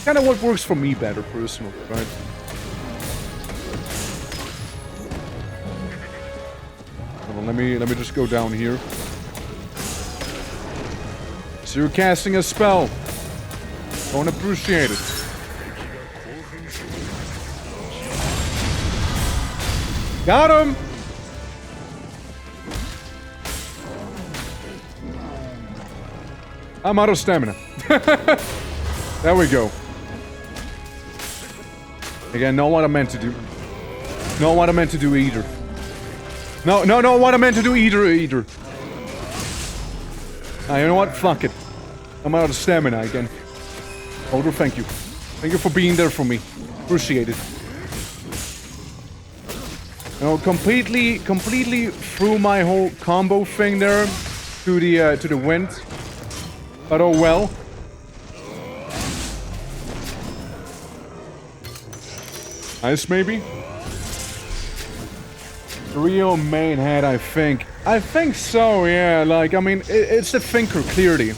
A: kinda what works for me better personally, right? Hold on, let me just go down here. So you're casting a spell. Don't appreciate it. Got him! I'm out of stamina. There we go. Again, not what I meant to do. Not what I meant to do either. No, what I meant to do either. Ah, you know what? Fuck it. I'm out of stamina again. Older, thank you. Thank you for being there for me. Appreciate it. You know, completely threw my whole combo thing there to the wind. But oh well. Nice, maybe? Real main head, I think. I think so, yeah. Like, I mean, it's the thinker, clearly.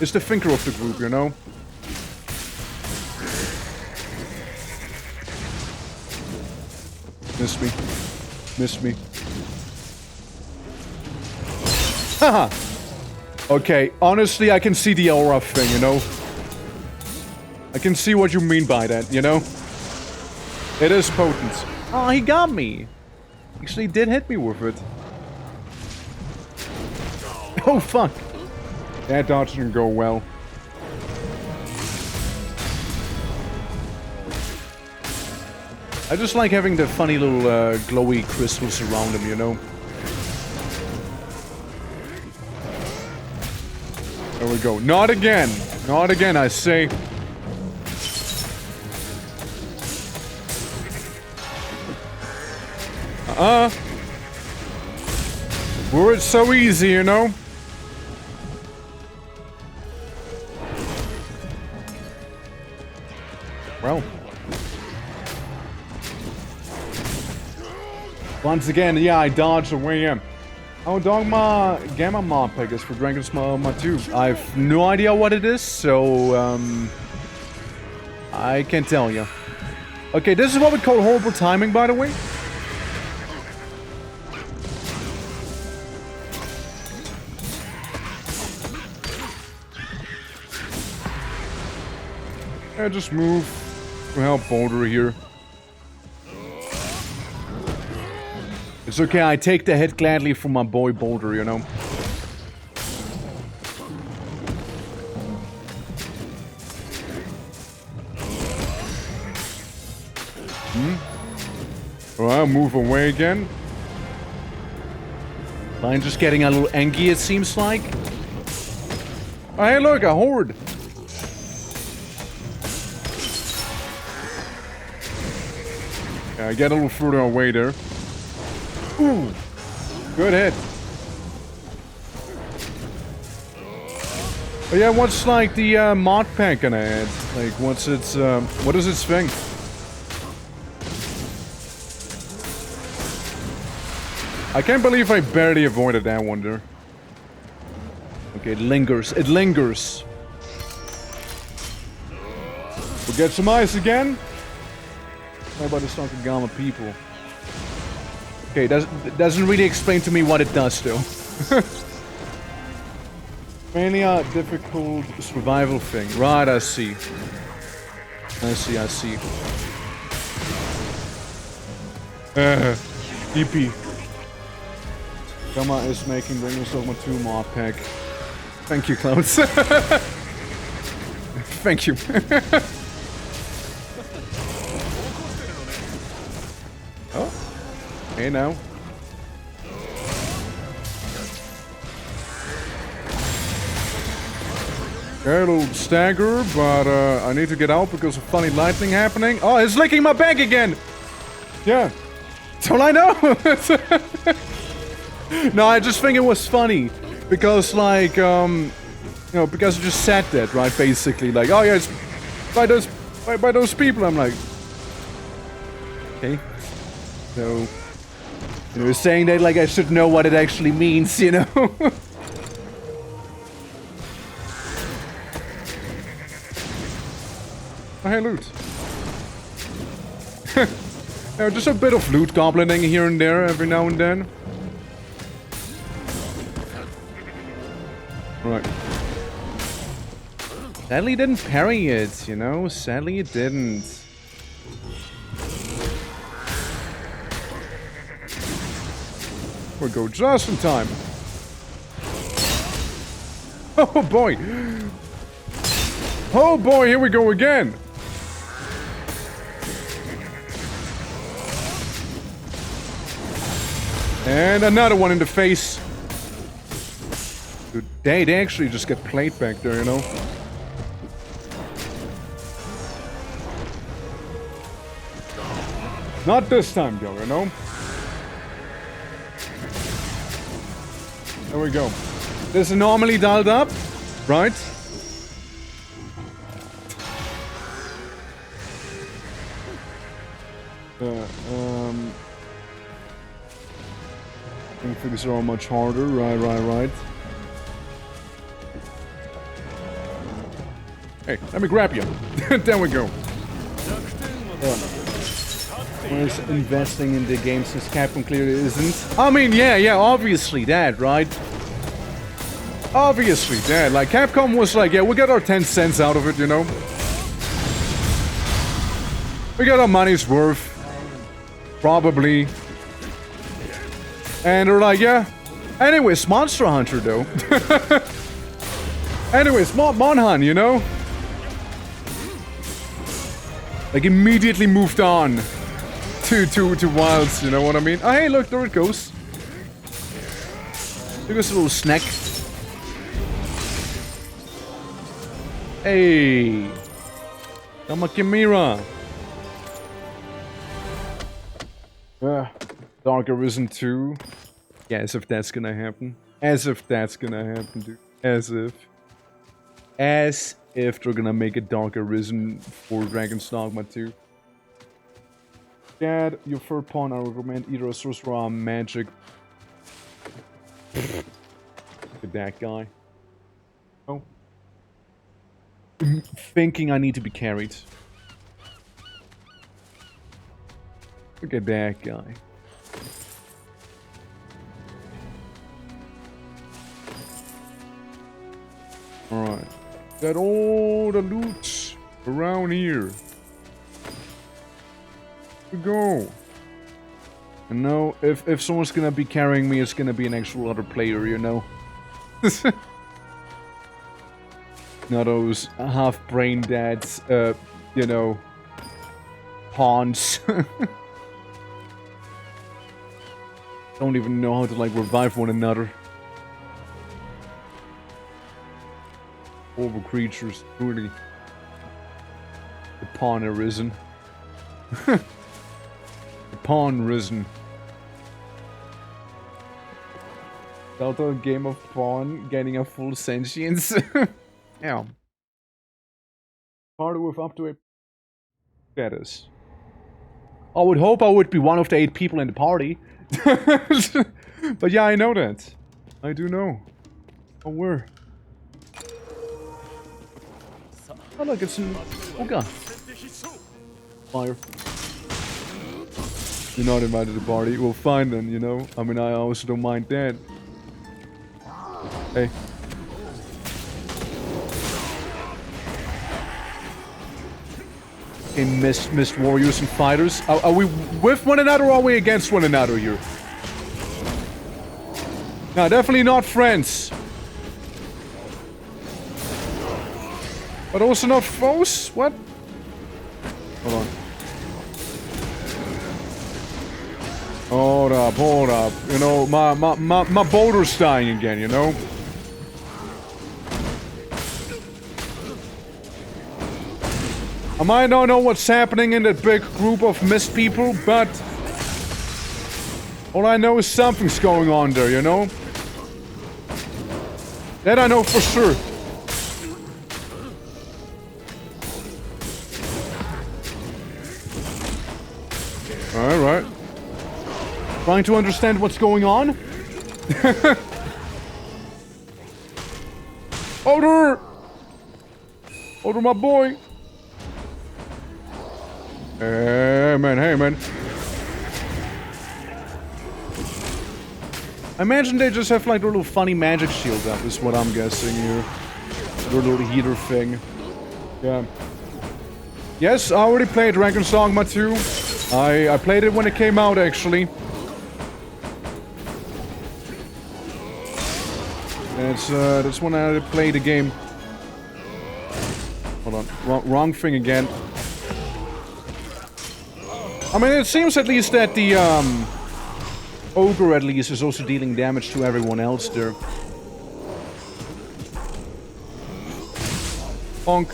A: It's the thinker of the group, you know? Miss me. Haha! Okay, honestly, I can see the aura thing, you know? I can see what you mean by that, you know? It is potent. Oh, he got me! Actually, did hit me with it. Oh, fuck! That dodge didn't go well. I just like having the funny little glowy crystals around him, you know? There we go. Not again! Not again, I say. Were it so easy, you know? Well. Once again, yeah, I dodged away in. Oh, Dogma Gamma Mod Pack is for Dragon's Dogma 2. I have no idea what it is, so, I can't tell you. Okay, this is what we call horrible timing, by the way. Yeah, just move to help Boulder here. It's okay, I take the hit gladly from my boy Boulder, you know? Now move away again. I'm just getting a little engy, it seems like. Oh, hey, look, a horde. Get a little further away there. Ooh, good hit. Oh yeah, what's like the mod pack gonna add? Like, what's its what is its thing? I can't believe I barely avoided that one there. Okay, it lingers. It lingers. We'll get some ice again. How about the Sakagama people? Okay, doesn't really explain to me what it does though. Mainly a difficult survival thing. Right, I see. I see. EP. Gamma is making Ringo Dogma 2 mod pack. Thank you, Clouds. Thank you. Oh. Hey now. Okay, a little stagger, but I need to get out because of funny lightning happening. Oh, it's licking my back again! Yeah. That's all I know! No, I just think it was funny. Because, like, you know, because I just said that, right, basically. Like, oh yeah, it's by those people. I'm like, okay. So, you know, saying that, like, I should know what it actually means, you know? Oh, hey, loot. Yeah, just a bit of loot goblining here and there every now and then. Right. Sadly, it didn't parry it, you know? Sadly, it didn't. We'll go just in time. Oh boy! Oh boy, here we go again! And another one in the face. Dude, they actually just get played back there, you know? Not this time, though, you know? There we go. This is normally dialed up, right? I think things are all much harder. Right. Hey, let me grab you. There we go. Where's investing in the game since Capcom clearly isn't? I mean, yeah, obviously that, right? Obviously that. Like, Capcom was like, yeah, we got our 10 cents out of it, you know? We got our money's worth. Probably. And they're like, yeah. Anyways, Monster Hunter, though. Anyways, Monhan, you know? Like, immediately moved on to Wilds, you know what I mean? Oh, hey, look, there it goes. Look at this little snack. Hey. Tamakimira. Dark Arisen 2. Yeah, as if that's gonna happen. As if that's gonna happen, dude. As if. As if they're gonna make a Dark Arisen for Dragon's Dogma 2. Dad, your third pawn, I recommend either a sorcerer or a magic. Look at that guy. Oh. Thinking I need to be carried. Look at that guy. Alright. Got all the loot around here. We go. And now, if someone's gonna be carrying me, it's gonna be an actual other player, you know? Not those half-brain dads, you know, pawns. Don't even know how to, like, revive one another. Horrible creatures, truly. The pawn arisen. The pawn risen. Delta game of pawn getting a full sentience. Yeah. Party with up to a status. I would hope I would be one of the 8 people in the party. But yeah, I know that. I do know. Oh, where? Oh look, it's an... Oh god. Fire. You're not invited to the party. Well, fine then, you know. I mean, I also don't mind that. Hey. Okay, missed warriors and fighters. Are we with one another or are we against one another here? No, definitely not friends. But also not foes? What? Hold on. Hold up. You know, my boulder's dying again, you know? I might not know what's happening in that big group of mist people, but... all I know is something's going on there, you know? That I know for sure. Alright. Trying to understand what's going on? Older! Older, my boy! Hey man. I imagine they just have like their little funny magic shield up, is what I'm guessing here. Their little heater thing. Yeah. Yes, I already played Dragon's Dogma 2. I played it when it came out, actually. That's when I played the game. Hold on, wrong thing again. I mean, it seems at least that the, ogre at least is also dealing damage to everyone else there. Bonk.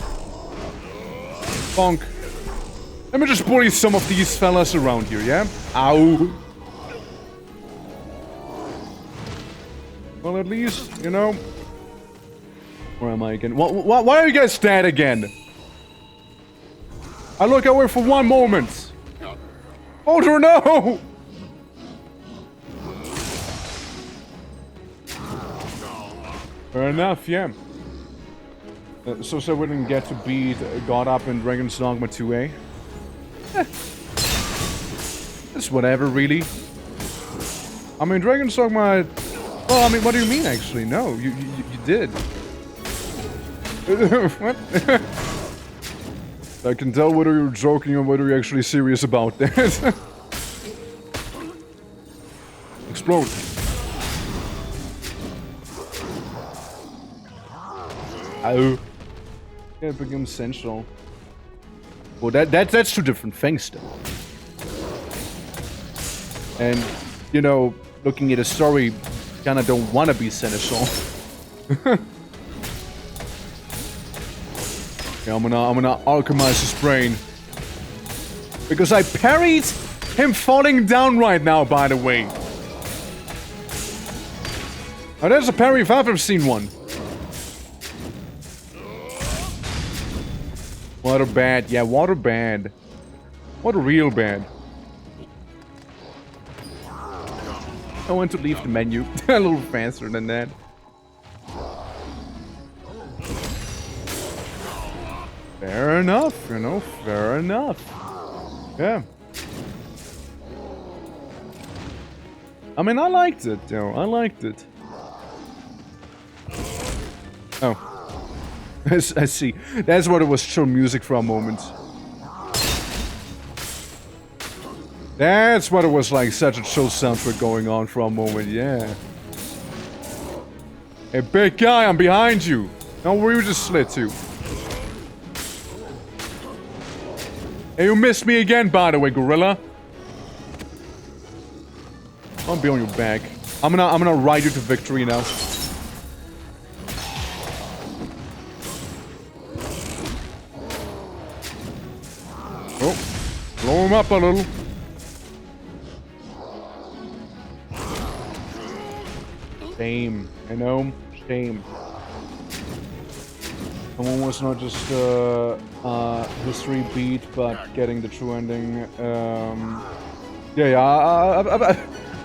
A: Bonk. Let me just bully some of these fellas around here, yeah? Ow. Well, at least, you know... where am I again? Why are you guys dead again? I look away for one moment. Older, no! Fair enough, yeah. So we didn't get to beat God up in Dragon's Dogma 2A. It's whatever, really. I mean, Dragon's Dogma... well, I mean, what do you mean, actually? No, you did. What? I can tell whether you're joking or whether you're actually serious about that. Explode. Oh. Yeah, it becomes sensual. Well, that's 2 different things, though. And, you know, looking at a story, kinda don't wanna be sensual. Yeah, I'm gonna alchemize his brain. Because I parried him falling down right now, by the way. Oh, there's a parry if I've ever seen one. Water bad. Yeah, water bad. Water real bad. I want to leave the menu a little faster than that. Fair enough, you know, fair enough. Yeah. I mean, I liked it, you know, I liked it. Oh. I see. That's what it was, show music for a moment. That's what it was like, such a chill soundtrack going on for a moment, yeah. Hey, big guy, I'm behind you. Now, where you just slid to? Hey, you missed me again, by the way, gorilla. I'll be on your back. I'm gonna ride you to victory now. Oh, blow him up a little. Shame, I know, shame. Someone was not just history beat, but getting the true ending.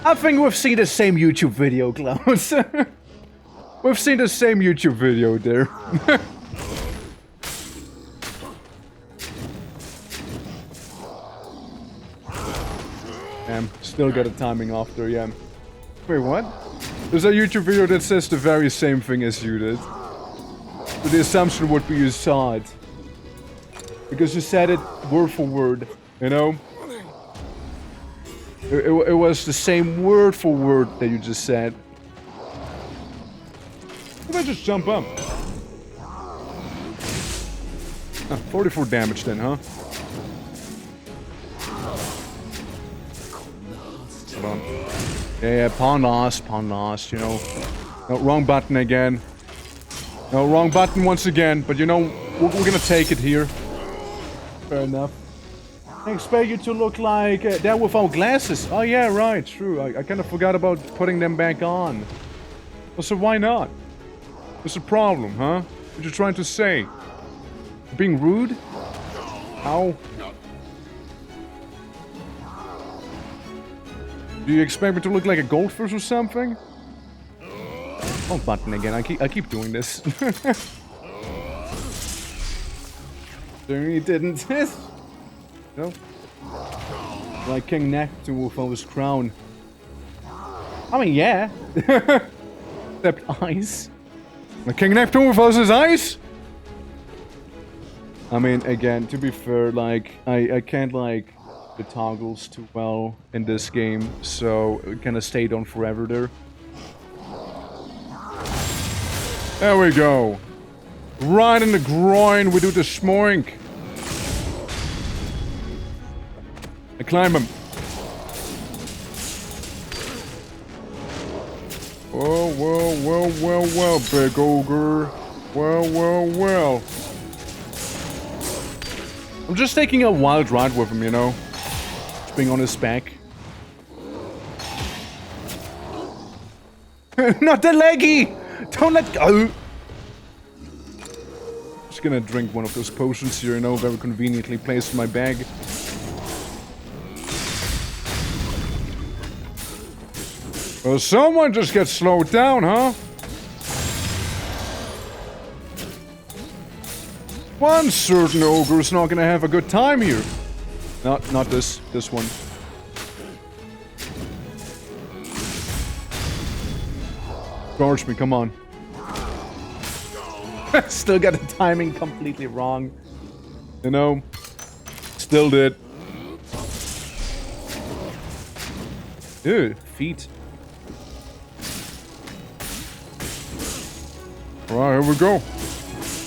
A: I think we've seen the same YouTube video, Klaus. We've seen the same YouTube video there. Still got a timing off there, yeah. Wait, what? There's a YouTube video that says the very same thing as you did. But the assumption would be you saw it. Because you said it word for word, you know? It was the same word for word that you just said. If I just jump up? 44 damage then, huh? Come on. Yeah, pawn lost, you know. No, wrong button again. No, wrong button once again, but you know, we're gonna take it here. Fair enough. I expect you to look like that without glasses. Oh yeah, right, true. I kind of forgot about putting them back on. Well, so why not? What's the problem, huh? What you trying to say? Being rude? Ow. Do you expect me to look like a goldfish or something? Oh, button again. I keep doing this. He didn't. No. Like King Neptune without his crown. I mean, yeah. Except eyes. Like King Neptune without his eyes? I mean, again, to be fair, like, I can't, like, the toggles too well in this game, so it kind of stayed on forever there. There we go. Right in the groin, we do the smoink. I climb him. Well, big ogre. Well. I'm just taking a wild ride with him, you know? Just being on his back. Not the leggy! Don't let go! Just gonna drink one of those potions here, you know, very conveniently placed in my bag. Well, someone just gets slowed down, huh? One certain ogre is not gonna have a good time here. Not this one. Charge me, come on. Still got the timing completely wrong. You know? Still did. Ew, feet. Alright, here we go.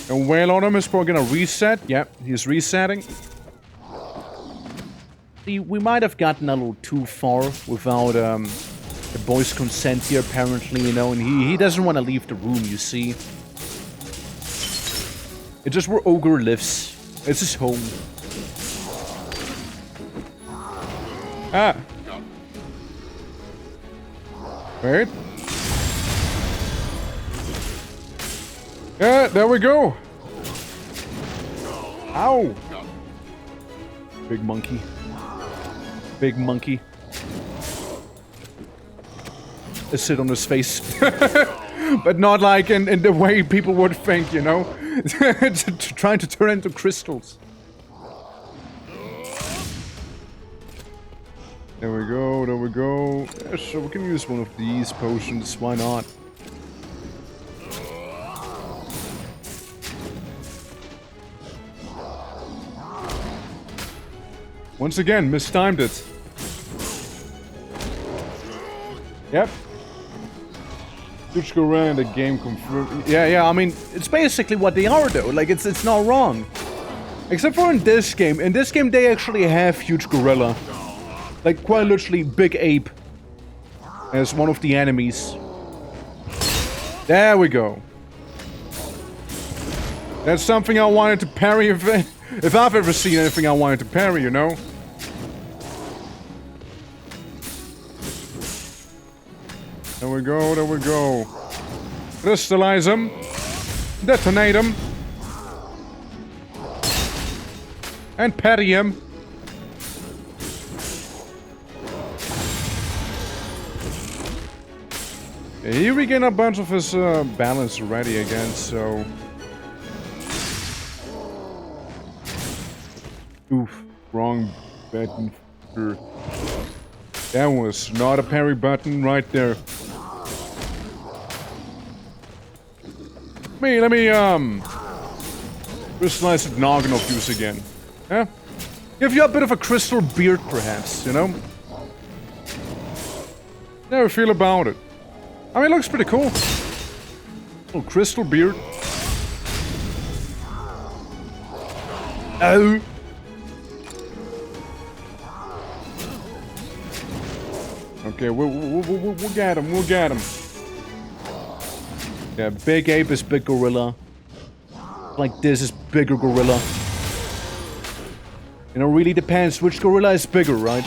A: And wail on him is probably gonna reset. Yep, he's resetting. See, we might have gotten a little too far without the boy's consent here, apparently, you know, and he doesn't want to leave the room, you see. It's just where Ogre lives. It's his home. Ah. Wait. Yeah, there we go. Ow. Big monkey. Big monkey. Sit on his face. But not like in the way people would think, you know? Trying to turn into crystals. There we go, there we go. Yeah, sure, we can use one of these potions, why not? Once again, mistimed it. Yep. Huge gorilla in the game confirmed. Yeah, I mean, it's basically what they are though. Like, it's not wrong. Except for in this game. In this game, they actually have huge gorilla. Like, quite literally, big ape. as one of the enemies. There we go. That's something I wanted to parry if I've ever seen anything I wanted to parry, you know? There we go, there we go. Crystallize them. Detonate them. And parry him. He regained a bunch of his balance already again, so... Oof, wrong button. That was not a parry button right there. Let me crystallize the noggin of use again. Yeah? Give you a bit of a crystal beard, perhaps, you know? How do you feel about it? I mean, it looks pretty cool. Oh, crystal beard. Oh! Okay, we'll get him, we'll get him. Yeah, big ape is big gorilla. Like this is bigger gorilla. You know, really depends which gorilla is bigger, right?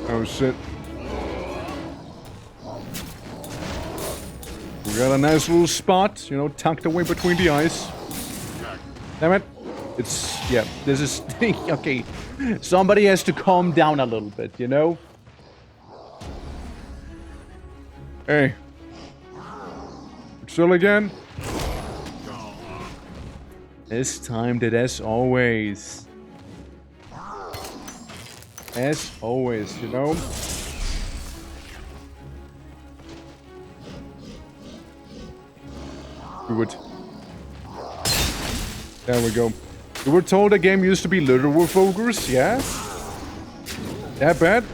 A: Oh shit. We got a nice little spot, you know, tucked away between the eyes. Damn it. It's, yeah, this is, okay. Somebody has to calm down a little bit, you know? Hey. Chill again? This time did as always. As always, you know? Do it. There we go. You were told the game used to be littered with ogres, yeah? That bad?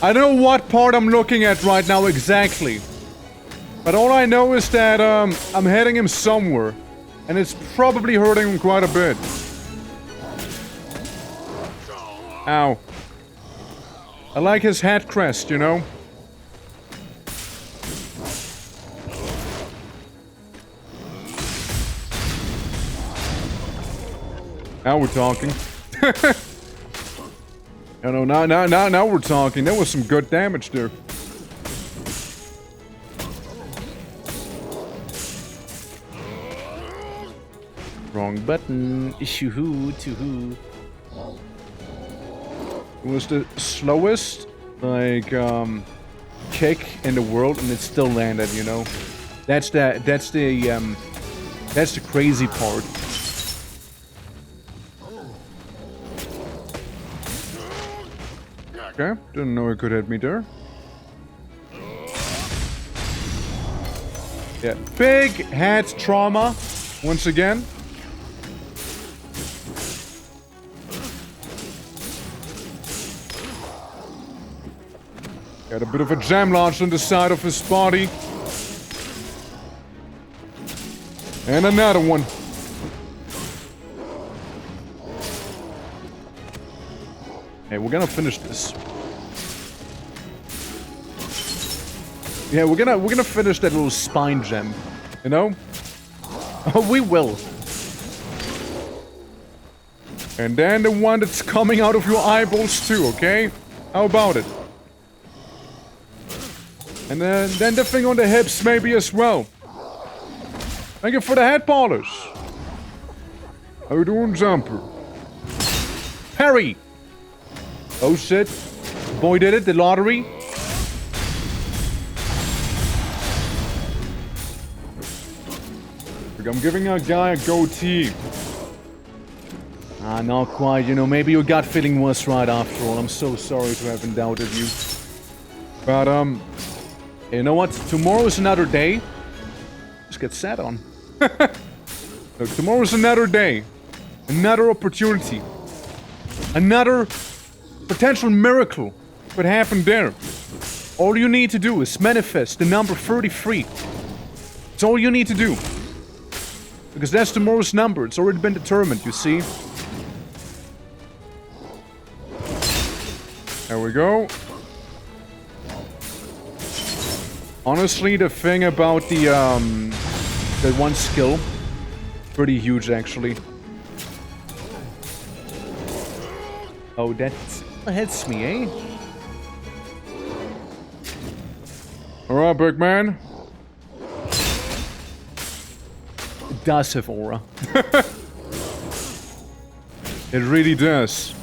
A: I don't know what part I'm looking at right now exactly. But all I know is that I'm heading him somewhere. And it's probably hurting him quite a bit. Ow. I like his head crest, you know? Now we're talking. No, now we're talking. There was some good damage there. Wrong button. Issue to who? It was the slowest, like, kick in the world, and it still landed, you know? That's the crazy part. Okay, didn't know it could hit me there. Yeah, big head trauma, once again. Got a bit of a jam launch on the side of his body. And another one. Hey, we're gonna finish this. Yeah, we're gonna finish that little spine gem. You know? Oh, we will. And then the one that's coming out of your eyeballs too, okay? How about it? And then the thing on the hips maybe as well. Thank you for the head polish. How you doing, Jumper? Harry! Oh shit. Boy did it, the lottery. I'm giving a guy a goatee. Ah, not quite. You know, maybe your gut feeling was right after all. I'm so sorry to have doubted you. But, you know what? Tomorrow is another day. Just get sat on. Look, tomorrow's another day. Another opportunity. Another potential miracle could happen there. All you need to do is manifest the number 33. That's all you need to do. Because that's tomorrow's number. It's already been determined, you see. There we go. Honestly, the thing about the one skill, pretty huge actually. Oh, that hits me, eh? Alright, big man. It does have aura. It really does.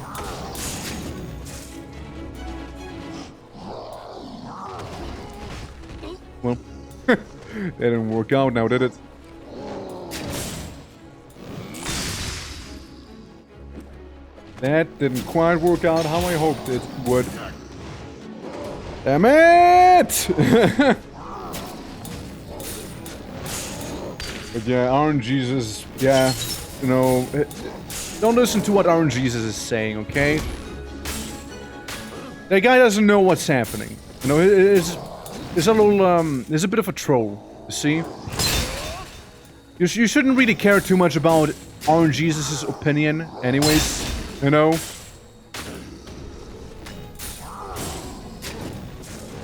A: Well, that didn't work out now, did it? That didn't quite work out how I hoped it would. Damn it! But yeah, RNGesus, yeah, you know, don't listen to what RNGesus is saying, okay? That guy doesn't know what's happening. You know, it's a little, it's a bit of a troll, you see? You shouldn't really care too much about RNGesus' opinion, anyways, you know?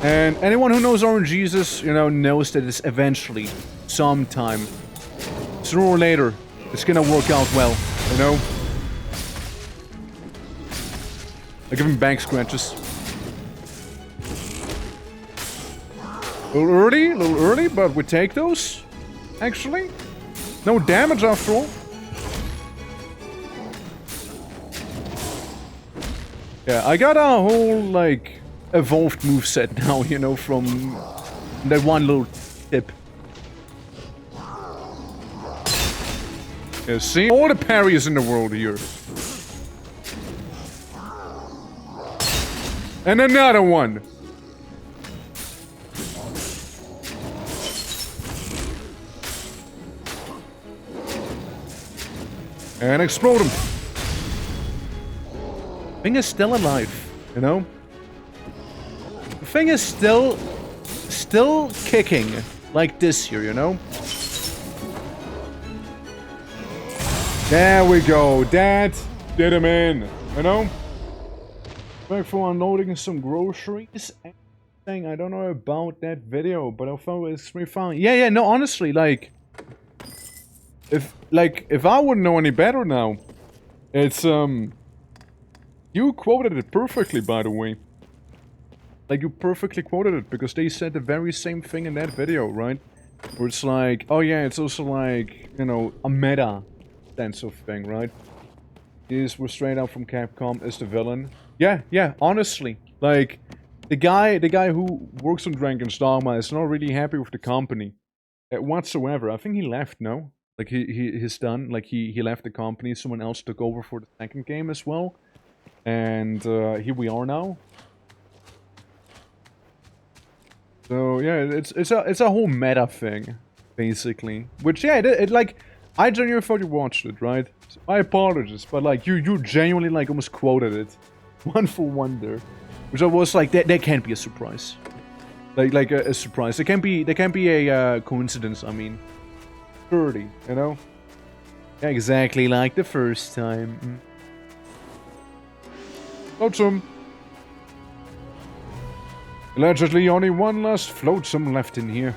A: And anyone who knows RNGesus, you know, knows that it's eventually, sometime, sooner or later, it's gonna work out well, you know? I give him bank scratches. A little early, but we take those, actually. No damage after all. Yeah, I got a whole, like, evolved moveset now, you know, from that one little tip. Yeah, see? All the parries in the world here. And another one. And explode him. Thing is still alive, you know? The thing is still kicking like this here, you know? There we go. That did him in, you know? Back for unloading some groceries. Thing I don't know about that video, but I thought it was pretty fun. Yeah, no, honestly, like if I wouldn't know any better now, it's you quoted it perfectly, by the way. Like, you perfectly quoted it, because they said the very same thing in that video, right? Where it's like, oh yeah, it's also like, you know, a meta sense of thing, right? These were straight out from Capcom as the villain. Yeah, honestly. Like, the guy who works on Dragon's Dogma is not really happy with the company. Whatsoever. I think he left, no? Like, he's done. Like, he left the company, someone else took over for the second game as well. And, here we are now. So, yeah, it's a whole meta thing, basically. Which, yeah, it like, I genuinely thought you watched it, right? So my apologies, but, like, you genuinely, like, almost quoted it. One for one there. Which I was like, that can't be a surprise. Like a surprise. There can't be a coincidence, I mean. 30, you know? Yeah, exactly like the first time. Flotsam. Allegedly only one last flotsam left in here.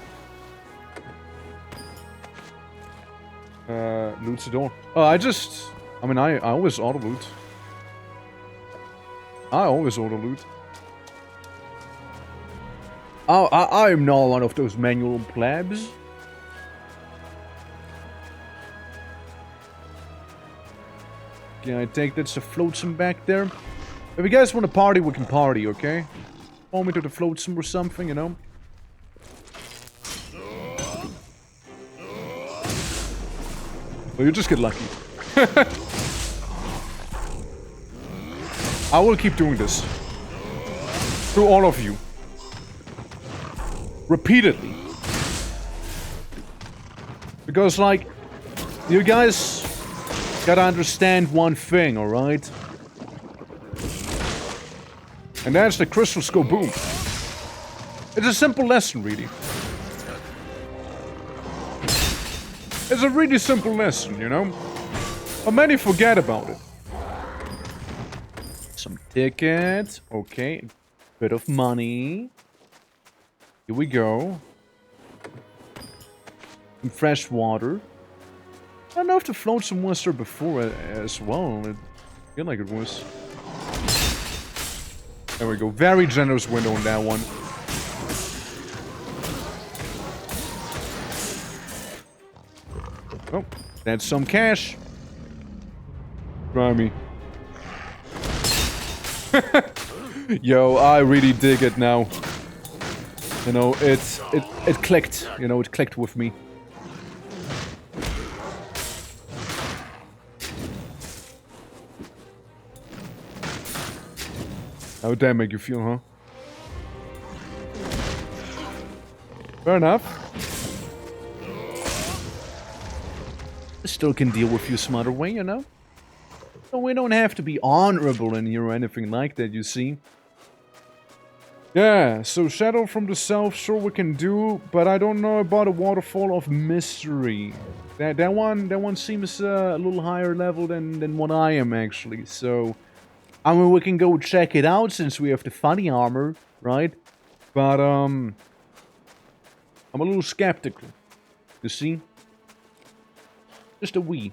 A: Loot's the door. Oh, I mean, I always auto-loot. I always auto-loot. Oh, I'm not one of those manual plebs. Can I take that's the flotsam back there? If you guys want to party, we can party, okay? Call me to the flotsam or something, you know? Well, you just get lucky. I will keep doing this. To all of you. Repeatedly. Because, like, you guys gotta understand one thing, alright? And that's the crystals go boom. It's a simple lesson, really. It's a really simple lesson, you know? But many forget about it. Some tickets. Okay. Bit of money. Here we go. Some fresh water. I don't know if the flotsam was there before as well. I feel like it was. There we go. Very generous window on that one. Oh, that's some cash. Try me. Yo, I really dig it now. You know, it clicked. You know, it clicked with me. How would that make you feel, huh? Fair enough. Still can deal with you some other way, you know? So we don't have to be honorable in here or anything like that, you see? Yeah, so Shadow from the South, sure we can do, but I don't know about a Waterfall of Mystery. That one seems a little higher level than what I am, actually, so... I mean, we can go check it out since we have the funny armor, right? But, I'm a little skeptical. You see? Just a wee.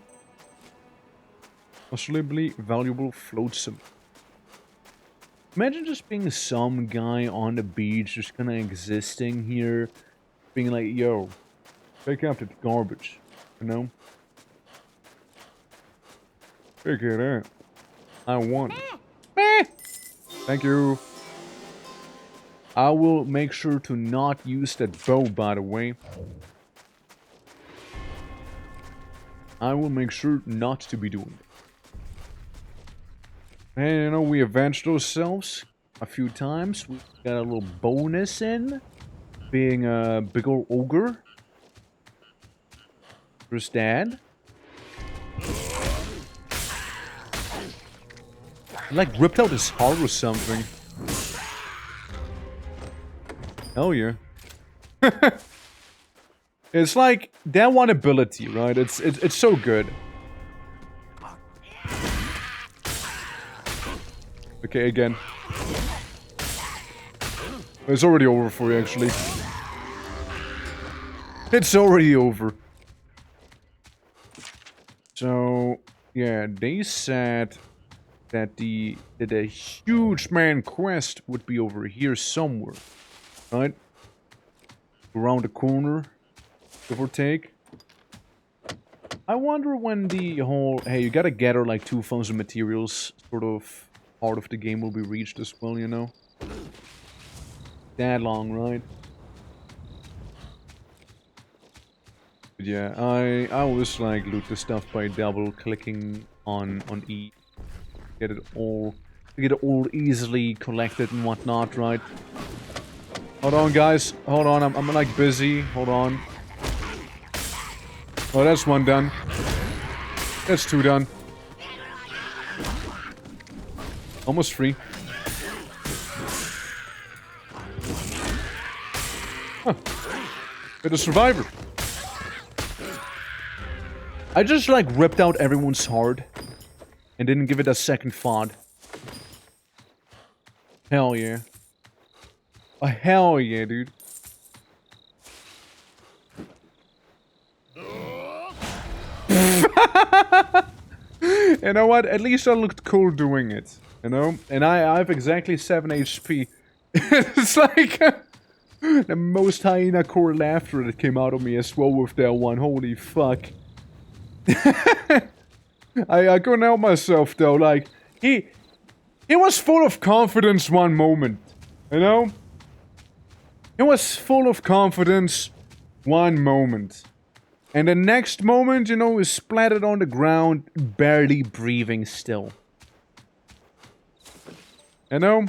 A: Possibly valuable flotsam. Imagine just being some guy on the beach, just kind of existing here. Being like, yo, pick up the garbage. You know? Pick it up. I want it. Thank you. I will make sure to not use that bow, by the way. I will make sure not to be doing it. And, you know, we avenged ourselves a few times. We got a little bonus in. Being a big old ogre. There's that. Like ripped out his heart or something. Hell yeah. It's like that one ability, right? It's so good. Okay, again. It's already over for you, actually. It's already over. So, yeah, they said that the huge man quest would be over here somewhere, right? Around the corner, give or take. I wonder when the whole, hey, you gotta gather like 2,000 materials sort of part of the game will be reached as well, you know? That long, right? But yeah, I always like loot the stuff by double clicking on E. Get it all easily collected and whatnot, right? Hold on, guys. Hold on, I'm like busy. Hold on. Oh, that's one done. That's two done. Almost free. Huh. Bit of survivor. I just like ripped out everyone's heart. And didn't give it a second thought. Hell yeah. Oh, hell yeah, dude. You know what? At least I looked cool doing it. You know? And I have exactly 7 HP. It's like... the most hyena core laughter that came out of me as well with that one. Holy fuck. I couldn't help myself though, like, he was full of confidence one moment, you know? He was full of confidence one moment. And the next moment, you know, is splattered on the ground, barely breathing still. You know?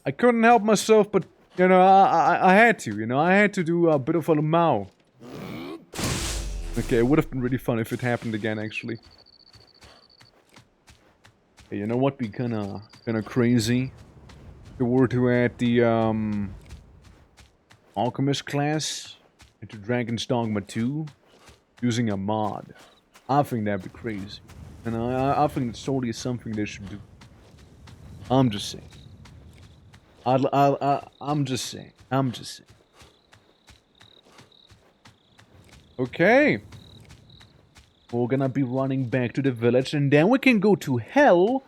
A: I couldn't help myself, but, you know, I had to, you know? I had to do a bit of a lamau. Okay, it would have been really fun if it happened again, actually. Hey, you know what? Be kinda crazy. If we were to add the Alchemist class into Dragon's Dogma 2 using a mod. I think that'd be crazy. And I think it's totally something they should do. I'm just saying. I'm just saying. I'm just saying. Okay. We're gonna be running back to the village, and then we can go to hell,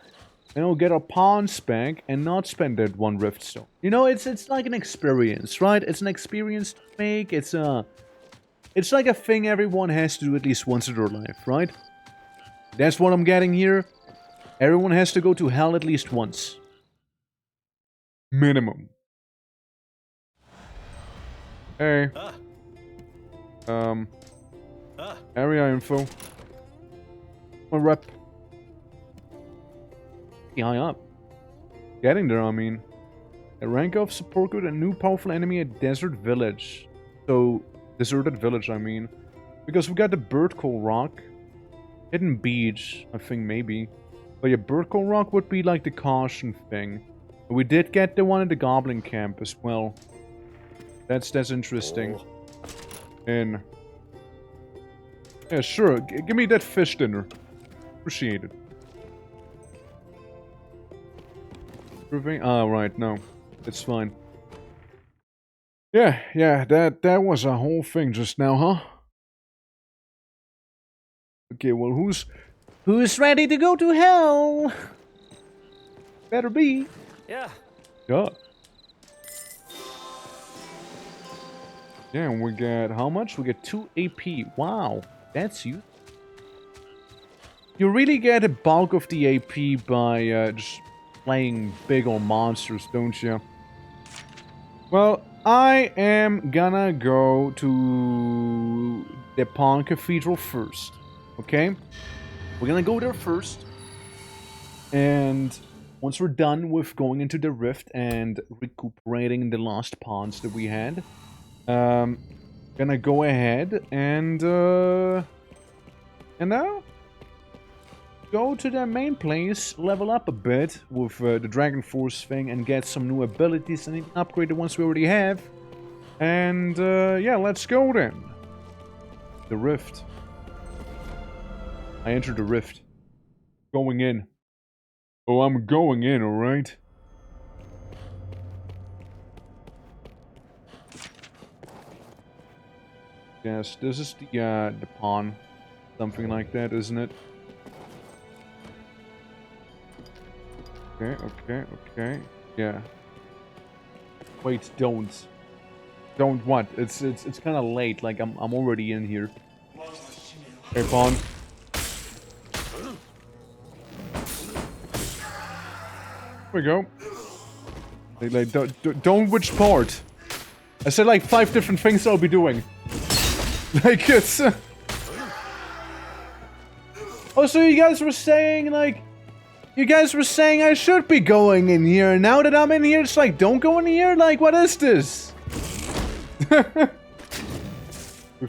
A: and we'll get our pawns back, and not spend that one rift stone. You know, it's like an experience, right? It's an experience to make. It's like a thing everyone has to do at least once in their life, right? That's what I'm getting here. Everyone has to go to hell at least once. Minimum. Hey. Area info. My rep. High up. Getting there, I mean. A rank of support with a new powerful enemy at Desert Village. So, Deserted Village, I mean. Because we got the Bird Call Rock. Hidden Beach, I think maybe. But yeah, Bird Call Rock would be like the caution thing. But we did get the one at the Goblin Camp as well. That's interesting. And yeah, sure. Give me that fish dinner. Appreciate it. Oh, right, no. It's fine. Yeah, that was a whole thing just now, huh? Okay, well, who's ready to go to hell? Better be.
C: Yeah.
A: Yeah. Yeah, and we get how much? We get 2 AP. Wow, that's you. You really get a bulk of the AP by just playing bigger monsters, don't you? Well, I am gonna go to the Pawn Cathedral first. Okay? We're gonna go there first. And once we're done with going into the rift and recuperating the lost pawns that we had, gonna go ahead and now go to the main place, level up a bit with the Dragon Force thing, and get some new abilities and even upgrade the ones we already have. And yeah, let's go then. The rift. I entered the rift. Going in. Oh, I'm going in, alright? Yes, this is the pawn. Something like that, isn't it? Okay. Yeah. Wait, don't. Don't what? It's kind of late. Like I'm already in here. Hey, pawn. There we go. Like, don't which part? I said like 5 different things I'll be doing. Like it's. Oh, so you guys were saying like. You guys were saying I should be going in here, and now that I'm in here, it's like, don't go in here? Like, what is this? Wait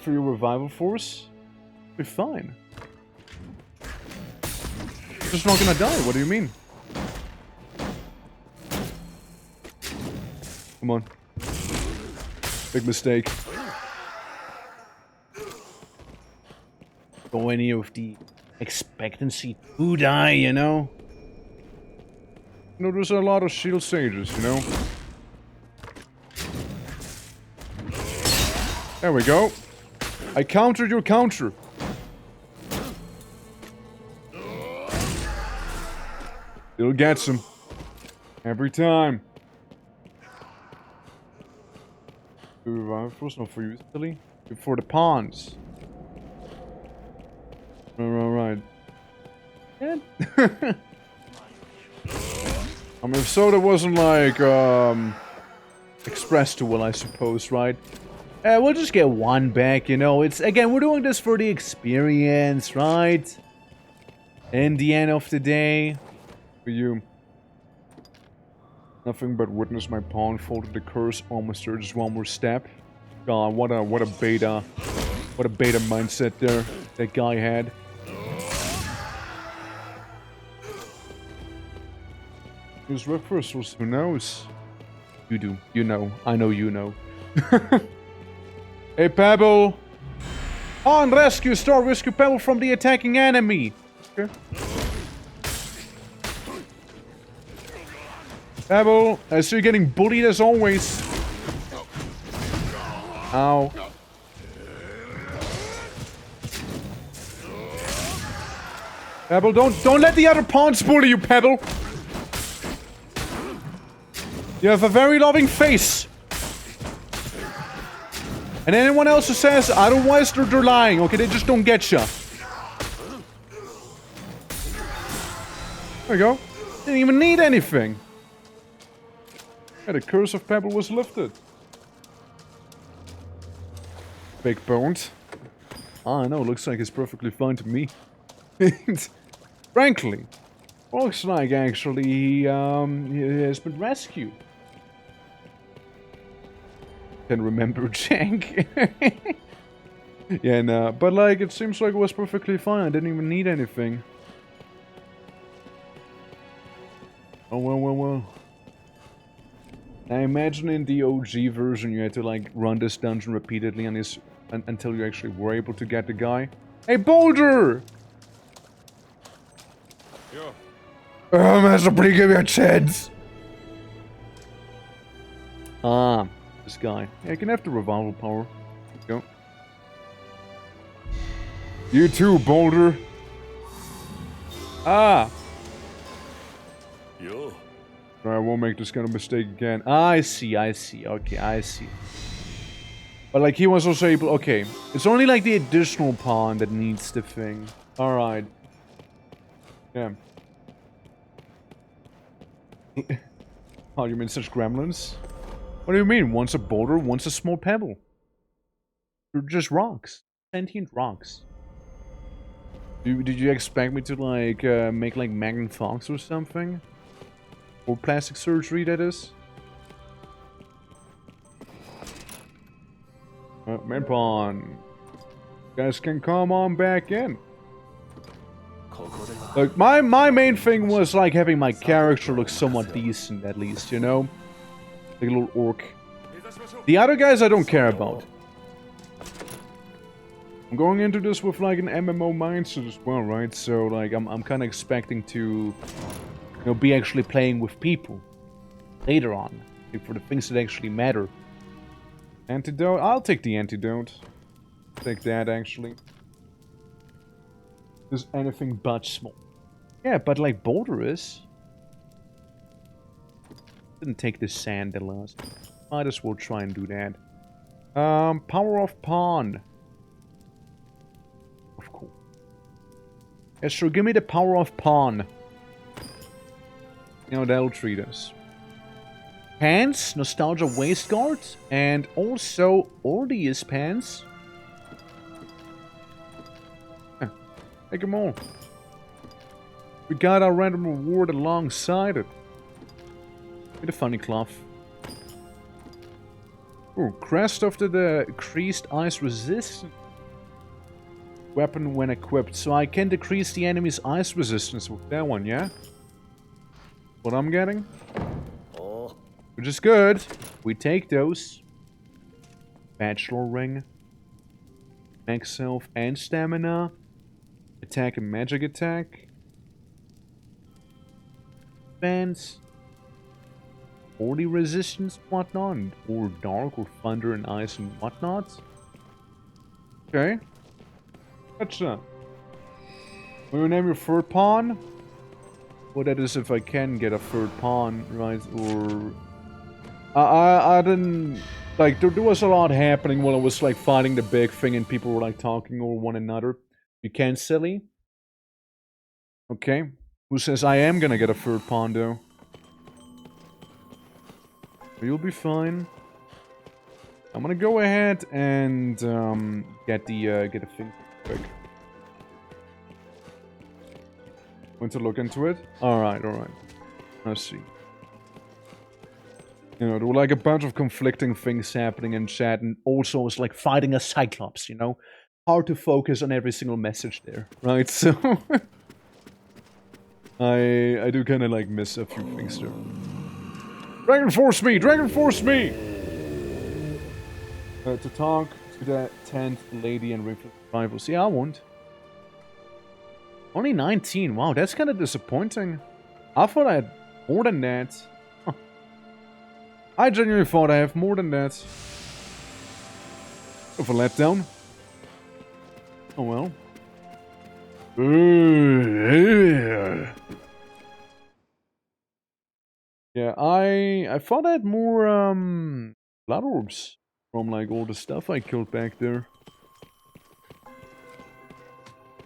A: for your revival force? We're fine. Just not gonna die, what do you mean? Come on. Big mistake. Go any of the expectancy to die, you know? You know, there's a lot of shield sages, you know? There we go. I countered your counter. Still gets him. Every time. First not for you, silly. For the pawns. Right. Yeah. I mean, if soda wasn't like, expressed too well, I suppose, right? We'll just get one back, you know. It's, again, we're doing this for the experience, right? In the end of the day, for you. Nothing but witness my pawn fall to the curse, almost there, just one more step. God, what a beta mindset there that guy had. His reversals, who knows? You do. You know. I know you know. Hey, Pebble! On rescue star, rescue Pebble from the attacking enemy! Okay. Pebble, I see you getting bullied as always. Ow. Pebble, don't let the other pawns bully you, Pebble. You have a very loving face. And anyone else who says otherwise, they're lying, okay? They just don't get you. There we go. Didn't even need anything. Yeah, the curse of Pebble was lifted. Big bones. I know, looks like it's perfectly fine to me. Frankly, looks like actually he has been rescued. Can remember Jank. Yeah, no, but like it seems like it was perfectly fine. I didn't even need anything. Oh well. I imagine in the OG version you had to like run this dungeon repeatedly until you actually were able to get the guy. Hey, Boulder! Master, please give me a chance. Ah, this guy. Yeah, you can have the revival power. Go. You too, Boulder. Ah.
B: Yo.
A: I won't make this kind of mistake again. I see. Okay, I see. But like he was also able... Okay, it's only like the additional pawn that needs the thing. Alright. Yeah. Oh, you mean such gremlins? What do you mean? One's a boulder, one's a small pebble. They're just rocks. Sentient rocks. Did you expect me to like make like Magnum Fox or something? Or plastic surgery, that is? Main pawn. You guys can come on back in. Look, my main thing was like having my character look somewhat decent, at least, you know? Like a little orc. The other guys I don't care about. I'm going into this with like an MMO mindset as well, right? So like I'm kind of expecting to, you know, be actually playing with people later on, like, for the things that actually matter. Antidote? I'll take the antidote. Take that actually. Is anything but small. Yeah, but like Boulder is. Didn't take the sand the last. Might as well try and do that. Power of pawn. Of course. Yes, sure, give me the power of pawn. You know, that'll treat us. Pants, Nostalgia Waistguard, and also Ordeus Pants. Take them all. We got our random reward alongside it. With a funny cloth. Ooh, crest of the increased ice resistance. Weapon when equipped. So I can decrease the enemy's ice resistance with that one, yeah? What I'm getting? Which is good. We take those. Bachelor ring. Max health and stamina. Attack and magic attack. Defense. 40 resistance, whatnot. Or dark, or thunder and ice and whatnot. Okay. Gotcha. Will you name your third pawn? Well, that is if I can get a third pawn, right? Or... I didn't... Like, there was a lot happening while I was, like, fighting the big thing and people were, like, talking over one another. You can, silly? Okay. Who says I am gonna get a third pawn, though? You'll be fine. I'm gonna go ahead and, get a thing quick. Want to look into it? Alright. Let's see. You know, there were like a bunch of conflicting things happening in chat, and also it's like fighting a Cyclops, you know? Hard to focus on every single message there, right? So... I do kind of like miss a few things there. Dragon Force me! Dragon Force me! To talk to the 10th lady and rivals. Yeah, I won't. Only 19. Wow, that's kind of disappointing. I thought I had more than that. Huh. I genuinely thought I have more than that. Of a letdown. Oh well. Yeah, I thought I had more blood orbs from like all the stuff I killed back there.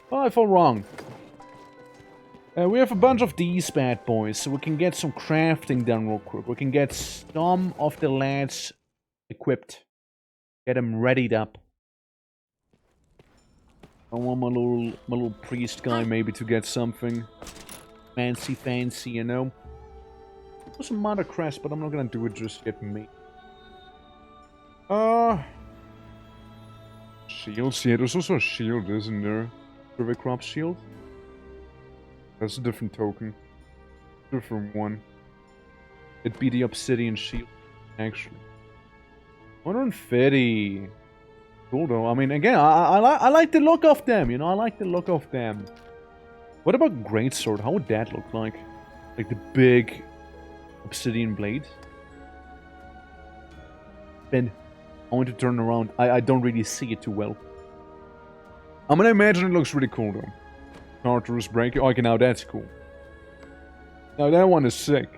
A: Well, I thought wrong. We have a bunch of these bad boys, so we can get some crafting done real quick. We can get some of the lads equipped. Get them readied up. I want my little priest guy maybe to get something fancy, you know. There's some mother crest, but I'm not gonna do it just yet, mate. Shields. Yeah, there's also a shield, isn't there? Survey crop shield. That's a different token. Different one. It'd be the obsidian shield, actually. 150. Cool though. I mean, again, I like the look of them, you know. I like the look of them. What about greatsword? How would that look like? Like the big obsidian blade. Then I want to turn around. I don't really see it too well. I'm gonna imagine it looks really cool though. Tartarus breaker. Okay, now that's cool. Now that one is sick.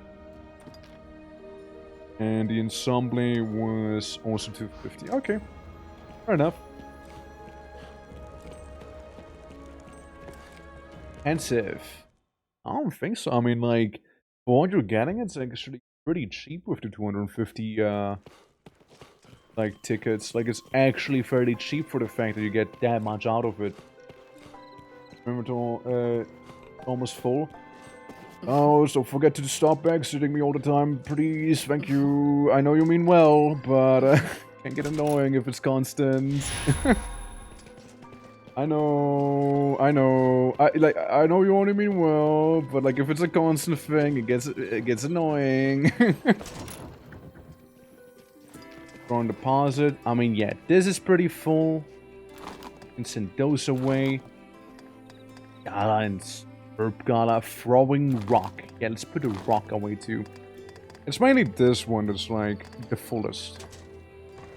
A: And the ensemble was also 250. Okay. Fair enough. Expensive. I don't think so. I mean, like, for what you're getting, it's actually pretty cheap with the 250, like, tickets. Like, it's actually fairly cheap for the fact that you get that much out of it. Remember to, almost full. Oh, so forget to stop exiting me all the time, please. Thank you. I know you mean well, but, can get annoying if it's constant. I know. I know you only mean well, but like if it's a constant thing, it gets annoying. Throwing deposit. I mean, yeah, this is pretty full. You can send those away. Gala and Herb Gala throwing rock. Yeah, let's put a rock away too. It's mainly this one that's like the fullest.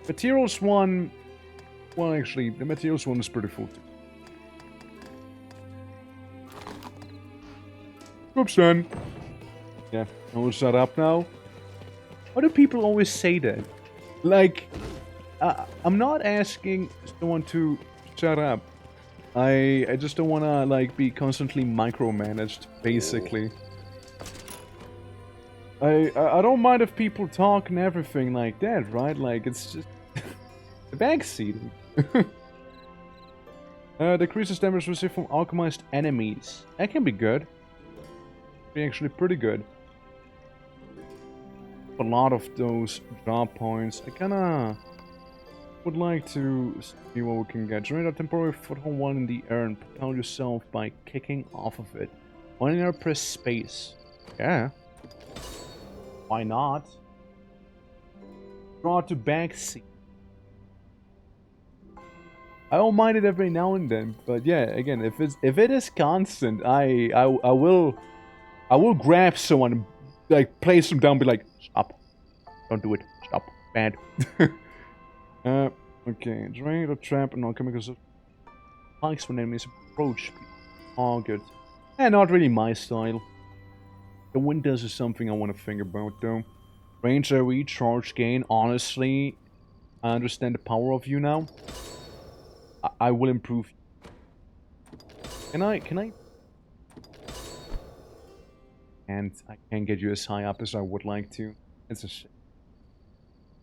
A: Materials one. Well, actually, the materials one is pretty full too. Oops, son. Yeah, I will shut up now. Why do people always say that? Like, I'm not asking someone to shut up. I just don't want to, like, be constantly micromanaged, basically. I don't mind if people talk and everything like that, right? Like, it's just... backseating. Decreases damage received from alchemized enemies. That can be good. Be actually pretty good. A lot of those job points. I kinda would like to see what we can get. Generate a temporary foothold while in the air and propel yourself by kicking off of it. While in air, press space. Yeah. Why not? Draw to backseat. I don't mind it every now and then, but yeah, again, if it is constant, I will grab someone and like place them down, and be like, stop, don't do it, stop, bad. Okay, drain the trap and non-chemicals spikes when enemies approach. Oh, good. Not really my style. The windows is something I want to think about though. Range area, charge gain. Honestly, I understand the power of you now. I will improve. Can I? And I can't get you as high up as I would like to. It's a shame.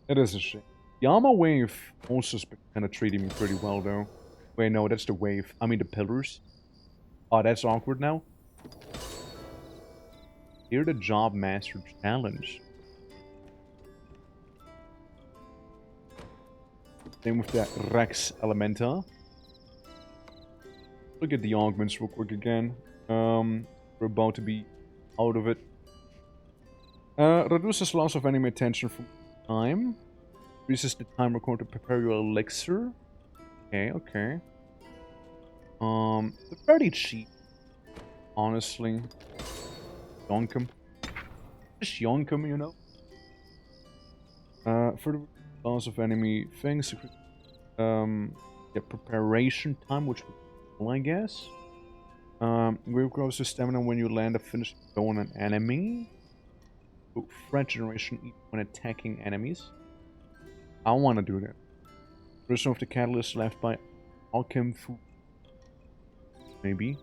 A: It is a shame. The armor wave also has been kind of treating me pretty well though. Wait, no, that's the wave. I mean the pillars. Oh, that's awkward now. Here the Job Master Challenge. Same with the Rex Elementa. Look at the augments real quick again. We're about to be out of it. Reduces loss of enemy attention from time. Increases the time required to prepare your elixir. Okay. They're pretty cheap. Honestly. Yonk 'em. Just yonk 'em, you know. For the loss of enemy things. Yeah, preparation time, which would be cool, I guess. Will grows your stamina when you land a finished blow on an enemy. Ooh, threat generation when attacking enemies. I want to do that. Version of the catalyst left by Alchemy. Maybe.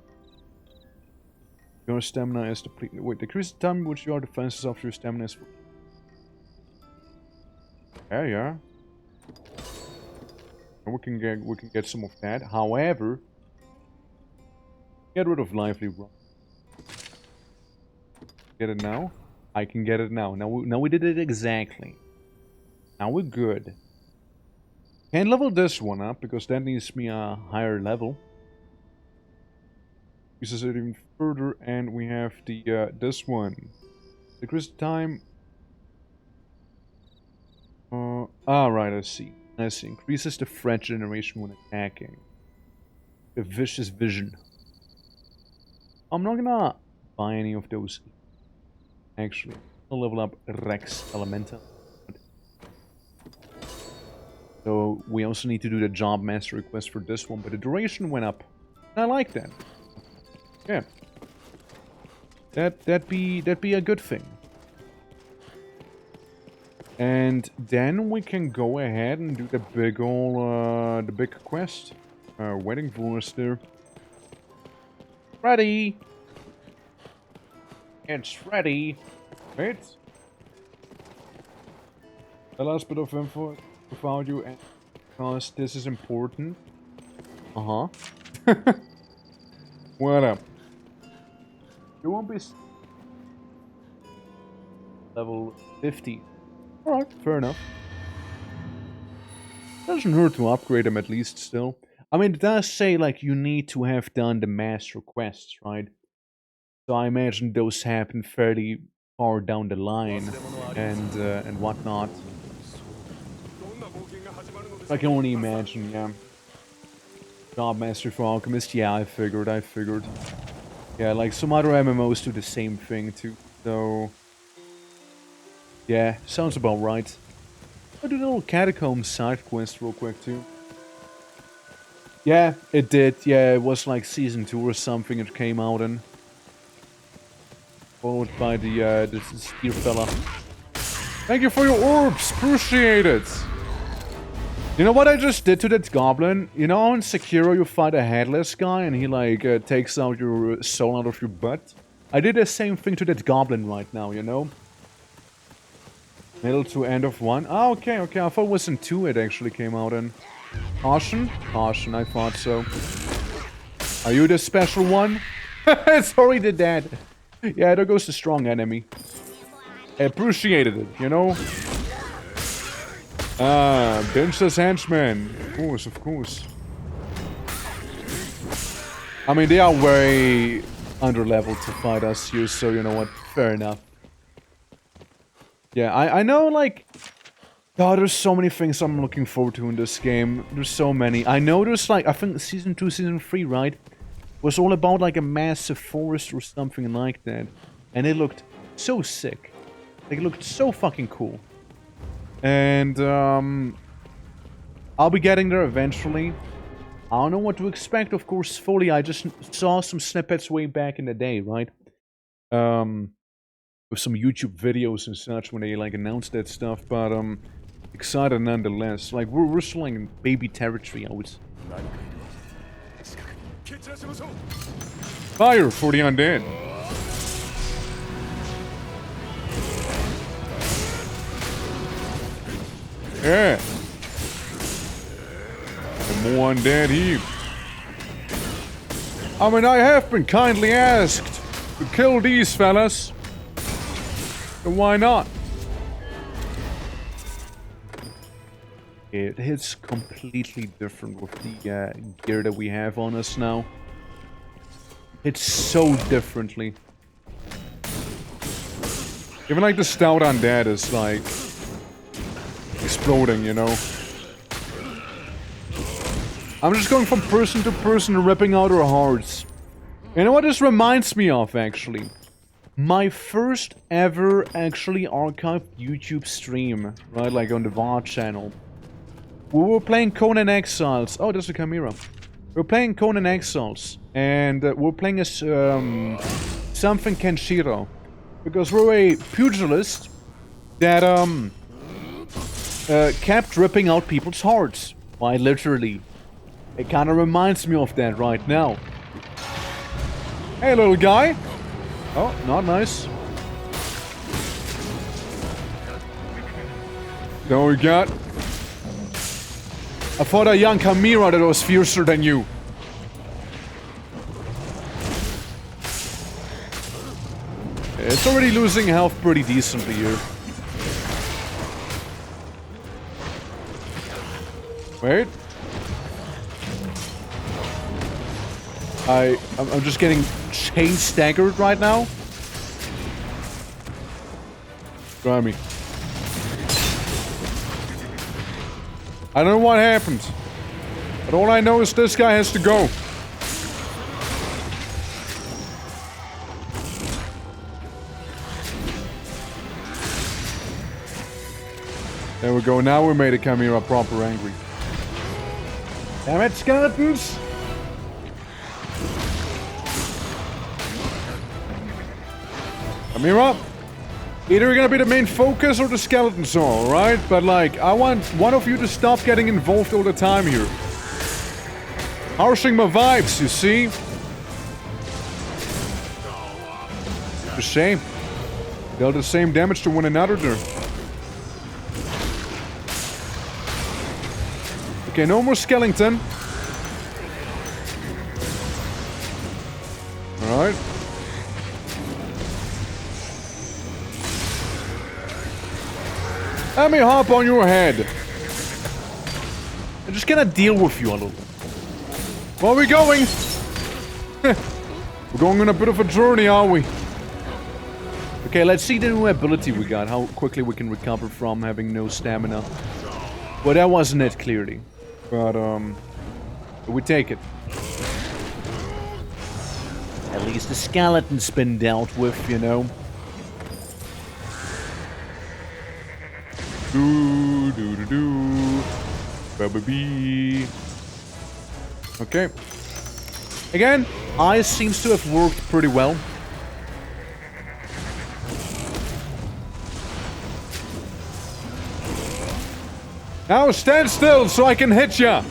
A: Your stamina is depleted. Wait, decrease the time which your defenses after your stamina is. Yeah. We can get some of that. However, get rid of lively run. Get it now? I can get it now. Now we did it exactly. Now we're good. Can't level this one up because that needs me a higher level. Uses it even further, and we have the this one. Decrease the time. Right, I see. Increases the threat generation when attacking. The vicious vision. I'm not gonna buy any of those. Actually, I'll level up Rex Elemental. So we also need to do the job master request for this one, but the duration went up. I like that. Yeah. That'd be a good thing. And then we can go ahead and do the big ol' the big quest. Wedding voice there. Ready! It's ready! Wait. The last bit of info about you, and because this is important. Uh-huh. What up? You won't be level 50. Alright, fair enough. Doesn't hurt to upgrade them at least still. I mean, it does say, like, you need to have done the master quests, right? So I imagine those happen fairly far down the line and whatnot. I can only imagine, yeah. Job master for Alchemist, yeah, I figured. Yeah, like some other MMOs do the same thing too, so... Yeah, sounds about right. I'll do the little Catacombs side quest real quick too. Yeah, it did. Yeah, it was like season 2 or something it came out in. Followed by the spear fella. Thank you for your orbs! Appreciate it! You know what I just did to that goblin? You know in Sekiro you fight a headless guy and he like takes out your soul out of your butt? I did the same thing to that goblin right now, you know? Middle to end of 1. Ah, okay. I thought it was in 2 it actually came out in. Caution? Caution, I thought so. Are you the special one? Sorry, did that. Yeah, there goes the strong enemy. I appreciated it, you know? Bench's henchman. Of course. I mean, they are way under-leveled to fight us here, so you know what? Fair enough. Yeah, I know, like... God, there's so many things I'm looking forward to in this game. There's so many. I know there's, like, I think Season 2, Season 3, right? Was all about, like, a massive forest or something like that. And it looked so sick. Like, it looked so fucking cool. And, I'll be getting there eventually. I don't know what to expect, of course, fully. I just saw some snippets way back in the day, right? With some YouTube videos and such when they, like, announced that stuff. But, excited nonetheless. Like, we're still like in baby territory, I would say. Fire for the undead. Yeah. And more undead heap. I mean, I have been kindly asked to kill these fellas. And why not? It hits completely different with the gear that we have on us now. It's so differently. Even like the stout undead is like exploding, you know. I'm just going from person to person and ripping out their hearts. You know what this reminds me of, actually? my first ever actually archived YouTube stream, right? Like on the VOD channel. We were playing Conan Exiles. Oh, there's a Chimera. We're playing Conan Exiles. And we're playing as something Kenshiro. Because we're a pugilist that kept ripping out people's hearts. Why, literally. It kind of reminds me of that right now. Hey, little guy. Oh, not nice. Then we got... I fought a young Chimera that was fiercer than you. It's already losing health pretty decently here. Wait. I'm just getting chain staggered right now. Try me. I don't know what happened. But all I know is this guy has to go. There we go. Now we made a Chimera proper angry. Damn it, skeletons! Chimera! Either you're gonna be the main focus or the skeletons are, alright? But like, I want one of you to stop getting involved all the time here. Harshing my vibes, you see? It's a shame. Dealt the same damage to one another there. Okay, no more skeleton. Alright. Let me hop on your head. I'm just gonna deal with you a little bit. Where are we going? We're going on a bit of a journey, are we? Okay, let's see the new ability we got. How quickly we can recover from having no stamina. Well, that wasn't it, clearly. But, we take it. At least the skeleton's been dealt with, you know. Ba-ba-bee. Okay. Again, ice seems to have worked pretty well. Now stand still so I can hit ya!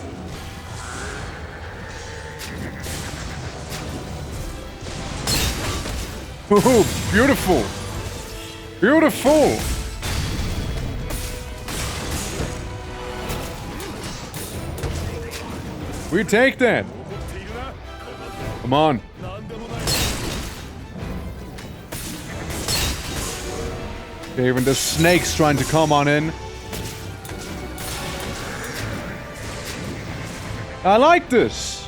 A: Ooh, beautiful! Beautiful! We take that! Come on! Okay, even the snake's trying to come on in. I like this!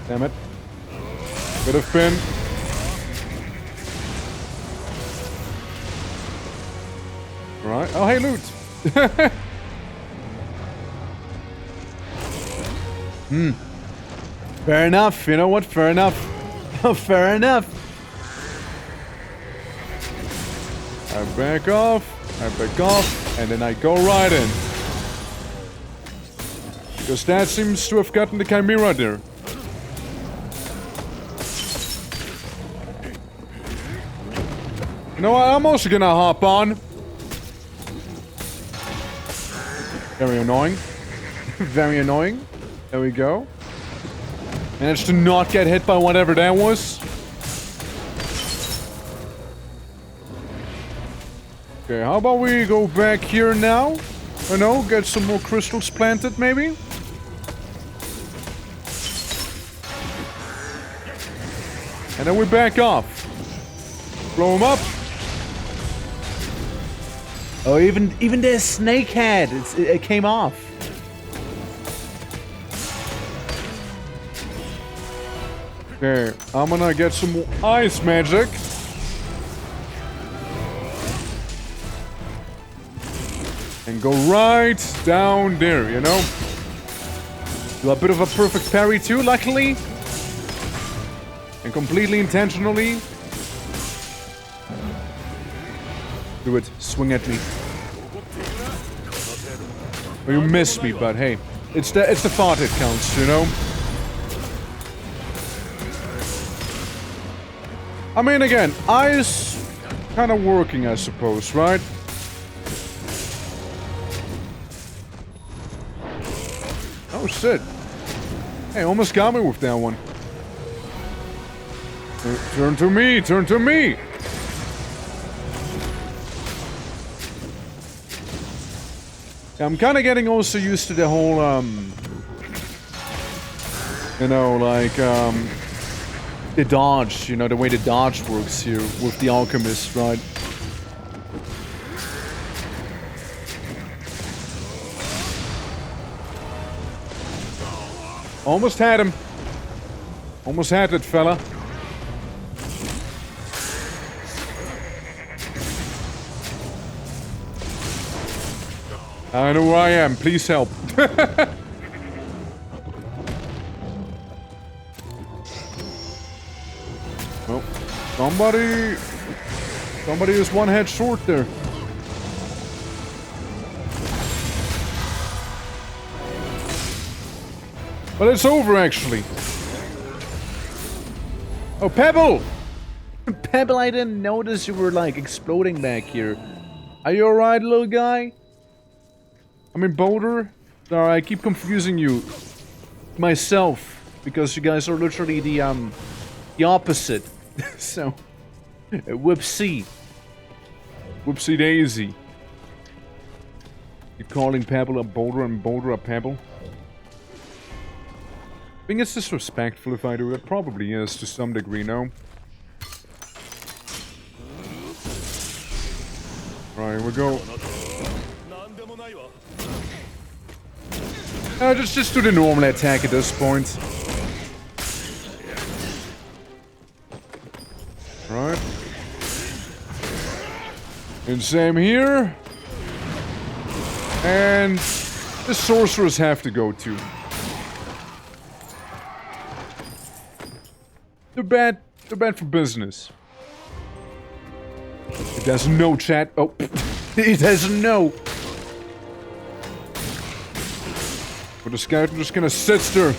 A: Damn it. Could have been. Right. Oh, hey, loot! Fair enough. You know what? Fair enough. Fair enough. I back off, and then I go right in. Because that seems to have gotten the Chimera there. You know what, I'm also gonna hop on. Very annoying. Very annoying. There we go. Managed to not get hit by whatever that was. Okay, how about we go back here now? I know, get some more crystals planted, maybe? And then we back off. Blow them up. Oh, even the snake head, it came off. Okay, I'm gonna get some more ice magic. And go right down there, you know? Do a bit of a perfect parry too, luckily. And completely intentionally. Do it. Swing at me. Well, you missed me, but hey. It's the thought that counts, you know? I mean, again, eyes kind of working, I suppose, right? Oh, shit. Hey, almost got me with that one. Turn to me! Turn to me! Yeah, I'm kind of getting also used to the whole, you know, like, the dodge, you know, the way the dodge works here with the Alchemist, right? Almost had him. Almost had it, fella. I know where I am. Please help. Well, somebody is one head short there. But it's over, actually. Oh, Pebble! Pebble, I didn't notice you were, like, exploding back here. Are you alright, little guy? I mean, Boulder? Sorry, I keep confusing you. Myself. Because you guys are literally the opposite. So, whoopsie. Whoopsie daisy. You're calling Pebble a Boulder and Boulder a Pebble? I think it's disrespectful if I do. It probably is to some degree, no? Right, we go. Just do the normal attack at this point. Right. And same here. And the sorcerers have to go too. They're bad for business. It has no chat. Oh, it has no. But the scout just gonna sit there,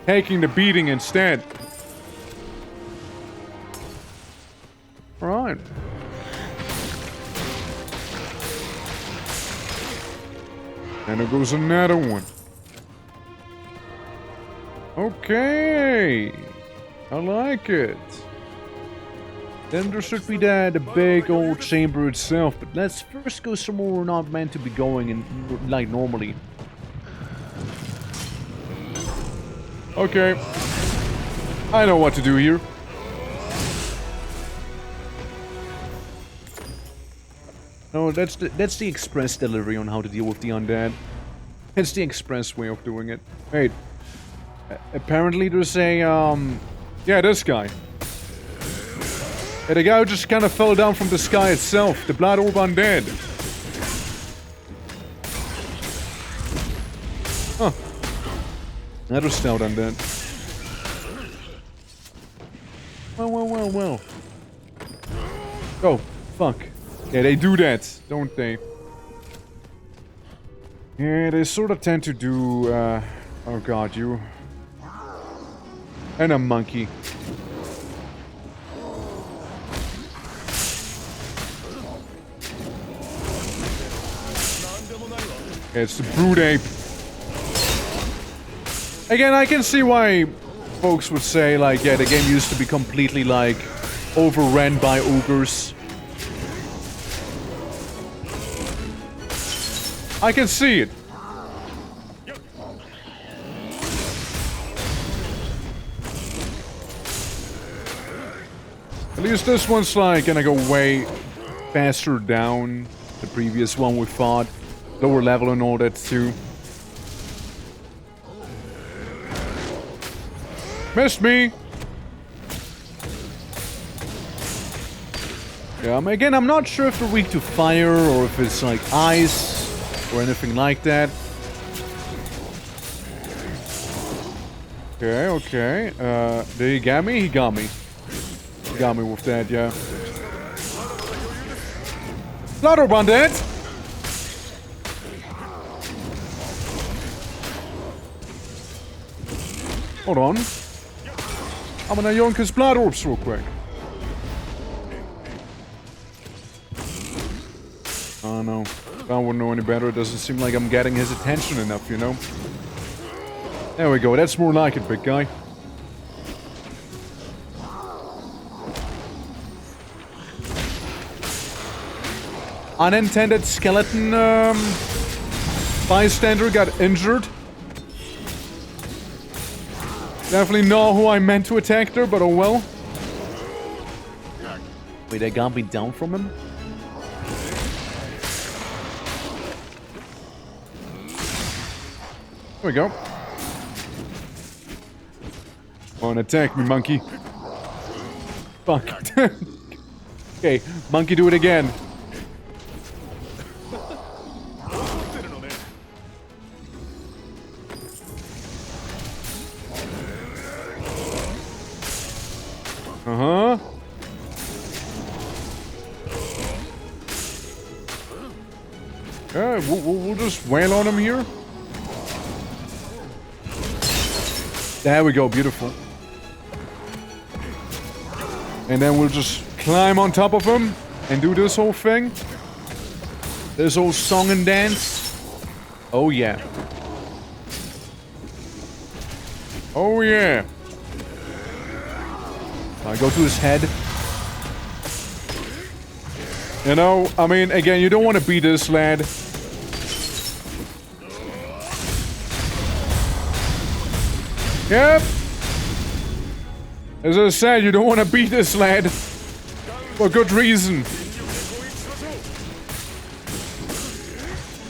A: taking the beating instead. Right. And there goes another one. Okay. I like it. Then there should be the big old chamber itself, but let's first go somewhere we're not meant to be going in, like normally. Okay. I know what to do here. No, that's the express delivery on how to deal with the undead. It's the express way of doing it. Wait. Apparently there's a, yeah, this guy. Yeah, the guy who just kind of fell down from the sky itself. The Blood Orb Undead. Huh. Another Stout Undead. Well. Oh, fuck. Yeah, they do that, don't they? Yeah, they sort of tend to do, oh god, you... And a monkey. Yeah, it's the Brood Ape. Again, I can see why folks would say, like, yeah, the game used to be completely, like, overrun by ogres. I can see it. At least this one's like gonna go way faster down. The previous one we fought. Lower level and all that too. Missed me! Yeah, again, I'm not sure if they're weak to fire or if it's like ice or anything like that. Okay, okay. Did he get me? He got me. He got me with that, yeah. Slaughter bandit! Hold on. I'm gonna yoink his blood orbs real quick. Oh no. I wouldn't know any better. It doesn't seem like I'm getting his attention enough, you know? There we go. That's more like it, big guy. Unintended skeleton bystander got injured. Definitely not who I meant to attack there, but oh well. Wait, they got me down from him? There we go. Come on, attack me, monkey. Fuck. Okay, monkey, do it again. Uh-huh. Yeah, we'll just wail on him here. There we go, beautiful. And then we'll just climb on top of him and do this whole thing. This whole song and dance. Oh yeah. Oh yeah. I go to his head. You know, I mean, again, you don't want to beat this lad. Yep. As I said, you don't want to beat this lad. For good reason.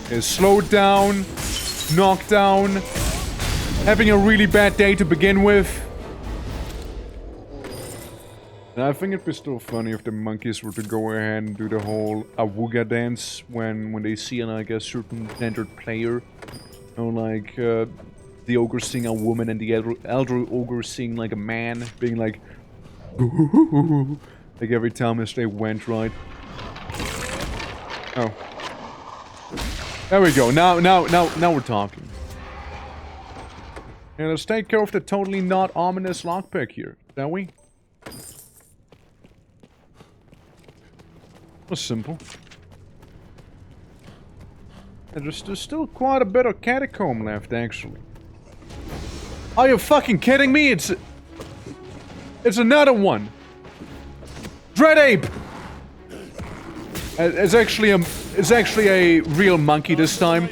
A: Is slowed down, knocked down, having a really bad day to begin with. Now, I think it'd be still funny if the monkeys were to go ahead and do the whole awooga dance when they see, like, a certain gendered player. You know, like, the ogre seeing a woman and the elder ogre seeing, like, a man, being like... like every time as they went right. Oh. There we go. Now we're talking. And let's take care of the totally not ominous lockpick here, shall we? Was simple. And there's still quite a bit of catacomb left, actually. Are you fucking kidding me? It's another one. Dread ape. It's actually a real monkey this time.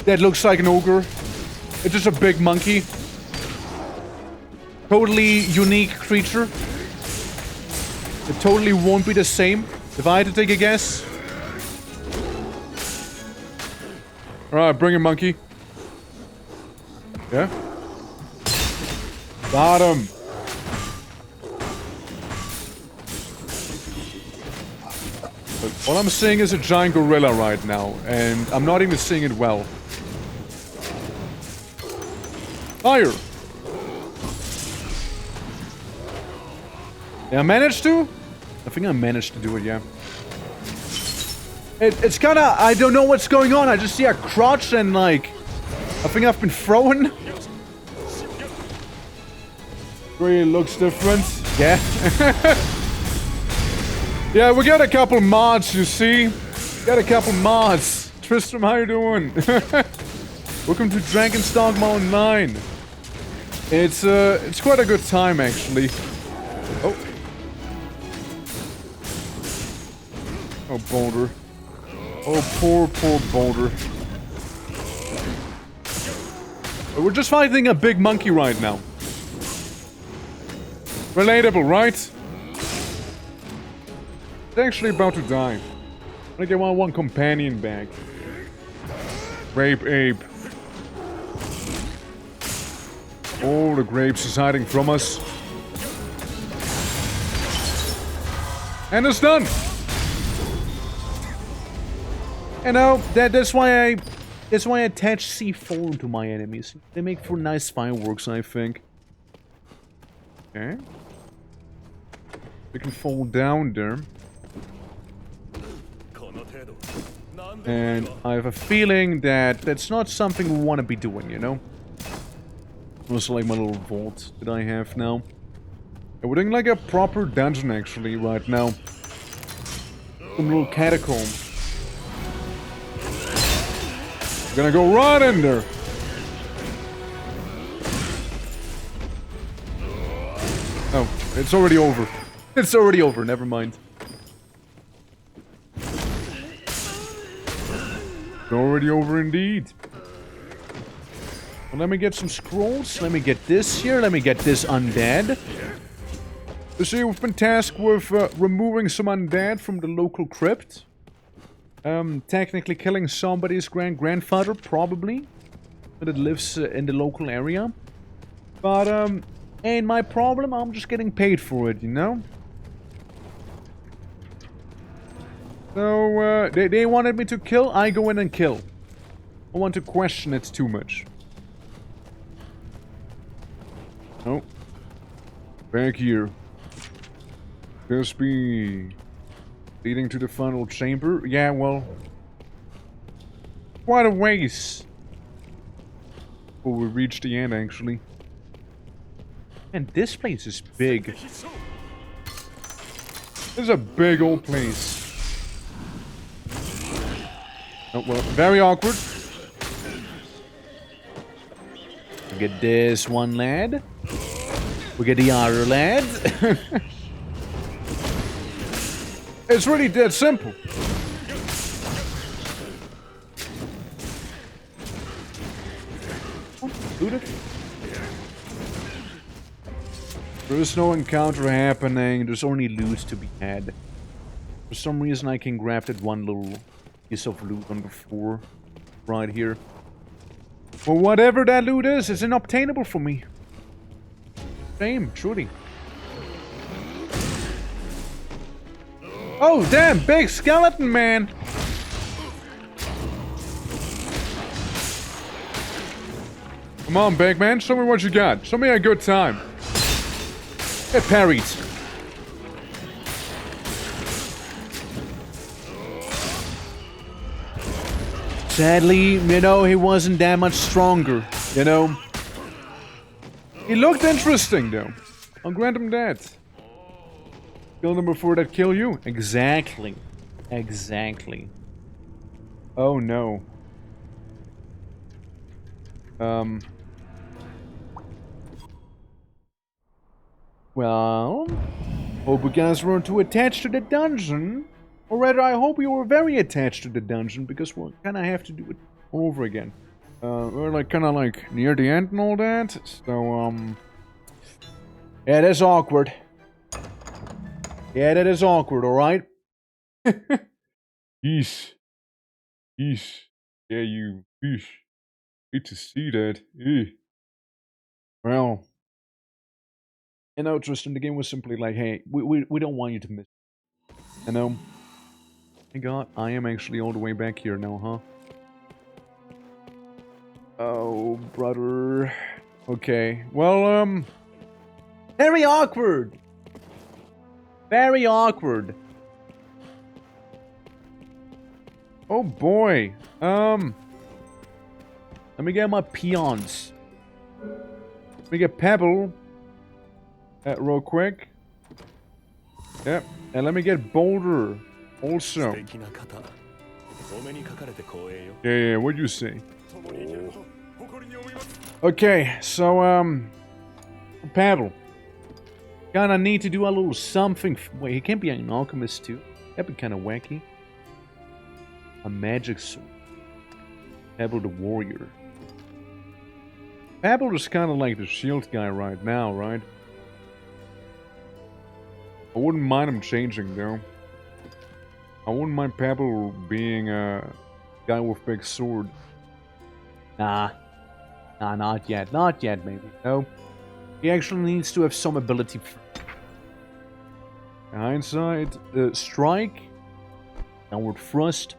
A: That looks like an ogre. It's just a big monkey. Totally unique creature. It totally won't be the same, if I had to take a guess. Alright, bring him, monkey. Yeah? Got him. But all I'm seeing is a giant gorilla right now, and I'm not even seeing it well. Fire! Yeah, I managed to? I think I managed to do it, yeah. It's kinda... I don't know what's going on. I just see a crotch and, like... I think I've been thrown. Really looks different. Yeah. Yeah, we got a couple mods, you see. Got a couple mods. Tristram, how you doing? Welcome to Dragon's Dogma Online. It's quite a good time, actually. Oh. Oh, Boulder. Oh, poor Boulder. We're just fighting a big monkey right now. Relatable, right? It's actually about to die. I get one companion back. Grape ape. Oh, the grapes is hiding from us. And it's done! You know, that's why That's why I attach C4 to my enemies. They make for nice fireworks, I think. Okay. We can fall down there. And I have a feeling that that's not something we want to be doing, you know? Also like my little vault that I have now. And we're doing like a proper dungeon actually right now. Some little catacomb. We're gonna go right in there. Oh, it's already over. It's already over, never mind. It's already over indeed. Well, let me get some scrolls. Let me get this here. Let me get this undead. You see, we've been tasked with removing some undead from the local crypt. Technically killing somebody's grandfather, probably. But it lives in the local area. But, ain't my problem. I'm just getting paid for it, you know? So, they wanted me to kill. I go in and kill. I want to question it too much. Oh. Back here. Just be leading to the final chamber. Yeah, well. Quite a ways. Before we reach the end, actually. And this place is big. This is a big old place. Oh, well, very awkward. We get this one lad. We get the other lad. It's really that simple. Loot it. There's no encounter happening. There's only loot to be had. For some reason, I can grab that one little piece of loot on the floor right here. Well, whatever that loot is, it's unobtainable for me. Shame, truly. Oh, damn, big skeleton man! Come on, big man, show me what you got. Show me a good time. Get parried. Sadly, you know, he wasn't that much stronger, you know. He looked interesting, though. I'll grant him that. Kill them before that kill you? Exactly. Exactly. Oh, no. Well, hope you guys weren't too attached to the dungeon. Or rather, I hope you were very attached to the dungeon, because we'll kind of have to do it all over again. We're like kind of like near the end and all that, so yeah, that's awkward. Yeah, that is awkward, alright? Yeesh. Yeesh. Yeah, you yeesh. Hate to see that. Eesh. Well, you know, Tristan, the game was simply like, hey, we don't want you to miss. You know? My god, I am actually all the way back here now, huh? Oh, brother. Okay, well, very awkward! Very awkward. Oh boy. Let me get my peons. Let me get Pebble. Real quick. Yep. And let me get Boulder. Also. Yeah, what'd you say? Okay, so, Pebble. Kinda need to do a little something. Wait, he can't be an alchemist too. That'd be kinda wacky. A magic sword. Pebble the warrior. Pebble is kinda like the shield guy right now, right? I wouldn't mind him changing though. I wouldn't mind Pebble being a guy with big sword. Nah. Nah, not yet. Not yet, maybe. No. He actually needs to have some ability. Hindsight, strike, downward thrust,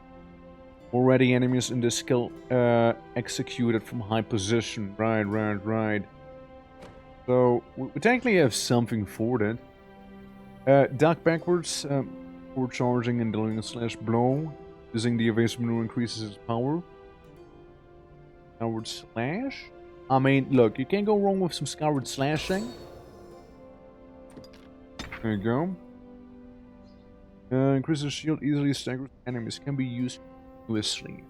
A: Already enemies in this skill executed from high position. Right. So, we technically have something for that. Duck backwards for charging and dealing a /blow. Using the evasive maneuver increases its power. Skyward slash? I mean, look, you can't go wrong with some skyward slashing. There you go. Increases shield, easily staggers enemies. Can be used continuously.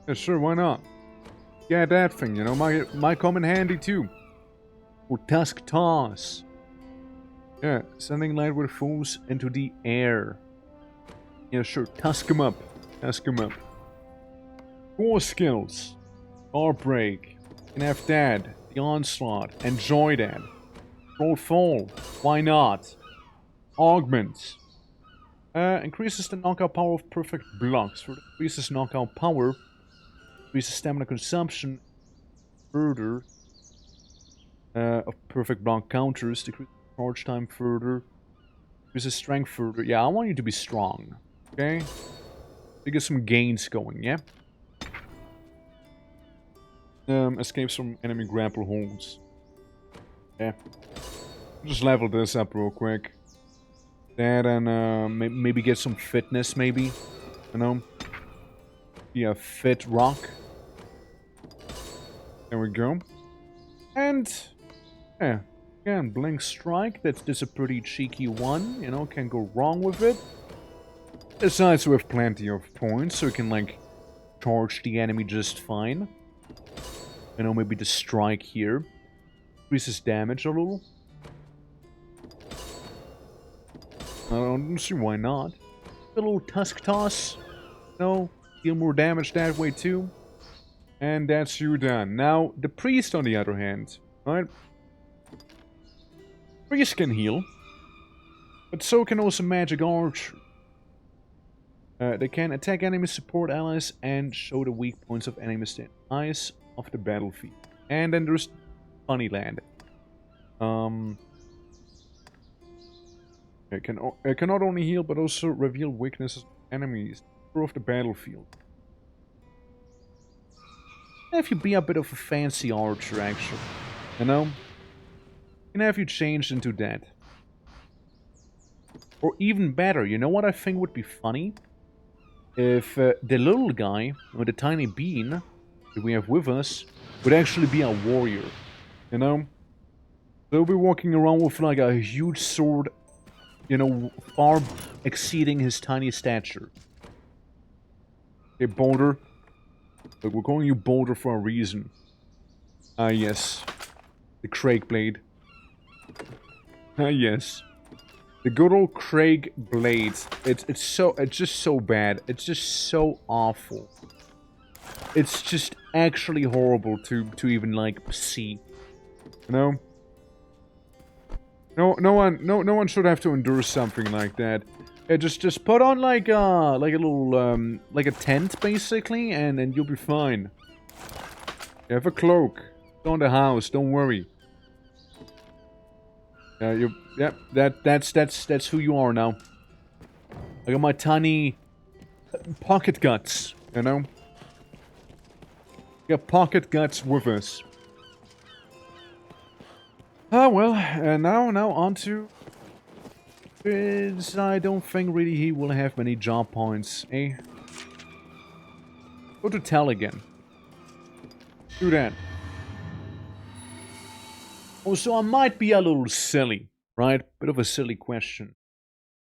A: Yeah, sure, why not? Yeah, that thing, you know, might come in handy too. Or Tusk Toss. Yeah, sending light with foes into the air. Yeah, sure, tusk him up. Core skills. Guard break. You can have that. The onslaught. Enjoy that. Control fall. Why not? Augment. Increases the knockout power of perfect blocks. For increases knockout power. Increases stamina consumption. Further. Of perfect block counters. Decreases charge time further. Increases strength further. Yeah, I want you to be strong. Okay? To get some gains going, yeah? Escapes from enemy grapple holds. Yeah. Just level this up real quick. That and maybe get some fitness, maybe. You know? Yeah, fit rock. There we go. And yeah, again, blink strike. That's a pretty cheeky one. You know, can't go wrong with it. Besides, we have plenty of points, so we can like charge the enemy just fine. You know, maybe the strike here increases damage a little. I don't see why not. A little tusk toss. No, deal more damage that way too. And that's you done. Now, the priest on the other hand, right? Priest can heal. But so can also magic archer. They can attack enemies, support allies, and show the weak points of enemies in the eyes of the battlefield. And then there's Funnyland. It can not only heal, but also reveal weaknesses of enemies of the battlefield. If you be a bit of a fancy archer, actually, you know, can have you changed into that. Or even better, you know what I think would be funny? If the little guy, or the tiny bean that we have with us, would actually be a warrior, you know? They'll be walking around with like a huge sword, you know, far exceeding his tiny stature. Okay, Boulder. Look, we're calling you Boulder for a reason. Ah, yes. The Craig Blade. Ah, yes. The good old Craig Blade. It's just so bad. It's just so awful. It's just actually horrible to even like see. You know? No one should have to endure something like that. Yeah, just put on like a little like a tent basically, and then you'll be fine. You have a cloak. It's on the house. Don't worry. Yep. That's who you are now. I got my tiny pocket guts. You know. We got pocket guts with us. Ah well, and now on to. I don't think really he will have many job points, eh? Go to Tell again. Do that. Also, I might be a little silly, right? Bit of a silly question.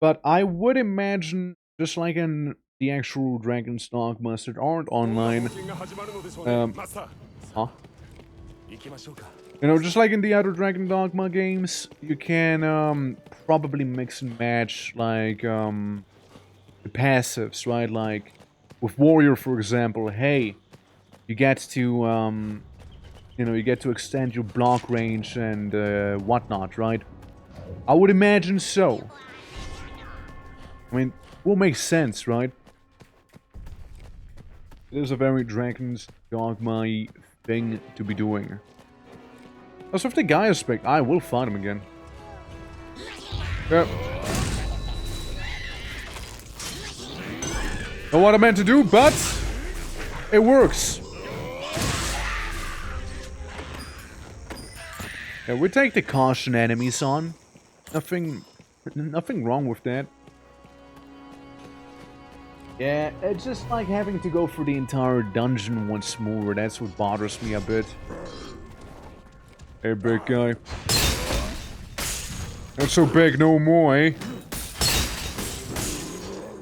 A: But I would imagine, just like in the actual Dragon's Dogmas that aren't online, you know, just like in the other Dragon Dogma games, you can probably mix and match, like, the passives, right? Like, with Warrior, for example, hey, you get to, you know, you get to extend your block range and whatnot, right? I would imagine so. I mean, will make sense, right? It is a very Dragon's Dogma-y thing to be doing. Also, if the guy is spec, I will fight him again. Yep. Not what I meant to do, but it works. Yeah, we take the caution enemies on. Nothing wrong with that. Yeah, it's just like having to go through the entire dungeon once more. That's what bothers me a bit. Hey, big guy. Not so big no more, eh?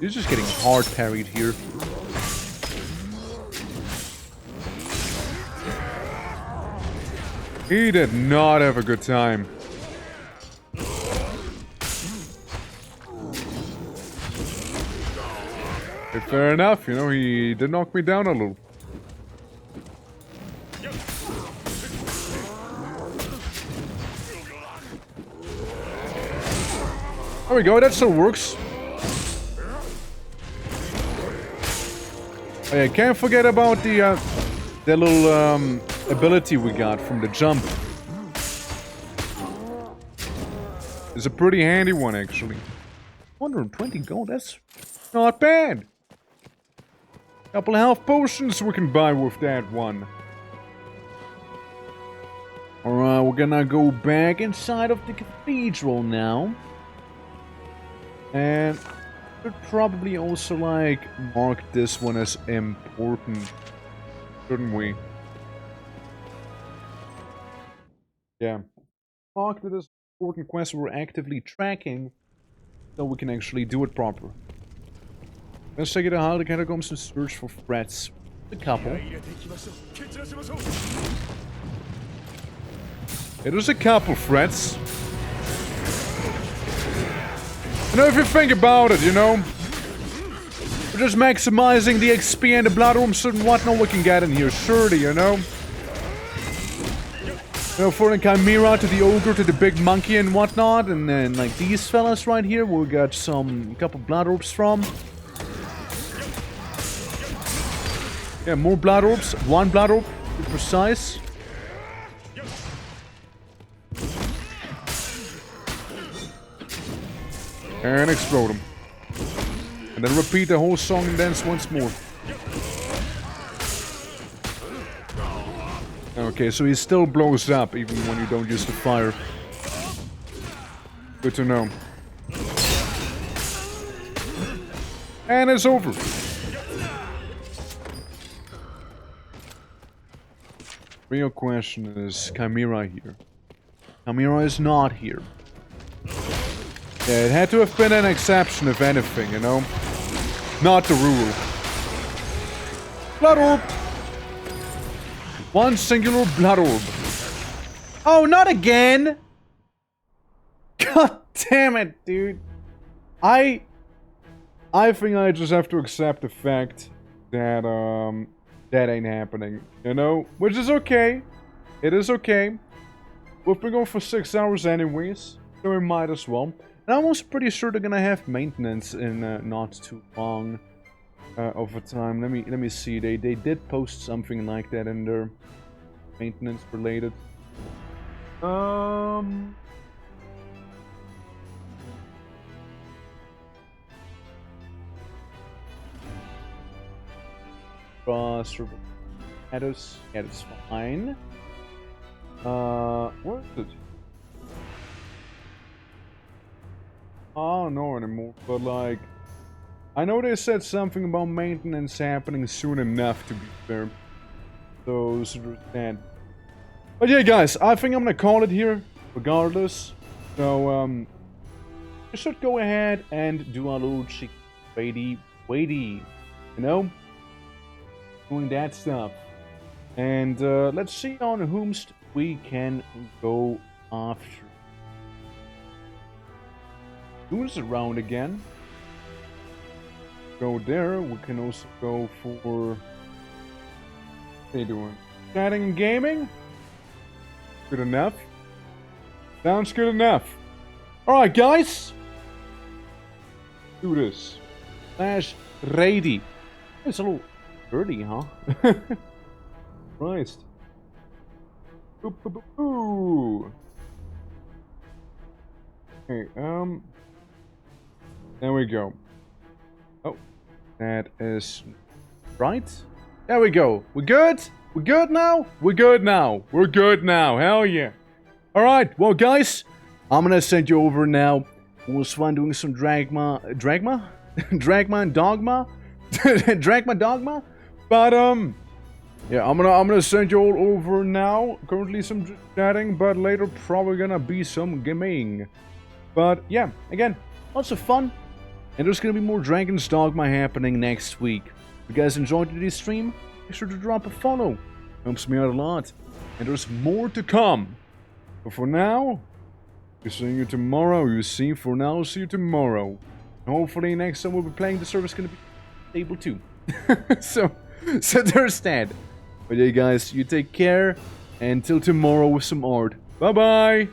A: He's just getting hard parried here. He did not have a good time. Okay, fair enough, you know, he did knock me down a little. There we go, that still works. Oh yeah, can't forget about the little ability we got from the jump. It's a pretty handy one, actually. 120 gold, that's not bad. Couple of health potions we can buy with that one. Alright, we're gonna go back inside of the cathedral now. And should probably also, like, mark this one as important. Shouldn't we? Yeah. Mark that as important quest we're actively tracking, so we can actually do it proper. Let's take it to the catacombs and search for threats. A couple. It was a couple threats. You know, if you think about it, you know, we're just maximizing the XP and the blood rooms and whatnot we can get in here, surely, you know. You know, for the Chimera to the Ogre to the big monkey and whatnot, and then like these fellas right here, we got a couple blood orbs from. Yeah, more blood orbs. One blood orb, to be precise. And explode them. And then repeat the whole song and dance once more. Okay, so he still blows up even when you don't use the fire. Good to know. And it's over. Real question is Chimera here? Chimera is not here. Yeah, it had to have been an exception if anything, you know? Not the rule. Blood orb! One singular blood orb. Oh, not again! God damn it, dude. I think I just have to accept the fact that, that ain't happening, you know? Which is okay. It is okay. We've been going for 6 hours anyways, so we might as well. And I'm also pretty sure they're gonna have maintenance in not too long over time. Let me see. They did post something like that in their maintenance related. Status. Yeah, that's fine. Where is it? I don't know anymore, but like, I know they said something about maintenance happening soon enough, to be fair. So, understand. But yeah, guys, I think I'm gonna call it here, regardless. So, I should go ahead and do our little cheeky weighty, you know? Doing that stuff. And, let's see on whomst we can go after. Who's around again? Go there. We can also go for... What are they doing? Chatting and gaming? Good enough. Sounds good enough. Alright, guys. Do this. /ready. It's a little dirty, huh? Christ. Ooh. Okay, there we go. Oh. That is right. There we go. We're good? We're good now? We're good now. We're good now. Hell yeah. Alright, well guys, I'm gonna send you over now. It was fun doing some Dragma and Dogma? Dragma Dogma? But, yeah, I'm gonna send you all over now. Currently some chatting, but later probably gonna be some gaming. But, yeah, again, lots of fun. And there's gonna be more Dragon's Dogma happening next week. If you guys enjoyed today's stream, make sure to drop a follow. Helps me out a lot. And there's more to come. But for now, we're seeing you tomorrow. See you tomorrow. And hopefully next time we'll be playing, the server's gonna be able to. so there's that. But yeah, guys, you take care. And till tomorrow with some art. Bye-bye.